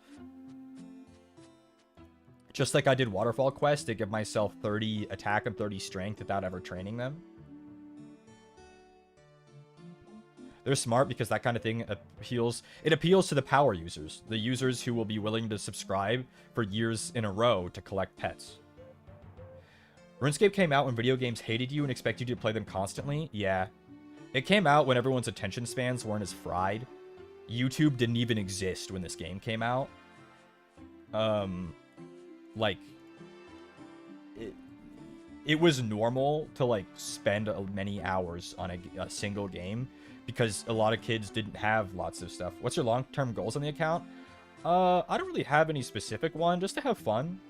Just like I did Waterfall quest to give myself 30 attack and 30 strength without ever training them. They're smart because that kind of thing appeals to the power users, the users who will be willing to subscribe for years in a row to collect pets. RuneScape came out when video games hated you and expected you to play them constantly. Yeah. It came out when everyone's attention spans weren't as fried. YouTube didn't even exist when this game came out. Like, it was normal to, like, spend many hours on a single game because a lot of kids didn't have lots of stuff. What's your long-term goals on the account? I don't really have any specific one, just to have fun.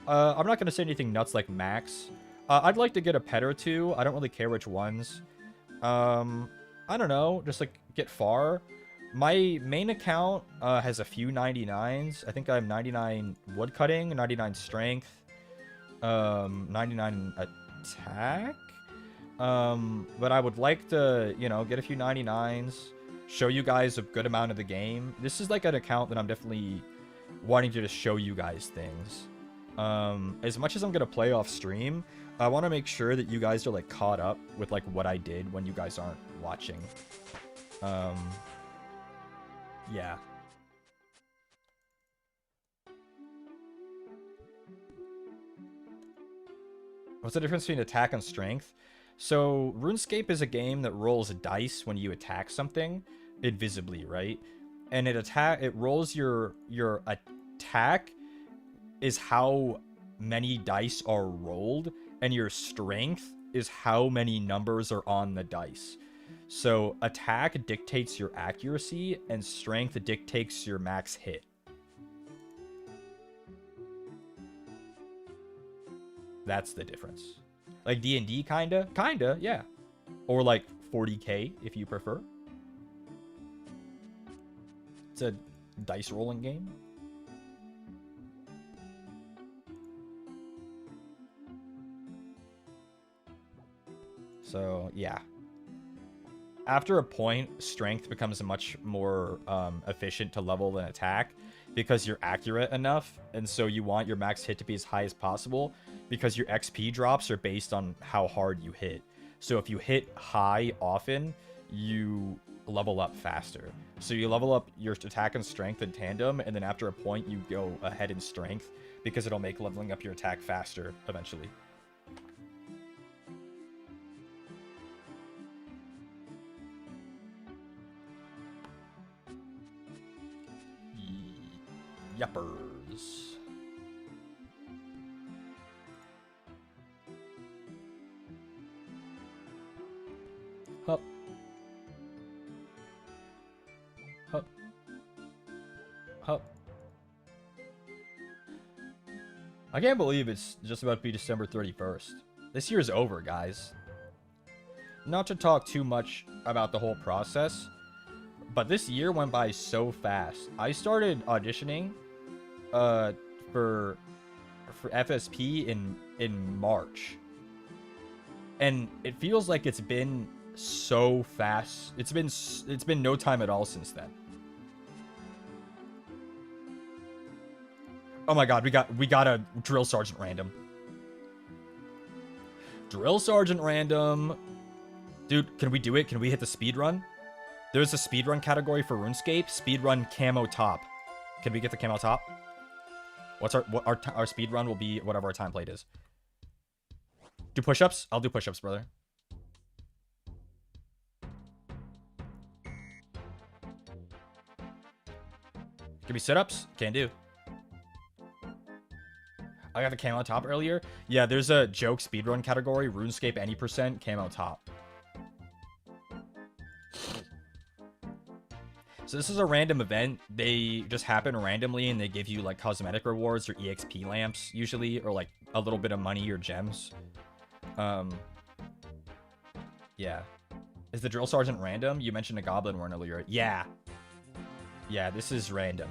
I'm not going to say anything nuts like max. I'd like to get a pet or two. I don't really care which ones. I don't know, just, like, get far. My main account has a few 99s. I think I'm 99 woodcutting, 99 strength, 99 attack. But I would like to, you know, get a few 99s, show you guys a good amount of the game. This is like an account that I'm definitely wanting to just show you guys things. As much as I'm going to play off stream, I want to make sure that you guys are, like, caught up with, like, what I did when you guys aren't watching. Yeah. What's the difference between attack and strength? So, RuneScape is a game that rolls dice when you attack something invisibly, right? And it rolls your attack is how many dice are rolled, and your strength is how many numbers are on the dice. So attack dictates your accuracy, and strength dictates your max hit. That's the difference. Like D&D, kinda, yeah. Or like 40k, if you prefer. It's a dice rolling game. So, yeah. After a point, strength becomes much more efficient to level than attack because you're accurate enough, and so you want your max hit to be as high as possible because your XP drops are based on how hard you hit. So if you hit high often, you level up faster. So you level up your attack and strength in tandem, and then after a point, you go ahead in strength because it'll make leveling up your attack faster eventually. Yuppers. Hup. Hup. Hup. I can't believe it's just about to be December 31st. This year's over, guys. Not to talk too much about the whole process, but this year went by so fast. I started auditioning for FSP in March, and it feels like it's been so fast. It's been no time at all since then. Oh my god, we got a drill sergeant random. Drill sergeant random. Dude, can we do it? Can we hit the speed run? There's a speedrun category for RuneScape. Speedrun camo top. Can we get the camo top? What's our speedrun will be whatever our time plate is. Do push-ups? I'll do push-ups, brother. Give me sit-ups? Can do. I got the camo top earlier. Yeah, there's a joke speedrun category. RuneScape any percent camo top. So this is a random event. They just happen randomly, and they give you like cosmetic rewards or EXP lamps usually, or like a little bit of money or gems. Yeah. Is the drill sergeant random? You mentioned a goblin one earlier. Yeah. Yeah, this is random.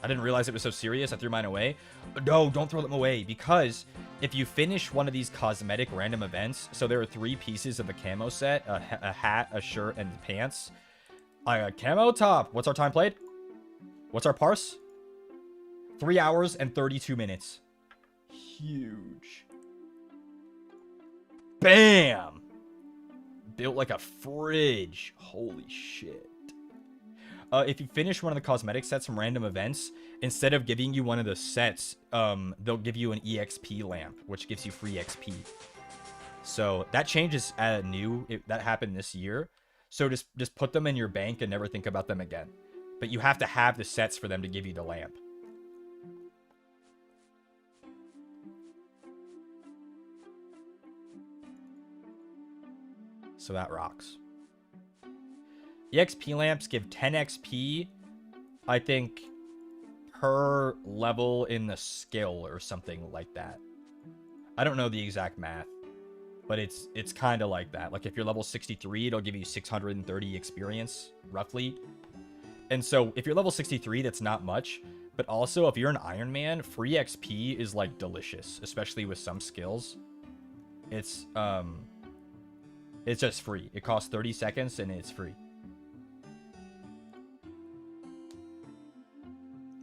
I didn't realize it was so serious. I threw mine away. No, don't throw them away, because if you finish one of these cosmetic random events, so there are 3 pieces of the camo set, a hat, a shirt, and pants. A camo top. What's our time played? What's our parse? 3 hours and 32 minutes. Huge. Bam! Built like a fridge. Holy shit. If you finish one of the cosmetic sets from random events, instead of giving you one of the sets, they'll give you an EXP lamp, which gives you free XP. So that changes new. That happened this year. So just put them in your bank and never think about them again. But you have to have the sets for them to give you the lamp. So that rocks. EXP lamps give 10 XP, I think, per level in the skill or something like that. I don't know the exact math, but it's kind of like that. Like if you're level 63, it'll give you 630 experience, roughly. And so if you're level 63, that's not much. But also, if you're an Ironman, free XP is like delicious, especially with some skills. It's just free. It costs 30 seconds and it's free.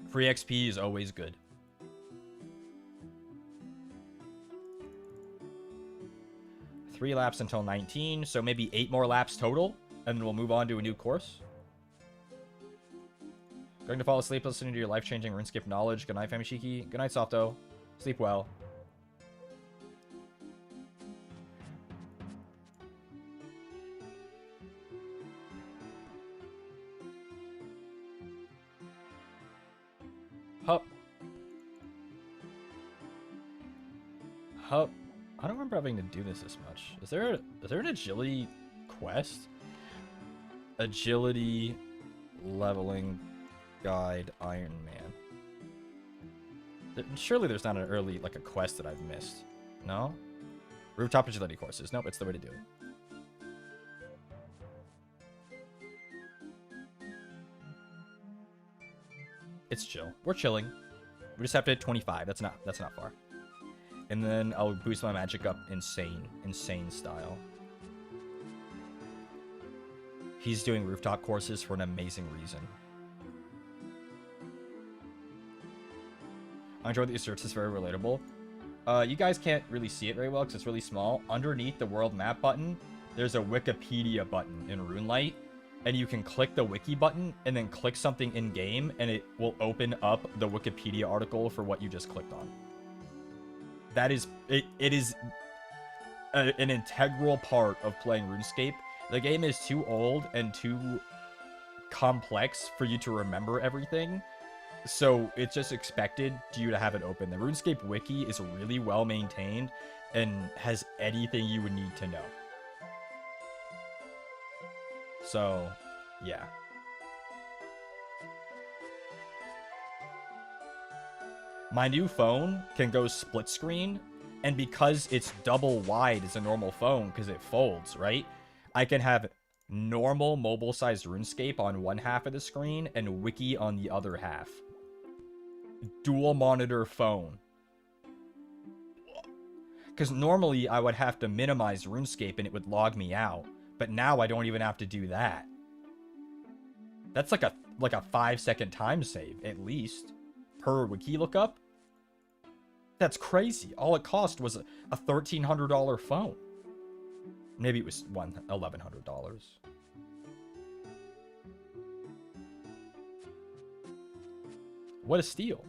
Free XP is always good. Three laps until 19, so maybe 8 more laps total, and then we'll move on to a new course. Going to fall asleep listening to your life-changing RuneScape knowledge. Good night, Fami Shiki. Good night, Softo. Sleep well. Hup. Hup. I don't remember having to do this as much. Is there an agility quest? Agility leveling guide Ironman. Surely there's not an early, like a quest that I've missed. No? Rooftop agility courses. Nope, it's the way to do it. It's chill. We're chilling. We just have to hit 25. That's not far. And then I'll boost my magic up insane style. He's doing rooftop courses for an amazing reason. I enjoy that your search is very relatable. You guys can't really see it very well because it's really small. Underneath the world map button, there's a Wikipedia button in RuneLite. And you can click the wiki button and then click something in game and it will open up the Wikipedia article for what you just clicked on. That is, it is an integral part of playing RuneScape. The game is too old and too complex for you to remember everything. So it's just expected you to have it open. The RuneScape wiki is really well maintained and has anything you would need to know. So, yeah. My new phone can go split screen, and because it's double wide as a normal phone, because it folds, right? I can have normal mobile-sized RuneScape on one half of the screen and wiki on the other half. Dual monitor phone. Because normally I would have to minimize RuneScape and it would log me out. But now I don't even have to do that. That's like a 5-second time save, at least, per wiki lookup. That's crazy. All it cost was a $1,300 phone. Maybe it was $1,100. What a steal.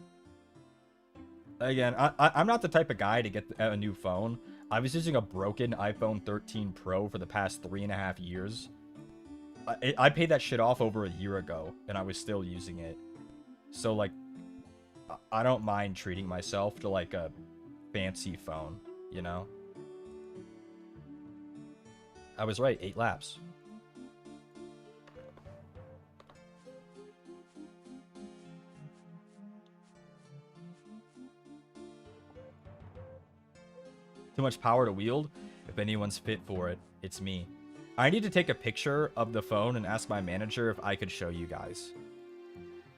Again, I'm not the type of guy to get a new phone. I was using a broken iPhone 13 Pro for the past 3.5 years. I paid that shit off over a year ago, and I was still using it. So, like, I don't mind treating myself to, like, a fancy phone, you know? I was right, 8 laps. Too much power to wield. If anyone's fit for it, it's me. I need to take a picture of the phone and ask my manager if I could show you guys.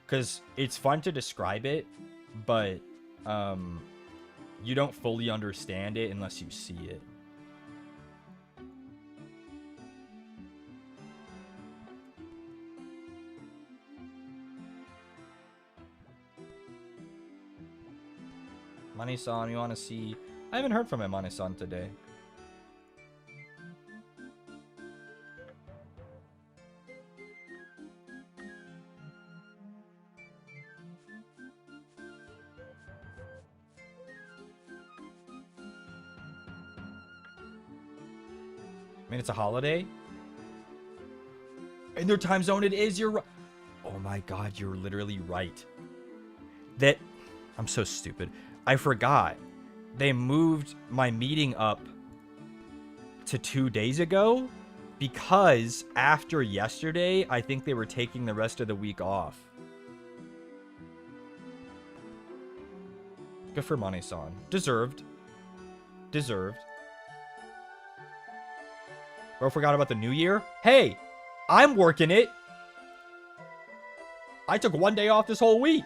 Because it's fun to describe it, but you don't fully understand it unless you see it. Mani-san, you want to see... I haven't heard from him, Mani-san, today. I mean, it's a holiday. In their time zone, it is. You're right. Oh my god, you're literally right. That... I'm so stupid. I forgot. They moved my meeting up to 2 days ago because after yesterday, I think they were taking the rest of the week off. Good for Mani-san. Deserved. Deserved. Bro, forgot about the new year? Hey, I'm working it. I took 1 day off this whole week.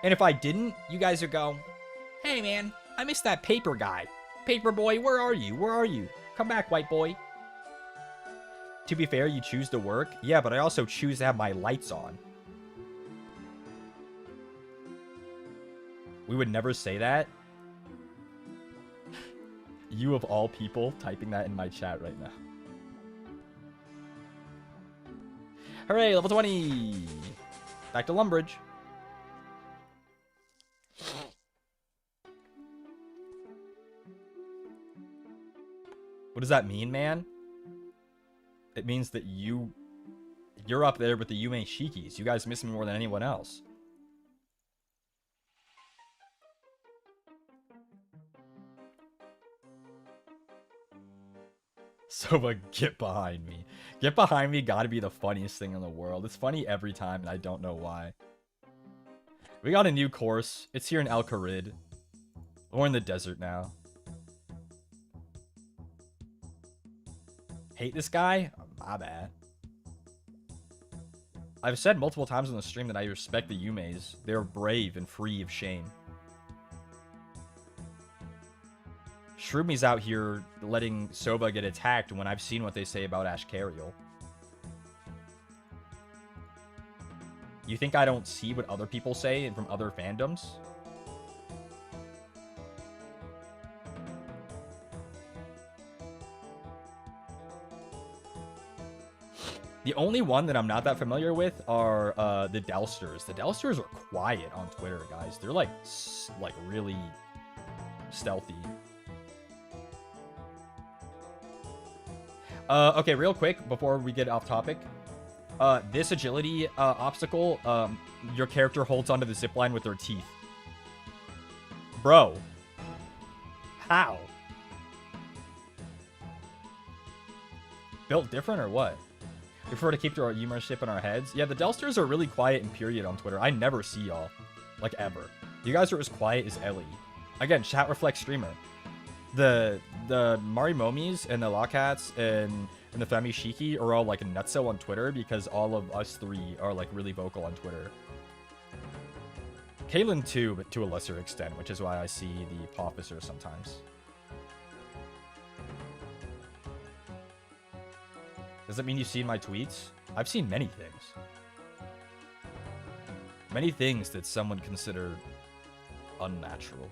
And if I didn't, you guys would go, hey man, I missed that paper guy. Paper boy, where are you? Where are you? Come back, white boy. To be fair, you choose to work. Yeah, but I also choose to have my lights on. We would never say that. You of all people typing that in my chat right now. Hooray, level 20. Back to Lumbridge. What does that mean, man? It means that you're up there with the Yume Shikis. You guys miss me more than anyone else. Sova, get behind me. Get behind me gotta be the funniest thing in the world. It's funny every time, and I don't know why. We got a new course. It's here in El Kharid. We're in the desert now. Hate this guy? My bad. I've said multiple times on the stream that I respect the Yumeis. They're brave and free of shame. Shroomi's out here letting Sova get attacked when I've seen what they say about Ashkariel. You think I don't see what other people say from other fandoms? The only one that I'm not that familiar with are the Delsters. The Delsters are quiet on Twitter, guys. They're like really stealthy. Okay, real quick before we get off topic. This agility obstacle, your character holds onto the zipline with their teeth. Bro. How? Built different or what? We prefer to keep our humorship in our heads. Yeah, the Delsters are really quiet and period on Twitter. I never see y'all. Like, ever. You guys are as quiet as Ellie. Again, chat reflects streamer. The Marimomis and the Lockharts and the Femi Shiki are all, like, nutso on Twitter because all of us three are, like, really vocal on Twitter. Caelen too, but to a lesser extent, which is why I see the officer sometimes. Does that mean you've seen my tweets? I've seen many things. Many things that some would consider unnatural.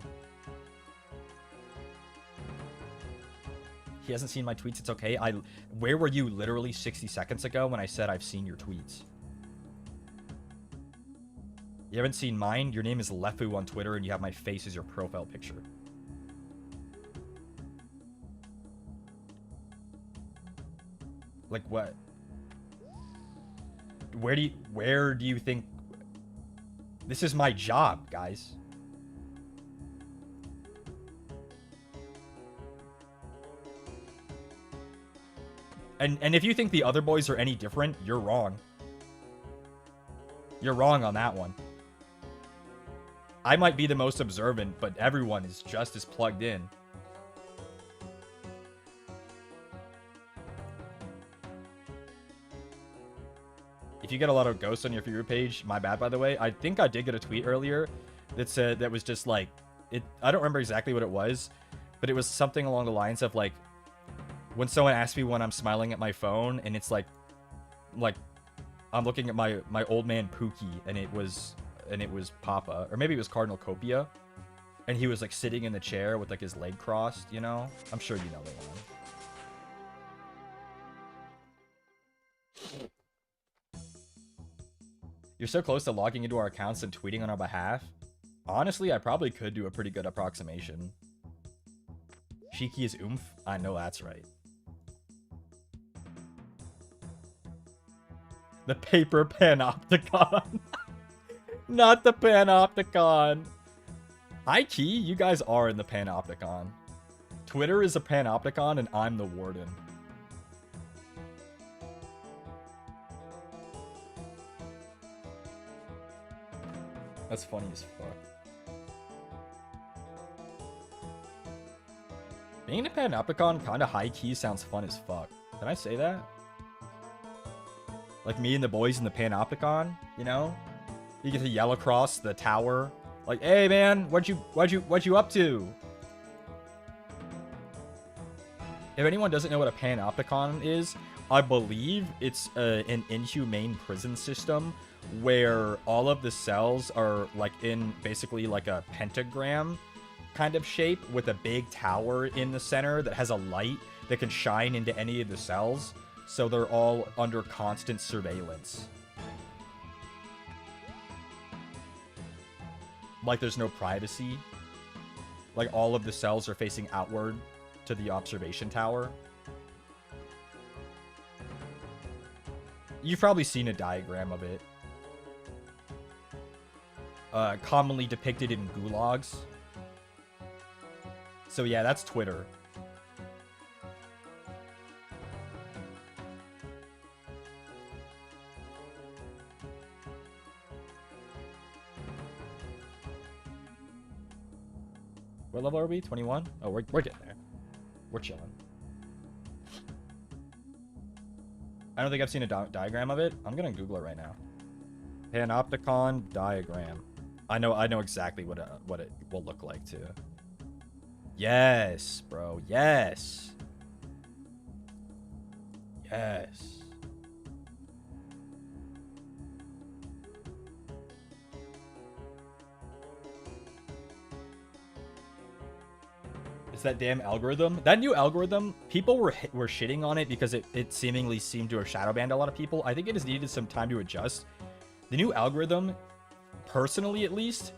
He hasn't seen my tweets, it's okay. Where were you literally 60 seconds ago when I said I've seen your tweets? You haven't seen mine? Your name is Lefu on Twitter and you have my face as your profile picture. Like what? Where do you think? This is my job, guys. And if you think the other boys are any different, you're wrong. You're wrong on that one. I might be the most observant, but everyone is just as plugged in. If you get a lot of ghosts on your For You page, my bad, by the way. I think I did get a tweet earlier that said that was just like, I don't remember exactly what it was, but it was something along the lines of like, when someone asks me when I'm smiling at my phone, and it's like I'm looking at my old man Pookie, and it was Papa, or maybe it was Cardinal Copia, and he was like sitting in the chair with like his leg crossed, you know? I'm sure you know the one. You're so close to logging into our accounts and tweeting on our behalf. Honestly, I probably could do a pretty good approximation. Shiki is oomph? I know that's right. The paper panopticon. Not the panopticon. High key, you guys are in the panopticon. Twitter is a panopticon and I'm the warden. That's funny as fuck. Being a panopticon kind of high-key sounds fun as fuck. Did I say that? Like me and the boys in the panopticon, you know? You get to yell across the tower. Like, hey man, what you up to? If anyone doesn't know what a panopticon is, I believe it's an inhumane prison system where all of the cells are like in basically like a pentagram kind of shape with a big tower in the center that has a light that can shine into any of the cells, so they're all under constant surveillance. Like there's no privacy. Like all of the cells are facing outward to the observation tower. You've probably seen a diagram of it. Commonly depicted in gulags. So yeah, that's Twitter. What level are we? 21? Oh, we're getting there. We're chilling. I don't think I've seen a diagram of it. I'm gonna Google it right now. Panopticon diagram. I know exactly what it will look like too. Yes, bro. Yes. Yes. It's that damn algorithm. That new algorithm, people were shitting on it because it seemingly seemed to have shadow banned a lot of people. I think it has needed some time to adjust. The new algorithm, personally at least,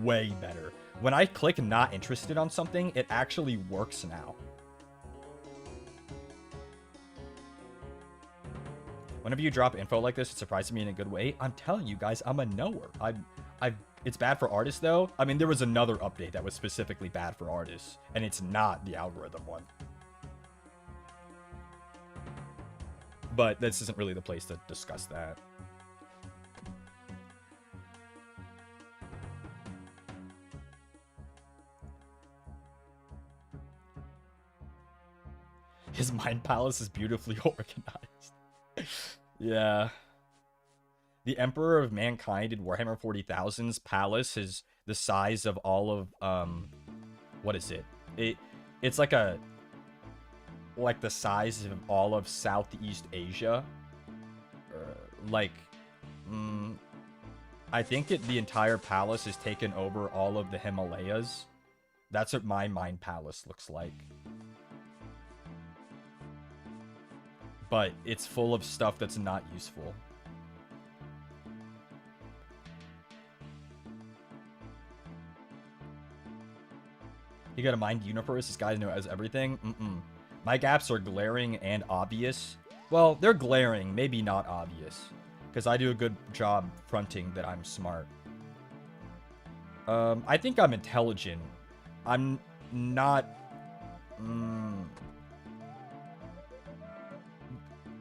way better. When I click not interested on something, it actually works now. Whenever you drop info like this, it surprises me in a good way. I'm telling you guys, I'm a knower. It's bad for artists, though. I mean, there was another update that was specifically bad for artists, and it's not the algorithm one. But this isn't really the place to discuss that. His mind palace is beautifully organized. Yeah. The Emperor of Mankind in Warhammer 40,000's palace is the size of all of, what is it? It's like the size of all of Southeast Asia. I think the entire palace is taken over all of the Himalayas. That's what my mind palace looks like. But it's full of stuff that's not useful. You got a mind universe? This guy knows everything? My gaps are glaring and obvious. Well, they're glaring, maybe not obvious. Because I do a good job fronting that I'm smart. I think I'm intelligent. I'm not...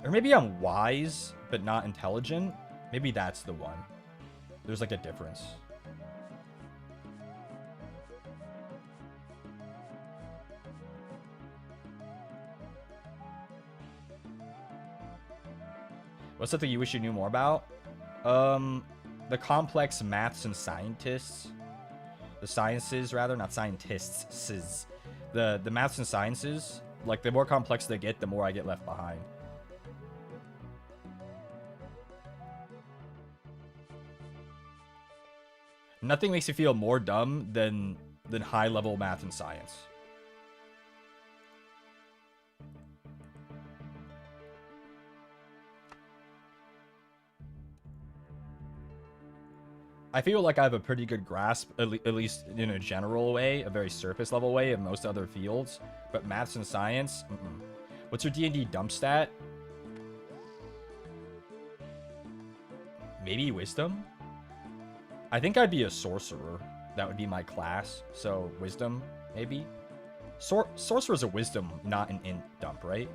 Or maybe I'm wise, but not intelligent. Maybe that's the one. There's like a difference. What's something you wish you knew more about? The complex maths and scientists. The sciences, rather, not scientists. The maths and sciences, like, the more complex they get, the more I get left behind. Nothing makes you feel more dumb than high-level math and science. I feel like I have a pretty good grasp, at least in a general way, a very surface-level way, of most other fields. But maths and science, What's your D&D dump stat? Maybe wisdom? I think I'd be a sorcerer. That would be my class. So, wisdom, maybe? Sorcerer's a wisdom, not an int dump, right?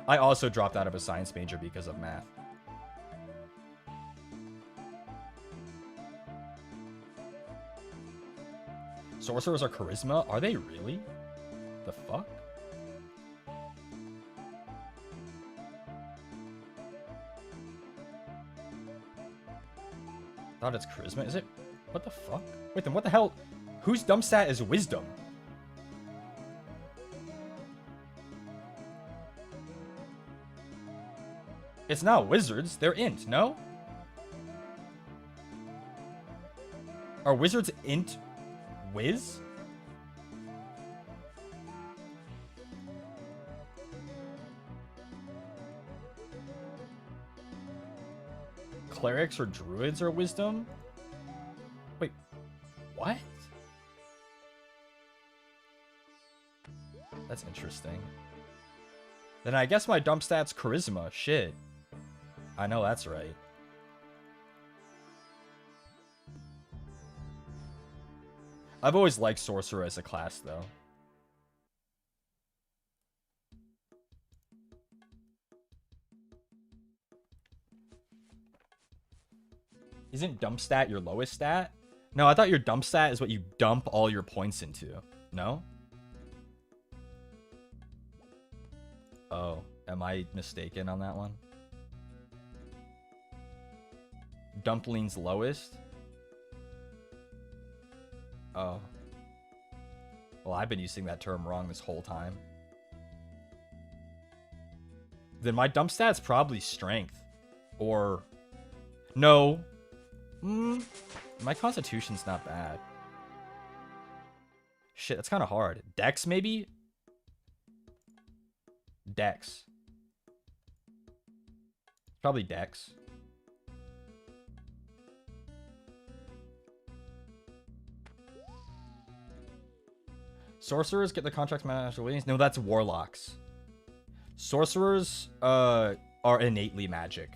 I also dropped out of a science major because of math. Sorcerers are charisma? Are they really? The fuck? Thought it's charisma. Is it? What the fuck? Wait, then what the hell? Whose dump stat is wisdom? It's not wizards. They're int, no? Are wizards int Wiz? Clerics or druids are wisdom? Wait, what? That's interesting. Then I guess my dump stat's charisma. Shit. I know that's right. I've always liked Sorcerer as a class, though. Isn't dump stat your lowest stat? No, I thought your dump stat is what you dump all your points into. No? Oh, am I mistaken on that one? Dumpling's lowest? Oh. Well, I've been using that term wrong this whole time. Then my dump stat's probably strength. Or... No. My constitution's not bad. Shit, that's kind of hard. Dex, maybe? Dex. Probably Dex. Sorcerers get the contract master wings. No, that's warlocks. Sorcerers are innately magic.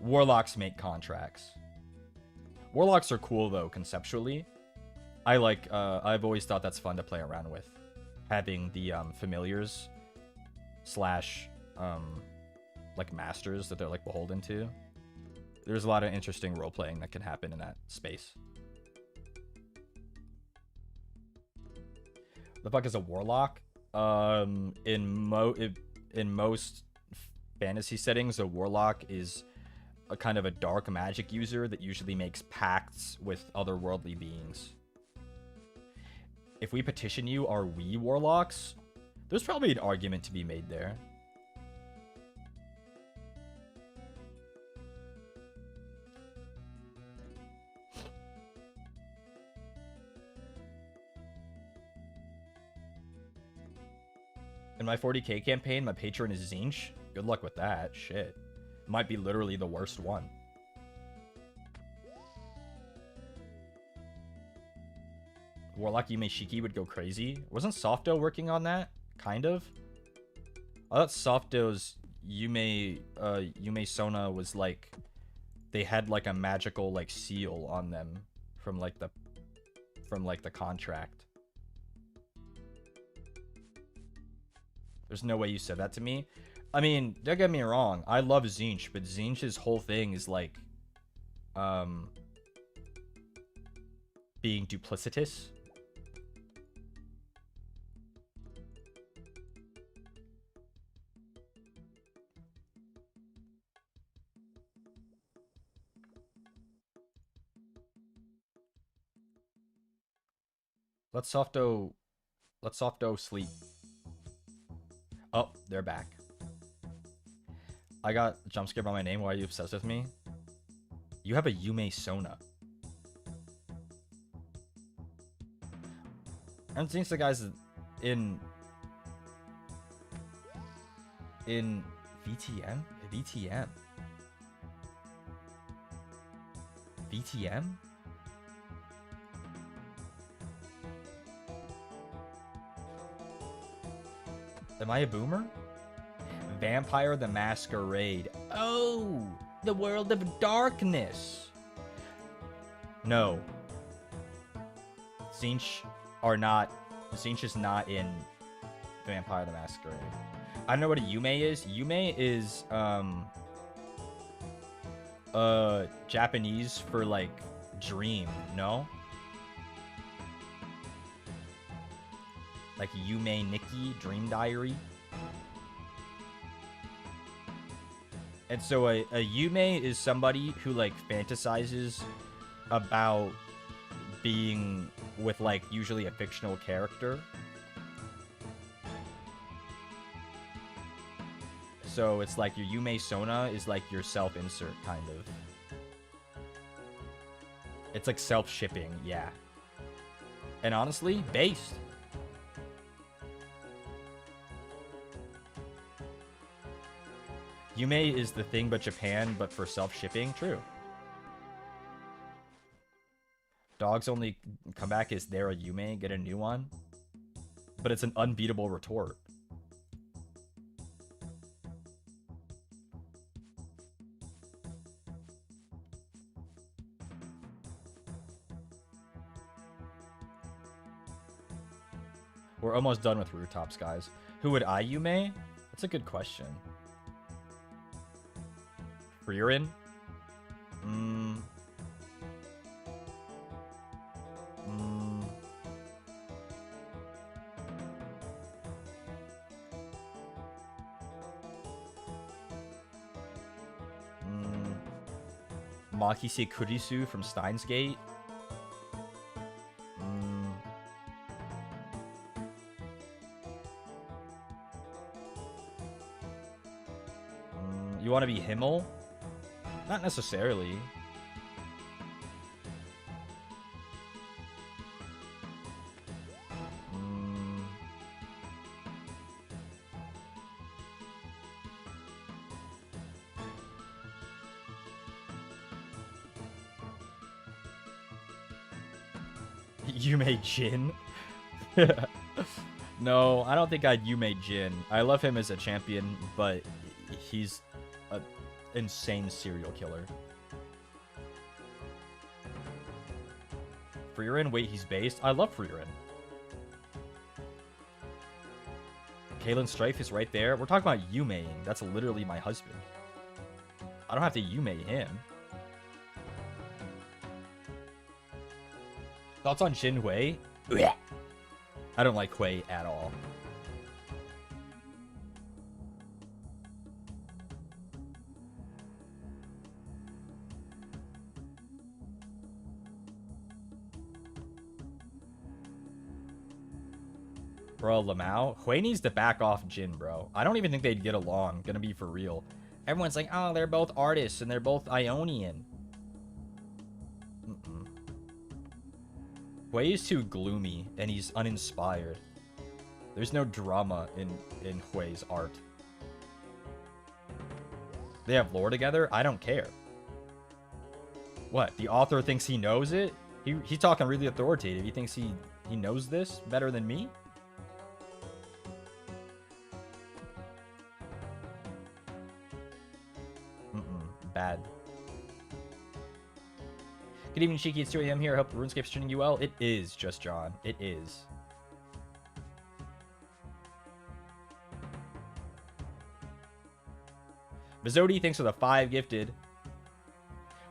Warlocks make contracts. Warlocks are cool though, conceptually. I've always thought that's fun to play around with. Having the familiars slash like masters that they're like beholden to. There's a lot of interesting role playing that can happen in that space. The fuck is a warlock? In most fantasy settings, a warlock is a kind of a dark magic user that usually makes pacts with otherworldly beings. If we petition you, are we warlocks? There's probably an argument to be made there. In my 40k campaign, my patron is Zinch. Good luck with that. Shit. Might be literally the worst one. Warlock Yume Shiki would go crazy. Wasn't Softo working on that? Kind of. I thought Softo's Yume Sona was like... They had like a magical like seal on them from like the contract. There's no way you said that to me. I mean, don't get me wrong. I love Zinch, but Zinch's whole thing is like, being duplicitous. Let's softo sleep. Oh, they're back. I got jump scared by my name. Why are you obsessed with me? You have a Yume Sona. Aren't these the guys in VTM? VTM? VTM? Am I a boomer? Vampire the Masquerade. Oh, the world of darkness. No. Zinch is not in Vampire the Masquerade. I don't know what a Yume is. Yume is Japanese for like dream, no? Like Yume Nikki, Dream Diary. And so a Yume is somebody who like fantasizes about being with like usually a fictional character. So it's like your Yume Sona is like your self-insert kind of. It's like self-shipping, yeah. And honestly, based. Yume is the thing but Japan, but for self-shipping. True. Dog's only comeback is there a Yume, get a new one. But it's an unbeatable retort. We're almost done with rooftops, guys. Who would I Yume? That's a good question. Frieren? Makise Kurisu from Steins Gate. You want to be Himmel? Not necessarily. Yume Jin? No, I don't think I'd Yume Jin. I love him as a champion, but he's an insane serial killer. Frieren? Wait, he's based? I love Frieren. Caelen Strayfe is right there. We're talking about Yumeing. That's literally my husband. I don't have to Yume him. Thoughts on Jin Hui? I don't like Hui at all. Bro, Lamau? Hui needs to back off Jin, bro. I don't even think they'd get along. Gonna be for real. Everyone's like, oh, they're both artists and they're both Ionian. Hui is too gloomy and he's uninspired. There's no drama in Hui's art. They have lore together? I don't care. What? The author thinks he knows it? He's talking really authoritative. He thinks he knows this better than me? Bad. Good evening, Shiki. It's 2 a.m. here. I hope RuneScape's treating you well. It is, Just John. It is. Vizodi, thanks for the 5 gifted.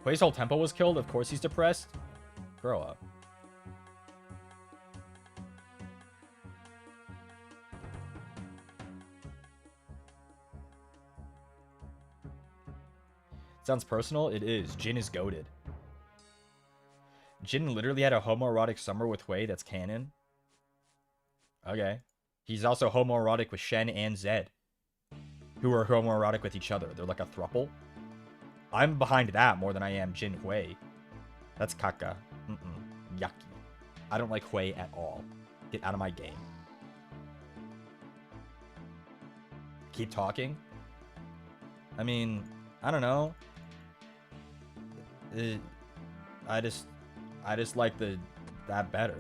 Hui's whole tempo was killed. Of course he's depressed. Grow up. Sounds personal. It is. Jin is goated. Jin literally had a homoerotic summer with Hui that's canon. Okay. He's also homoerotic with Shen and Zed, who are homoerotic with each other. They're like a throuple. I'm behind that more than I am Jin Hui. That's caca. Yucky. I don't like Hui at all. Get out of my game. Keep talking? I mean, I don't know. I just like that better.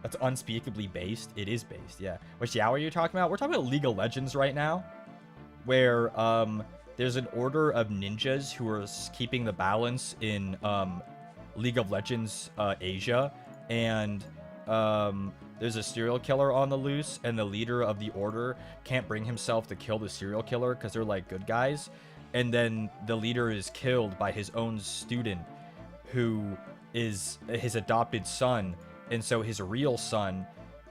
That's unspeakably based. It is based, yeah. Which Yao are you talking about? We're talking about League of Legends right now, where there's an order of ninjas who are keeping the balance in League of Legends Asia, and there's a serial killer on the loose, and the leader of the order can't bring himself to kill the serial killer because they're like good guys, and then the leader is killed by his own student, who is his adopted son. And so his real son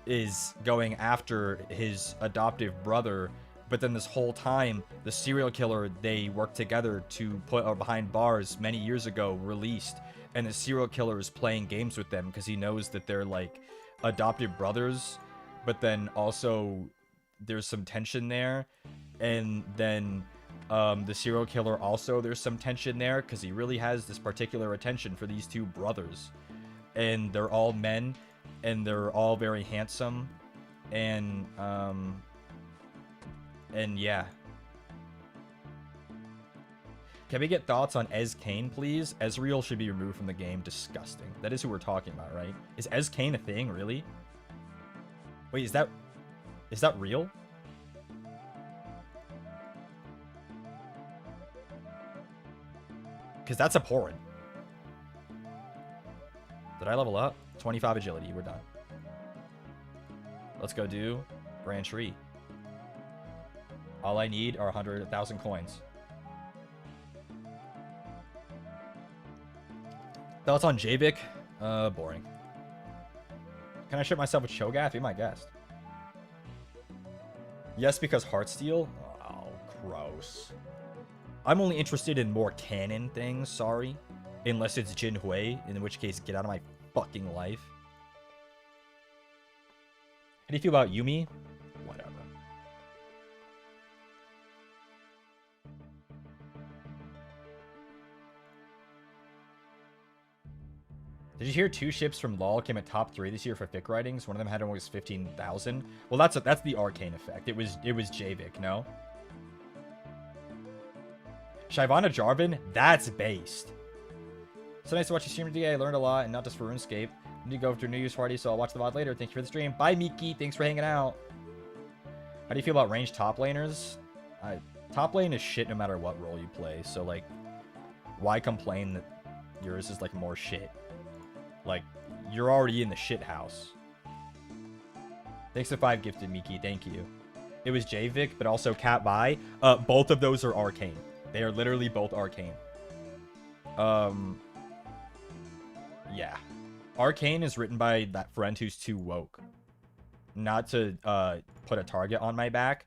is going after his adoptive brother. But then this whole time, the serial killer they worked together to put behind bars many years ago released. And the serial killer is playing games with them because he knows that they're like adoptive brothers. But then also there's some tension there. And then the serial killer also, there's some tension there because he really has this particular attention for these two brothers. And they're all men, and they're all very handsome, and yeah. Can we get thoughts on Caelen, please? Ezreal should be removed from the game. Disgusting. That is who we're talking about, right? Is Caelen a thing, really? Wait, is that real? Because that's abhorrent. Did I level up? 25 agility. We're done. Let's go do Grand Tree. All I need are 100,000 coins. Thoughts on Javik? Boring. Can I ship myself with Cho'Gath? Be my guest. Yes, because Heartsteel? Oh, gross. I'm only interested in more canon things, sorry. Unless it's Jin Hui, in which case, get out of my fucking life. How do you feel about Yumi? Whatever. Did you hear 2 ships from LoL came at top 3 this year for fic writings? One of them had almost 15,000. Well, that's the arcane effect. It was Javik, no? Shyvana Jarvan? That's based. So nice to watch you stream today. I learned a lot, and not just for Runescape. I need to go to a New Year's party, so I'll watch the VOD later. Thank you for the stream. Bye, Miki. Thanks for hanging out. How do you feel about ranged top laners? Top lane is shit no matter what role you play, so, like, why complain that yours is, like, more shit? Like, you're already in the shit house. Thanks for 5 gifted, Miki. Thank you. It was Javik, but also Cat Vi. Both of those are arcane. They are literally both arcane. Yeah. Arcane is written by that friend who's too woke. Not to put a target on my back,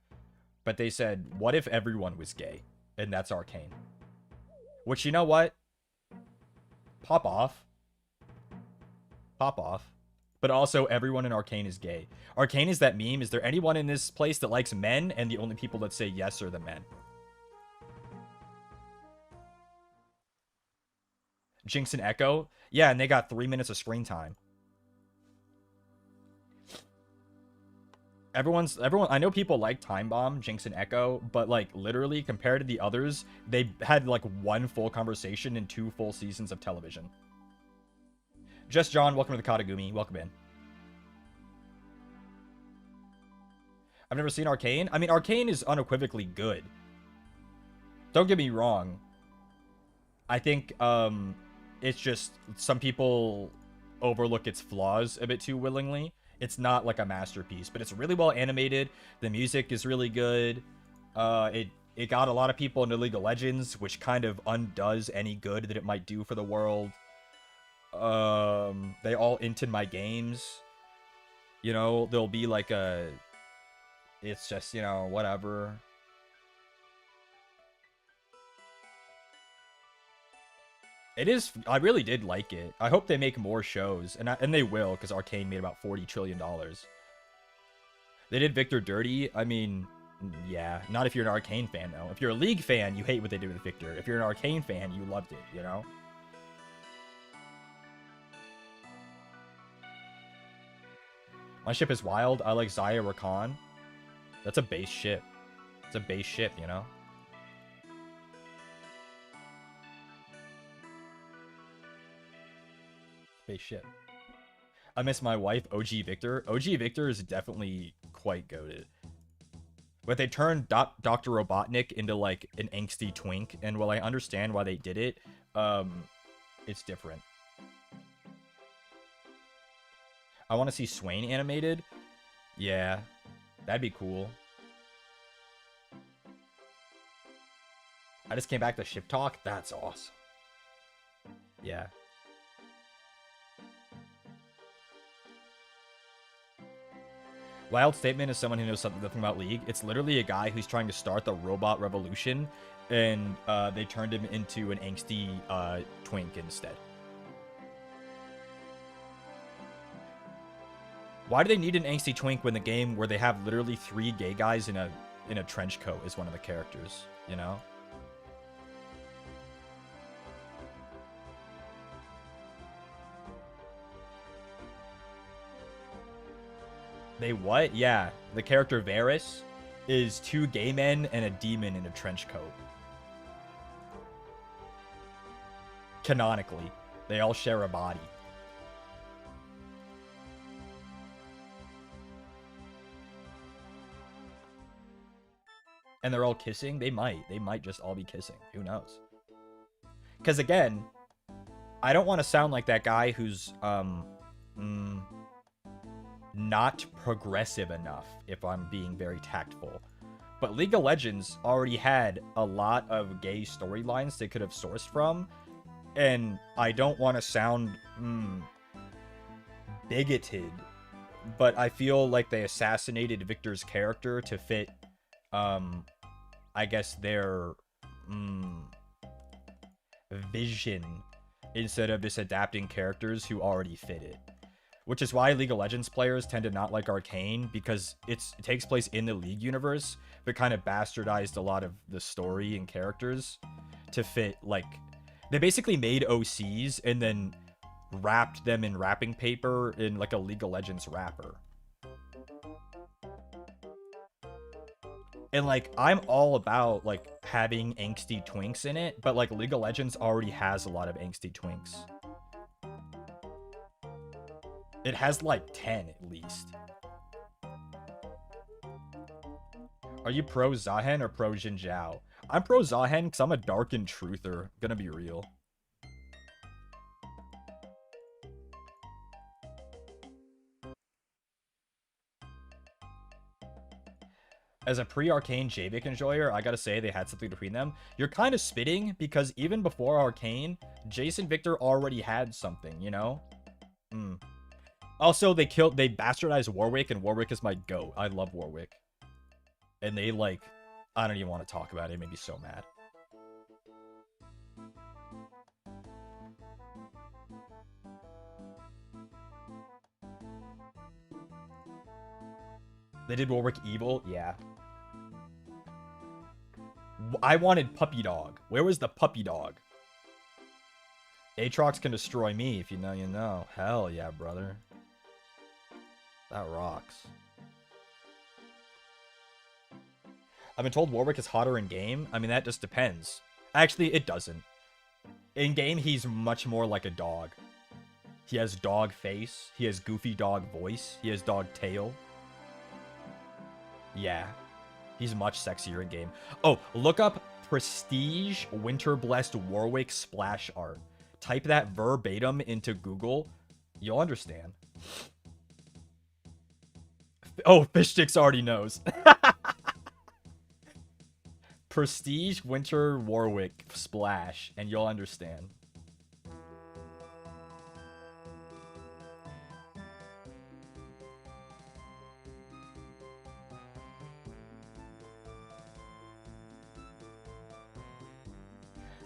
but they said, what if everyone was gay? And that's Arcane. Which, you know what? Pop off. Pop off. But also, everyone in Arcane is gay. Arcane is that meme. Is there anyone in this place that likes men? And the only people that say yes are the men. Jinx and Echo? Yeah, and they got 3 minutes of screen time. Everyone, I know people like Time Bomb, Jinx and Echo, but, like, literally, compared to the others, they had, like, 1 full conversation and 2 full seasons of television. Just John, welcome to the Katagami. Welcome in. I've never seen Arcane. I mean, Arcane is unequivocally good. Don't get me wrong. I think, it's just some people overlook its flaws a bit too willingly. It's not like a masterpiece, but it's really well animated. The music is really good. It it got a lot of people into League of Legends, which kind of undoes any good that it might do for the world. They all inted my games. You know, there'll be like a... It's just, you know, whatever. It is... I really did like it. I hope they make more shows. And they will, because Arcane made about $40 trillion. They did Victor dirty. I mean, yeah. Not if you're an Arcane fan, though. If you're a League fan, you hate what they did with Victor. If you're an Arcane fan, you loved it, you know? My ship is wild. I like Zaya Rakan. That's a base ship. It's a base ship, you know? Base ship. I miss my wife, OG Victor. OG Victor is definitely quite goated. But they turned Dr. Robotnik into, like, an angsty twink. And while I understand why they did it, it's different. I want to see Swain animated. Yeah, that'd be cool. I just came back to Ship Talk. That's awesome. Yeah. Wild Statement is someone who knows nothing about League. It's literally a guy who's trying to start the robot revolution, and they turned him into an angsty twink instead. Why do they need an angsty twink when the game where they have literally 3 gay guys in a trench coat is one of the characters, you know? They what? Yeah, the character Varys is 2 gay men and a demon in a trench coat. Canonically, they all share a body. And they're all kissing? They might just all be kissing. Who knows? Because again, I don't want to sound like that guy who's not progressive enough, if I'm being very tactful. But League of Legends already had a lot of gay storylines they could have sourced from, and I don't want to sound bigoted, but I feel like they assassinated Victor's character to fit I guess their vision instead of just adapting characters who already fit it. Which is why League of Legends players tend to not like Arcane, because it takes place in the League universe, but kind of bastardized a lot of the story and characters to fit, like... They basically made OCs and then wrapped them in wrapping paper in, like, a League of Legends wrapper. And, like, I'm all about, like, having angsty twinks in it, but, like, League of Legends already has a lot of angsty twinks. It has, like, 10 at least. Are you pro Zahen or pro Jin Zhao? I'm pro Zahen because I'm a darkened truther. Gonna be real. As a pre-Arcane Javik enjoyer, I gotta say they had something between them. You're kind of spitting, because even before Arcane, Jason Victor already had something, you know? Also, they bastardized Warwick, and Warwick is my goat. I love Warwick. And they, like... I don't even want to talk about it. It made me so mad. They did Warwick evil? Yeah. I wanted Puppy Dog. Where was the Puppy Dog? Aatrox can destroy me. If you know, you know. Hell yeah, brother. That rocks. I've been told Warwick is hotter in game. I mean, that just depends. Actually, it doesn't. In game, he's much more like a dog. He has dog face. He has goofy dog voice. He has dog tail. Yeah. He's much sexier in game. Oh, look up Prestige Winter Blessed Warwick splash art. Type that verbatim into Google. You'll understand. Oh, Fishsticks already knows. Prestige Winter Warwick splash, and you'll understand.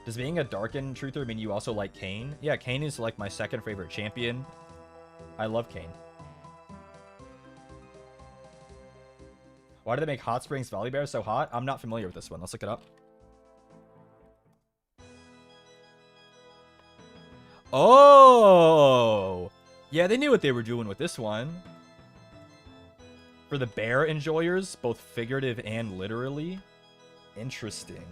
Does being a Darken truther mean you also like Caelen? Yeah, Caelen is like my second favorite champion. I love Caelen. Why do they make Hot Springs Valley Bear so hot? I'm not familiar with this one. Let's look it up. Oh! Yeah, they knew what they were doing with this one. For the bear enjoyers, both figurative and literally. Interesting.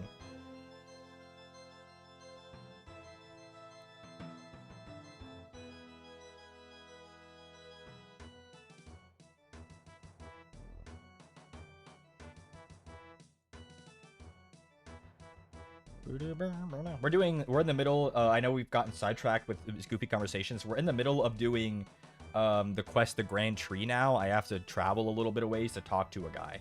We're in the middle. I know we've gotten sidetracked with these goofy conversations. We're in the middle of doing the quest, the Grand Tree now. I have to travel a little bit of ways to talk to a guy.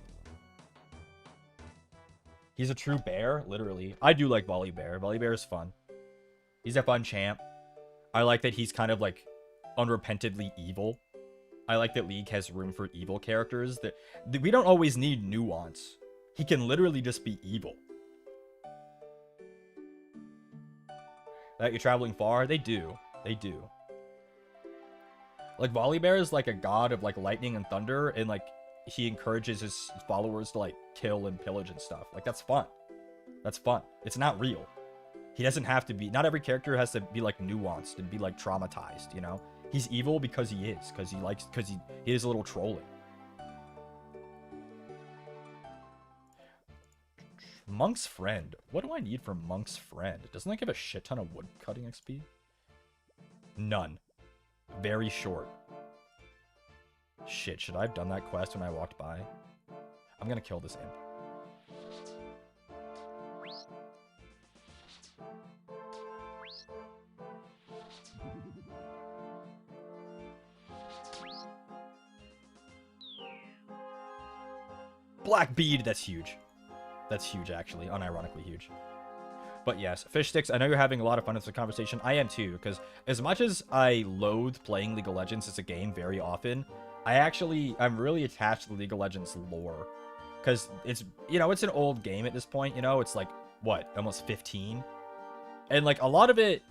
He's a true bear, literally. I do like Volley Bear. Volley Bear is fun. He's a fun champ. I like that he's kind of like unrepentantly evil. I like that League has room for evil characters. That we don't always need nuance. He can literally just be evil. That you're traveling far? They do. They do. Like, Volley Bear is like a god of, like, lightning and thunder, and, like, he encourages his followers to, like, kill and pillage and stuff. Like, that's fun. That's fun. It's not real. He doesn't have to be... Not every character has to be, like, nuanced and be, like, traumatized, you know? He's evil because he is. Because he likes... Because he is a little trolling. Monk's Friend. What do I need for Monk's Friend? Doesn't that give a shit ton of wood cutting XP? None. Very short. Shit, should I have done that quest when I walked by? I'm gonna kill this imp. Black bead, that's huge. That's huge, actually. Unironically huge. But yes, fish sticks. I know you're having a lot of fun with the conversation. I am too, because as much as I loathe playing League of Legends as a game very often, I'm really attached to the League of Legends lore. Because it's, you know, it's an old game at this point, you know? It's like, what, almost 15? And like a lot of it,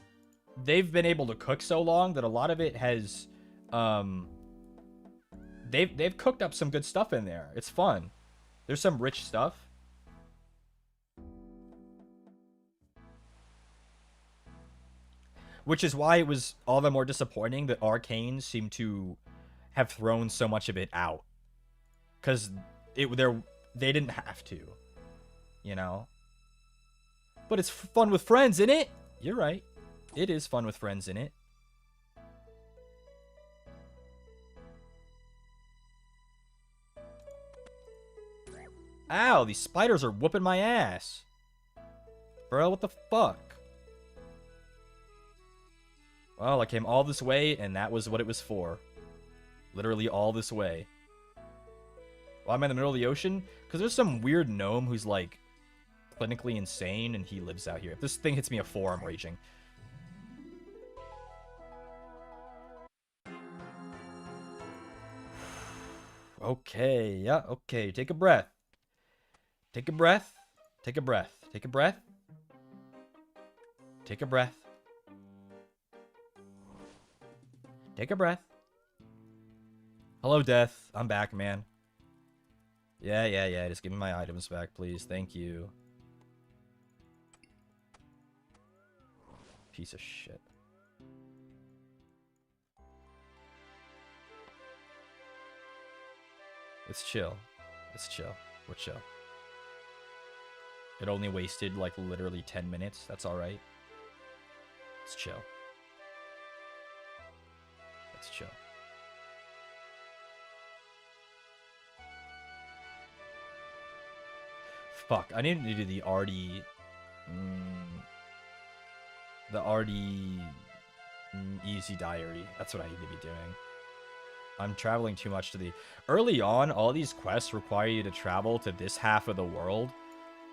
they've been able to cook so long that a lot of it has, they've cooked up some good stuff in there. It's fun. There's some rich stuff. Which is why it was all the more disappointing that Arcane seemed to have thrown so much of it out. Because they didn't have to. You know? But it's fun with friends, isn't it? You're right. It is fun with friends, isn't it? Ow, these spiders are whooping my ass. Bro, what the fuck? Well, I came all this way, and that was what it was for. Literally all this way. Why am I in the middle of the ocean? Because there's some weird gnome who's, like, clinically insane, and he lives out here. If this thing hits me a 4, I'm raging. Okay, yeah, okay. Take a breath. Take a breath. Take a breath. Take a breath. Take a breath. Take a breath. Hello, Death. I'm back, man. Yeah. Just give me my items back, please. Thank you. Piece of shit. It's chill. It's chill. We're chill. It only wasted, like, literally 10 minutes. That's alright. It's chill. It's chill. Fuck, I need to do the Artie... the Artie... Easy Diary. That's what I need to be doing. I'm traveling too much to the... Early on, all these quests require you to travel to this half of the world.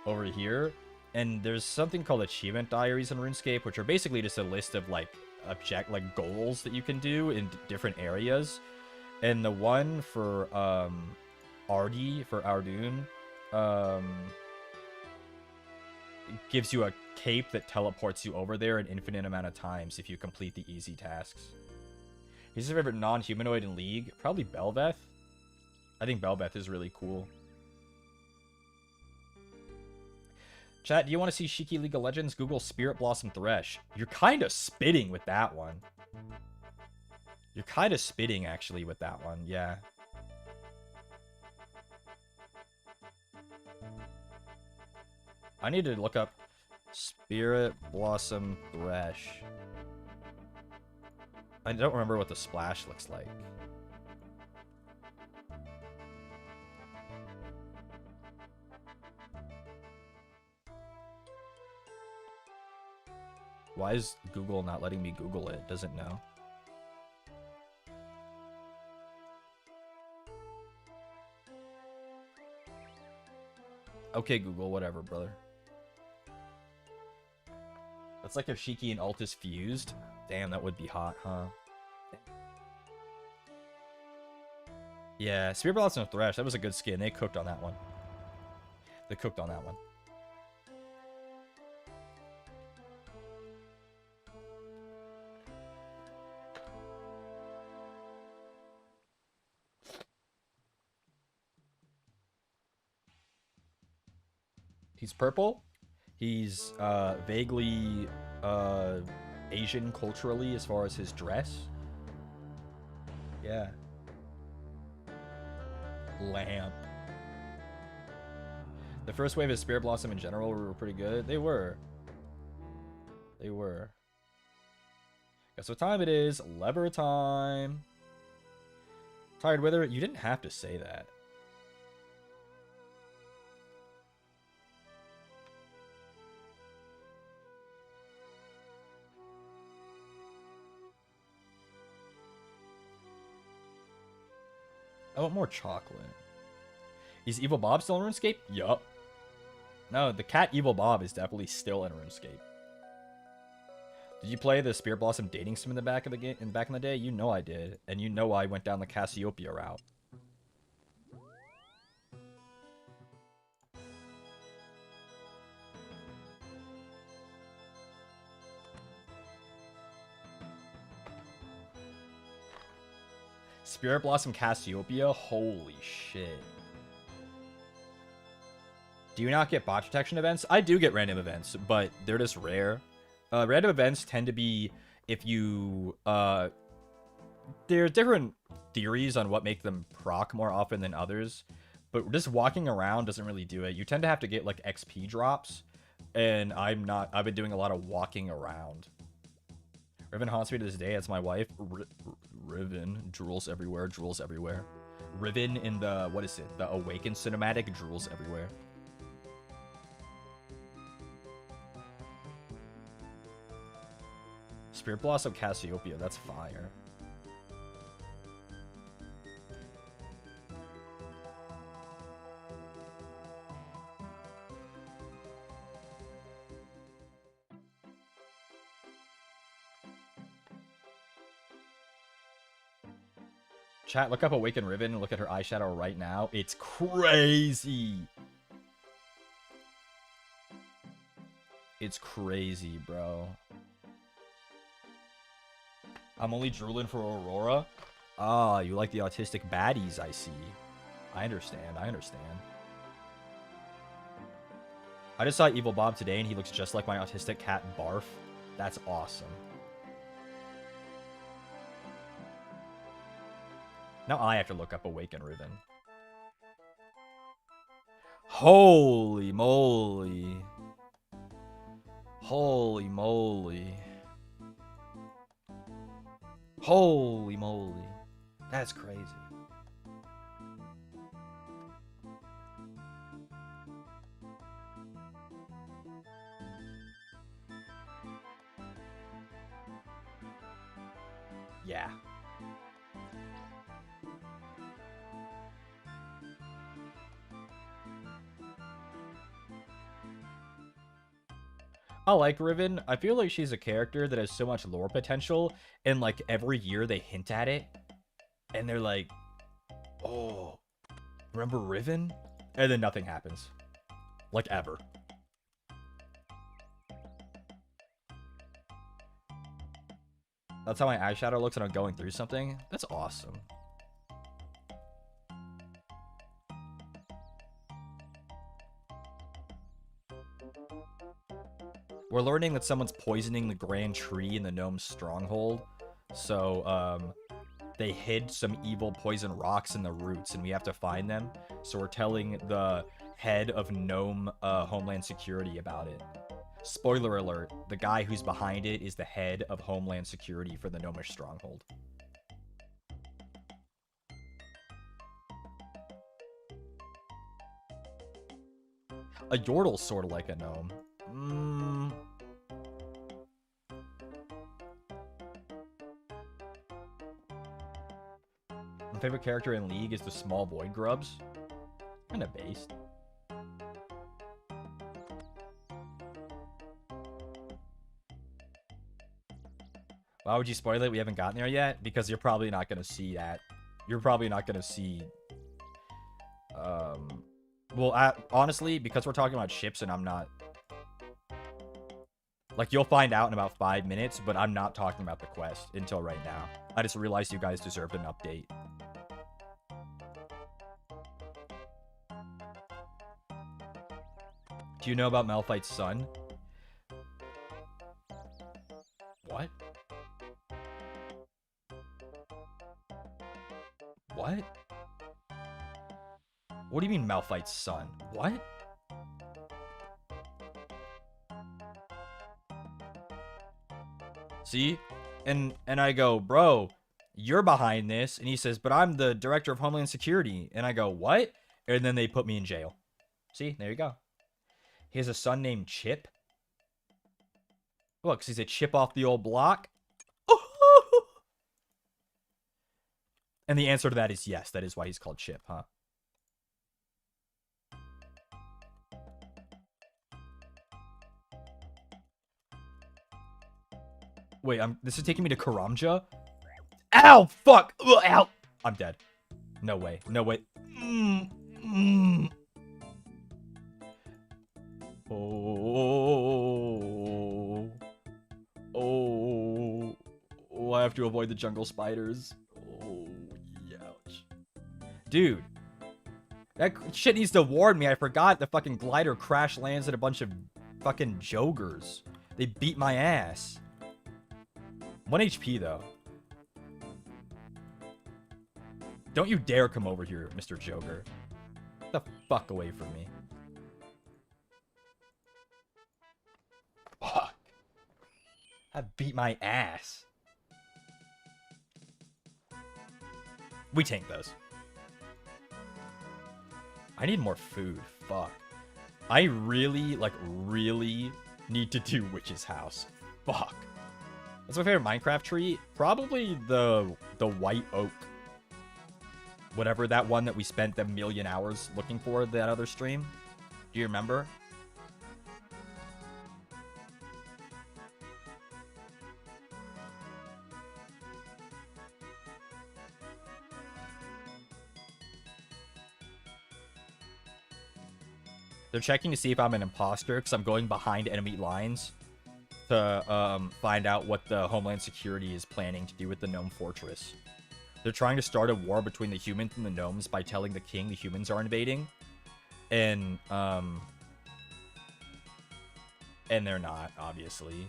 over here. And there's something called achievement diaries in RuneScape, which are basically just a list of like goals that you can do in different areas. And the one for Ardi, for Ardun, gives you a cape that teleports you over there an infinite amount of times if you complete the easy tasks. Who's your favorite non-humanoid in League? Probably Belveth. I think Belveth is really cool. Chat, do you want to see Shiki League of Legends? Google Spirit Blossom Thresh. You're kind of spitting with that one. You're kind of spitting, actually, with that one. Yeah. I need to look up Spirit Blossom Thresh. I don't remember what the splash looks like. Why is Google not letting me Google it? Doesn't know. Okay, Google, whatever, brother. That's like if Shiki and Altus fused. Damn, that would be hot, huh? Yeah, Spirit Blossom Thresh, that was a good skin. They cooked on that one. They cooked on that one. He's purple. He's vaguely Asian culturally as far as his dress. Yeah. Lamp. The first wave of Spirit Blossom in general were pretty good. They were. They were. Guess what time it is? Lever time. Tired Wither, you didn't have to say that. I want more chocolate. Is Evil Bob still in RuneScape? Yup. No, the cat Evil Bob is definitely still in RuneScape. Did you play the Spirit Blossom dating sim in the back of the game back in the day? You know I did, and you know I went down the Cassiopeia route. Spirit Blossom Cassiopeia? Holy shit. Do you not get bot protection events? I do get random events, but they're just rare. Random events tend to be if you... there are different theories on what make them proc more often than others, but just walking around doesn't really do it. You tend to have to get, like, XP drops, and I've been doing a lot of walking around. Riven haunts me to this day. It's my wife. Riven. Drools everywhere. Drools everywhere. Riven in the... What is it? The Awakened cinematic. Drools everywhere. Spirit Blossom Cassiopeia. That's fire. Chat, look up Awakened Riven and look at her eyeshadow right now. It's crazy. It's crazy, bro. I'm only drooling for Aurora. Ah, you like the autistic baddies, I see. I understand, I understand. I just saw Evil Bob today and he looks just like my autistic cat, Barf. That's awesome. Now I have to look up Awaken Riven. Holy moly. Holy moly. Holy moly. That's crazy. Yeah. I like Riven. I feel like she's a character that has so much lore potential, and like every year they hint at it, and they're like, "Oh, remember Riven?" And then nothing happens, like ever. That's how my eyeshadow looks when I'm going through something. That's awesome. We're learning that someone's poisoning the grand tree in the gnome's stronghold. So, they hid some evil poison rocks in the roots, and we have to find them. So we're telling the head of gnome Homeland Security about it. Spoiler alert, the guy who's behind it is the head of Homeland Security for the gnomish stronghold. A Yordle's sort of like a gnome. My favorite character in League is the small void grubs. Kinda based. Why would you spoil it? We haven't gotten there yet? Because you're probably not gonna see that. You're probably not gonna see... Well, honestly, because we're talking about ships and I'm not... Like, you'll find out in about 5 minutes, but I'm not talking about the quest until right now. I just realized you guys deserved an update. Do you know about Malphite's son? What? What? What do you mean Malphite's son? What? See? And I go, bro, you're behind this. And he says, but I'm the director of Homeland Security. And I go, what? And then they put me in jail. See? There you go. He has a son named Chip. Look, he's a chip off the old block. And the answer to that is yes. That is why he's called Chip, huh? Wait, this is taking me to Karamja? Ow! Fuck! Ugh, ow! I'm dead. No way. No way. Oh. Oh. Oh, I have to avoid the jungle spiders. Oh, ouch. Dude. That shit needs to warn me. I forgot the fucking glider crash lands at a bunch of fucking jogers. They beat my ass. 1 HP, though. Don't you dare come over here, Mr. Joker. Get the fuck away from me. Fuck. I beat my ass. We tank those. I need more food. Fuck. I really need to do Witch's House. Fuck. What's my favorite Minecraft tree? Probably the white oak. Whatever that one that we spent a million hours looking for that other stream. Do you remember? They're checking to see if I'm an imposter because I'm going behind enemy lines to find out what the Homeland Security is planning to do with the Gnome Fortress. They're trying to start a war between the humans and the gnomes by telling the king the humans are invading. And they're not, obviously.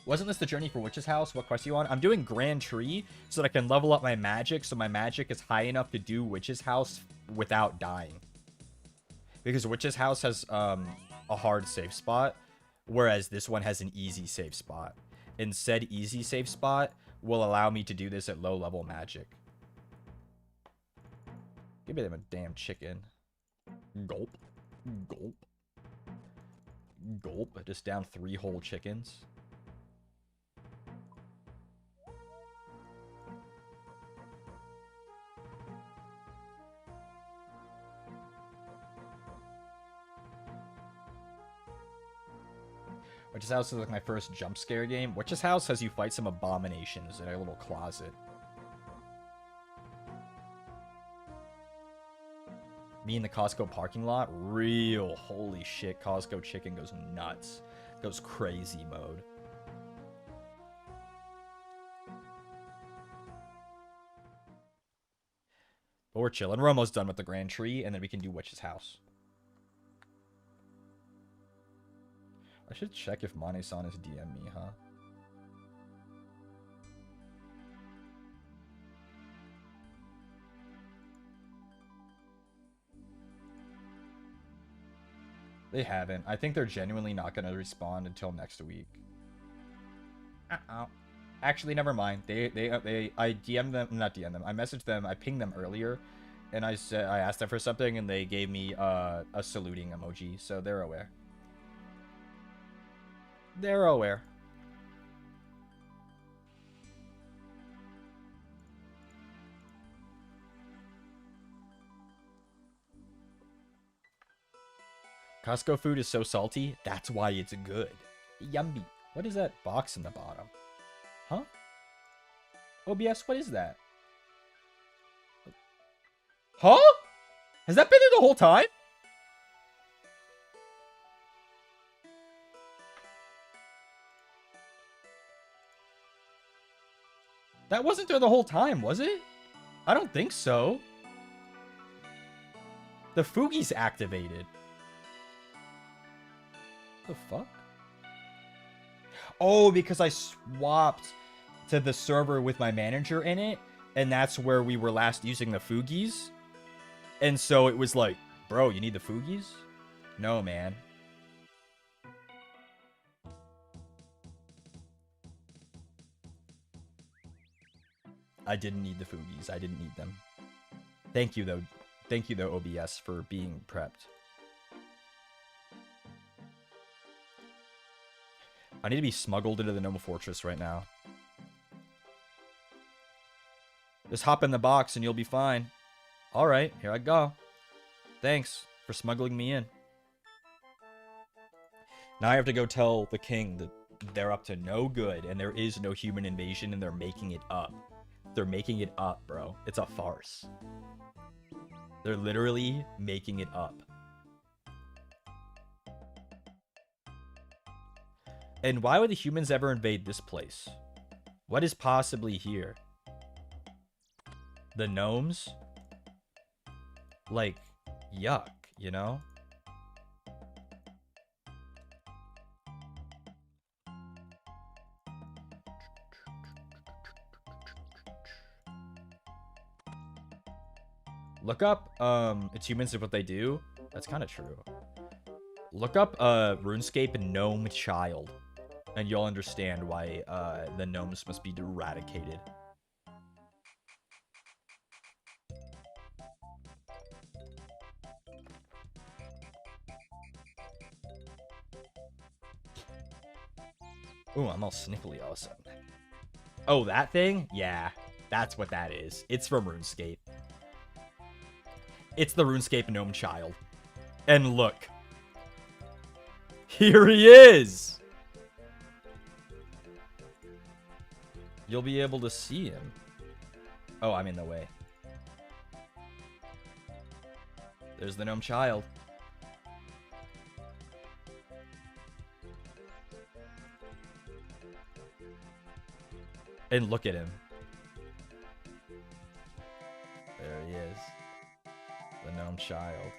Wasn't this the journey for Witch's House? What quest are you on? I'm doing Grand Tree so that I can level up my magic so my magic is high enough to do Witch's House without dying. Because Witch's House has a hard save spot, whereas this one has an easy save spot. And said easy save spot will allow me to do this at low level magic. Give me them a damn chicken. Gulp. Gulp. Gulp. I just down 3 whole chickens. Witch's House is like my first jump scare game. Witch's House has you fight some abominations in a little closet. Me in the Costco parking lot, real holy shit. Costco chicken goes nuts, goes crazy mode. But we're chilling. We're almost done with the Grand Tree, and then we can do Witch's House. I should check if Mane-san is DM me, huh? They haven't. I think they're genuinely not going to respond until next week. Actually, never mind. I DM'd them, not DM'd them. I messaged them. I pinged them earlier, and I asked them for something, and they gave me a saluting emoji, so they're aware. They're aware. Costco food is so salty, that's why it's good. Yummy. What is that box in the bottom? Huh? OBS, what is that? Huh? Has that been there the whole time? That wasn't there the whole time, was it? I don't think so. The Fugi's activated. The fuck? Oh, because I swapped to the server with my manager in it, and that's where we were last using the Fugies. And so it was like, bro, you need the Fugies? No, man. I didn't need the Fugies. I didn't need them. Thank you, though. Thank you, though, OBS, for being prepped. I need to be smuggled into the Gnome Fortress right now. Just hop in the box and you'll be fine. Alright, here I go. Thanks for smuggling me in. Now I have to go tell the king that they're up to no good and there is no human invasion and they're making it up. They're making it up, bro. It's a farce. They're literally making it up. And why would the humans ever invade this place? What is possibly here? The gnomes? Like, yuck, you know? Look up, it's humans is what they do. That's kind of true. Look up, RuneScape gnome child. And you'll understand why, the gnomes must be eradicated. Ooh, I'm all sniffly all of a sudden. Oh, that thing? Yeah, that's what that is. It's from RuneScape. It's the RuneScape gnome child. And look. Here he is! You'll be able to see him. Oh, I'm in the way. There's the gnome child. And look at him. There he is. The gnome child.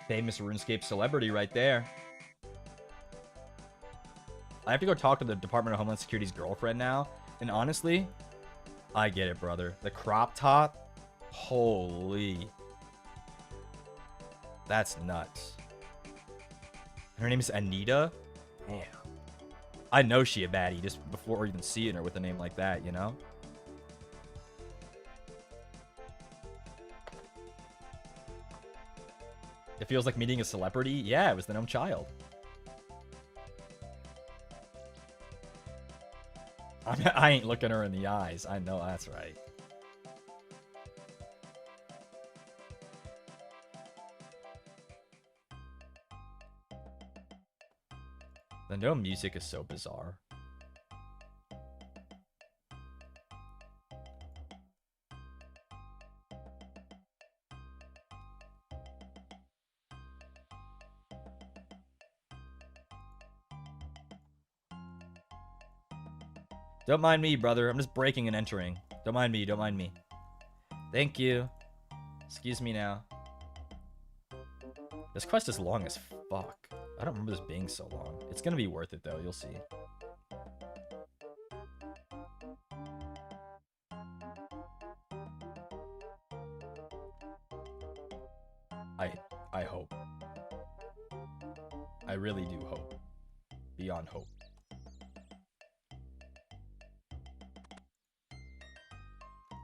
Famous RuneScape celebrity right there. I have to go talk to the Department of Homeland Security's girlfriend now. And honestly, I get it, brother. The crop top? Holy. That's nuts. Her name is Anita? Damn. I know she a baddie just before even seeing her with a name like that, you know? It feels like meeting a celebrity. Yeah, it was the gnome child. I ain't looking her in the eyes. I know that's right. The no music is so bizarre. Don't mind me, brother. I'm just breaking and entering. Don't mind me. Don't mind me. Thank you. Excuse me now. This quest is long as fuck. I don't remember this being so long. It's gonna be worth it, though. You'll see. I hope. I really do hope. Beyond hope.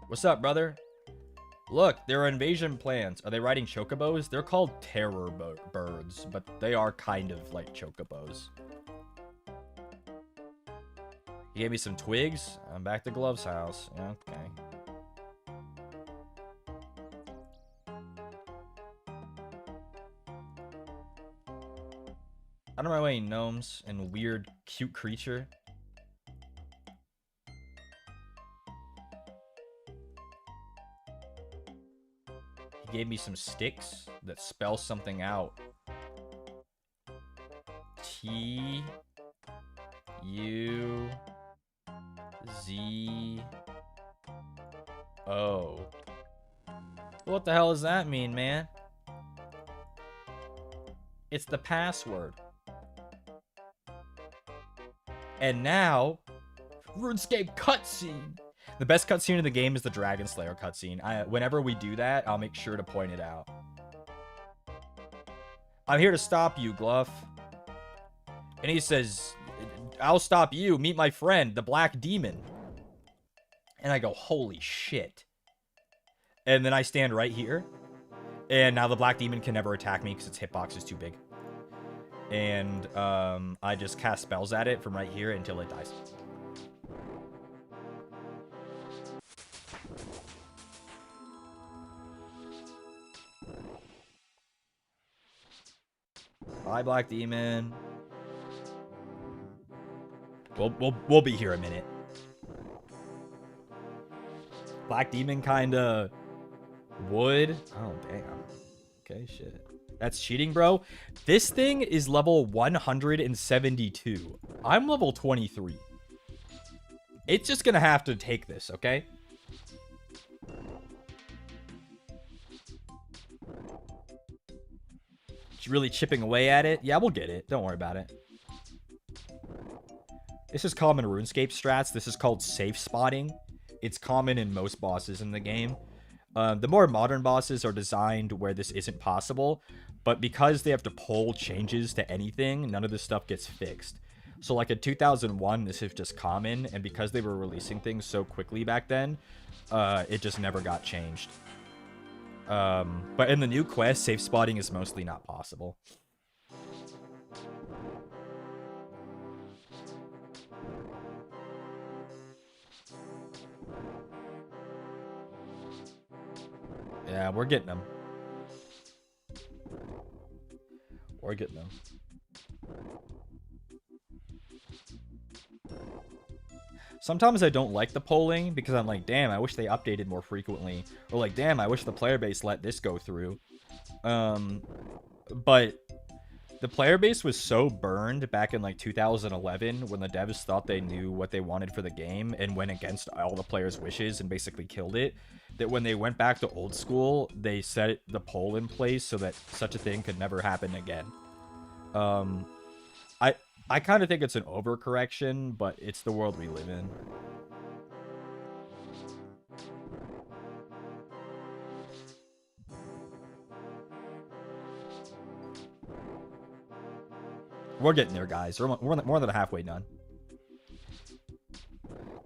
What's up, brother? Look, there are invasion plans. Are they riding chocobos? They're called terror birds, but they are kind of like chocobos. He gave me some twigs. I'm back to Glove's house. Okay. I don't know any gnomes and weird, cute creature. He gave me some sticks that spell something out. T U Z O. What the hell does that mean, man? It's the password. And now, Runescape cutscene. The best cutscene in the game is the Dragon Slayer cutscene. Whenever we do that, I'll make sure to point it out. I'm here to stop you, Glove. And he says, I'll stop you. Meet my friend, the Black Demon. And I go, holy shit. And then I stand right here. And now the Black Demon can never attack me because its hitbox is too big. And I just cast spells at it from right here until it dies. Bye, Black Demon. We'll be here a minute. Black Demon kinda would. Oh damn. Okay, shit. That's cheating, bro. This thing is level 172. I'm level 23. It's just gonna have to take this, okay? Really chipping away at it. Yeah, we'll get it. Don't worry about it. This is common RuneScape strats. This is called safe spotting. It's common in most bosses in the game. The more modern bosses are designed where this isn't possible, but because they have to pull changes to anything, none of this stuff gets fixed. So like in 2001, this is just common, and because they were releasing things so quickly back then, it just never got changed. But in the new quest, safe spotting is mostly not possible. Yeah, we're getting them. We're getting them. Sometimes I don't like the polling because I'm like, damn, I wish they updated more frequently. Or like, damn, I wish the player base let this go through. But the player base was so burned back in like 2011 when the devs thought they knew what they wanted for the game and went against all the players' wishes and basically killed it, that when they went back to old school, they set the poll in place so that such a thing could never happen again. I kind of think it's an overcorrection, but it's the world we live in. We're getting there, guys. We're more than halfway done.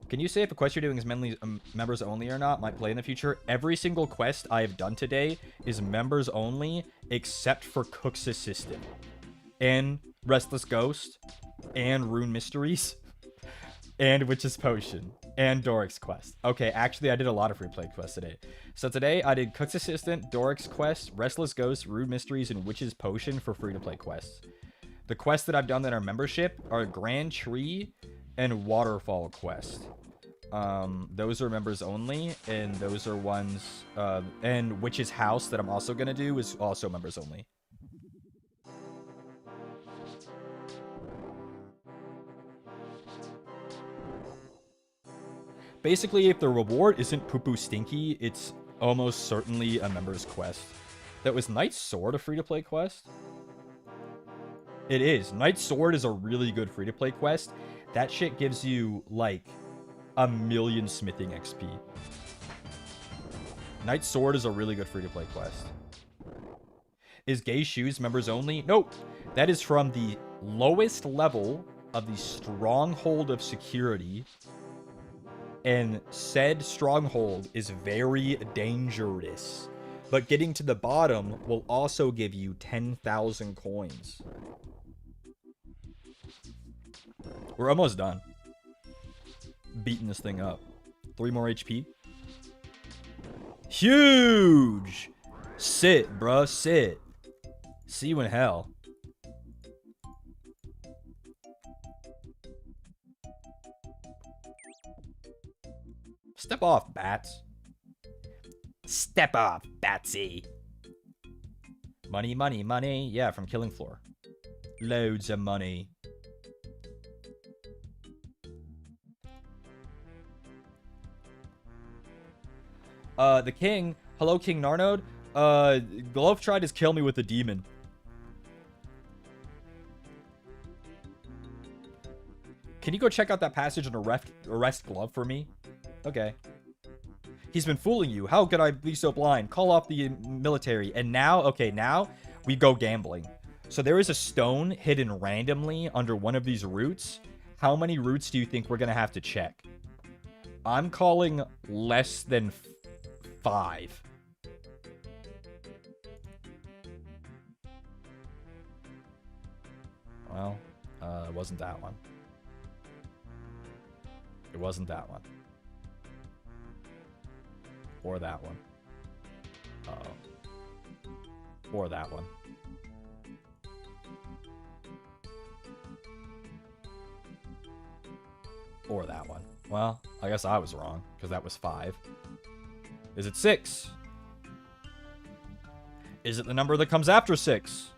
Can you say if a quest you're doing is members only or not? Might play in the future. Every single quest I have done today is members only, except for Cook's Assistant and Restless Ghost and Rune Mysteries and Witch's Potion and Doric's Quest. Okay, actually, I did a lot of free play quests today. So today, I did Cook's Assistant, Doric's Quest, Restless Ghost, Rune Mysteries, and Witch's Potion for free to play quests. The quests that I've done that are membership are Grand Tree and Waterfall quest. Those are members only, and those are ones, and Witch's House that I'm also going to do is also members only. Basically, if the reward isn't poo-poo stinky, it's almost certainly a member's quest. That was Knight's Sword a free-to-play quest? It is. Knight's Sword is a really good free-to-play quest. That shit gives you, like, 1,000,000 smithing XP. Knight's Sword is a really good free-to-play quest. Is Gay Shoes members only? Nope. That is from the lowest level of the Stronghold of Security. And said stronghold is very dangerous. But getting to the bottom will also give you 10,000 coins. We're almost done. Beating this thing up. 3 more HP. Huge! Sit, bruh. Sit. See you in hell. Step off, bats. Step off, Batsy. Money, money, money. Yeah, from Killing Floor. Loads of money. The king. Hello, King Narnode. Glove tried to kill me with a demon. Can you go check out that passage and arrest Glove for me? Okay. He's been fooling you. How could I be so blind? Call off the military. And now, okay, now we go gambling. So there is a stone hidden randomly under one of these roots. How many roots do you think we're going to have to check? I'm calling less than 5. Well, it wasn't that one. It wasn't that one. Or that one. Uh-oh. Or that one. Or that one. Well, I guess I was wrong, because that was 5. Is it 6? Is it the number that comes after 6?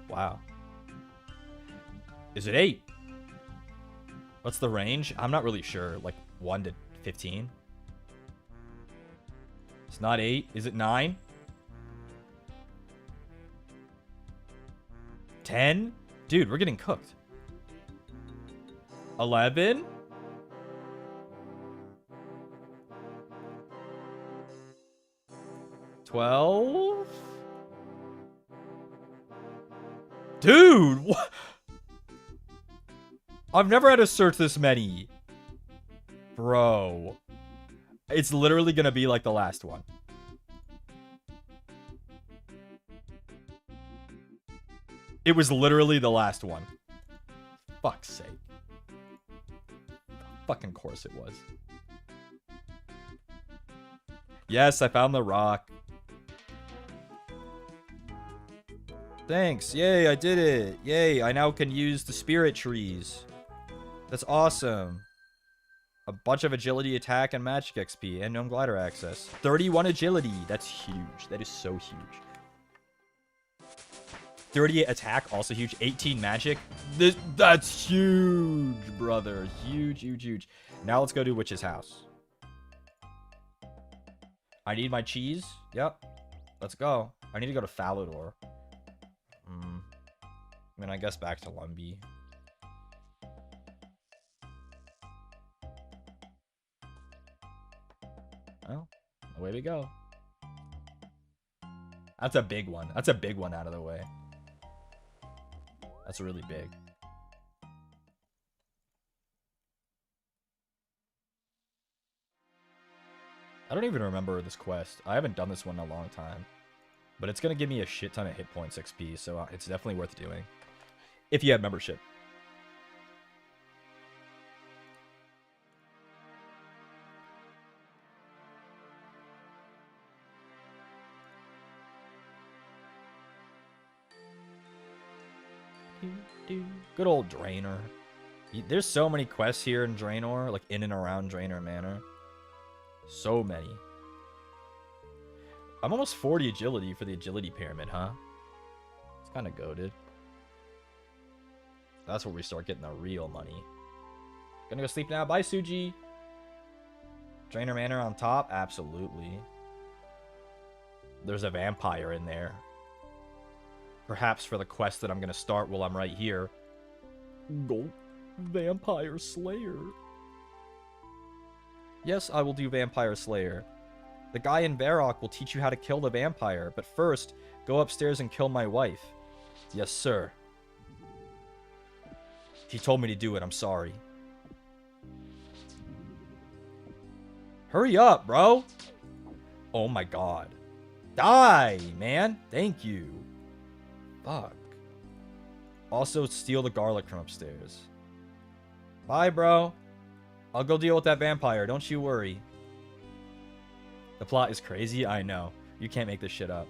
Wow. Is it 8? What's the range? I'm not really sure. Like 1 to 15? It's not 8. Is it 9? 10? Dude, we're getting cooked. 11? 12? Dude, what? I've never had to search this many. Bro. It's literally gonna be like the last one. It was literally the last one. Fuck's sake. Fucking course it was. Yes, I found the rock. Thanks. Yay, I did it. Yay, I now can use the spirit trees. That's awesome. A bunch of agility, attack, and magic XP, and gnome glider access. 31 agility. That's huge. That is so huge. 38 attack, also huge. 18 magic. That's huge, brother. Huge, huge, huge. Now let's go to Witch's House. I need my cheese. Yep. Let's go. I need to go to Falador. I mean, I guess back to Lumbee. Well, away we go. That's a big one. That's a big one out of the way. That's really big. I don't even remember this quest. I haven't done this one in a long time. But it's going to give me a shit ton of hit points XP, so it's definitely worth doing. If you have membership. Good old Draenor. There's so many quests here in Draenor, like in and around Draenor Manor. So many. I'm almost 40 agility for the agility pyramid, huh? It's kind of goated. That's where we start getting the real money. Gonna go sleep now. Bye, Suji. Draenor Manor on top? Absolutely. There's a vampire in there. Perhaps for the quest that I'm gonna start while I'm right here. Go. Vampire Slayer. Yes, I will do Vampire Slayer. The guy in Varrock will teach you how to kill the vampire, but first, go upstairs and kill my wife. Yes, sir. He told me to do it, I'm sorry. Hurry up, bro! Oh my god. Die, man! Thank you. Fuck. Also, steal the garlic from upstairs. Bye, bro. I'll go deal with that vampire, don't you worry. The plot is crazy, I know. You can't make this shit up.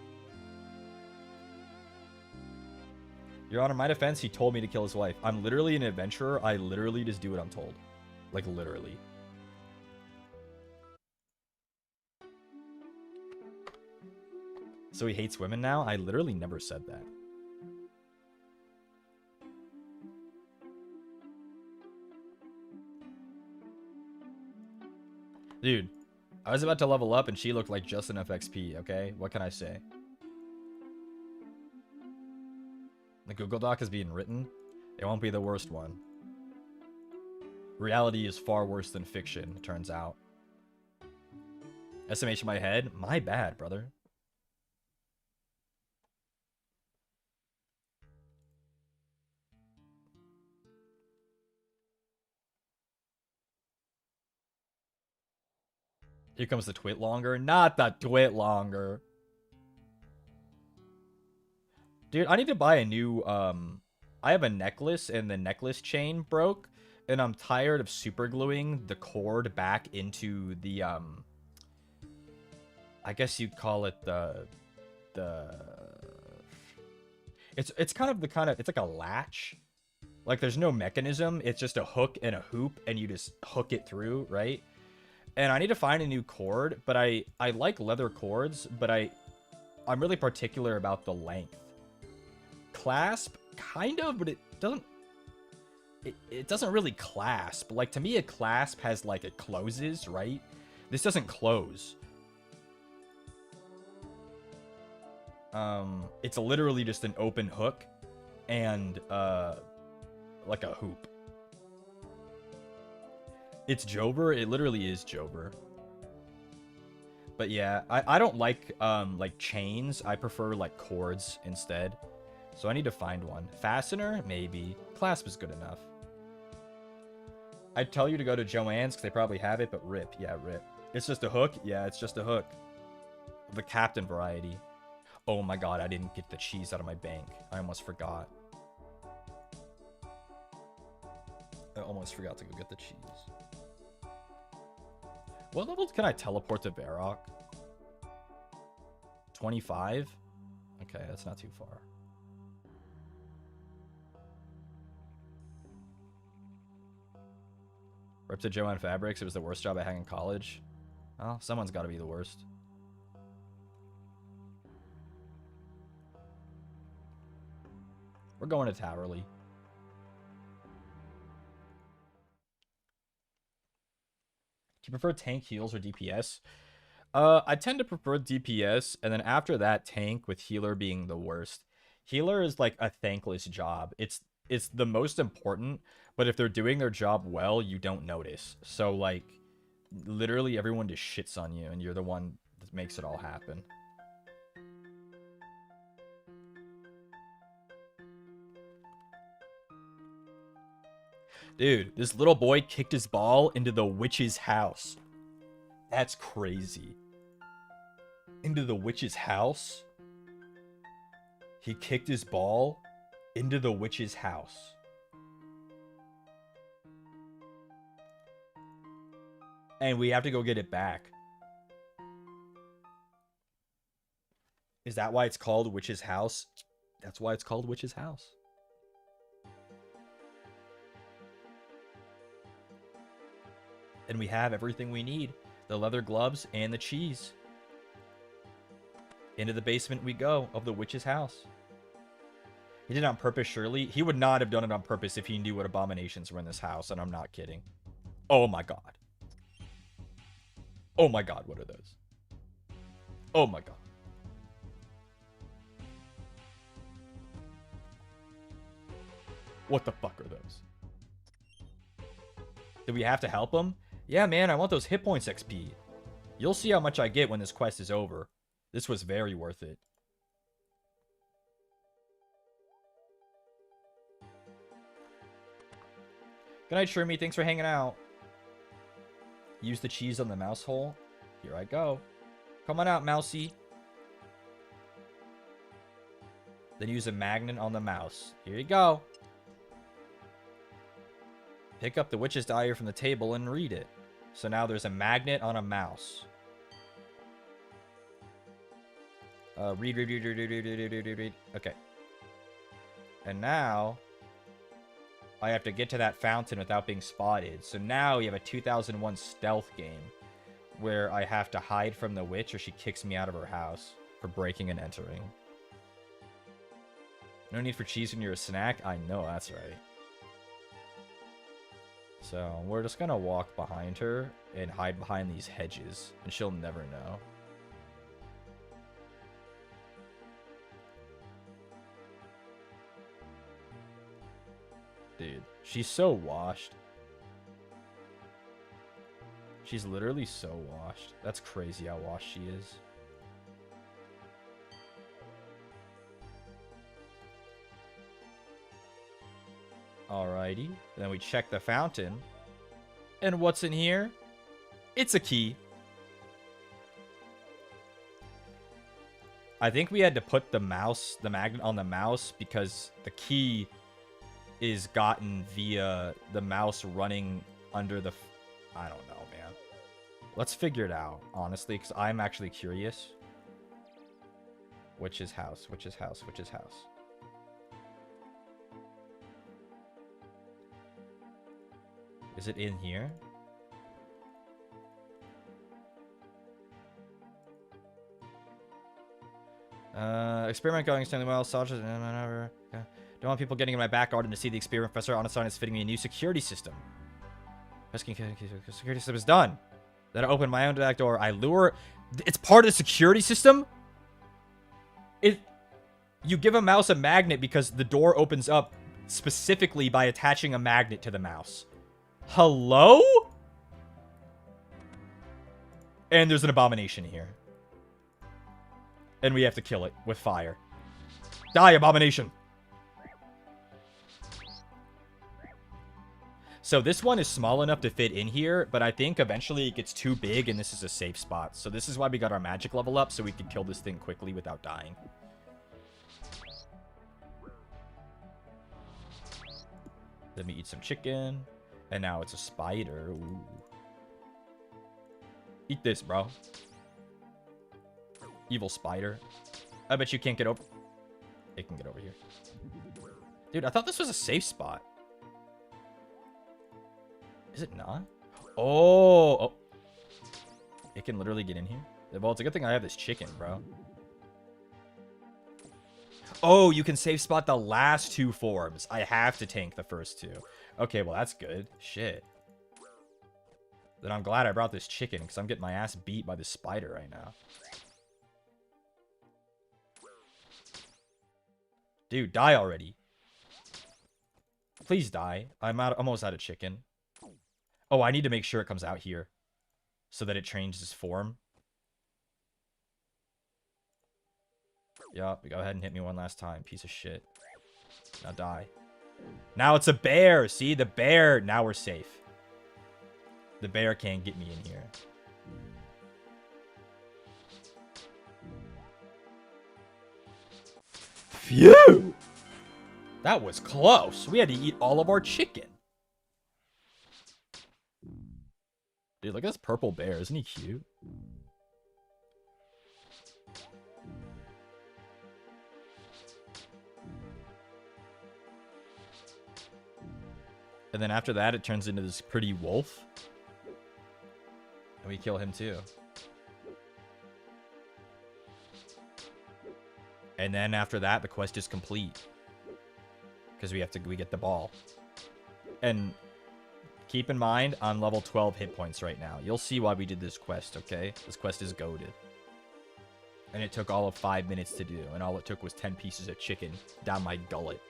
Your Honor, my defense, he told me to kill his wife. I'm literally an adventurer. I literally just do what I'm told. Like, literally. So he hates women now? I literally never said that. Dude, I was about to level up and she looked like just enough XP, okay? What can I say? The Google Doc is being written. It won't be the worst one. Reality is far worse than fiction, it turns out. SMH in my head? My bad, brother. Here comes the twit longer. Not the twit longer. Dude, I need to buy a new, I have a necklace and the necklace chain broke. And I'm tired of super gluing the cord back into the, I guess you'd call it it's kind of it's like a latch. Like there's no mechanism. It's just a hook and a hoop and you just hook it through, right? And I need to find a new cord, but I like leather cords, but I'm really particular about the length. Clasp, kind of, but it doesn't really clasp. Like, to me, a clasp has, like, it closes, right? This doesn't close. It's literally just an open hook and, like a hoop. It's Jover. It literally is Jover. But yeah, I don't like chains. I prefer like cords instead. So I need to find one. Fastener? Maybe. Clasp is good enough. I'd tell you to go to Joann's because they probably have it, but rip. Yeah, rip. It's just a hook? Yeah, it's just a hook. The Captain variety. Oh my god, I didn't get the cheese out of my bank. I almost forgot. I almost forgot to go get the cheese. What level can I teleport to Varrock? 25? Okay, that's not too far. Ripped to Joanne Fabrics. It was the worst job I had in college. Well, someone's got to be the worst. We're going to Towerley. Do you prefer tank, heals, or DPS? I tend to prefer DPS, and then after that, tank, with healer being the worst. Healer is like a thankless job. It's the most important, but if they're doing their job well, you don't notice. So, like, literally everyone just shits on you, and you're the one that makes it all happen. Dude, this little boy kicked his ball into the witch's house. That's crazy. Into the witch's house? He kicked his ball into the witch's house. And we have to go get it back. Is that why it's called Witch's House? That's why it's called Witch's House. And we have everything we need. The leather gloves and the cheese. Into the basement we go of the witch's house. He did it on purpose, surely. He would not have done it on purpose if he knew what abominations were in this house, and I'm not kidding. Oh my god. Oh my god, what are those? Oh my god. What the fuck are those? Do we have to help him? Yeah, man, I want those hit points XP. You'll see how much I get when this quest is over. This was very worth it. Good night, Shermie. Thanks for hanging out. Use the cheese on the mouse hole. Here I go. Come on out, mousey. Then use a magnet on the mouse. Here you go. Pick up the witch's diary from the table and read it. So now there's a magnet on a mouse. Read. Okay. And now I have to get to that fountain without being spotted. So now we have a 2001 stealth game where I have to hide from the witch or she kicks me out of her house for breaking and entering. No need for cheese when you're a snack? I know, that's right. So we're just gonna walk behind her and hide behind these hedges, and she'll never know. Dude, she's so washed. She's literally so washed. That's crazy how washed she is. Alrighty. Then we check the fountain. And what's in here? It's a key. I think we had to put the magnet on the mouse because the key is gotten via the mouse running under the... I don't know, man. Let's figure it out, honestly, because I'm actually curious. Witch's house, witch's house, witch's house. Is it in here? Experiment going extremely well. Sausage, whatever. Yeah. Don't want people getting in my back garden to see the experiment professor on a sign is fitting me a new security system. Security system is done. Then I open my own back door. I lure. It's part of the security system? You give a mouse a magnet because the door opens up specifically by attaching a magnet to the mouse. Hello? And there's an abomination here. And we have to kill it with fire. Die, abomination! So this one is small enough to fit in here, but I think eventually it gets too big and this is a safe spot. So this is why we got our magic level up, so we can kill this thing quickly without dying. Let me eat some chicken. And now it's a spider. Ooh. Eat this, bro. Evil spider. I bet you can't get over... It can get over here. Dude, I thought this was a safe spot. Is it not? Oh. It can literally get in here? Well, it's a good thing I have this chicken, bro. Oh, you can save spot the last two forms. I have to tank the first two. Okay, well, that's good. Shit. Then I'm glad I brought this chicken, because I'm getting my ass beat by this spider right now. Dude, die already. Please die. I'm almost out of chicken. Oh, I need to make sure it comes out here. So that it changes form. Yup, go ahead and hit me one last time. Piece of shit. Now die. Now it's a bear. See, the bear. Now we're safe. The bear can't get me in here. Phew! That was close. We had to eat all of our chicken. Dude, look at this purple bear. Isn't he cute? And then after that, it turns into this pretty wolf. we kill him too. And then after that, the quest is complete. Because we get the ball. And keep in mind, I'm level 12 hit points right now. You'll see why we did this quest, okay? This quest is goated. And it took all of 5 minutes to do. And all it took was 10 pieces of chicken down my gullet.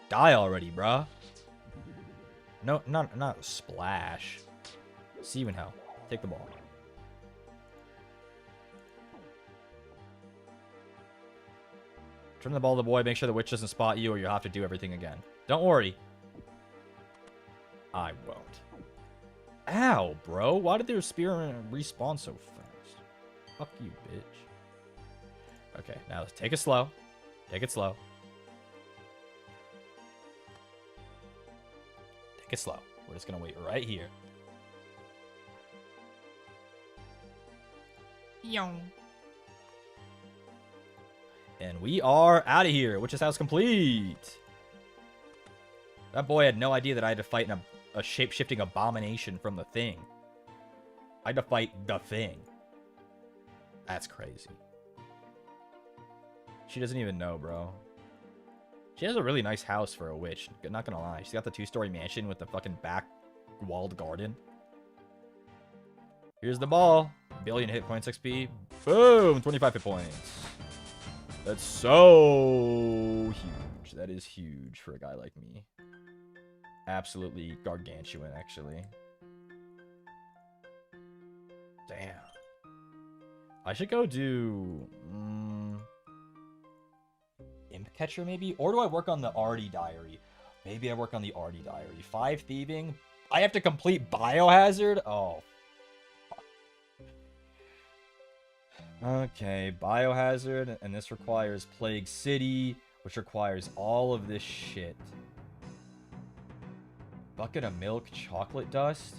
Die already, bruh. No, not splash. Steven Hell. Take the ball. Turn the ball to the boy. Make sure the witch doesn't spot you or you'll have to do everything again. Don't worry. I won't. Ow, bro. Why did their spear respawn so fast? Fuck you, bitch. Okay, now let's take it slow. Take it slow. Take it slow. We're just gonna wait right here. Young. And we are out of here. Witch's house complete. That boy had no idea that I had to fight in a shape-shifting abomination from the thing. I had to fight the thing. That's crazy. She doesn't even know, bro. She has a really nice house for a witch. Not gonna lie. She's got the 2-story mansion with the fucking back walled garden. Here's the ball. Billion hit points XP. Boom! 25 hit points. That's so huge. That is huge for a guy like me. Absolutely gargantuan, actually. Damn. I should go do... Imp Catcher, maybe? Or do I work on the Artie Diary? Maybe I work on the Artie Diary. 5 thieving. I have to complete Biohazard? Oh. Okay, Biohazard. And this requires Plague City, which requires all of this shit. Bucket of milk, chocolate dust,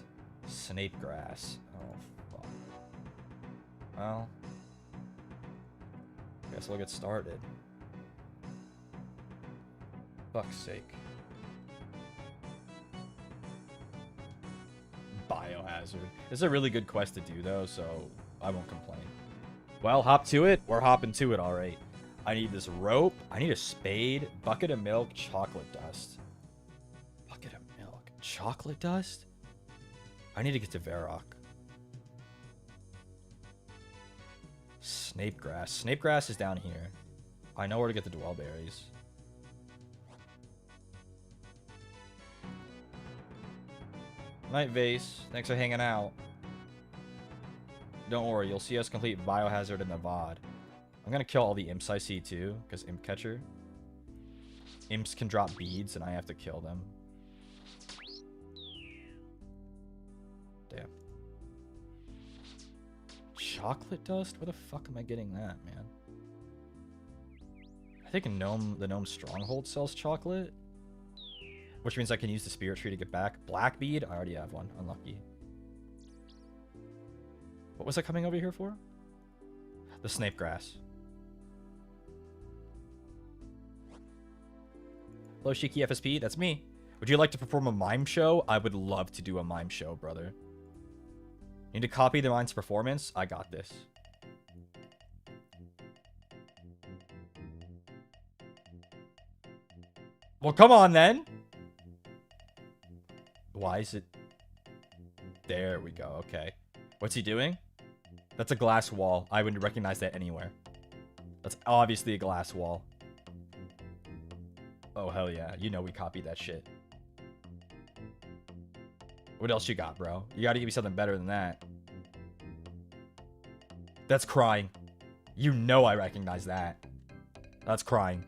snape grass. Oh, fuck. Well, guess we'll get started. Fuck's sake. Biohazard. This is a really good quest to do, though, so I won't complain. Well, hop to it. We're hopping to it, all right. I need this rope. I need a spade. Bucket of milk, chocolate dust. Bucket of milk, chocolate dust? I need to get to Varrock. Snape grass. Snape grass is down here. I know where to get the dwellberries. Night Vase, thanks for hanging out. Don't worry, you'll see us complete Biohazard in the VOD. I'm gonna kill all the imps I see too, because Imp Catcher. Imps can drop beads and I have to kill them. Damn. Chocolate dust? Where the fuck am I getting that, man? I think the gnome stronghold sells chocolate. Which means I can use the spirit tree to get back. Black bead? I already have one. Unlucky. What was I coming over here for? The snape grass. Hello, Shiki FSP. That's me. Would you like to perform a mime show? I would love to do a mime show, brother. Need to copy the mime's performance? I got this. Well, come on, then. Why is it... There we go. Okay. What's he doing? That's a glass wall. I would recognize that anywhere. That's obviously a glass wall. Oh, hell yeah. You know we copied that shit. What else you got, bro? You gotta give me something better than that. That's crying. You know I recognize that. That's crying.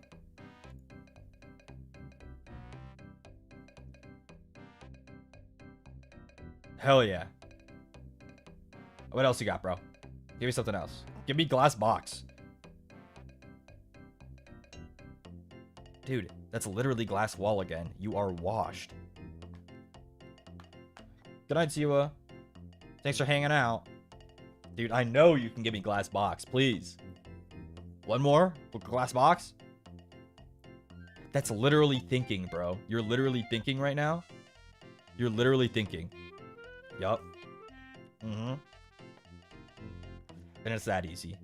Hell yeah. What else you got, bro? Give me something else. Give me glass box. Dude, that's literally glass wall again. You are washed. Good night, Siwa. Thanks for hanging out. Dude, I know you can give me glass box, please. One more? Glass box? That's literally thinking, bro. You're literally thinking right now? You're literally thinking. Yup. Mm-hmm. And it's that easy.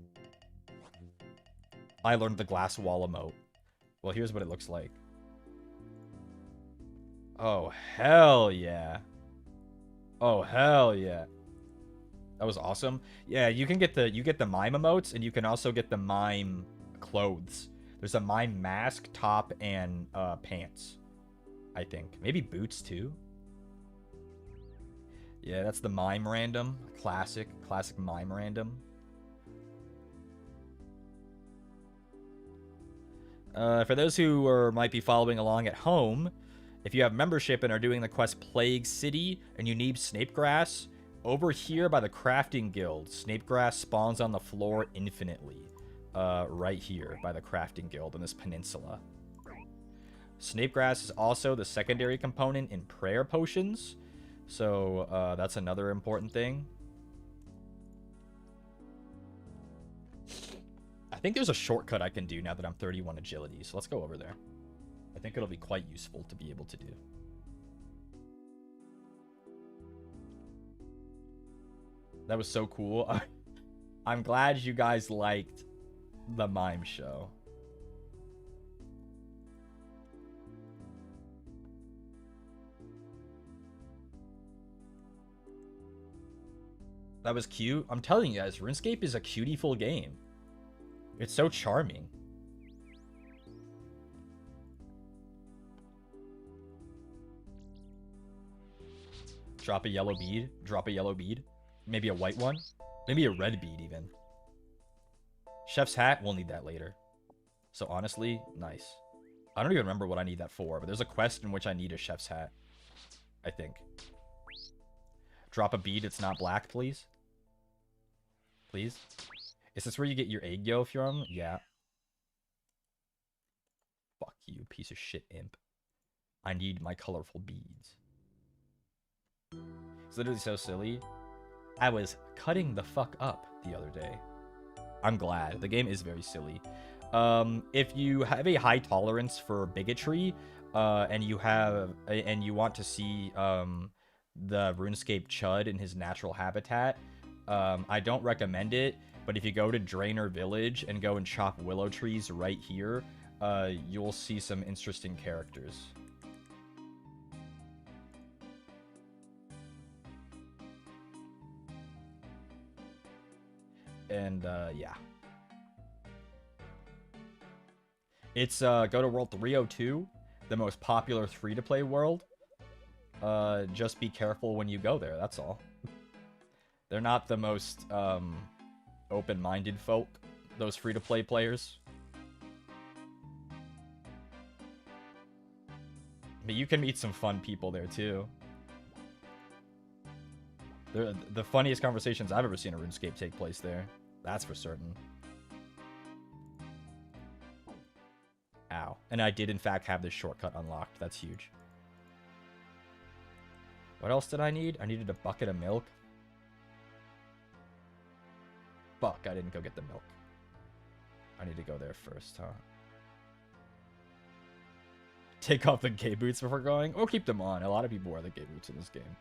I learned the glass wall emote. Well, here's what it looks like. Oh, hell yeah. Oh, hell yeah. That was awesome. Yeah, you can get the mime emotes, and you can also get the mime clothes. There's a mime mask, top, and pants, I think. Maybe boots, too. Yeah, that's the mime random. Classic mime random. For those who might be following along at home, if you have membership and are doing the quest Plague City and you need Snapegrass, over here by the Crafting Guild, Snapegrass spawns on the floor infinitely. Right here by the Crafting Guild in this peninsula. Snapegrass is also the secondary component in prayer potions, so that's another important thing. I think there's a shortcut I can do now that I'm 31 agility, so let's go over there. I think it'll be quite useful to be able to do. That was so cool. I'm glad you guys liked the mime show. That was cute. I'm telling you guys, RuneScape is a cutie-full game. It's so charming. Drop a yellow bead. Drop a yellow bead. Maybe a white one. Maybe a red bead even. Chef's hat, we'll need that later. So honestly, nice. I don't even remember what I need that for, but there's a quest in which I need a chef's hat. I think. Drop a bead, it's not black, please. Please. Is this where you get your egg yolk from? Yeah. Fuck you, piece of shit imp. I need my colorful beads. It's literally so silly. I was cutting the fuck up the other day. I'm glad. The game is very silly. If you have a high tolerance for bigotry, and you want to see the RuneScape Chud in his natural habitat, I don't recommend it. But if you go to Drainer Village and go and chop willow trees right here, you'll see some interesting characters. And yeah. It's go to World 302, the most popular free-to-play world. Just be careful when you go there, that's all. They're not the most open-minded folk, those free-to-play players. But you can meet some fun people there too. The funniest conversations I've ever seen in RuneScape take place there. That's for certain. Ow. And I did in fact have this shortcut unlocked. That's huge. What else did I need? I needed a bucket of milk. Fuck, I didn't go get the milk. I need to go there first, huh? Take off the gay boots before going? Or keep them on. A lot of people wear the gay boots in this game.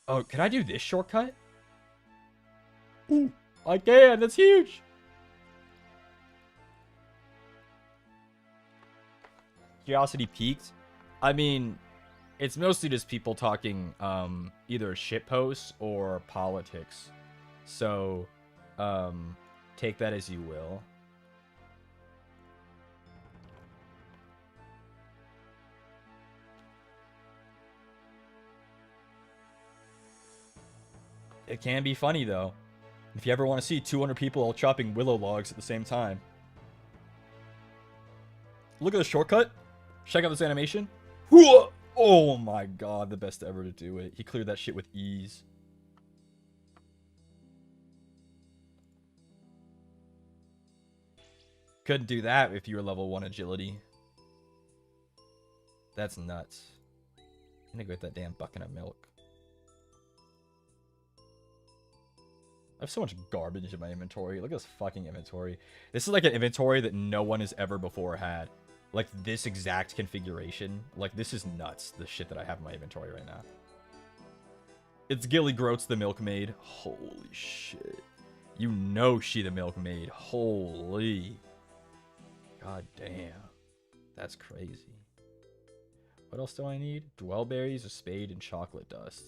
Oh, can I do this shortcut? Ooh, I can! That's huge! Curiosity peaked. I mean, it's mostly just people talking either shitposts or politics. So, take that as you will. It can be funny, though. If you ever want to see 200 people all chopping willow logs at the same time. Look at the shortcut. Check out this animation. Oh my god, the best ever to do it. He cleared that shit with ease. Couldn't do that if you were level 1 agility. That's nuts. I'm gonna go get that damn bucket of milk. I have so much garbage in my inventory. Look at this fucking inventory. This is like an inventory that no one has ever before had. Like, this exact configuration. Like, this is nuts, the shit that I have in my inventory right now. It's Gilly Groats the milkmaid. Holy shit. You know she the milkmaid. Holy. God damn. That's crazy. What else do I need? Dwellberries, a spade, and chocolate dust.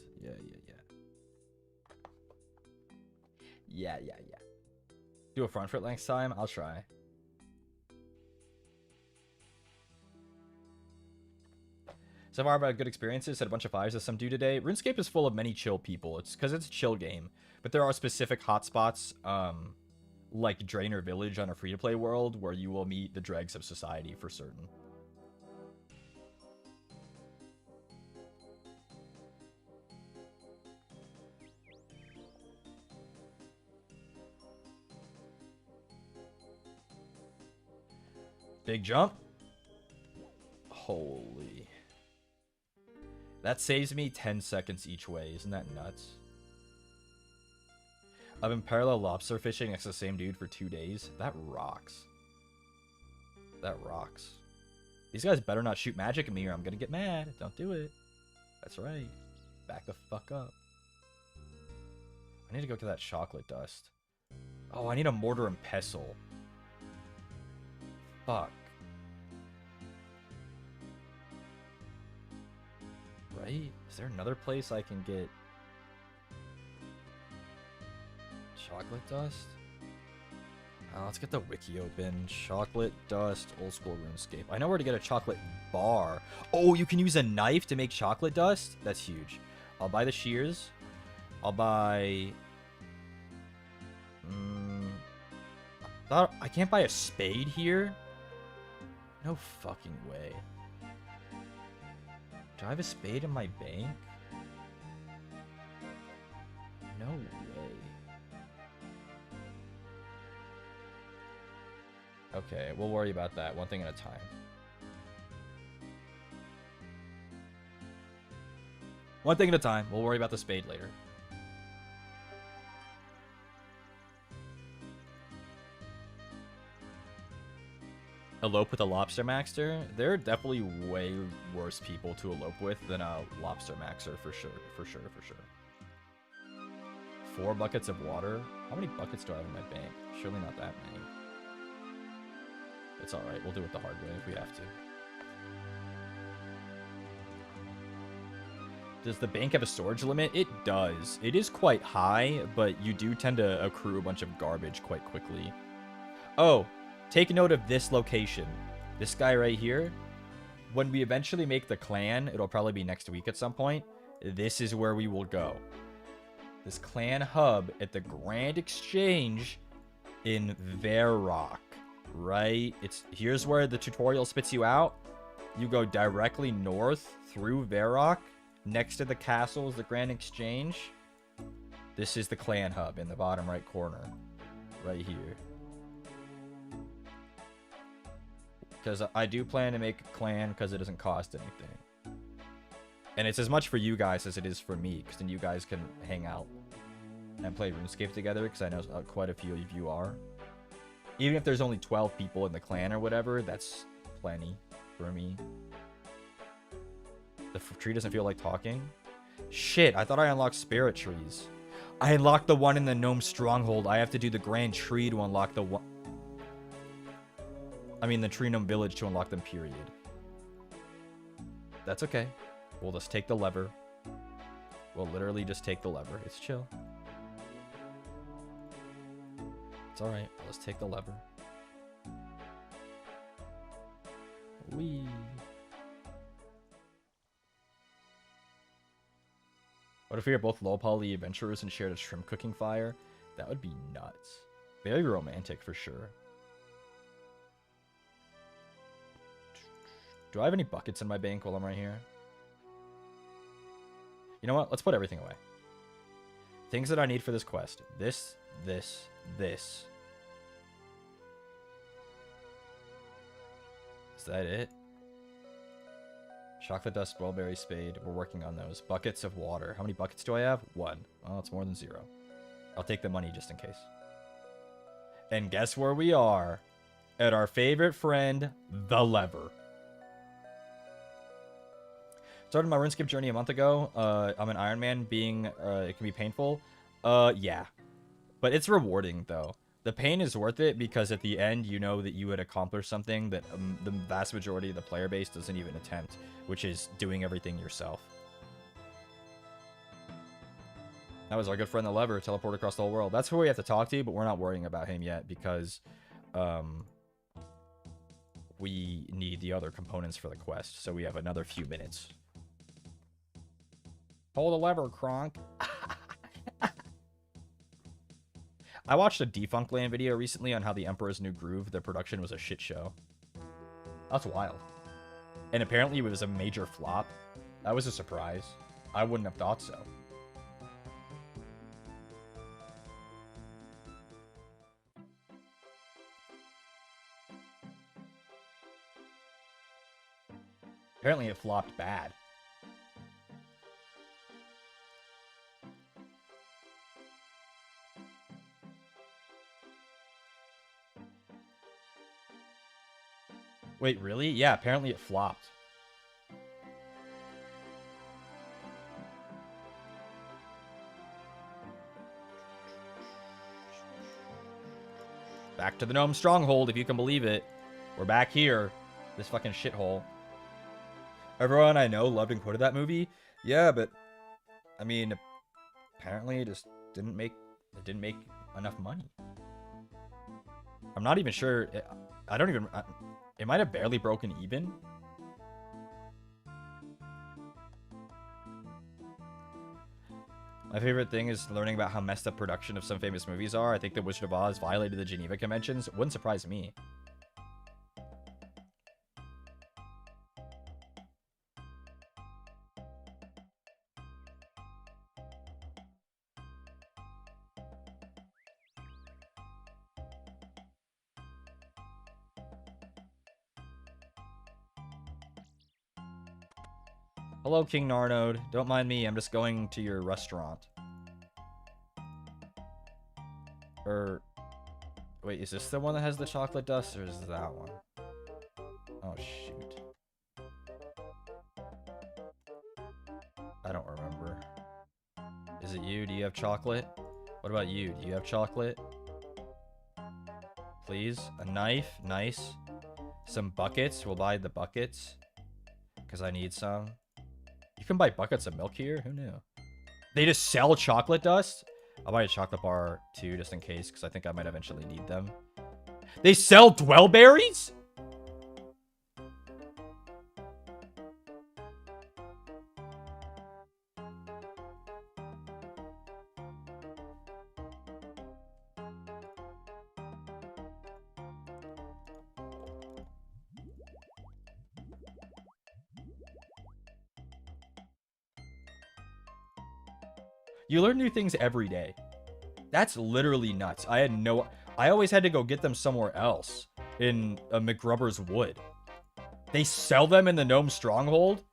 Yeah. Do a front foot next time? I'll try. So far, I've had good experiences. Had a bunch of fives with some dude today. RuneScape is full of many chill people. It's because it's a chill game. But there are specific hotspots, like Draenor Village on a free-to-play world, where you will meet the dregs of society for certain. Big jump. Holy. That saves me 10 seconds each way. Isn't that nuts? I've been parallel lobster fishing next to the same dude for 2 days. That rocks. That rocks. These guys better not shoot magic at me or I'm gonna get mad. Don't do it. That's right. Back the fuck up. I need to go to that chocolate dust. Oh, I need a mortar and pestle. Fuck. Right? Is there another place I can get chocolate dust? Let's get the wiki open. Chocolate dust, old school RuneScape. I know where to get a chocolate bar. Oh, you can use a knife to make chocolate dust? That's huge. I'll buy the shears. I'll buy... I can't buy a spade here? No fucking way. Do I have a spade in my bank? No way. Okay, we'll worry about that one thing at a time. One thing at a time. We'll worry about the spade later. Elope with a lobster maxter? There are definitely way worse people to elope with than a lobster maxer, for sure. 4 buckets of water? How many buckets do I have in my bank? Surely not that many. It's alright, we'll do it the hard way if we have to. Does the bank have a storage limit? It does. It is quite high, but you do tend to accrue a bunch of garbage quite quickly. Oh, take note of this location. This guy right here. When we eventually make the clan, it'll probably be next week at some point. This is where we will go. This clan hub at the Grand Exchange in Varrock. Right? Here's where the tutorial spits you out. You go directly north through Varrock. Next to the castle is the Grand Exchange. This is the clan hub in the bottom right corner. Right here. Because I do plan to make a clan because it doesn't cost anything. And it's as much for you guys as it is for me. Because then you guys can hang out and play RuneScape together. Because I know quite a few of you are. Even if there's only 12 people in the clan or whatever, that's plenty for me. The tree doesn't feel like talking. Shit, I thought I unlocked spirit trees. I unlocked the one in the gnome stronghold. I have to do the grand tree to unlock the one. I mean the tree gnome village to unlock them, period. That's okay. We'll just take the lever. We'll literally just take the lever. It's chill. It's alright. Let's take the lever. Whee. What if we are both low poly adventurers and shared a shrimp cooking fire? That would be nuts. Very romantic for sure. Do I have any buckets in my bank while I'm right here? You know what? Let's put everything away. Things that I need for this quest. This. Is that it? Chocolate dust, blueberry spade. We're working on those. Buckets of water. How many buckets do I have? 1. Oh, it's more than 0. I'll take the money just in case. And guess where we are? At our favorite friend, the lever. Started my Runescape journey a month ago. I'm an Ironman. It can be painful. Yeah. But it's rewarding, though. The pain is worth it because at the end, you know that you would accomplish something that the vast majority of the player base doesn't even attempt, which is doing everything yourself. That was our good friend the lever, teleport across the whole world. That's who we have to talk to, but we're not worrying about him yet because we need the other components for the quest, so we have another few minutes. Pull the lever, Kronk. I watched a Defunctland video recently on how the Emperor's New Groove, the production was a shit show. That's wild. And apparently it was a major flop. That was a surprise. I wouldn't have thought so. Apparently it flopped bad. Wait, really? Yeah, apparently it flopped. Back to the Gnome Stronghold, if you can believe it. We're back here. This fucking shithole. Everyone I know loved and quoted that movie. Yeah, but I mean, apparently it just didn't make enough money. I'm not even sure. It might have barely broken even. My favorite thing is learning about how messed up production of some famous movies are. I think that Wizard of Oz violated the Geneva Conventions. Wouldn't surprise me. Hello, King Narnode. Don't mind me, I'm just going to your restaurant. Wait, is this the one that has the chocolate dust, or is it that one? Oh, shoot. I don't remember. Is it you? Do you have chocolate? What about you? Do you have chocolate? Please? A knife? Nice. Some buckets? We'll buy the buckets. Because I need some. You can buy buckets of milk here? Who knew? They just sell chocolate dust? I'll buy a chocolate bar too, just in case, because I think I might eventually need them. They sell dwellberries? You learn new things every day. That's literally nuts. I always had to go get them somewhere else in a McGrubber's Wood. They sell them in the Gnome Stronghold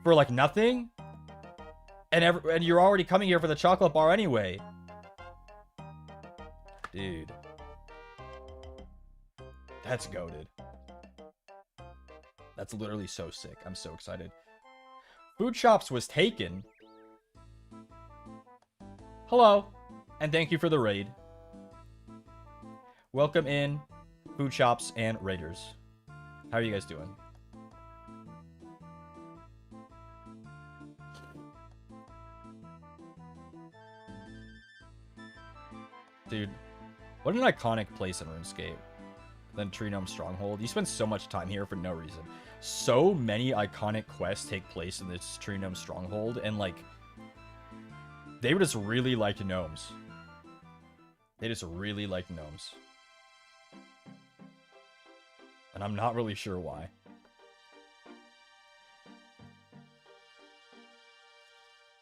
for like nothing, and you're already coming here for the chocolate bar anyway. Dude, that's goated. That's literally so sick. I'm so excited. Food Shops was taken. Hello, and thank you for the raid. Welcome in, Food Shops and Raiders. How are you guys doing? Dude, what an iconic place in RuneScape. Then Tree Gnome Stronghold. You spend so much time here for no reason. So many iconic quests take place in this Tree Gnome Stronghold, and like, they were just really like gnomes. They just really like gnomes. And I'm not really sure why.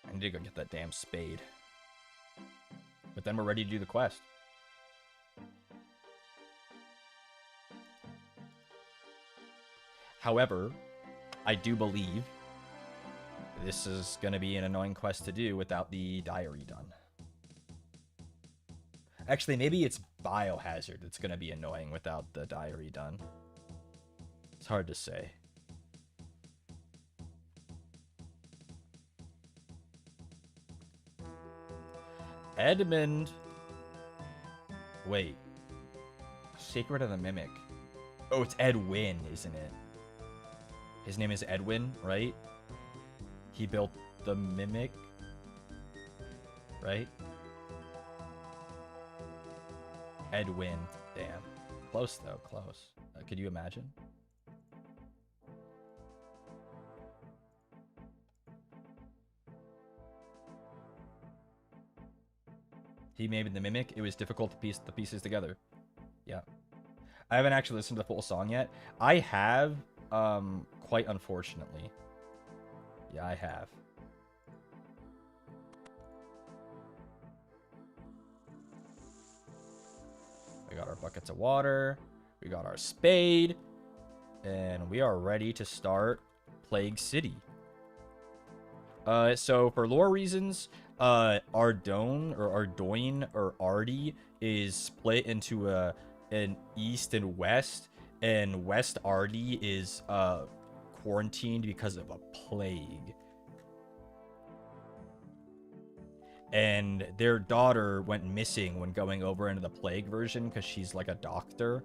I need to go get that damn spade. But then we're ready to do the quest. However, I do believe this is going to be an annoying quest to do without the diary done. Actually, maybe it's Biohazard that's going to be annoying without the diary done. It's hard to say. Edmund. Wait. Sacred of the Mimic. Oh, it's Edwin, isn't it? His name is Edwin, right? He built the Mimic, right? Edwin. Damn. Close, though. Close. Could you imagine? He made the Mimic. It was difficult to piece the pieces together. Yeah. I haven't actually listened to the full song yet. I have, quite unfortunately. Yeah, I have. We got our buckets of water. We got our spade. And we are ready to start Plague City. So for lore reasons, Ardone or Ardoin or Ardy is split into an east and west, and West Ardy is quarantined because of a plague. And their daughter went missing when going over into the plague version because she's like a doctor,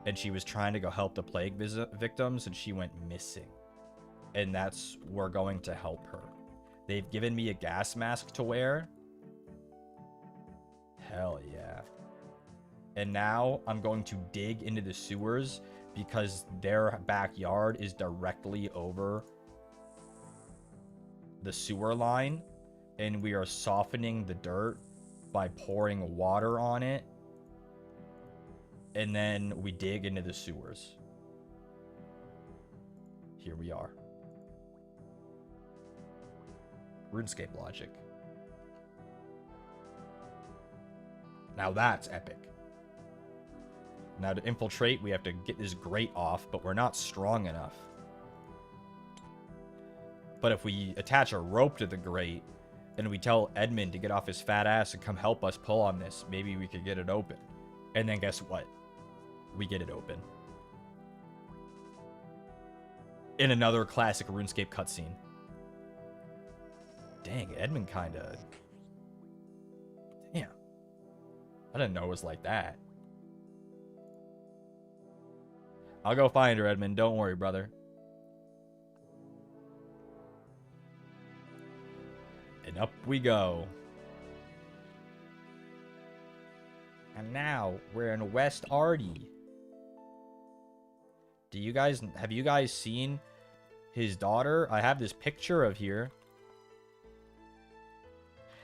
and she was trying to go help the plague victims, and she went missing. And that's we're going to help her. They've given me a gas mask to wear. Hell yeah. And now I'm going to dig into the sewers because their backyard is directly over the sewer line. And we are softening the dirt by pouring water on it. And then we dig into the sewers. Here we are. Runescape logic. Now that's epic. Now to infiltrate, we have to get this grate off, but we're not strong enough. But if we attach a rope to the grate, and we tell Edmund to get off his fat ass and come help us pull on this, maybe we could get it open. And then guess what? We get it open. In another classic RuneScape cutscene. Dang, Edmund kinda... Damn. I didn't know it was like that. I'll go find her, Edmund. Don't worry, brother. And up we go. And now we're in West Ardy. Have you guys seen his daughter? I have this picture of here.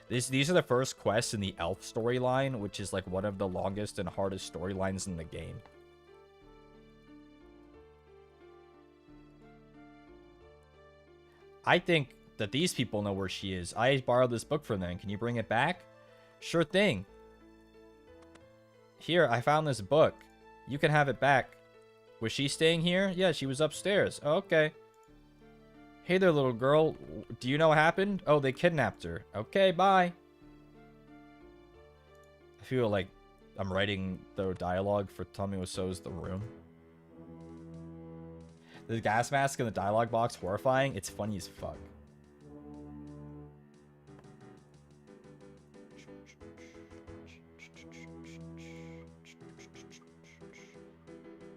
These are the first quests in the elf storyline, which is like one of the longest and hardest storylines in the game. I think that these people know where she is. I borrowed this book from them. Can you bring it back? Sure thing. Here, I found this book. You can have it back. Was she staying here? Yeah, she was upstairs. Okay. Hey there, little girl. Do you know what happened? Oh, they kidnapped her. Okay, bye. I feel like I'm writing the dialogue for Tell Me What So's The Room. The gas mask in the dialogue box, horrifying. It's funny as fuck.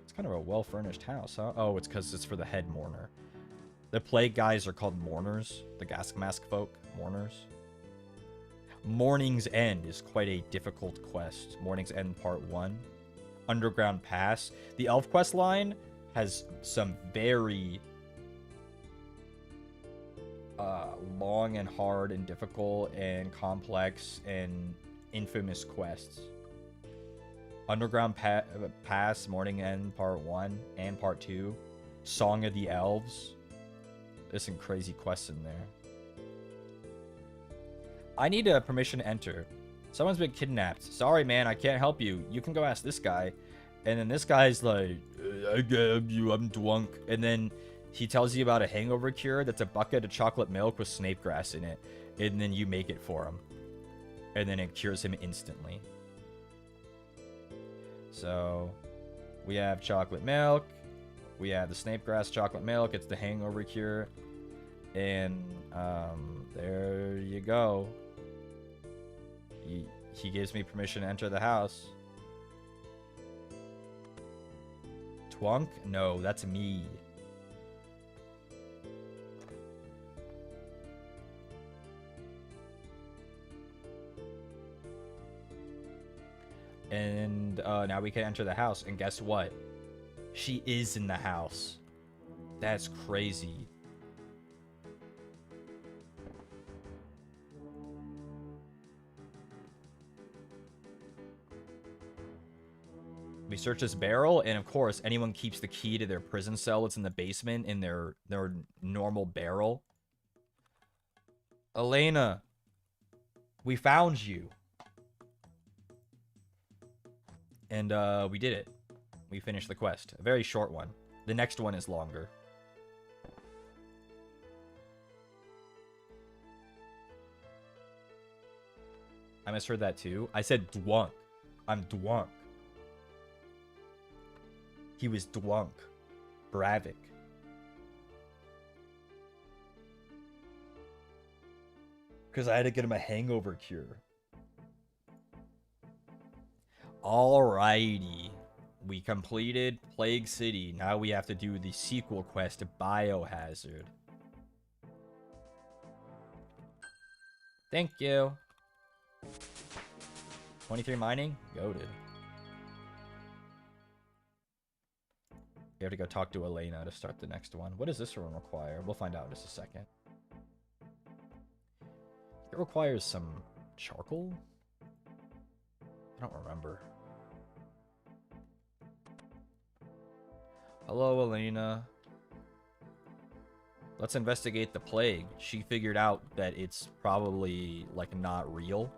It's kind of a well-furnished house, huh? Oh, it's because it's for the head mourner. The plague guys are called mourners. The gas mask folk, mourners. Morning's End is quite a difficult quest. Morning's End Part 1. Underground Pass. The elf quest line has some very long and hard and difficult and complex and infamous quests. Underground Pass, Morning End Part 1 and Part 2. Song of the Elves. There's some crazy quests in there. I need a permission to enter. Someone's been kidnapped. Sorry, man, I can't help you. You can go ask this guy. And then this guy's like, I get you, I'm drunk. And then he tells you about a hangover cure that's a bucket of chocolate milk with snape grass in it. And then you make it for him. And then it cures him instantly. So we have chocolate milk. We have the snapegrass chocolate milk. It's the hangover cure. And there you go. He gives me permission to enter the house. Twunk? No, that's me. And now we can enter the house. And guess what? She is in the house. That's crazy. We search this barrel, and of course, anyone keeps the key to their prison cell that's in the basement in their normal barrel. Elena, we found you. And we did it. We finished the quest. A very short one. The next one is longer. I misheard that too. I said dwunk. I'm dwunk. He was dwunk. Bravik. Because I had to get him a hangover cure. Alrighty. We completed Plague City. Now we have to do the sequel quest, Biohazard. Thank you. 23 mining? Goated. We have to go talk to Elena to start the next one. What does this one require? We'll find out in just a second. It requires some charcoal? I don't remember. Hello, Elena. Let's investigate the plague. She figured out that it's probably, like, not real.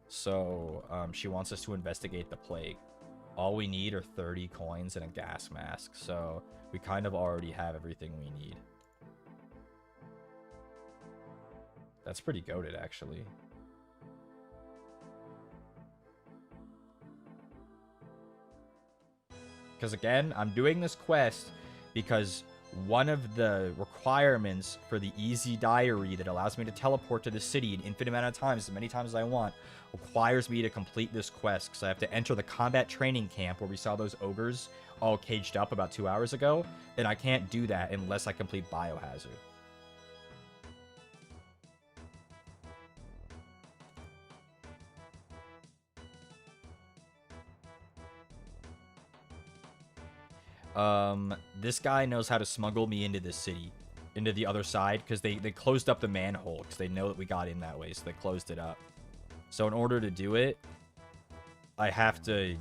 So, she wants us to investigate the plague. All we need are 30 coins and a gas mask. So, we kind of already have everything we need. That's pretty goated, actually. Because again, I'm doing this quest because one of the requirements for the easy diary that allows me to teleport to the city an infinite amount of times, as many times as I want, requires me to complete this quest. Because I have to enter the combat training camp where we saw those ogres all caged up about 2 hours ago. And I can't do that unless I complete Biohazard. This guy knows how to smuggle me into this city, into the other side, because they closed up the manhole, because they know that we got in that way, so they closed it up. So in order to do it, I have to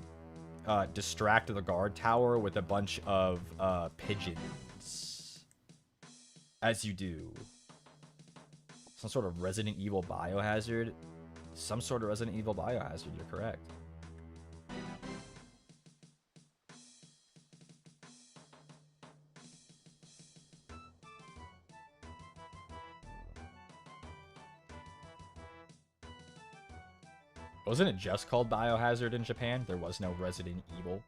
distract the guard tower with a bunch of pigeons. As you do. Some sort of Resident Evil Biohazard. Some sort of Resident Evil Biohazard, you're correct. Wasn't it just called Biohazard in Japan? There was no Resident Evil.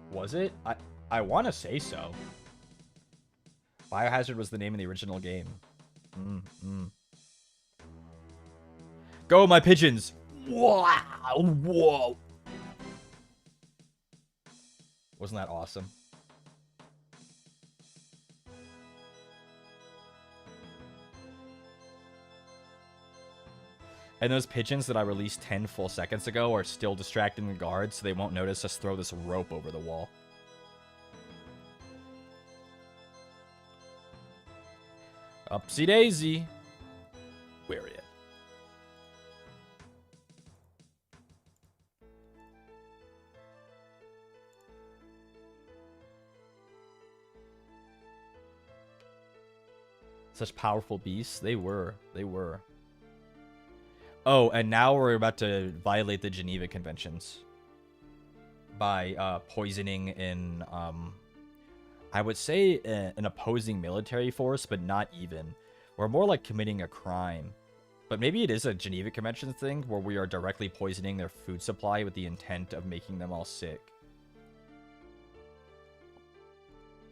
Was it? I want to say so. Biohazard was the name of the original game. Go, my pigeons! Wow! Whoa! Wasn't that awesome? And those pigeons that I released 10 full seconds ago are still distracting the guards, so they won't notice us throw this rope over the wall. Upsy daisy. Where are you? Such powerful beasts. They were. They were. Oh, and now we're about to violate the Geneva Conventions. by poisoning in, I would say an opposing military force, but not even. We're more like committing a crime. But maybe it is a Geneva Convention thing where we are directly poisoning their food supply with the intent of making them all sick.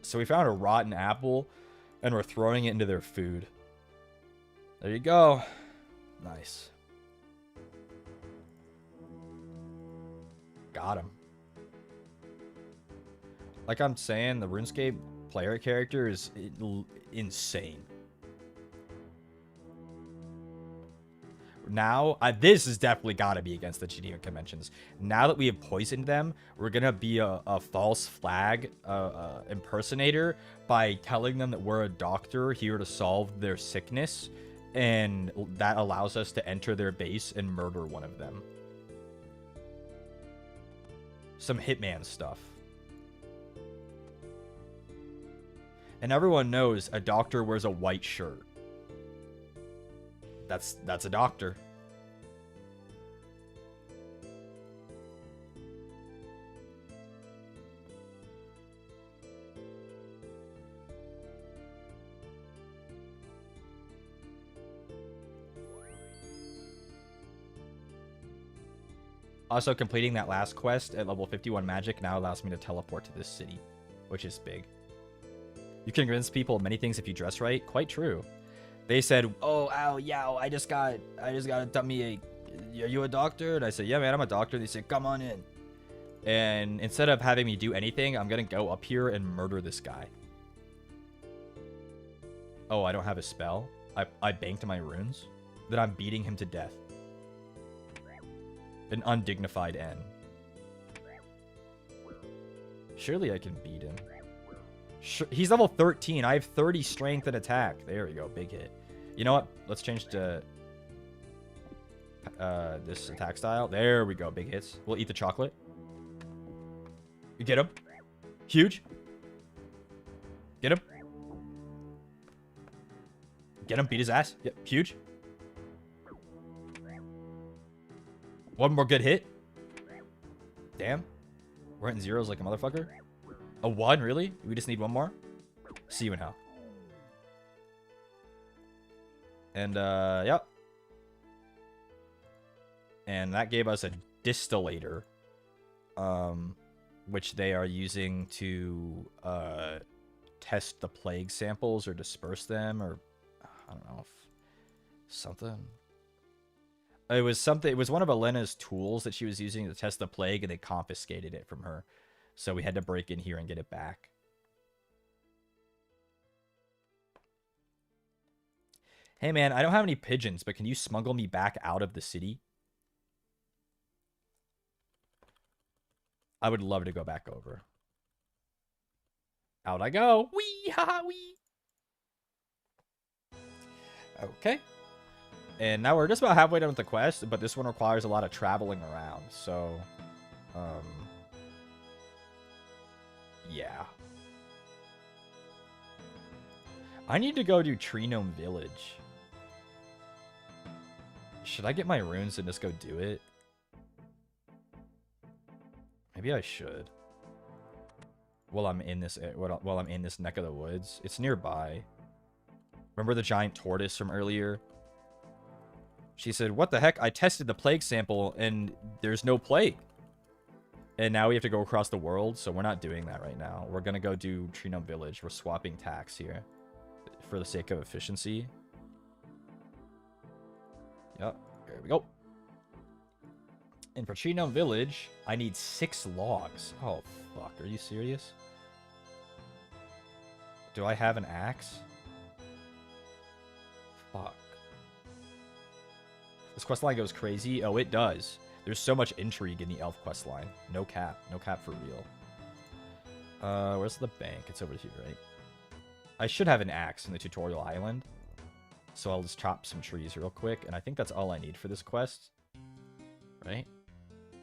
So we found a rotten apple, and we're throwing it into their food. There you go. Nice. Got him. Like I'm saying, the RuneScape player character is insane. Now, this has definitely got to be against the Geneva Conventions. Now that we have poisoned them, we're going to be a false flag impersonator by telling them that we're a doctor here to solve their sickness, and that allows us to enter their base and murder one of them. Some Hitman stuff. And everyone knows a doctor wears a white shirt. That's a doctor. Also, completing that last quest at level 51 magic now allows me to teleport to this city, which is big. You can convince people of many things if you dress right. Quite true. They said, "Oh, ow, yow, I just got a tummy ache. Are you a doctor?" And I said, "Yeah, man, I'm a doctor." They said, "Come on in." And instead of having me do anything, I'm gonna go up here and murder this guy. Oh, I don't have a spell. I banked my runes. Then I'm beating him to death. An undignified end. Surely I can beat him. Sure, he's level 13. I have 30 strength and attack. There we go. Big hit. You know what? Let's change to this attack style. There we go. Big hits. We'll eat the chocolate. You get him. Huge. Get him. Get him. Beat his ass. Yep. Huge. One more good hit. Damn. We're hitting zeros like a motherfucker. A 1, really? We just need one more? See you in hell. And, yep. And that gave us a distillator. Which they are using to, test the plague samples or disperse them, or, I don't know, something. It was something, it was one of Elena's tools that she was using to test the plague, and they confiscated it from her. So we had to break in here and get it back. Hey man, I don't have any pigeons, but can you smuggle me back out of the city? I would love to go back over. Out I go. Wee ha wee. Okay. And now we're just about halfway done with the quest, but this one requires a lot of traveling around, so yeah. I need to go to Tree Gnome Village. Should I get my runes and just go do it? Maybe I should. While I'm in this neck of the woods. It's nearby. Remember the giant tortoise from earlier? She said, "What the heck? I tested the plague sample and there's no plague." And now we have to go across the world, so we're not doing that right now. We're gonna go do Tree Gnome Village. We're swapping tax here for the sake of efficiency. Yep, there we go. And for Tree Gnome Village, I need 6 logs. Oh, fuck. Are you serious? Do I have an axe? Fuck. This questline goes crazy. Oh, it does. There's so much intrigue in the elf questline. No cap. No cap for real. Where's the bank? It's over here, right? I should have an axe in the tutorial island. So I'll just chop some trees real quick. And I think that's all I need for this quest. Right?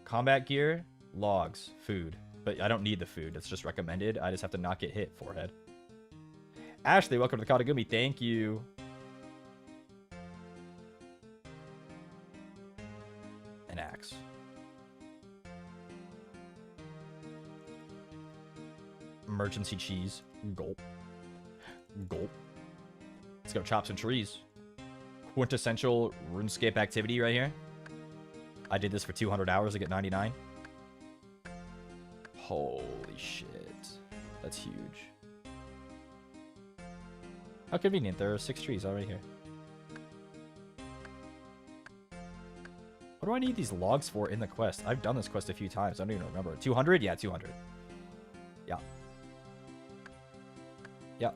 Combat gear, logs, food. But I don't need the food. It's just recommended. I just have to not get hit. Forehead. Ashley, welcome to the Katagami. Thank you. An axe. Emergency cheese. Gulp. Gulp. Let's go chop some trees. Quintessential RuneScape activity right here. I did this for 200 hours to get 99. Holy shit. That's huge. How convenient. There are 6 trees already here. What do I need these logs for in the quest? I've done this quest a few times. I don't even remember. 200? Yeah, 200. Yeah. Yeah.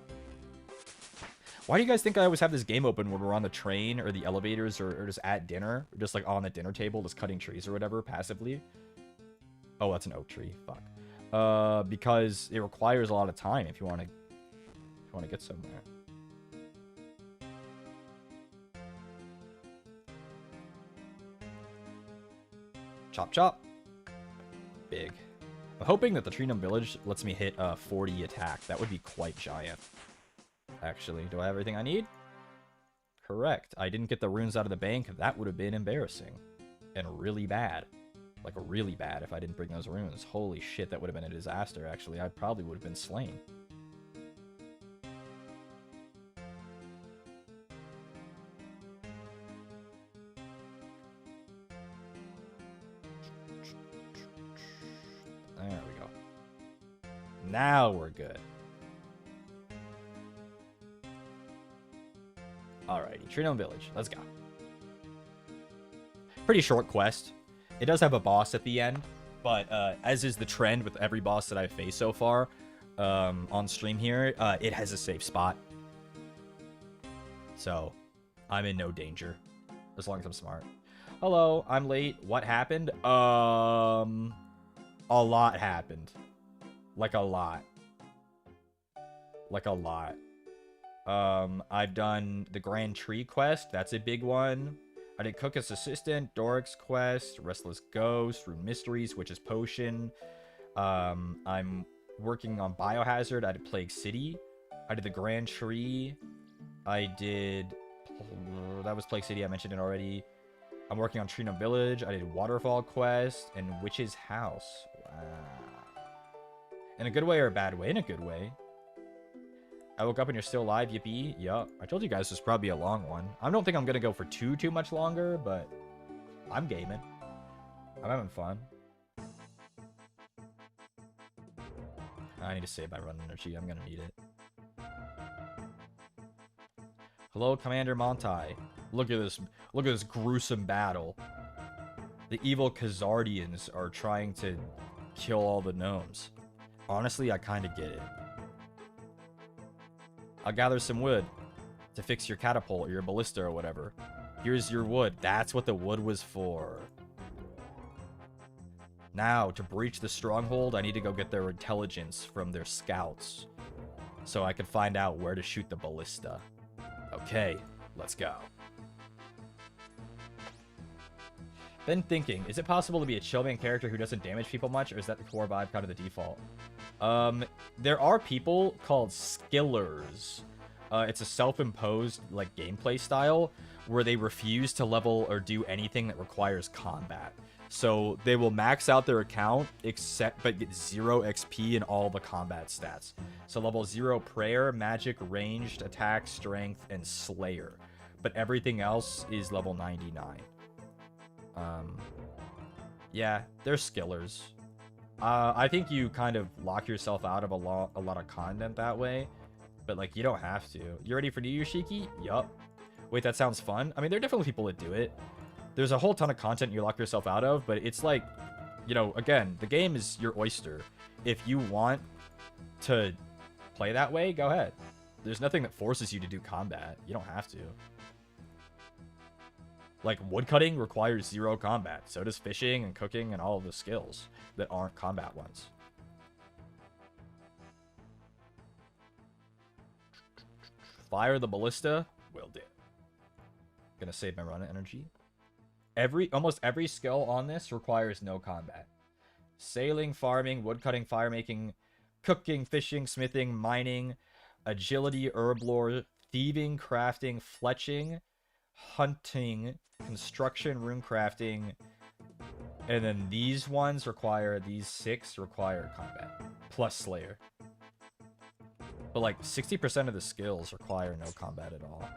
Why do you guys think I always have this game open when we're on the train or the elevators or just at dinner? Or just like on the dinner table, just cutting trees or whatever passively? Oh, that's an oak tree. Fuck. Because it requires a lot of time if you want to get somewhere. Chop chop. Big. I'm hoping that the Trinum Village lets me hit 40 attack. That would be quite giant. Actually, do I have everything I need? Correct. I didn't get the runes out of the bank. That would have been embarrassing. And really bad. Like, really bad if I didn't bring those runes. Holy shit, that would have been a disaster, actually. I probably would have been slain. There we go. Now we're good. Alrighty, Trinum Village. Let's go. Pretty short quest. It does have a boss at the end, but as is the trend with every boss that I've faced so far on stream here, it has a safe spot. So, I'm in no danger, as long as I'm smart. Hello, I'm late. What happened? A lot happened. Like a lot. Like a lot. I've done the Grand Tree quest. That's a big one. I did Cook's Assistant, Doric's quest, Restless Ghost, Rune Mysteries, Witch's Potion. I'm working on Biohazard. I did Plague City. I did the Grand Tree. I did... That was Plague City. I mentioned it already. I'm working on Trinum Village. I did Waterfall quest and Witch's House. Wow. In a good way or a bad way? In a good way. I woke up and you're still alive, yippee. Yup. I told you guys this was probably a long one. I don't think I'm going to go for too much longer, but I'm gaming. I'm having fun. I need to save my run energy. I'm going to need it. Hello, Commander Montai. Look at this. Look at this gruesome battle. The evil Khazardians are trying to kill all the gnomes. Honestly, I kind of get it. I'll gather some wood to fix your catapult or your ballista or whatever. Here's your wood. That's what the wood was for. Now, to breach the stronghold, I need to go get their intelligence from their scouts, so I can find out where to shoot the ballista. Okay, let's go. Been thinking, is it possible to be a chillman character who doesn't damage people much, or is that the core vibe kind of the default? There are people called skillers. It's a self-imposed, like, gameplay style where they refuse to level or do anything that requires combat. So they will max out their account, but get 0 XP in all the combat stats. So level 0 prayer, magic, ranged, attack, strength, and slayer. But everything else is level 99. Yeah, they're skillers. I think you kind of lock yourself out of a lot of content that way, but like you don't have to. You ready for New Year, Shiki? Yup. Wait, that sounds fun. I mean, there are definitely people that do it. There's a whole ton of content you lock yourself out of, but it's like, you know, again, the game is your oyster. If you want to play that way, go ahead. There's nothing that forces you to do combat. You don't have to. Like, woodcutting requires 0 combat. So does fishing and cooking and all of the skills that aren't combat ones. Fire the ballista. Will do. Gonna save my run energy. Almost every skill on this requires no combat. Sailing, farming, woodcutting, fire making, cooking, fishing, smithing, mining, agility, herb lore, thieving, crafting, fletching, hunting, construction, rune crafting, and then these 6 require combat plus slayer. But like 60% of the skills require no combat at all.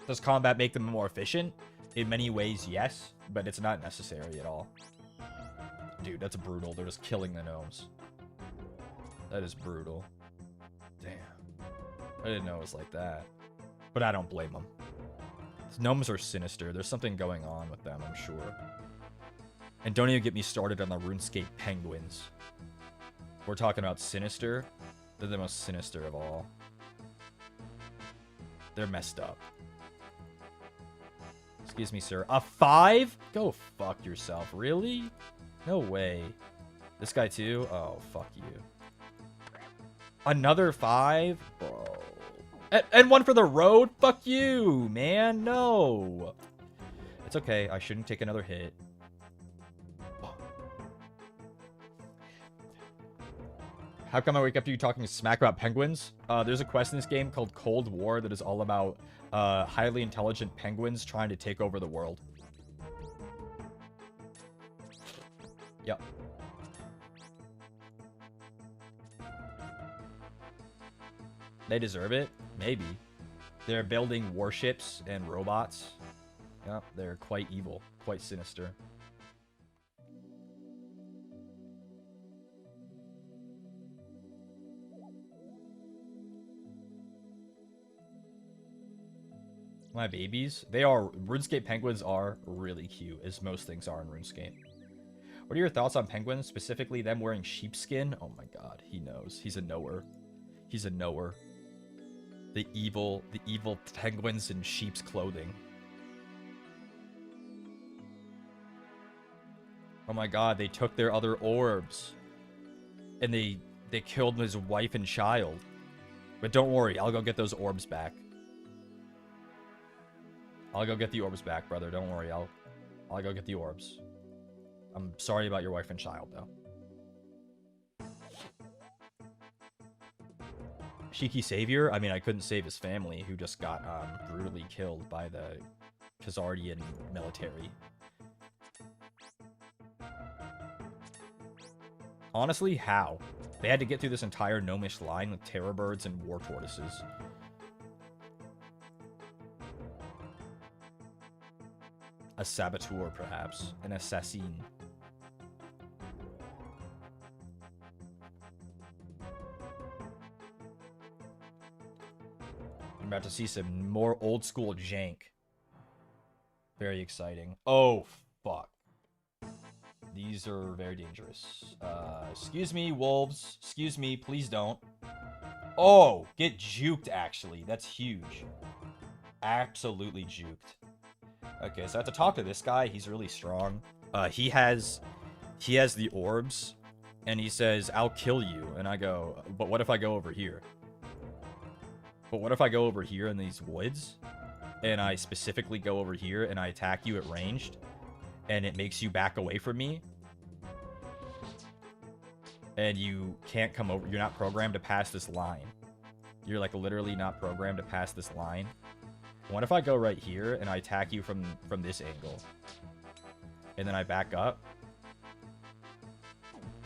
Does combat make them more efficient? In many ways, yes, but it's not necessary at all. Dude, that's brutal. They're just killing the gnomes. That is brutal. Damn. I didn't know it was like that. But I don't blame them. Gnomes are sinister. There's something going on with them, I'm sure. And don't even get me started on the Runescape penguins. We're talking about sinister. They're the most sinister of all. They're messed up. Excuse me, sir. A 5? Go fuck yourself. Really? No way. This guy too? Oh, fuck you. Another 5? Bro. And one for the road? Fuck you, man. No. It's okay. I shouldn't take another hit. How come I wake up to you talking smack about penguins? There's a quest in this game called Cold War that is all about highly intelligent penguins trying to take over the world. Yep. They deserve it? Maybe. They're building warships and robots. Yep, they're quite evil, quite sinister. My babies, they are, RuneScape penguins are really cute, as most things are in RuneScape. What are your thoughts on penguins, specifically them wearing sheepskin? Oh my god, he knows. He's a knower. He's a knower. The evil penguins in sheep's clothing. Oh my god, they took their other orbs. And they killed his wife and child. But don't worry, I'll go get those orbs back. I'll go get the orbs back, brother. Don't worry. I'll go get the orbs. I'm sorry about your wife and child, though. Shiki savior? I mean, I couldn't save his family, who just got brutally killed by the Khazardian military. Honestly, how? They had to get through this entire gnomish line with terror birds and war tortoises. A saboteur, perhaps. An assassin. I'm about to see some more old school jank. Very exciting. Oh, fuck. These are very dangerous. Excuse me, wolves. Excuse me, please don't. Oh, get juked, actually. That's huge. Absolutely juked. Okay, so I have to talk to this guy. He's really strong. He has the orbs, and he says, I'll kill you. And I go, but what if I go over here? But what if I go over here in these woods, and I specifically go over here, and I attack you at ranged, and it makes you back away from me? And you can't come over. You're not programmed to pass this line. You're, like, literally not programmed to pass this line. What if I go right here and I attack you from this angle? And then I back up.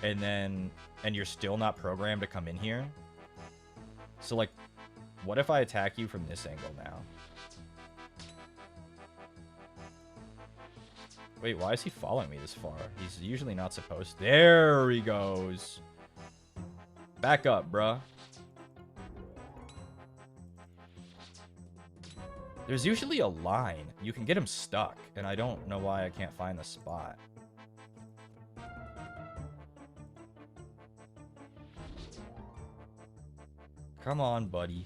And you're still not programmed to come in here? So, like, what if I attack you from this angle now? Wait, why is he following me this far? He's usually not supposed to. There he goes. Back up, bruh. There's usually a line. You can get him stuck, and I don't know why I can't find the spot. Come on, buddy.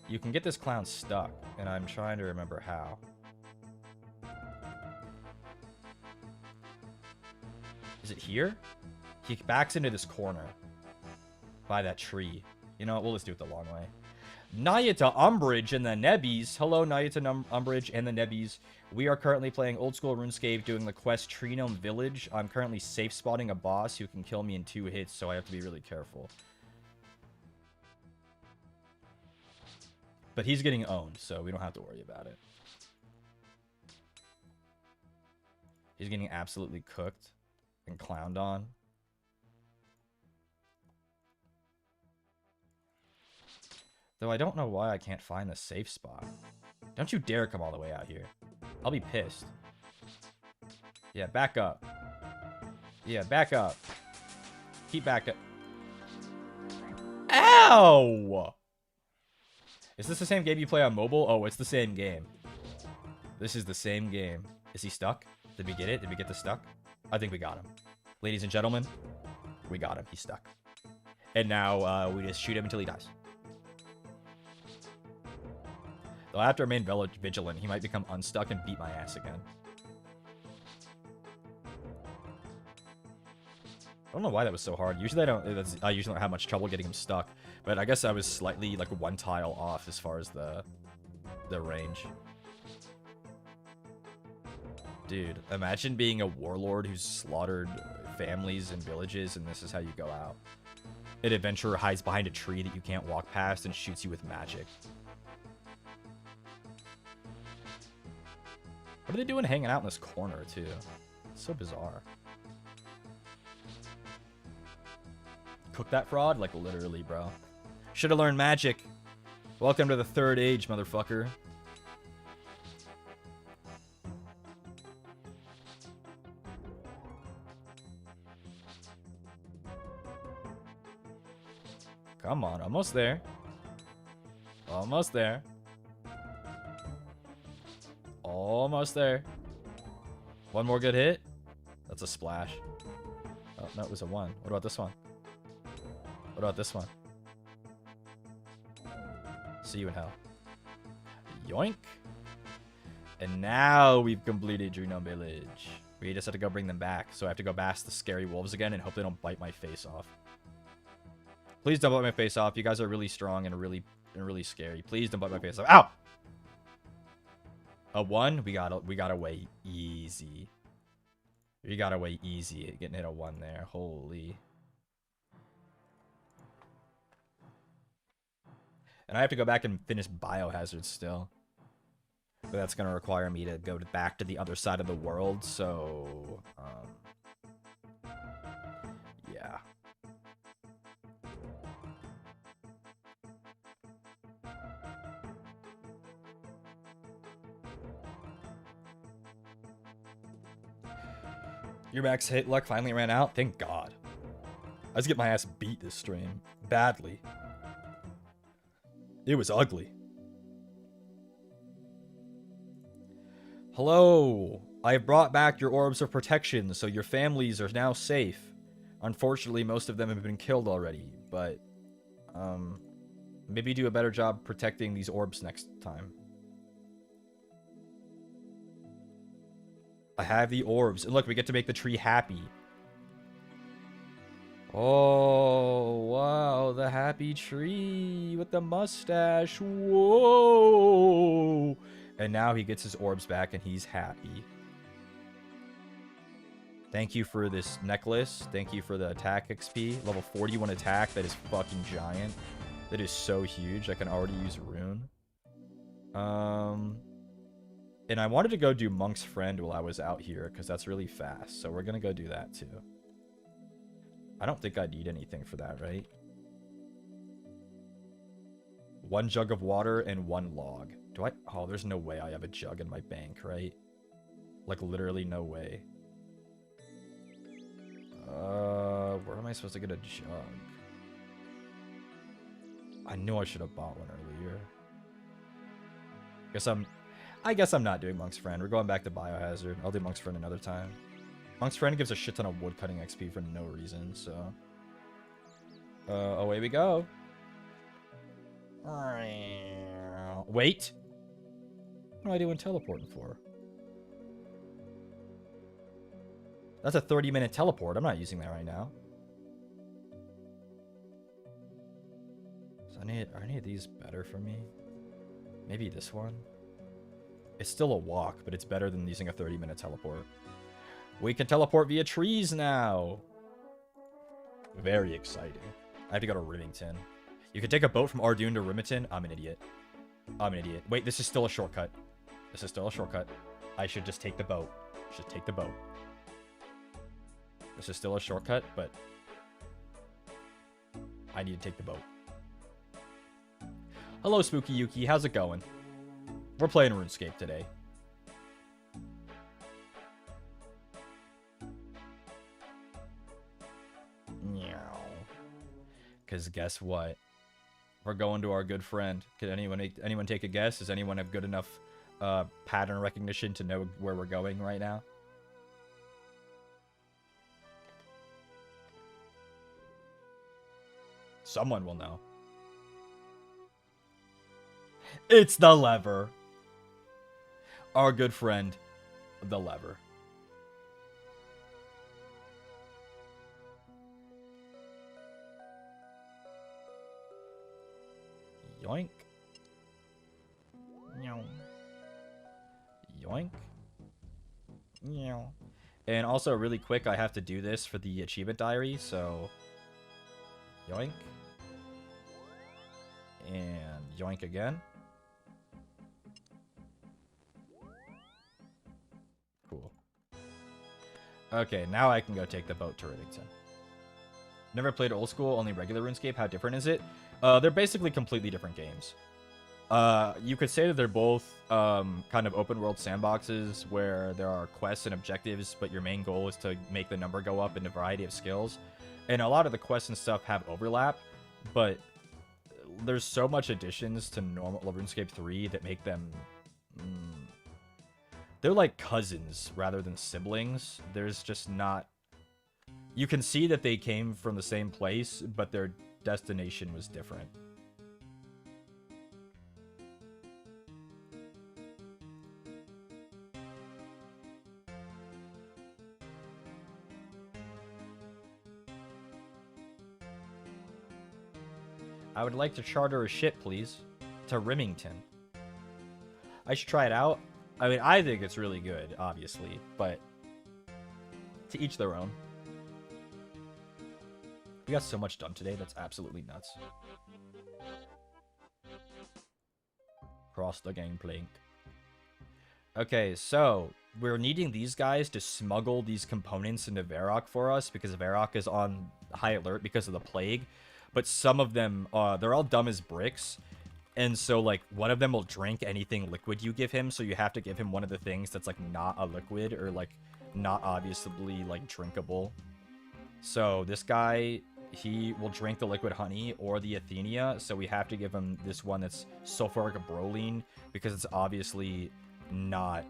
You can get this clown stuck, and I'm trying to remember how. Is it here? He backs into this corner by that tree. You know what? We'll just do it the long way. Nayata Umbrage and the Nebbies. Hello, Nayata Umbrage and the Nebbies. We are currently playing old school RuneScape, doing the quest Tree Gnome Village. I'm currently safe spotting a boss who can kill me in 2 hits, so I have to be really careful. But he's getting owned, so we don't have to worry about it. He's getting absolutely cooked and clowned on. Though I don't know why I can't find the safe spot. Don't you dare come all the way out here. I'll be pissed. Yeah, back up. Yeah, back up. Keep back up. Ow! Is this the same game you play on mobile? Oh, it's the same game. This is the same game. Is he stuck? Did we get it? Did we get the stuck? I think we got him. Ladies and gentlemen, we got him. He's stuck. And now we just shoot him until he dies. Though I have to remain vigilant. He might become unstuck and beat my ass again. I don't know why that was so hard. Usually I usually don't have much trouble getting him stuck. But I guess I was slightly like one tile off as far as the range. Dude, imagine being a warlord who's slaughtered families and villages, and this is how you go out. An adventurer hides behind a tree that you can't walk past and shoots you with magic. What are they doing hanging out in this corner, too? It's so bizarre. Cook that fraud? Like, literally, bro. Should have learned magic. Welcome to the third age, motherfucker. Come on, almost there. Almost there. Almost there. One more good hit. That's a splash. Oh, no, it was a 1. What about this one? What about this one? See you in hell. Yoink. And now we've completed Rune Village. We just have to go bring them back. So I have to go past the scary wolves again and hope they don't bite my face off. Please don't bite my face off. You guys are really strong and really scary. Please don't bite my face off. Ow! A 1? We got away easy. We got away easy getting hit a 1 there. Holy. And I have to go back and finish Biohazard still. But that's going to require me to go back to the other side of the world, so... yeah. Your max hit luck finally ran out? Thank God. I was getting my ass beat this stream. Badly. It was ugly. Hello. I have brought back your orbs of protection, so your families are now safe. Unfortunately, most of them have been killed already, but... maybe do a better job protecting these orbs next time. I have the orbs. And look, we get to make the tree happy. Oh, wow. The happy tree with the mustache. Whoa. And now he gets his orbs back and he's happy. Thank you for this necklace. Thank you for the attack XP. Level 41 attack. That is fucking giant. That is so huge. I can already use Rune. And I wanted to go do Monk's Friend while I was out here, because that's really fast. So we're going to go do that, too. I don't think I need anything for that, right? 1 jug of water and 1 log. Do I? Oh, there's no way I have a jug in my bank, right? Like, literally no way. Where am I supposed to get a jug? I knew I should have bought one earlier. I guess I'm not doing Monk's Friend. We're going back to Biohazard. I'll do Monk's Friend another time. Monk's Friend gives a shit ton of woodcutting XP for no reason, so... away we go. Wait! What am I doing teleporting for? That's a 30-minute teleport. I'm not using that right now. So are any of these better for me? Maybe this one? It's still a walk, but it's better than using a 30-minute teleport. We can teleport via trees now. Very exciting. I have to go to Remington. You can take a boat from Ardoon to Remington. I'm an idiot. I'm an idiot. Wait, this is still a shortcut. This is still a shortcut. I should just take the boat. Should take the boat. This is still a shortcut, but I need to take the boat. Hello, Spooky Yuki. How's it going? We're playing RuneScape today. Because guess what? We're going to our good friend. Can anyone take a guess? Does anyone have good enough pattern recognition to know where we're going right now? Someone will know. It's the lever. Our good friend, the lever. Yoink. Meow. Yoink. Meow. And also, really quick, I have to do this for the achievement diary, so... Yoink. And yoink again. Cool. Okay, now I can go take the boat to Riddington. Never played old school, only regular RuneScape. How different is it? They're basically completely different games. You could say that they're both kind of open world sandboxes where there are quests and objectives, but your main goal is to make the number go up in a variety of skills. And a lot of the quests and stuff have overlap, but there's so much additions to normal RuneScape 3 that make them... they're like cousins rather than siblings. There's just not... You can see that they came from the same place, but their destination was different. I would like to charter a ship, please, to Rimington. I should try it out. I mean, I think it's really good, obviously, but to each their own. We got so much done today, that's absolutely nuts. Cross the gangplank. Okay, so we're needing these guys to smuggle these components into Varrock for us because Varrock is on high alert because of the plague. But some of them, they're all dumb as bricks. And so, like, one of them will drink anything liquid you give him. So you have to give him one of the things that's, like, not a liquid or, like, not obviously, like, drinkable. So this guy, he will drink the liquid honey or the Athenia. So we have to give him this one that's sulfuric broline because it's obviously not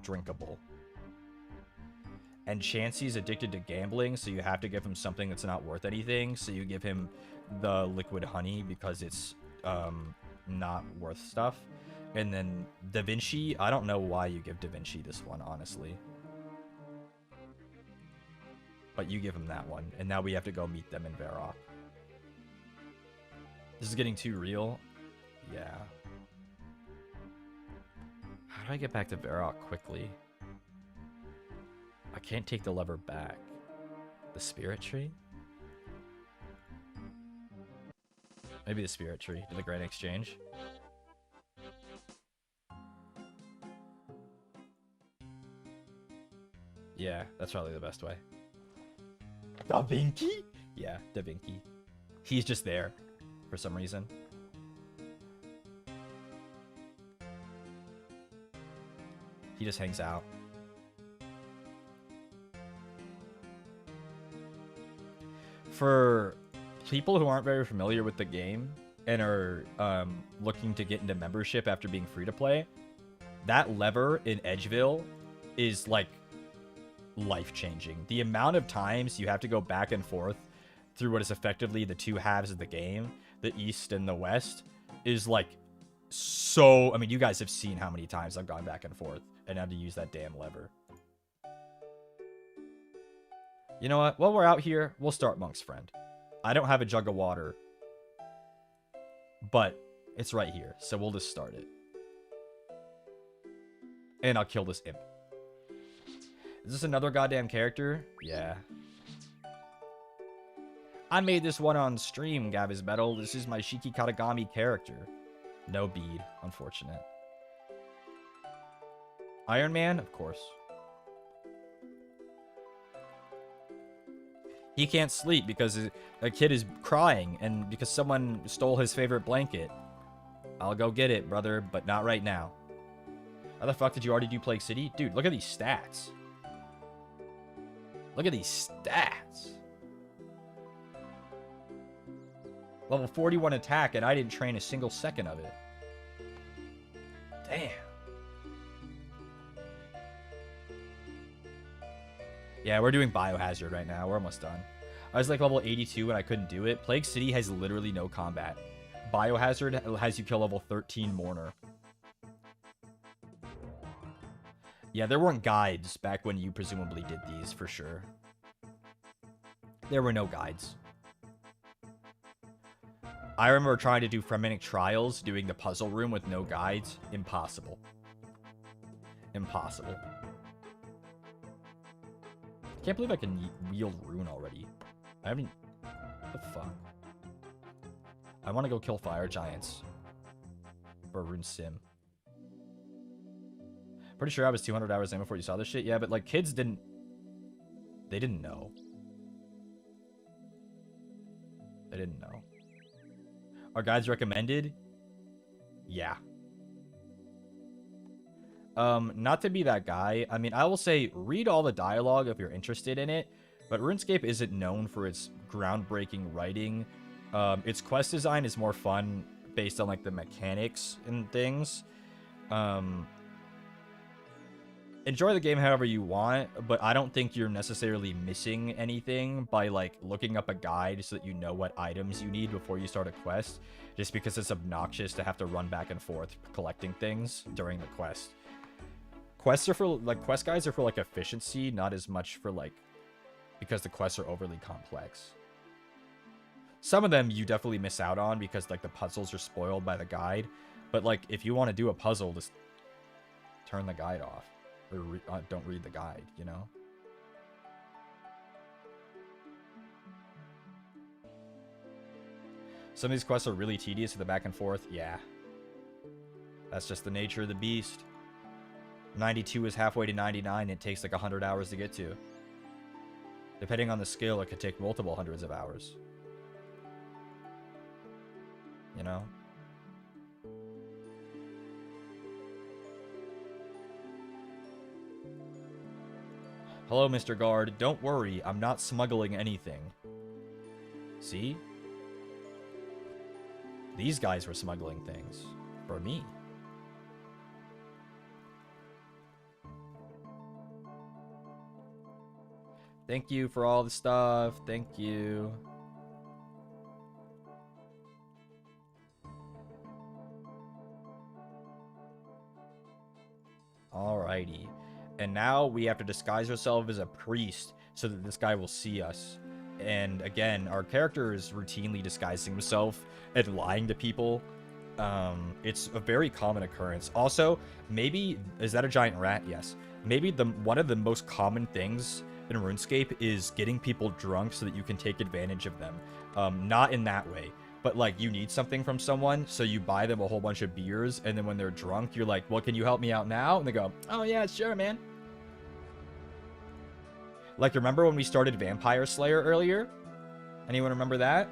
drinkable. And Chansey's addicted to gambling, so you have to give him something that's not worth anything. So you give him the liquid honey because it's not worth stuff. And then Da Vinci, I don't know why you give Da Vinci this one, honestly. But you give him that one, and now we have to go meet them in Varrock. This is getting too real. Yeah. How do I get back to Varrock quickly? I can't take the lever back. The spirit tree? Maybe the spirit tree to the Grand Exchange. Yeah, that's probably the best way. Da Vinci? Yeah, Da Vinci. He's just there for some reason. He just hangs out. For people who aren't very familiar with the game and are looking to get into membership after being free to play, that lever in Edgeville is like life-changing. The amount of times you have to go back and forth through what is effectively the two halves of the game, the East and the West, is like so... I mean, you guys have seen how many times I've gone back and forth and had to use that damn lever. You know what? While we're out here, we'll start Monk's Friend. I don't have a jug of water, but it's right here, so we'll just start it. And I'll kill this imp. Is this another goddamn character? Yeah. I made this one on stream, Gavis Metal. This is my Shiki Katagami character. No bead, unfortunate. Ironman, of course. He can't sleep because a kid is crying and because someone stole his favorite blanket. I'll go get it, brother, but not right now. How the fuck did you already do Plague City? Dude, look at these stats. Look at these stats. Level 41 attack, and I didn't train a single second of it. Damn. Yeah, we're doing Biohazard right now. We're almost done. I was like level 82 and I couldn't do it. Plague City has literally no combat. Biohazard has you kill level 13 Mourner. Yeah, there weren't guides back when you presumably did these, for sure. There were no guides. I remember trying to do Fremennic Trials, doing the puzzle room with no guides. Impossible. Impossible. I can't believe I can wield Rune already. I haven't... What the fuck? I want to go kill fire giants. For Rune Sim. Pretty sure I was 200 hours in before you saw this shit. Yeah, but like kids didn't... They didn't know. They didn't know. Are guides recommended? Yeah. Not to be that guy. I mean, I will say read all the dialogue if you're interested in it, but RuneScape isn't known for its groundbreaking writing. Its quest design is more fun based on like the mechanics and things. Enjoy the game however you want, but I don't think you're necessarily missing anything by like looking up a guide so that you know what items you need before you start a quest, just because it's obnoxious to have to run back and forth collecting things during the quest. Quests are for, like, quest guides are for, like, efficiency, not as much for, like, because the quests are overly complex. Some of them you definitely miss out on because, like, the puzzles are spoiled by the guide. But, like, if you want to do a puzzle, just turn the guide off. Or don't read the guide, you know? Some of these quests are really tedious with the back and forth. Yeah. That's just the nature of the beast. 92 is halfway to 99. It takes like 100 hours to get to. Depending on the skill, it could take multiple hundreds of hours. You know? Hello, Mr. Guard. Don't worry, I'm not smuggling anything. See? These guys were smuggling things. For me. Thank you for all the stuff. Thank you. Alrighty. And now we have to disguise ourselves as a priest so that this guy will see us. And again, our character is routinely disguising himself and lying to people. It's a very common occurrence. Also, maybe... Is that a giant rat? Yes. Maybe one of the most common things in RuneScape is getting people drunk so that you can take advantage of them. Not in that way, but like you need something from someone, so you buy them a whole bunch of beers, and then when they're drunk, you're like, well, can you help me out now? And they go, oh yeah, sure, man. Like, remember when we started Vampire Slayer earlier? Anyone remember that?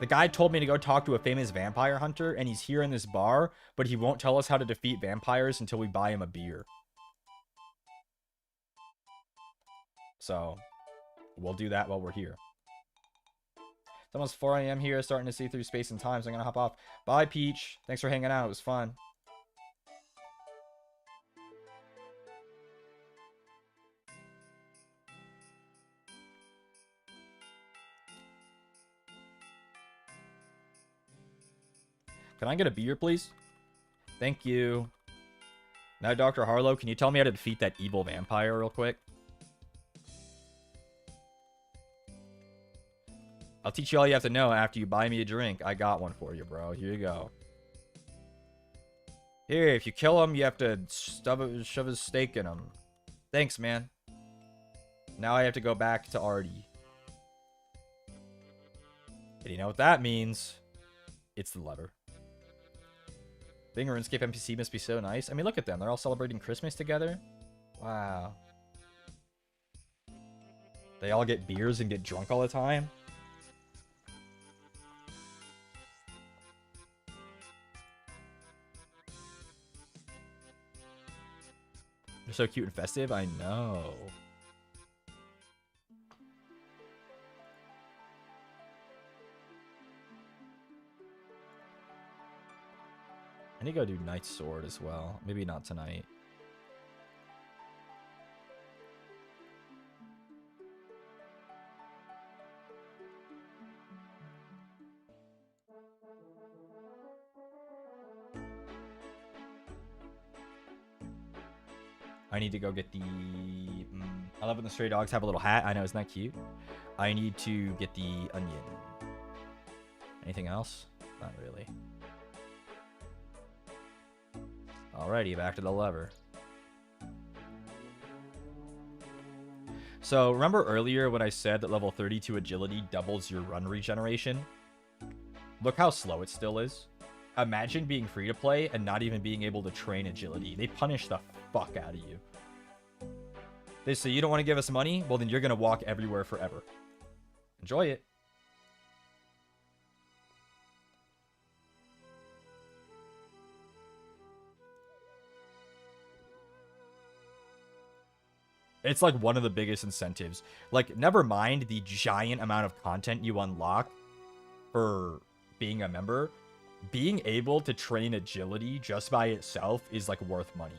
The guy told me to go talk to a famous vampire hunter, and he's here in this bar, but he won't tell us how to defeat vampires until we buy him a beer. So, we'll do that while we're here. It's almost 4 a.m. here, starting to see through space and time, so I'm gonna hop off. Bye, Peach. Thanks for hanging out. It was fun. Can I get a beer, please? Thank you. Now, Dr. Harlow, can you tell me how to defeat that evil vampire real quick? I'll teach you all you have to know after you buy me a drink. I got one for you, bro. Here you go. Here, if you kill him, you have to shove his steak in him. Thanks, man. Now I have to go back to Artie. And you know what that means? It's the lever. Being a RuneScape NPC must be so nice. I mean, look at them. They're all celebrating Christmas together. Wow. They all get beers and get drunk all the time. They're so cute and festive. I know. I need to go do Knight's Sword as well. Maybe not tonight. I need to go get the... I love when the stray dogs have a little hat. I know, isn't that cute? I need to get the onion. Anything else? Not really. Alrighty, back to the lever. So, remember earlier when I said that level 32 agility doubles your run regeneration? Look how slow it still is. Imagine being free to play and not even being able to train agility. They punish the fuck out of you. They say, you don't want to give us money? Well, then you're going to walk everywhere forever. Enjoy it. It's like one of the biggest incentives. Like, never mind the giant amount of content you unlock for being a member. Being able to train agility just by itself is like worth money.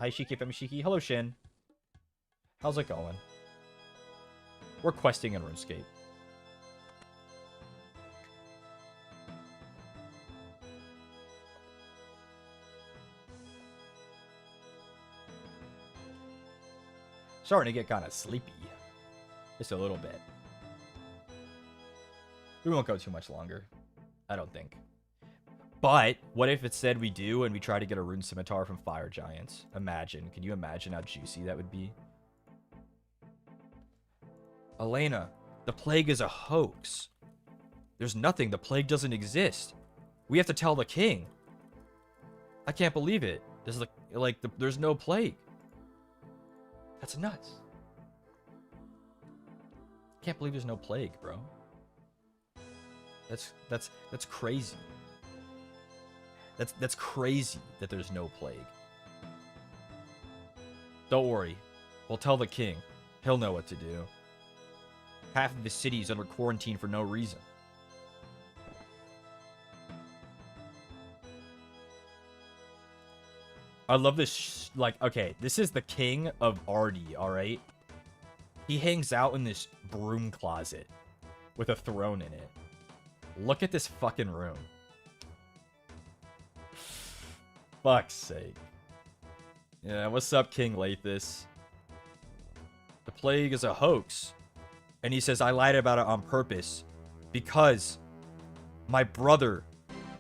Hi, Shiki, Femi Shiki. Hello, Shin. How's it going? We're questing in RuneScape. Starting to get kind of sleepy. Just a little bit. We won't go too much longer. I don't think. But, what if it said we do and we try to get a rune scimitar from Fire Giants? Imagine. Can you imagine how juicy that would be? Elena, the plague is a hoax. There's nothing. The plague doesn't exist. We have to tell the king. I can't believe it. There's no plague. That's nuts. Can't believe there's no plague, bro. That's crazy. That's crazy that there's no plague. Don't worry. We'll tell the king. He'll know what to do. Half of the city's under quarantine for no reason. I love this, okay, this is the king of Ardy, alright? He hangs out in this broom closet with a throne in it. Look at this fucking room. Fuck's sake. Yeah, what's up, King Lathis? The plague is a hoax. And he says, I lied about it on purpose. Because my brother,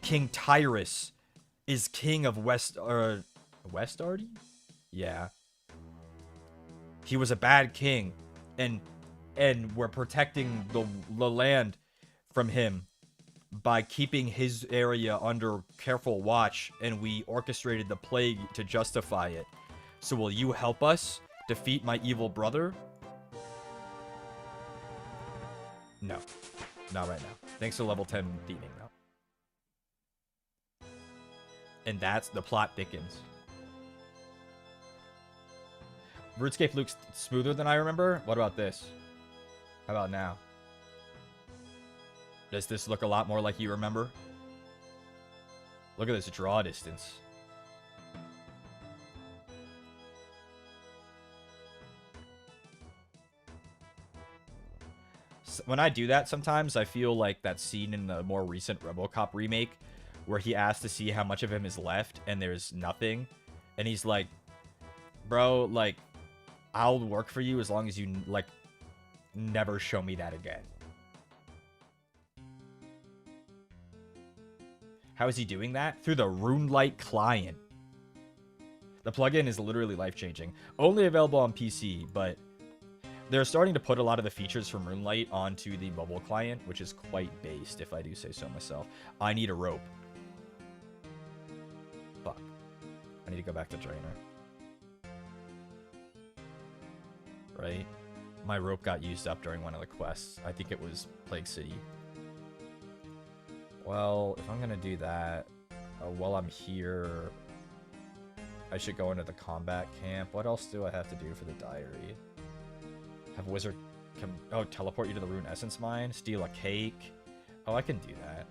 King Tyrus, is king of West Ardy? Yeah. He was a bad king. And we're protecting the land from him by keeping his area under careful watch, and we orchestrated the plague to justify it. So will you help us defeat my evil brother? No. Not right now. Thanks to level 10 theming, though. And that's the plot thickens. RuneScape looks smoother than I remember. What about this? How about now? Does this look a lot more like you remember? Look at this draw distance. When I do that, sometimes I feel like that scene in the more recent RoboCop remake where he asks to see how much of him is left and there's nothing. And he's like, bro, like, I'll work for you as long as you, like, never show me that again. How is he doing that? Through the RuneLite client. The plugin is literally life-changing. Only available on PC, but they're starting to put a lot of the features from RuneLite onto the mobile client, which is quite based, if I do say so myself. I need a rope. Fuck. I need to go back to Drainer. Right? My rope got used up during one of the quests. I think it was Plague City. Well, if I'm gonna do that, while I'm here, I should go into the combat camp. What else do I have to do for the diary? Have a wizard come... Oh, teleport you to the Rune Essence Mine? Steal a cake? Oh, I can do that.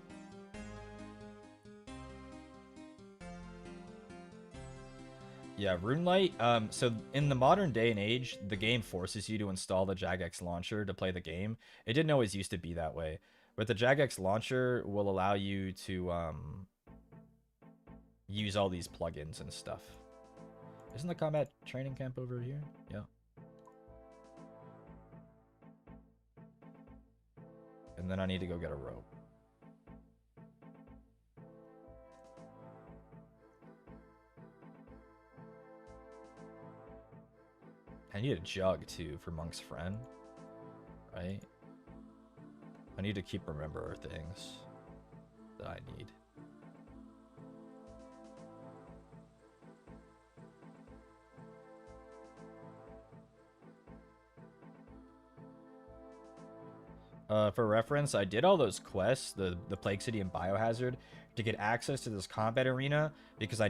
Yeah, RuneLite. So in the modern day and age, the game forces you to install the Jagex launcher to play the game. It didn't always used to be that way, but the Jagex launcher will allow you to use all these plugins and stuff. Isn't the combat training camp over here? Yeah. And then I need to go get a rope. I need a jug, too, for Monk's friend. Right? I need to keep remember things that I need. For reference, I did all those quests, the Plague City and Biohazard, to get access to this combat arena because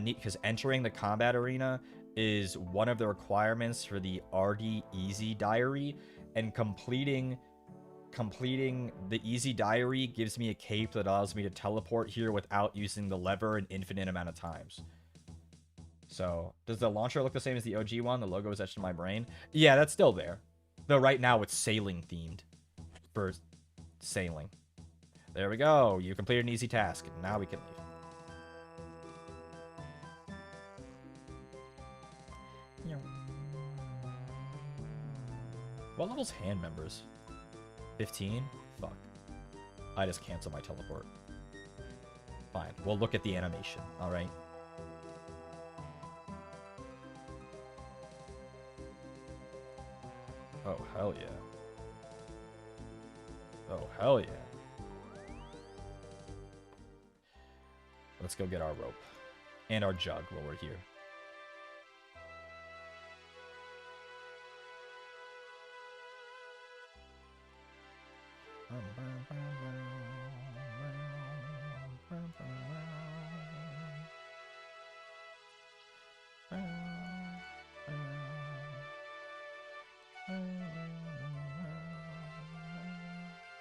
entering the combat arena is one of the requirements for the RD Easy Diary, and completing the Easy Diary gives me a cape that allows me to teleport here without using the lever an infinite amount of times. So, does the launcher look the same as the OG one? The logo is etched in my brain. Yeah, that's still there. Though right now it's sailing themed. For sailing. There we go. You completed an easy task. Now we can leave. What level's hand members? 15? Fuck. I just cancel my teleport. Fine. We'll look at the animation. Alright. Oh, hell yeah. Oh, hell yeah. Let's go get our rope. And our jug while we're here.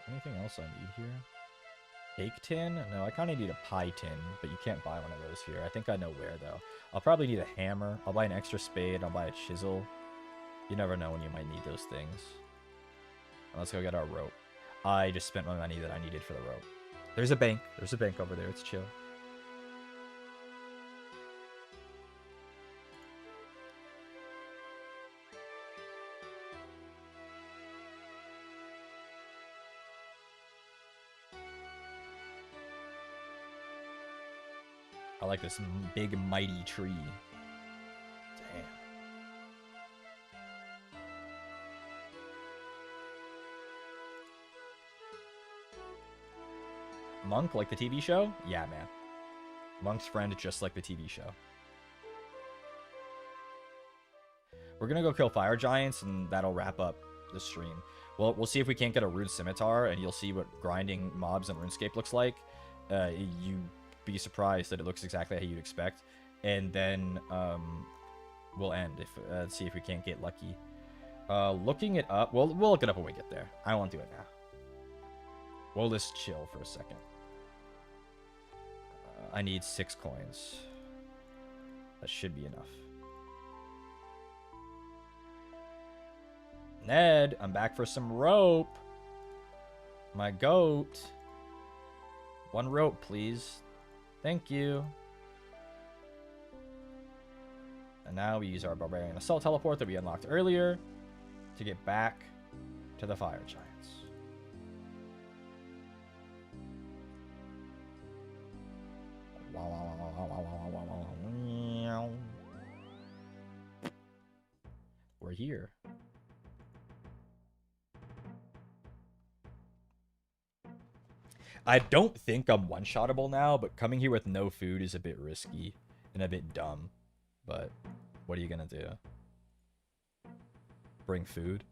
Anything else I need here? Cake tin? No, I kind of need a pie tin, but you can't buy one of those here. I think I know where, though. I'll probably need a hammer. I'll buy an extra spade. I'll buy a chisel. You never know when you might need those things. Let's go get our rope. I just spent my money that I needed for the rope. There's a bank. There's a bank over there. It's chill. I like this big, mighty tree. Damn. Monk, like the TV show? Yeah, man. Monk's friend, just like the TV show. We're gonna go kill fire giants, and that'll wrap up the stream. Well, we'll see if we can't get a rune scimitar, and you'll see what grinding mobs in RuneScape looks like. You be surprised that it looks exactly how you'd expect, and then we'll end if see if we can't get lucky. Looking it up, we'll look it up when we get there. I won't do it now. We'll just chill for a second. I need 6 coins. That should be enough. Ned, I'm back for some rope. My goat. 1 rope, please. Thank you. And now we use our Barbarian Assault Teleport that we unlocked earlier to get back to the Fire Giants. We're here. I don't think I'm one-shottable now, but coming here with no food is a bit risky. and a bit dumb. But what are you gonna do? Bring food?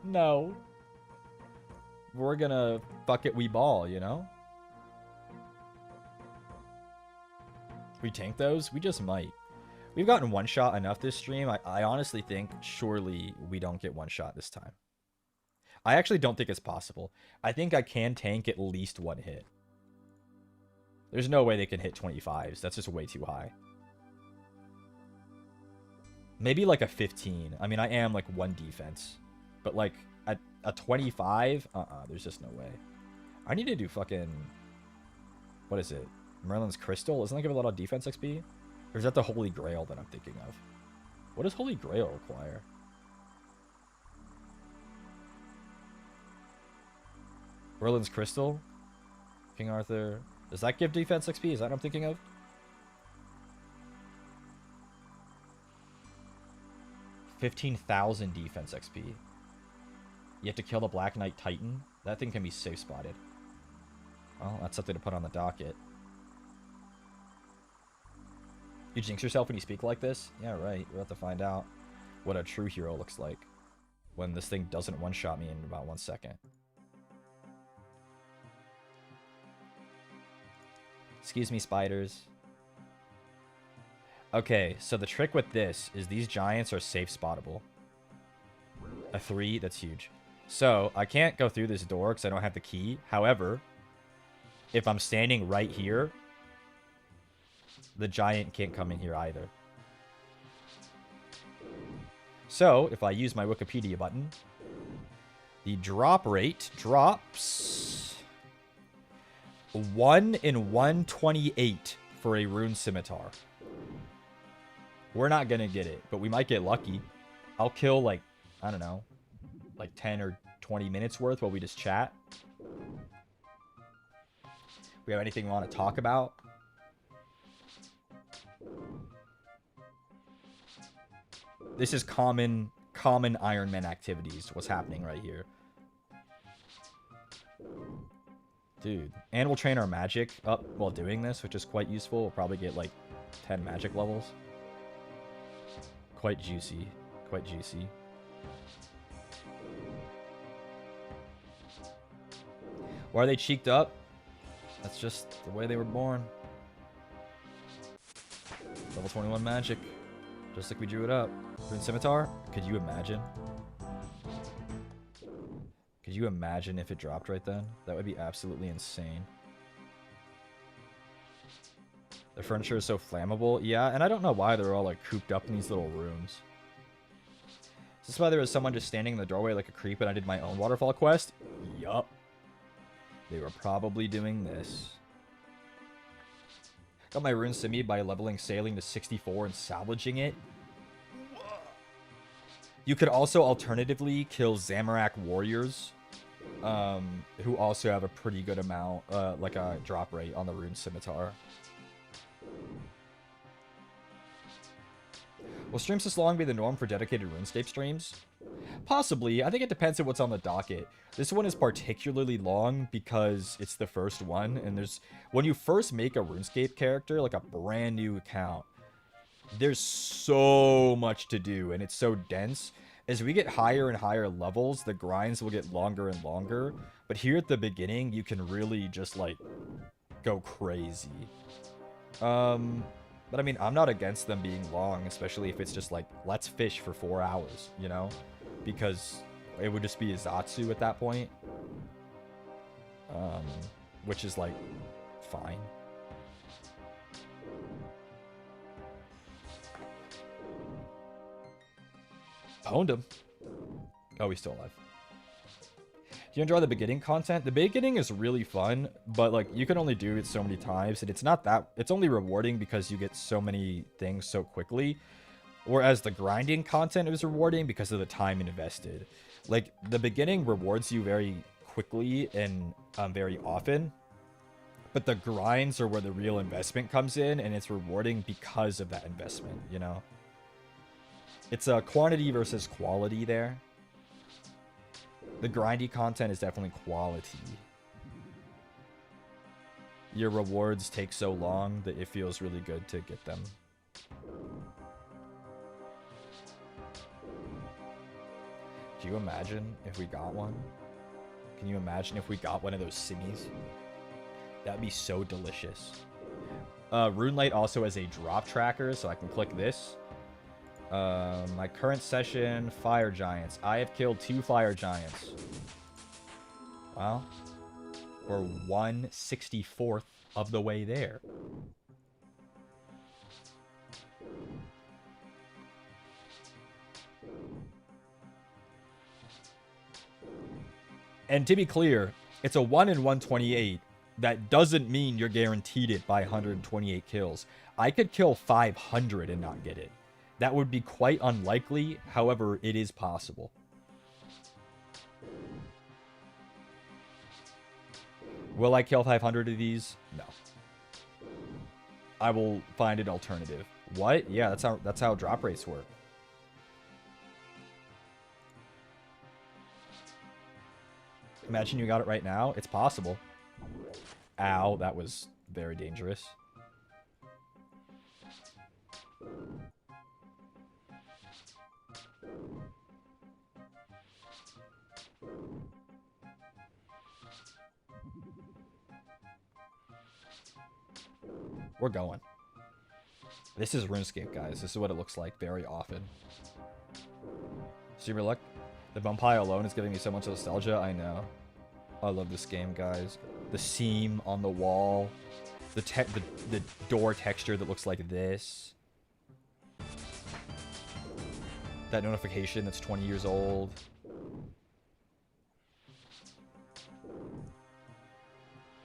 No. We're gonna fuck it, we ball, you know? We tank those? We just might. We've gotten one shot enough this stream. I honestly think surely we don't get one shot this time. I actually don't think it's possible. I think I can tank at least one hit. There's no way they can hit 25s. That's just way too high. Maybe like a 15. I mean, I am like 1 defense. But like at a 25? There's just no way. I need to do fucking... What is it? Merlin's Crystal? Doesn't that give a lot of defense XP? Or is that the Holy Grail that I'm thinking of? What does Holy Grail require? Merlin's Crystal? King Arthur? Does that give defense XP? Is that what I'm thinking of? $15,000 defense XP. You have to kill the Black Knight Titan? That thing can be safe spotted. Well, that's something to put on the docket. You jinx yourself when you speak like this? Yeah, right. We're about to find out what a true hero looks like when this thing doesn't one-shot me in about 1 second. Excuse me, spiders. Okay, so the trick with this is these giants are safe spottable. A 3, that's huge. So, I can't go through this door because I don't have the key. However, if I'm standing right here, the giant can't come in here either. So, if I use my Wikipedia button, the drop rate drops 1 in 128 for a rune scimitar. We're not gonna get it, but we might get lucky. I'll kill like, I don't know, like 10 or 20 minutes worth while we just chat. We have anything we want to talk about? This is common Ironman activities, what's happening right here. Dude. And we'll train our magic up while doing this, which is quite useful. We'll probably get like 10 magic levels. Quite juicy. Quite juicy. Why are they cheeked up? That's just the way they were born. Level 21 magic. Just like we drew it up. Rune Scimitar? Could you imagine? Could you imagine if it dropped right then? That would be absolutely insane. The furniture is so flammable. Yeah, and I don't know why they're all like cooped up in these little rooms. Is this why there was someone just standing in the doorway like a creep and I did my own waterfall quest? Yup. They were probably doing this. Got my rune simi by leveling sailing to 64 and salvaging it. You could also alternatively kill Zamorak warriors, who also have a pretty good amount, like a drop rate on the rune scimitar. Will streams this long be the norm for dedicated RuneScape streams? Possibly. I think it depends on what's on the docket. This one is particularly long because it's the first one, and there's... When you first make a RuneScape character, like a brand new account, there's so much to do, and it's so dense. As we get higher and higher levels, the grinds will get longer and longer, but here at the beginning, you can really just, like, go crazy. But I mean, I'm not against them being long, especially if it's just like, let's fish for 4 hours, you know? Because it would just be a Zatsu at that point. Which is like, fine. Owned him. Oh, he's still alive. Do you enjoy the beginning content? The beginning is really fun, but like you can only do it so many times, and it's not that, it's only rewarding because you get so many things so quickly. Whereas the grinding content is rewarding because of the time invested. Like the beginning rewards you very quickly and very often, but the grinds are where the real investment comes in, and it's rewarding because of that investment, you know? It's a quantity versus quality there. The grindy content is definitely quality. your rewards take so long that it feels really good to get them. Can you imagine if we got one? Can you imagine if we got one of those simmies? That'd be so delicious. Runelight also has a drop tracker, so I can click this. My current session, fire giants. I have killed 2 fire giants. Well, we're 1/64th of the way there. And to be clear, it's a 1 in 128. That doesn't mean you're guaranteed it by 128 kills. I could kill 500 and not get it. That would be quite unlikely. However, it is possible. Will I kill 500 of these? No. I will find an alternative. What? Yeah, that's how drop rates work. Imagine you got it right now. It's possible. Ow, that was very dangerous. We're going. This is RuneScape, guys. This is what it looks like very often. Super luck. The vampire alone is giving me so much nostalgia. I know. I love this game, guys. The seam on the wall. The door texture that looks like this. That notification that's 20 years old.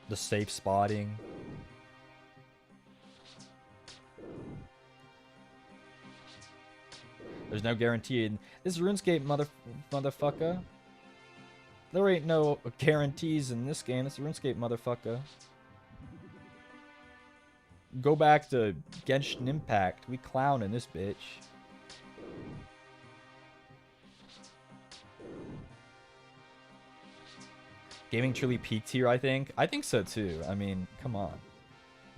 The safe spotting. There's no guarantee in this RuneScape motherfucker. There ain't no guarantees in this game. It's RuneScape motherfucker. Go back to Genshin Impact. We clown in this bitch. Gaming truly peaked here, I think. I think so too. I mean, come on.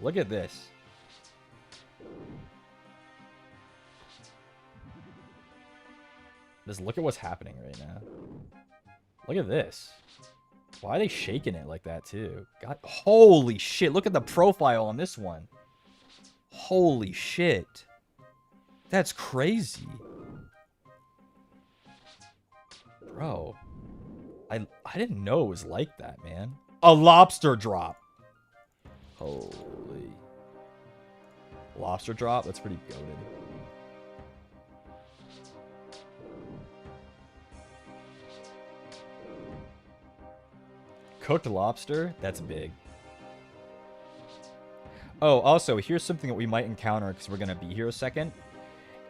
Look at this. Just look at what's happening right now. Look at this. Why are they shaking it like that too? God, holy shit. Look at the profile on this one. Holy shit. That's crazy. Bro. I didn't know it was like that, man. A lobster drop. Holy. Lobster drop? That's pretty goated. Cooked lobster? That's big. Oh, also, here's something that we might encounter because we're going to be here a second.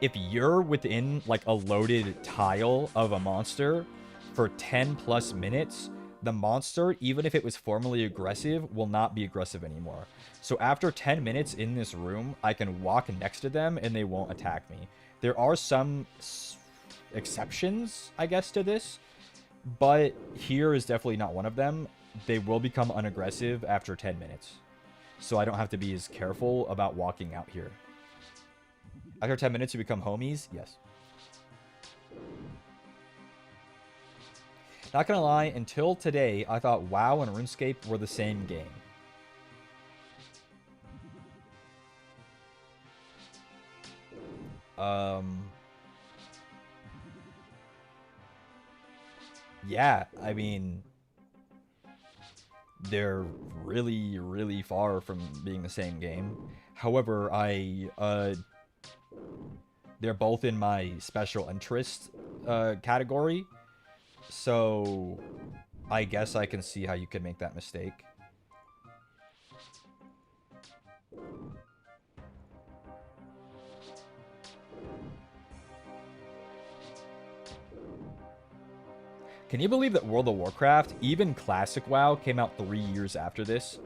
If you're within, like, a loaded tile of a monster for 10 plus minutes, the monster, even if it was formerly aggressive, will not be aggressive anymore. So after 10 minutes in this room, I can walk next to them and they won't attack me. There are some exceptions, I guess, to this, but here is definitely not one of them. They will become unaggressive after 10 minutes. So I don't have to be as careful about walking out here. After 10 minutes, you become homies? Yes. Not gonna lie, until today, I thought WoW and RuneScape were the same game. Yeah, I mean, they're really, really far from being the same game. However, they're both in my special interest category. So I guess I can see how you could make that mistake. Can you believe that World of Warcraft, even Classic WoW, came out 3 years after this?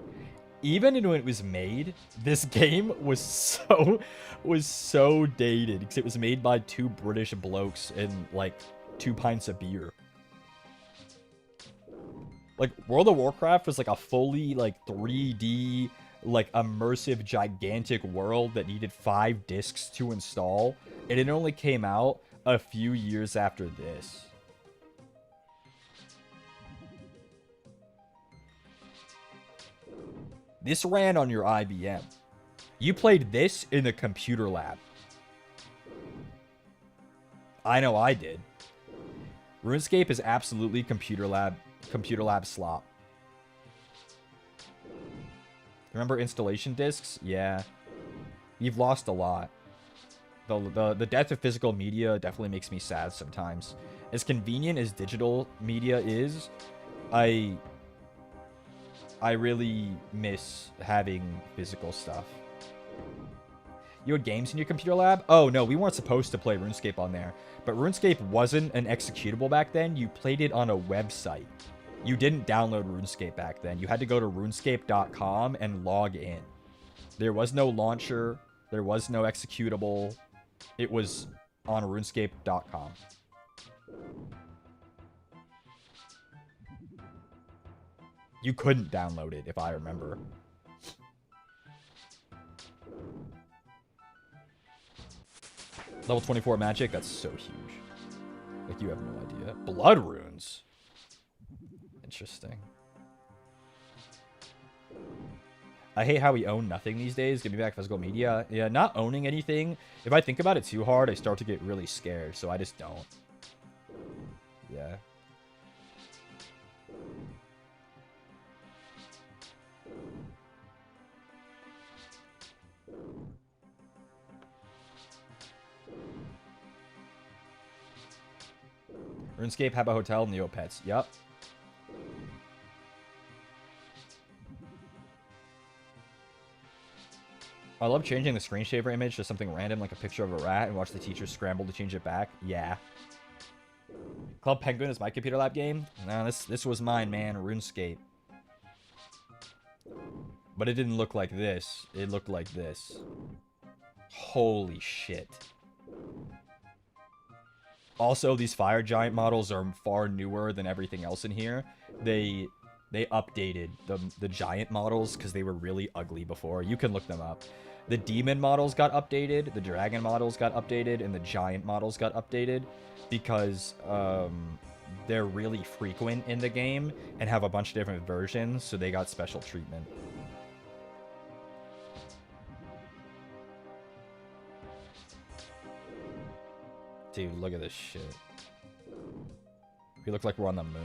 Even when it was made, this game was so dated because it was made by 2 British blokes and like 2 pints of beer. Like, World of Warcraft was like a fully, like, 3D, like, immersive, gigantic world that needed 5 discs to install. And it only came out a few years after this. This ran on your IBM. You played this in the computer lab. I know I did. RuneScape is absolutely computer lab slop. Remember installation discs? Yeah. You've lost a lot. The death of physical media definitely makes me sad sometimes. As convenient as digital media is, I really miss having physical stuff. You had games in your computer lab? Oh, no, we weren't supposed to play RuneScape on there. But RuneScape wasn't an executable back then. You played it on a website. You didn't download RuneScape back then. You had to go to runescape.com and log in. There was no launcher. There was no executable. It was on runescape.com. You couldn't download it, if I remember. Level 24 magic? That's so huge. Like, you have no idea. Blood runes. Interesting. I hate how we own nothing these days. Give me back physical media. Yeah, not owning anything. If I think about it too hard, I start to get really scared, so I just don't. Yeah. RuneScape, Habba Hotel, Neopets. Yup. I love changing the screensaver image to something random like a picture of a rat and watch the teacher scramble to change it back. Yeah. Club Penguin is my computer lab game? No, this was mine, man. RuneScape. But it didn't look like this. It looked like this. Holy shit. Also, these fire giant models are far newer than everything else in here. They updated the giant models because they were really ugly before. You can look them up. The demon models got updated, the dragon models got updated, and the giant models got updated because they're really frequent in the game and have a bunch of different versions, so they got special treatment. Dude, look at this shit. We look like we're on the moon.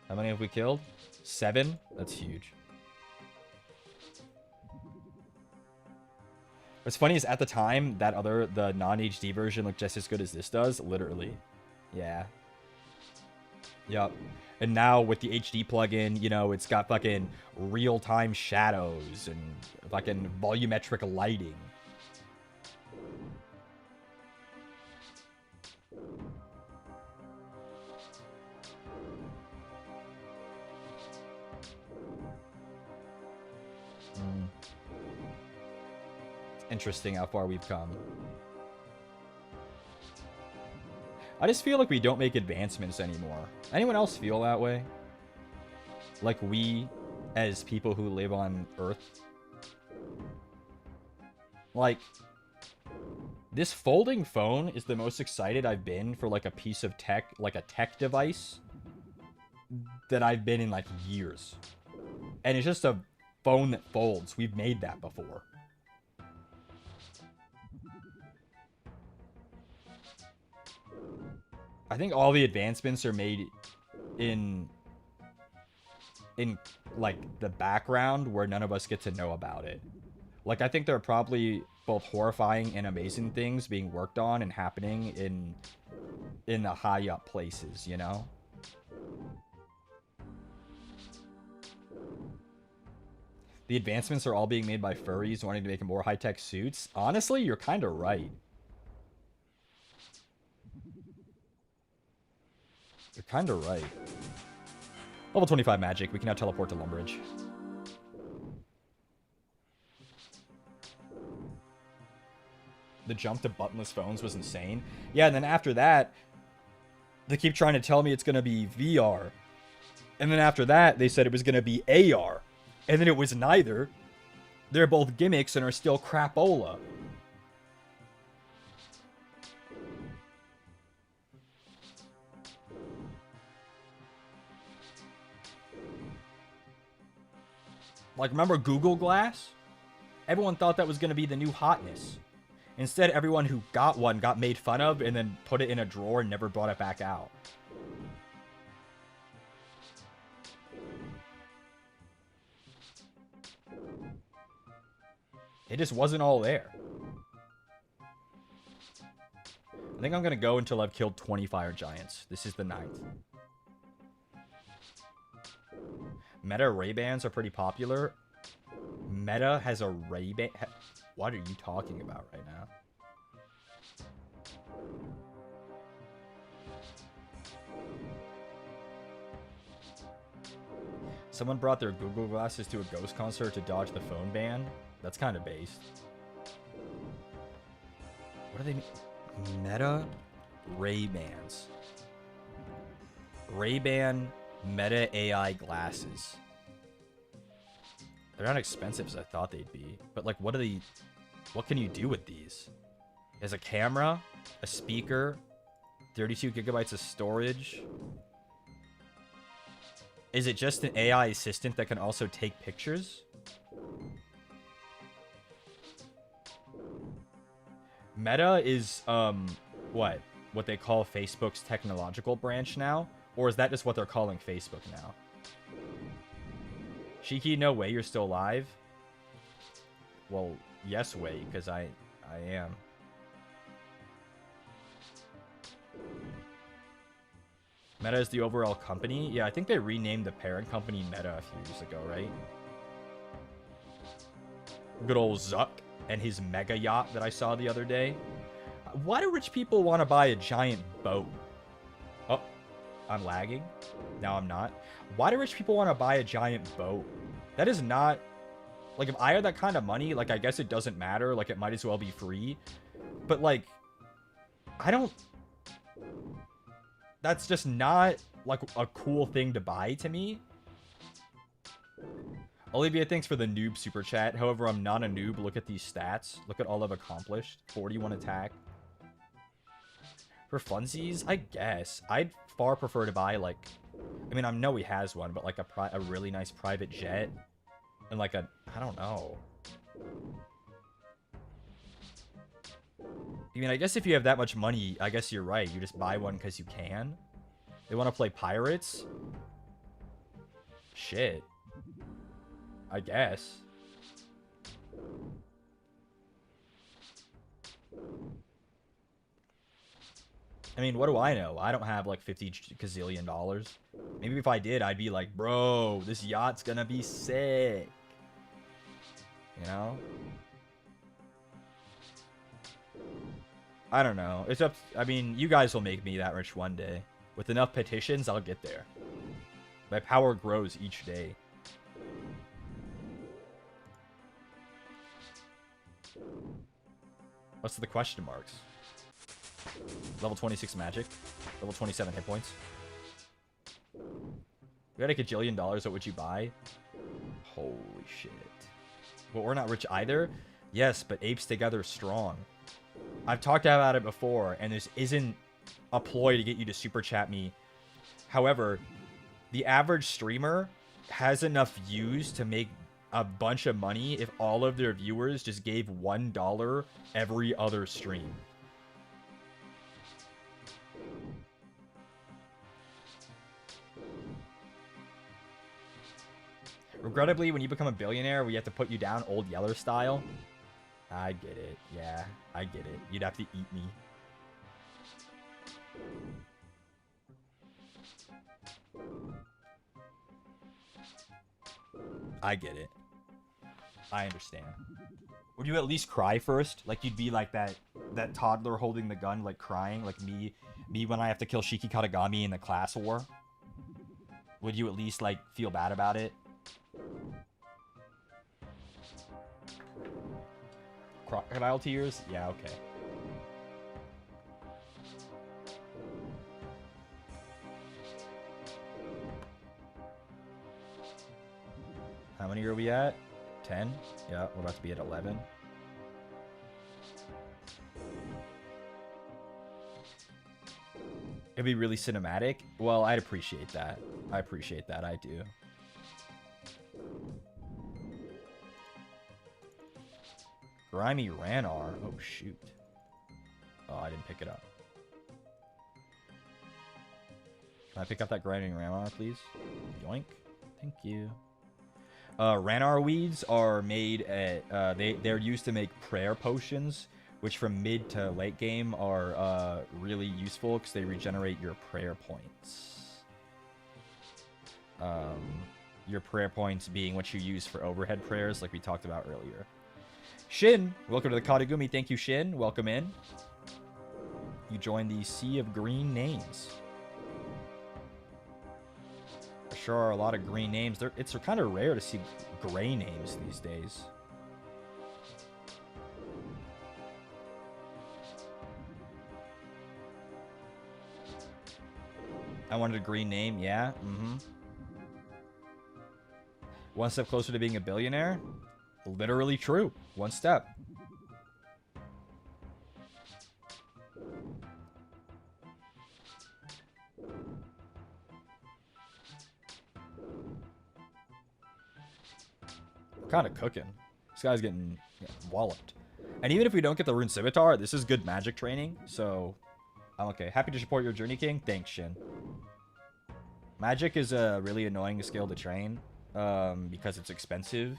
How many have we killed? 7? That's huge. What's funny is at the time, the non-HD version looked just as good as this does. Literally. Yeah. Yup. And now with the HD plugin, you know, it's got fucking real-time shadows and fucking volumetric lighting. Interesting how far we've come. I just feel like we don't make advancements anymore. Anyone else feel that way? Like we, as people who live on Earth? Like, this folding phone is the most excited I've been for like a piece of tech, like a tech device that I've been in like years. And it's just a phone that folds. We've made that before. I think all the advancements are made in like the background where none of us get to know about it. Like, I think there are probably both horrifying and amazing things being worked on and happening in the high up places, you know? The advancements are all being made by furries wanting to make more high-tech suits. Honestly, you're kind of right. You're kind of right. Level 25 magic. We can now teleport to Lumbridge. the jump to buttonless phones was insane. Yeah, and then after that, they keep trying to tell me it's going to be VR. And then after that, they said it was going to be AR. And then it was neither. They're both gimmicks and are still crapola. Like, remember Google Glass? Everyone thought that was going to be the new hotness. Instead, everyone who got one got made fun of and then put it in a drawer and never brought it back out. It just wasn't all there. I think I'm going to go until I've killed 20 fire giants. This is the 9th. Meta Ray-Bans are pretty popular. Meta has a Ray-Ban... What are you talking about right now? Someone brought their Google glasses to a Ghost concert to dodge the phone ban. That's kind of based. What do they mean? Meta Ray-Bans. Ray-Ban Meta AI glasses. They're not expensive as I thought they'd be. But like, what can you do with these? There's a camera, a speaker, 32 gigabytes of storage. Is it just an AI assistant that can also take pictures? Meta is, what they call Facebook's technological branch now? Or is that just what they're calling Facebook now? Shiki, no way you're still alive? Well, yes way, because I am. Meta is the overall company? Yeah, I think they renamed the parent company Meta a few years ago, right? Good old Zuck and his mega yacht that I saw the other day. Why do rich people want to buy a giant boat? Oh, I'm lagging. Now I'm not. Why do rich people want to buy a giant boat? That is not... Like, if I had that kind of money, like, I guess it doesn't matter. Like, it might as well be free. But, like, I don't... That's just not, like, a cool thing to buy to me. Olivia, thanks for the noob super chat. However, I'm not a noob. Look at these stats. Look at all I've accomplished. 41 attack. For funsies, I guess. I'd far prefer to buy, like... I mean, I know he has one, but, like, a really nice private jet. And, like, a... I don't know. I mean, I guess if you have that much money, I guess you're right. You just buy one because you can. They want to play pirates? Shit. I guess. I mean, what do I know? I don't have like 50 gazillion dollars. Maybe if I did, I'd be like, bro, this yacht's gonna be sick. You know? I don't know. It's up. I mean, you guys will make me that rich one day. With enough petitions, I'll get there. My power grows each day. What's the question marks? Level 26 magic. Level 27 hit points. You had a gajillion dollars, what would you buy? Holy shit. Well, we're not rich either. Yes, but apes together strong. I've talked about it before, and this isn't a ploy to get you to super chat me. However, the average streamer has enough views to make a bunch of money if all of their viewers just gave $1 every other stream. Regrettably, when you become a billionaire, we have to put you down Old Yeller style. I get it. Yeah, I get it. You'd have to eat me. I get it. I understand. Would you at least cry first? Like you'd be like that toddler holding the gun, like crying, like me when I have to kill Shiki Katagami in the class war? Would you at least like feel bad about it? Crocodile tears? Yeah, okay. many are we at? 10? Yeah, we're about to be at 11. It'd be really cinematic. Well, I'd appreciate that. I appreciate that. I do. Grimy Ranar. Oh, shoot. Oh, I didn't pick it up. Can I pick up that Grimy Ranar, please? Yoink. Thank you. Ranar weeds are made at... they're used to make prayer potions, which from mid to late game are really useful because they regenerate your prayer points. Your prayer points being what you use for overhead prayers like we talked about earlier. Shin, welcome to the Katagami. Thank you, Shin. Welcome in. You joined the Sea of Green Names. There sure are a lot of green names. It's kind of rare to see gray names these days. I wanted a green name, yeah. One step closer to being a billionaire? Literally true. One step. We're kind of cooking. This guy's getting walloped. And even if we don't get the Rune Scimitar, this is good magic training, so I'm okay. Happy to support your journey, King. Thanks, Shin. Magic is a really annoying skill to train because it's expensive.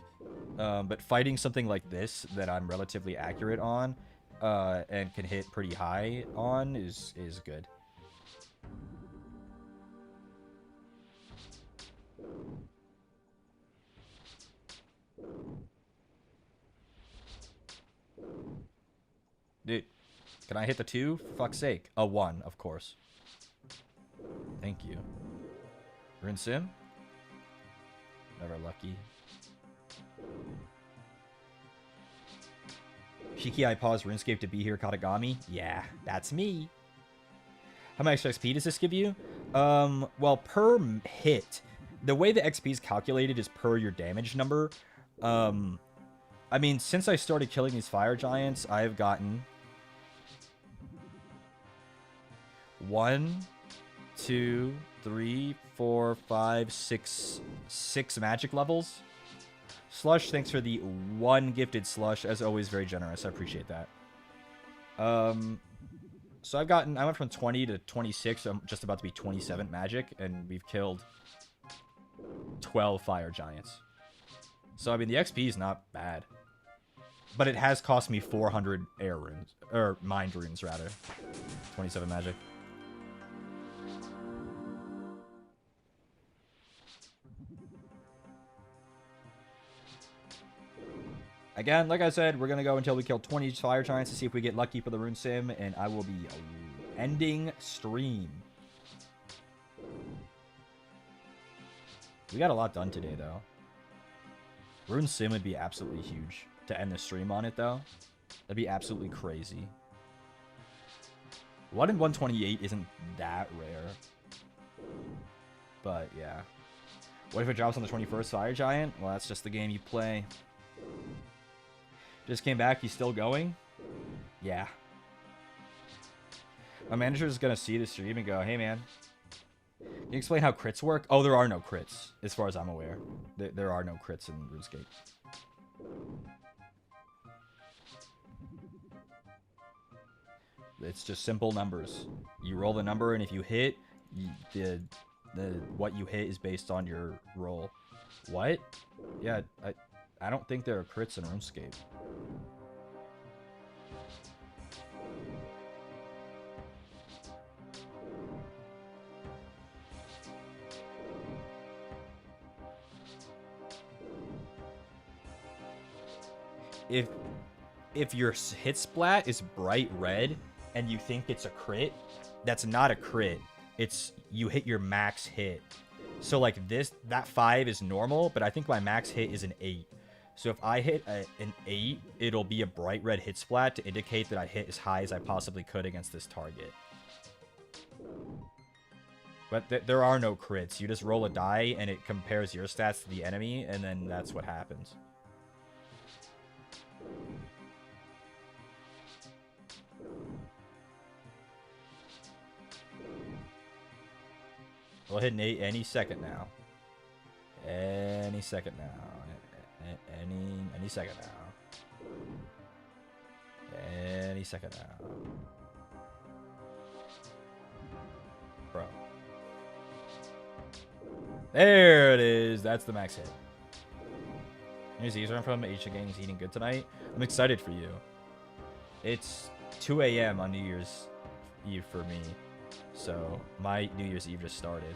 But fighting something like this that I'm relatively accurate on and can hit pretty high on is good. Dude, can I hit the 2? For fuck's sake. A 1, of course. Thank you. Rune Sim? Never lucky. Shiki, I paused RuneScape to be here, Katagami. Yeah, that's me. How much XP does this give you? Well, per hit. The way the XP is calculated is per your damage number. I mean, since I started killing these fire giants, I've gotten 1, 2, 3, 4, 5, 6 magic levels. Slush, thanks for the 1 gifted slush. As always, very generous. I appreciate that. So I went from 20 to 26. I'm just about to be 27 magic, and we've killed 12 fire giants. So, I mean, the XP is not bad. But it has cost me 400 air runes, or mind runes, rather. 27 magic. Again, like I said, we're going to go until we kill 20 fire giants to see if we get lucky for the Rune Sim, and I will be ending stream. We got a lot done today, though. Rune Sim would be absolutely huge to end the stream on it, though. That'd be absolutely crazy. 1 in 128 isn't that rare. But, yeah. What if it drops on the 21st Fire Giant? Well, that's just the game you play. Just came back, he's still going? Yeah. My manager is going to see the stream and go, hey, man. Can you explain how crits work? Oh, there are no crits, as far as I'm aware. There are no crits in RuneScape. It's just simple numbers. You roll the number, and if you hit, what you hit is based on your roll. What? Yeah, I don't think there are crits in RuneScape. If your hit splat is bright red and you think it's a crit, that's not a crit. It's you hit your max hit. So like that 5 is normal, but I think my max hit is an 8. So if I hit an 8, it'll be a bright red hit splat to indicate that I hit as high as I possibly could against this target. But there are no crits. You just roll a die, and it compares your stats to the enemy, and then that's what happens. We'll hit Nate any second now. Any second now. Any second now. Any second now. Bro. There it is. That's the max hit. Here's Eastern from Asia Gang. He's eating good tonight. I'm excited for you. It's 2 a.m. on New Year's Eve for me. So my New Year's Eve just started.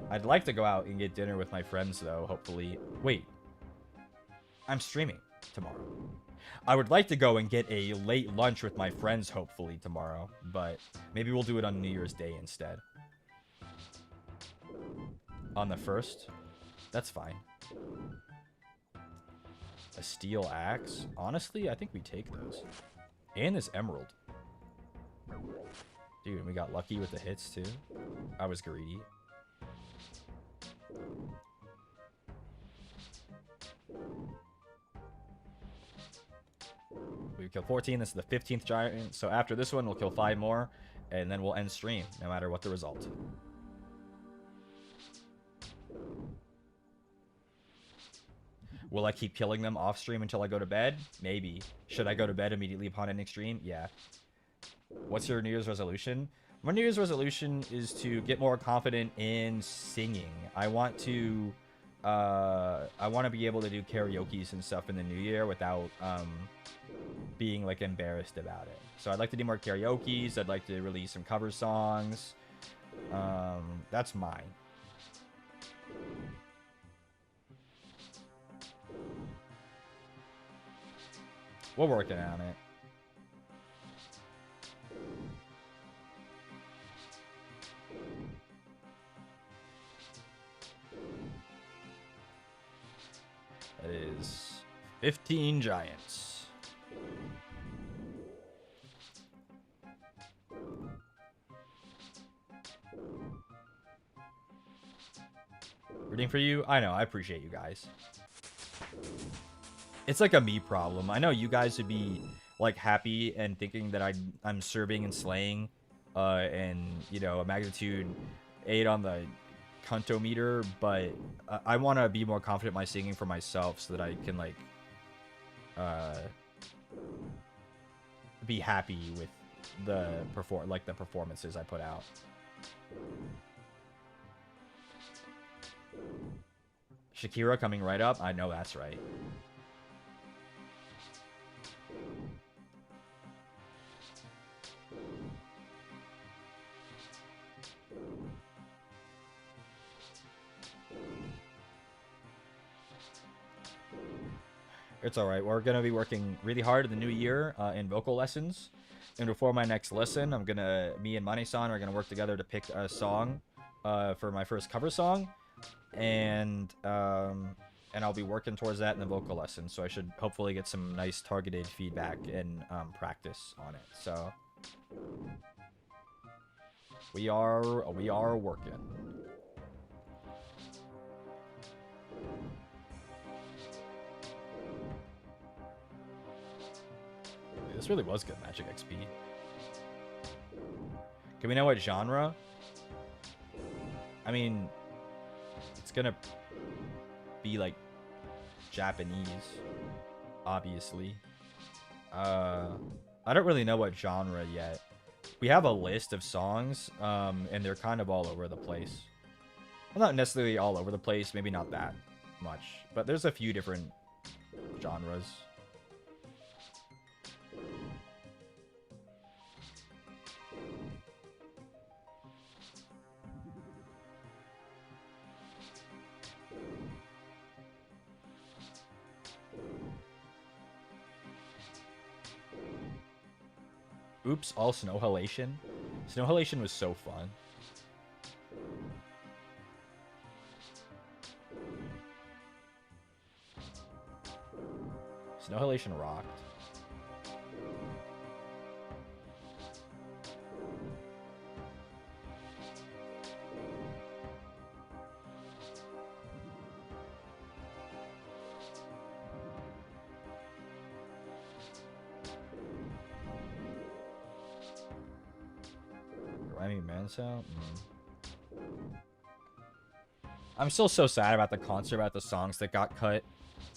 I'd like to go out and get dinner with my friends, though, hopefully. Wait. I'm streaming tomorrow. I would like to go and get a late lunch with my friends, hopefully, tomorrow. But maybe we'll do it on New Year's Day instead. On the 1st? That's fine. A steel axe? Honestly, I think we take those. And this emerald. Dude, we got lucky with the hits, too. I was greedy. We killed 14. This is the 15th giant. So after this one, we'll kill 5 more. And then we'll end stream, no matter what the result. Will I keep killing them off stream until I go to bed? Maybe. Should I go to bed immediately upon ending stream? Yeah. What's your New Year's resolution? My New Year's resolution is to get more confident in singing. I want to be able to do karaoke's and stuff in the new year without being like embarrassed about it. So I'd like to do more karaoke's. I'd like to release some cover songs. That's mine. We're working on it. That is 15 giants. Rooting for you? I know, I appreciate you guys. It's like a me problem. I know you guys would be like happy and thinking that I'm serving and slaying, and you know, a magnitude 8 on the Cunto meter, but I want to be more confident in my singing for myself so that I can like be happy with the performances I put out. Shakira coming right up. I know that's right. It's alright. We're going to be working really hard in the new year in vocal lessons. And before my next lesson, me and Mane-san are going to work together to pick a song for my first cover song. And I'll be working towards that in the vocal lesson. So I should hopefully get some nice targeted feedback and practice on it. So we are working. This really was good Magic XP. Can we know what genre? I mean, it's gonna be like Japanese, obviously. I don't really know what genre yet. We have a list of songs, and they're kind of all over the place. Well, not necessarily all over the place, maybe not that much, but there's a few different genres. Oops, all Snow Halation. Snow Halation was so fun. Snow Halation rocked. I mean, man, so... I'm still so sad about the concert, about the songs that got cut.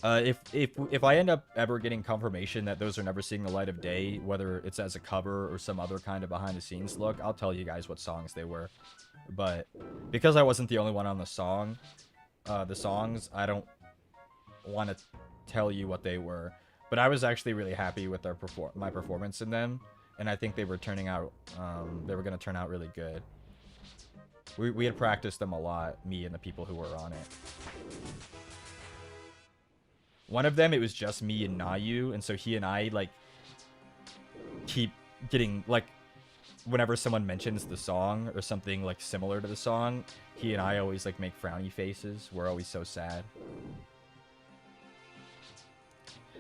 If I end up ever getting confirmation that those are never seeing the light of day, whether it's as a cover or some other kind of behind-the-scenes look, I'll tell you guys what songs they were. But because I wasn't the only one on the songs, I don't want to tell you what they were. But I was actually really happy with my performance in them, and I think they were turning out. They were going to turn out really good. We had practiced them a lot, me and the people who were on it. One of them, it was just me and Nayu, and so he and I, like, keep getting, like, whenever someone mentions the song or something, like, similar to the song, he and I always, like, make frowny faces. We're always so sad.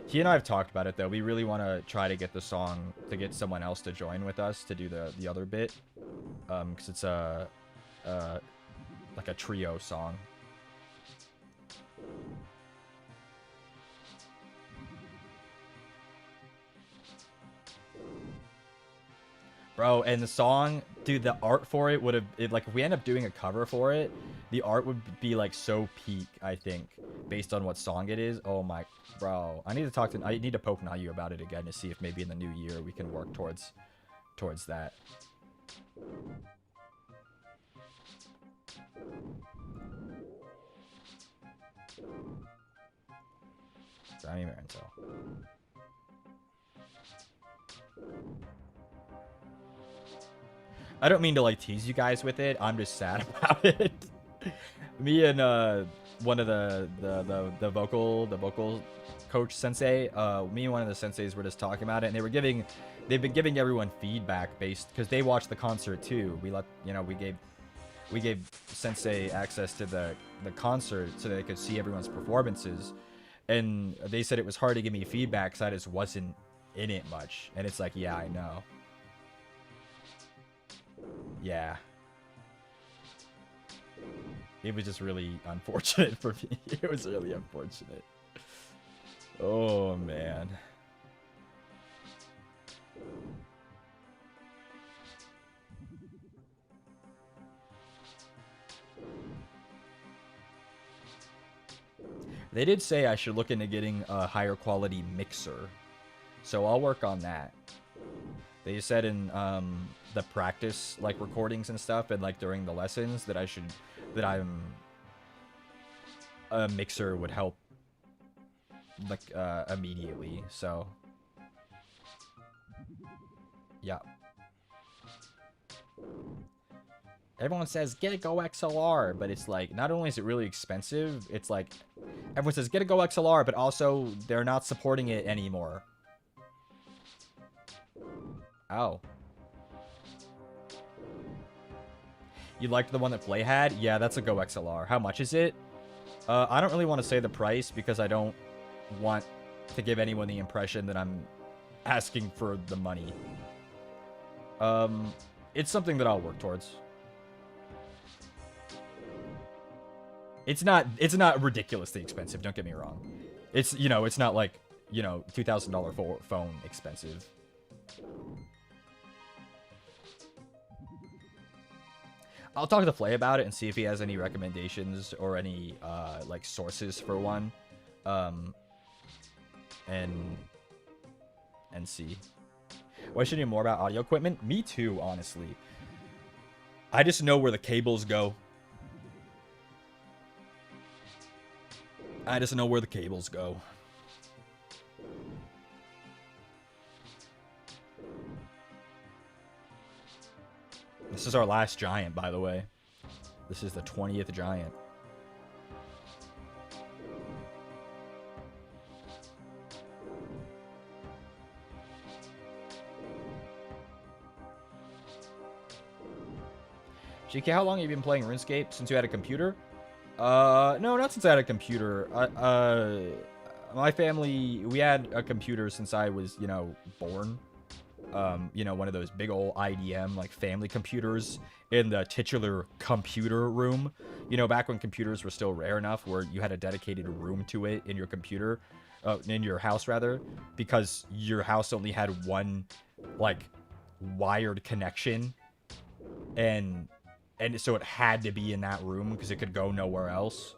He and I have talked about it, though. We really want to try to get the song, to get someone else to join with us to do the other bit. Because it's like a trio song. Bro, and the song, dude, the art for it would have, like, if we end up doing a cover for it, the art would be, like, so peak, I think, based on what song it is. Oh my, bro. I need to poke Nayu about it again to see if maybe in the new year we can work towards that. I don't mean to, like, tease you guys with it. I'm just sad about it. Me and one of the vocal coach sensei, me and one of the senseis were just talking about it, and they've been giving everyone feedback based, because they watched the concert too. We gave sensei access to the concert so they could see everyone's performances, and they said it was hard to give me feedback because I just wasn't in it much. And it's like, yeah, I know. Yeah. It was just really unfortunate for me. It was really unfortunate. Oh, man. They did say I should look into getting a higher quality mixer, so I'll work on that. They said in the practice, like, recordings and stuff, and, like, during the lessons, that a mixer would help, like, immediately. So yeah. Everyone says, get a Go XLR, but it's like, not only is it really expensive, it's like, everyone says, get a Go XLR, but also, they're not supporting it anymore. Ow. You liked the one that Flay had? Yeah, that's a Go XLR. How much is it? I don't really want to say the price, because I don't want to give anyone the impression that I'm asking for the money. It's something that I'll work towards. It's not ridiculously expensive, don't get me wrong. It's, you know, it's not like, you know, $2,000 phone expensive. I'll talk to Flay about it and see if he has any recommendations or any, like, sources for one. And see. Why should you know more about audio equipment? Me too, honestly. I just know where the cables go. I just know where the cables go. This is our last giant, by the way. This is the 20th giant. Shiki, how long have you been playing RuneScape? Since you had a computer? No, not since I had a computer. My family, we had a computer since I was, you know, born. You know, one of those big old IDM, like, family computers in the titular computer room. You know, back when computers were still rare enough where you had a dedicated room to it in your computer, in your house, rather, because your house only had one, like, wired connection. and so it had to be in that room because it could go nowhere else.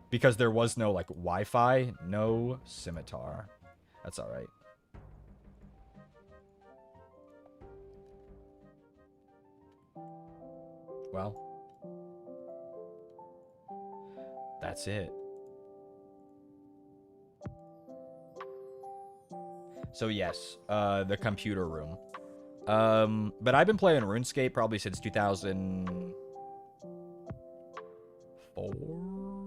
Because there was no, like, Wi-Fi. No scimitar. That's alright. Well. That's it. So, yes. The computer room. But I've been playing RuneScape probably since 2004?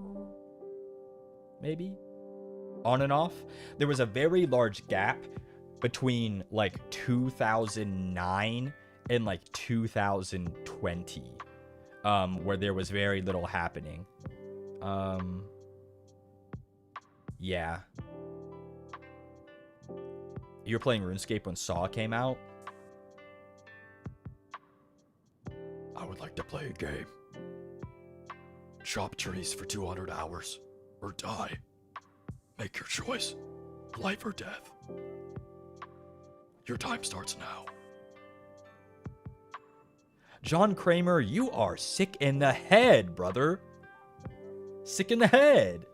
Maybe? On and off. There was a very large gap between like 2009 and like 2020 where there was very little happening. Yeah. You were playing RuneScape when Saw came out? I would like to play a game. Chop trees for 200 hours. Or die. Make your choice. Life or death. Your time starts now. John Kramer, you are sick in the head, brother. Sick in the head.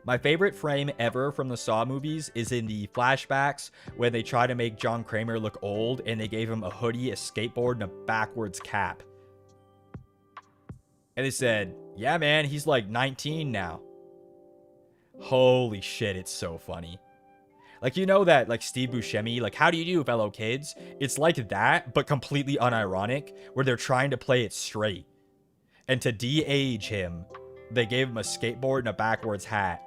My favorite frame ever from the Saw movies is in the flashbacks where they try to make John Kramer look old and they gave him a hoodie, a skateboard, and a backwards cap. And they said, yeah, man, he's like 19 now. Holy shit, it's so funny. Like, you know that, like, Steve Buscemi, like, how do you do, fellow kids? It's like that, but completely unironic, where they're trying to play it straight. And to de-age him, they gave him a skateboard and a backwards hat.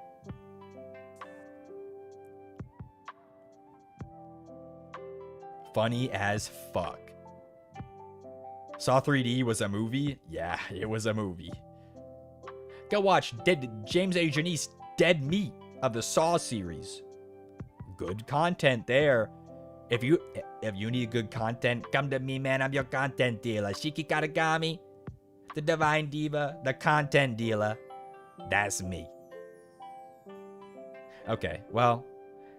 Funny as fuck. Saw 3D was a movie? Yeah, it was a movie. Go watch James A. Janice Dead Meat of the Saw series. Good content there. If you need good content, come to me, man. I'm your content dealer. Shiki Katagami, the Divine Diva, the content dealer. That's me. Okay, well,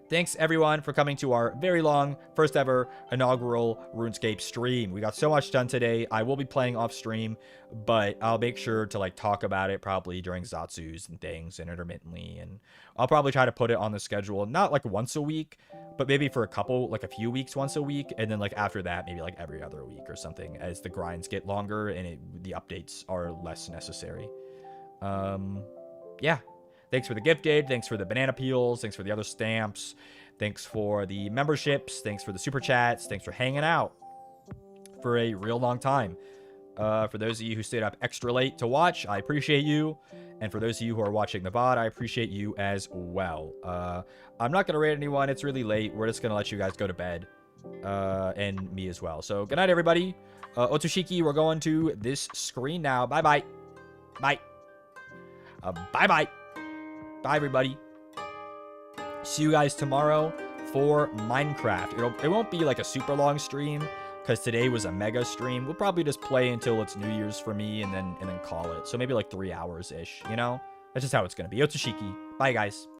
thanks everyone for coming to our very long, first ever inaugural RuneScape stream. We got so much done today. I will be playing off stream, but I'll make sure to like talk about it probably during Zatsus and things and intermittently. And I'll probably try to put it on the schedule, not like once a week, but maybe for a few weeks once a week. And then like after that, maybe like every other week or something as the grinds get longer and the updates are less necessary. Yeah. Thanks for the gifted. Thanks for the banana peels. Thanks for the other stamps. Thanks for the memberships. Thanks for the super chats. Thanks for hanging out for a real long time. For those of you who stayed up extra late to watch, I appreciate you. And for those of you who are watching the VOD, I appreciate you as well. I'm not going to rate anyone. It's really late. We're just going to let you guys go to bed. And me as well. So good night, everybody. Otsushiki, we're going to this screen now. Bye-bye. Bye. Bye-bye. Bye, everybody. See you guys tomorrow for Minecraft. It won't be like a super long stream because today was a mega stream. We'll probably just play until it's New Year's for me and then call it. So maybe like 3 hours-ish, you know? That's just how it's going to be. Otsushiki. Bye, guys.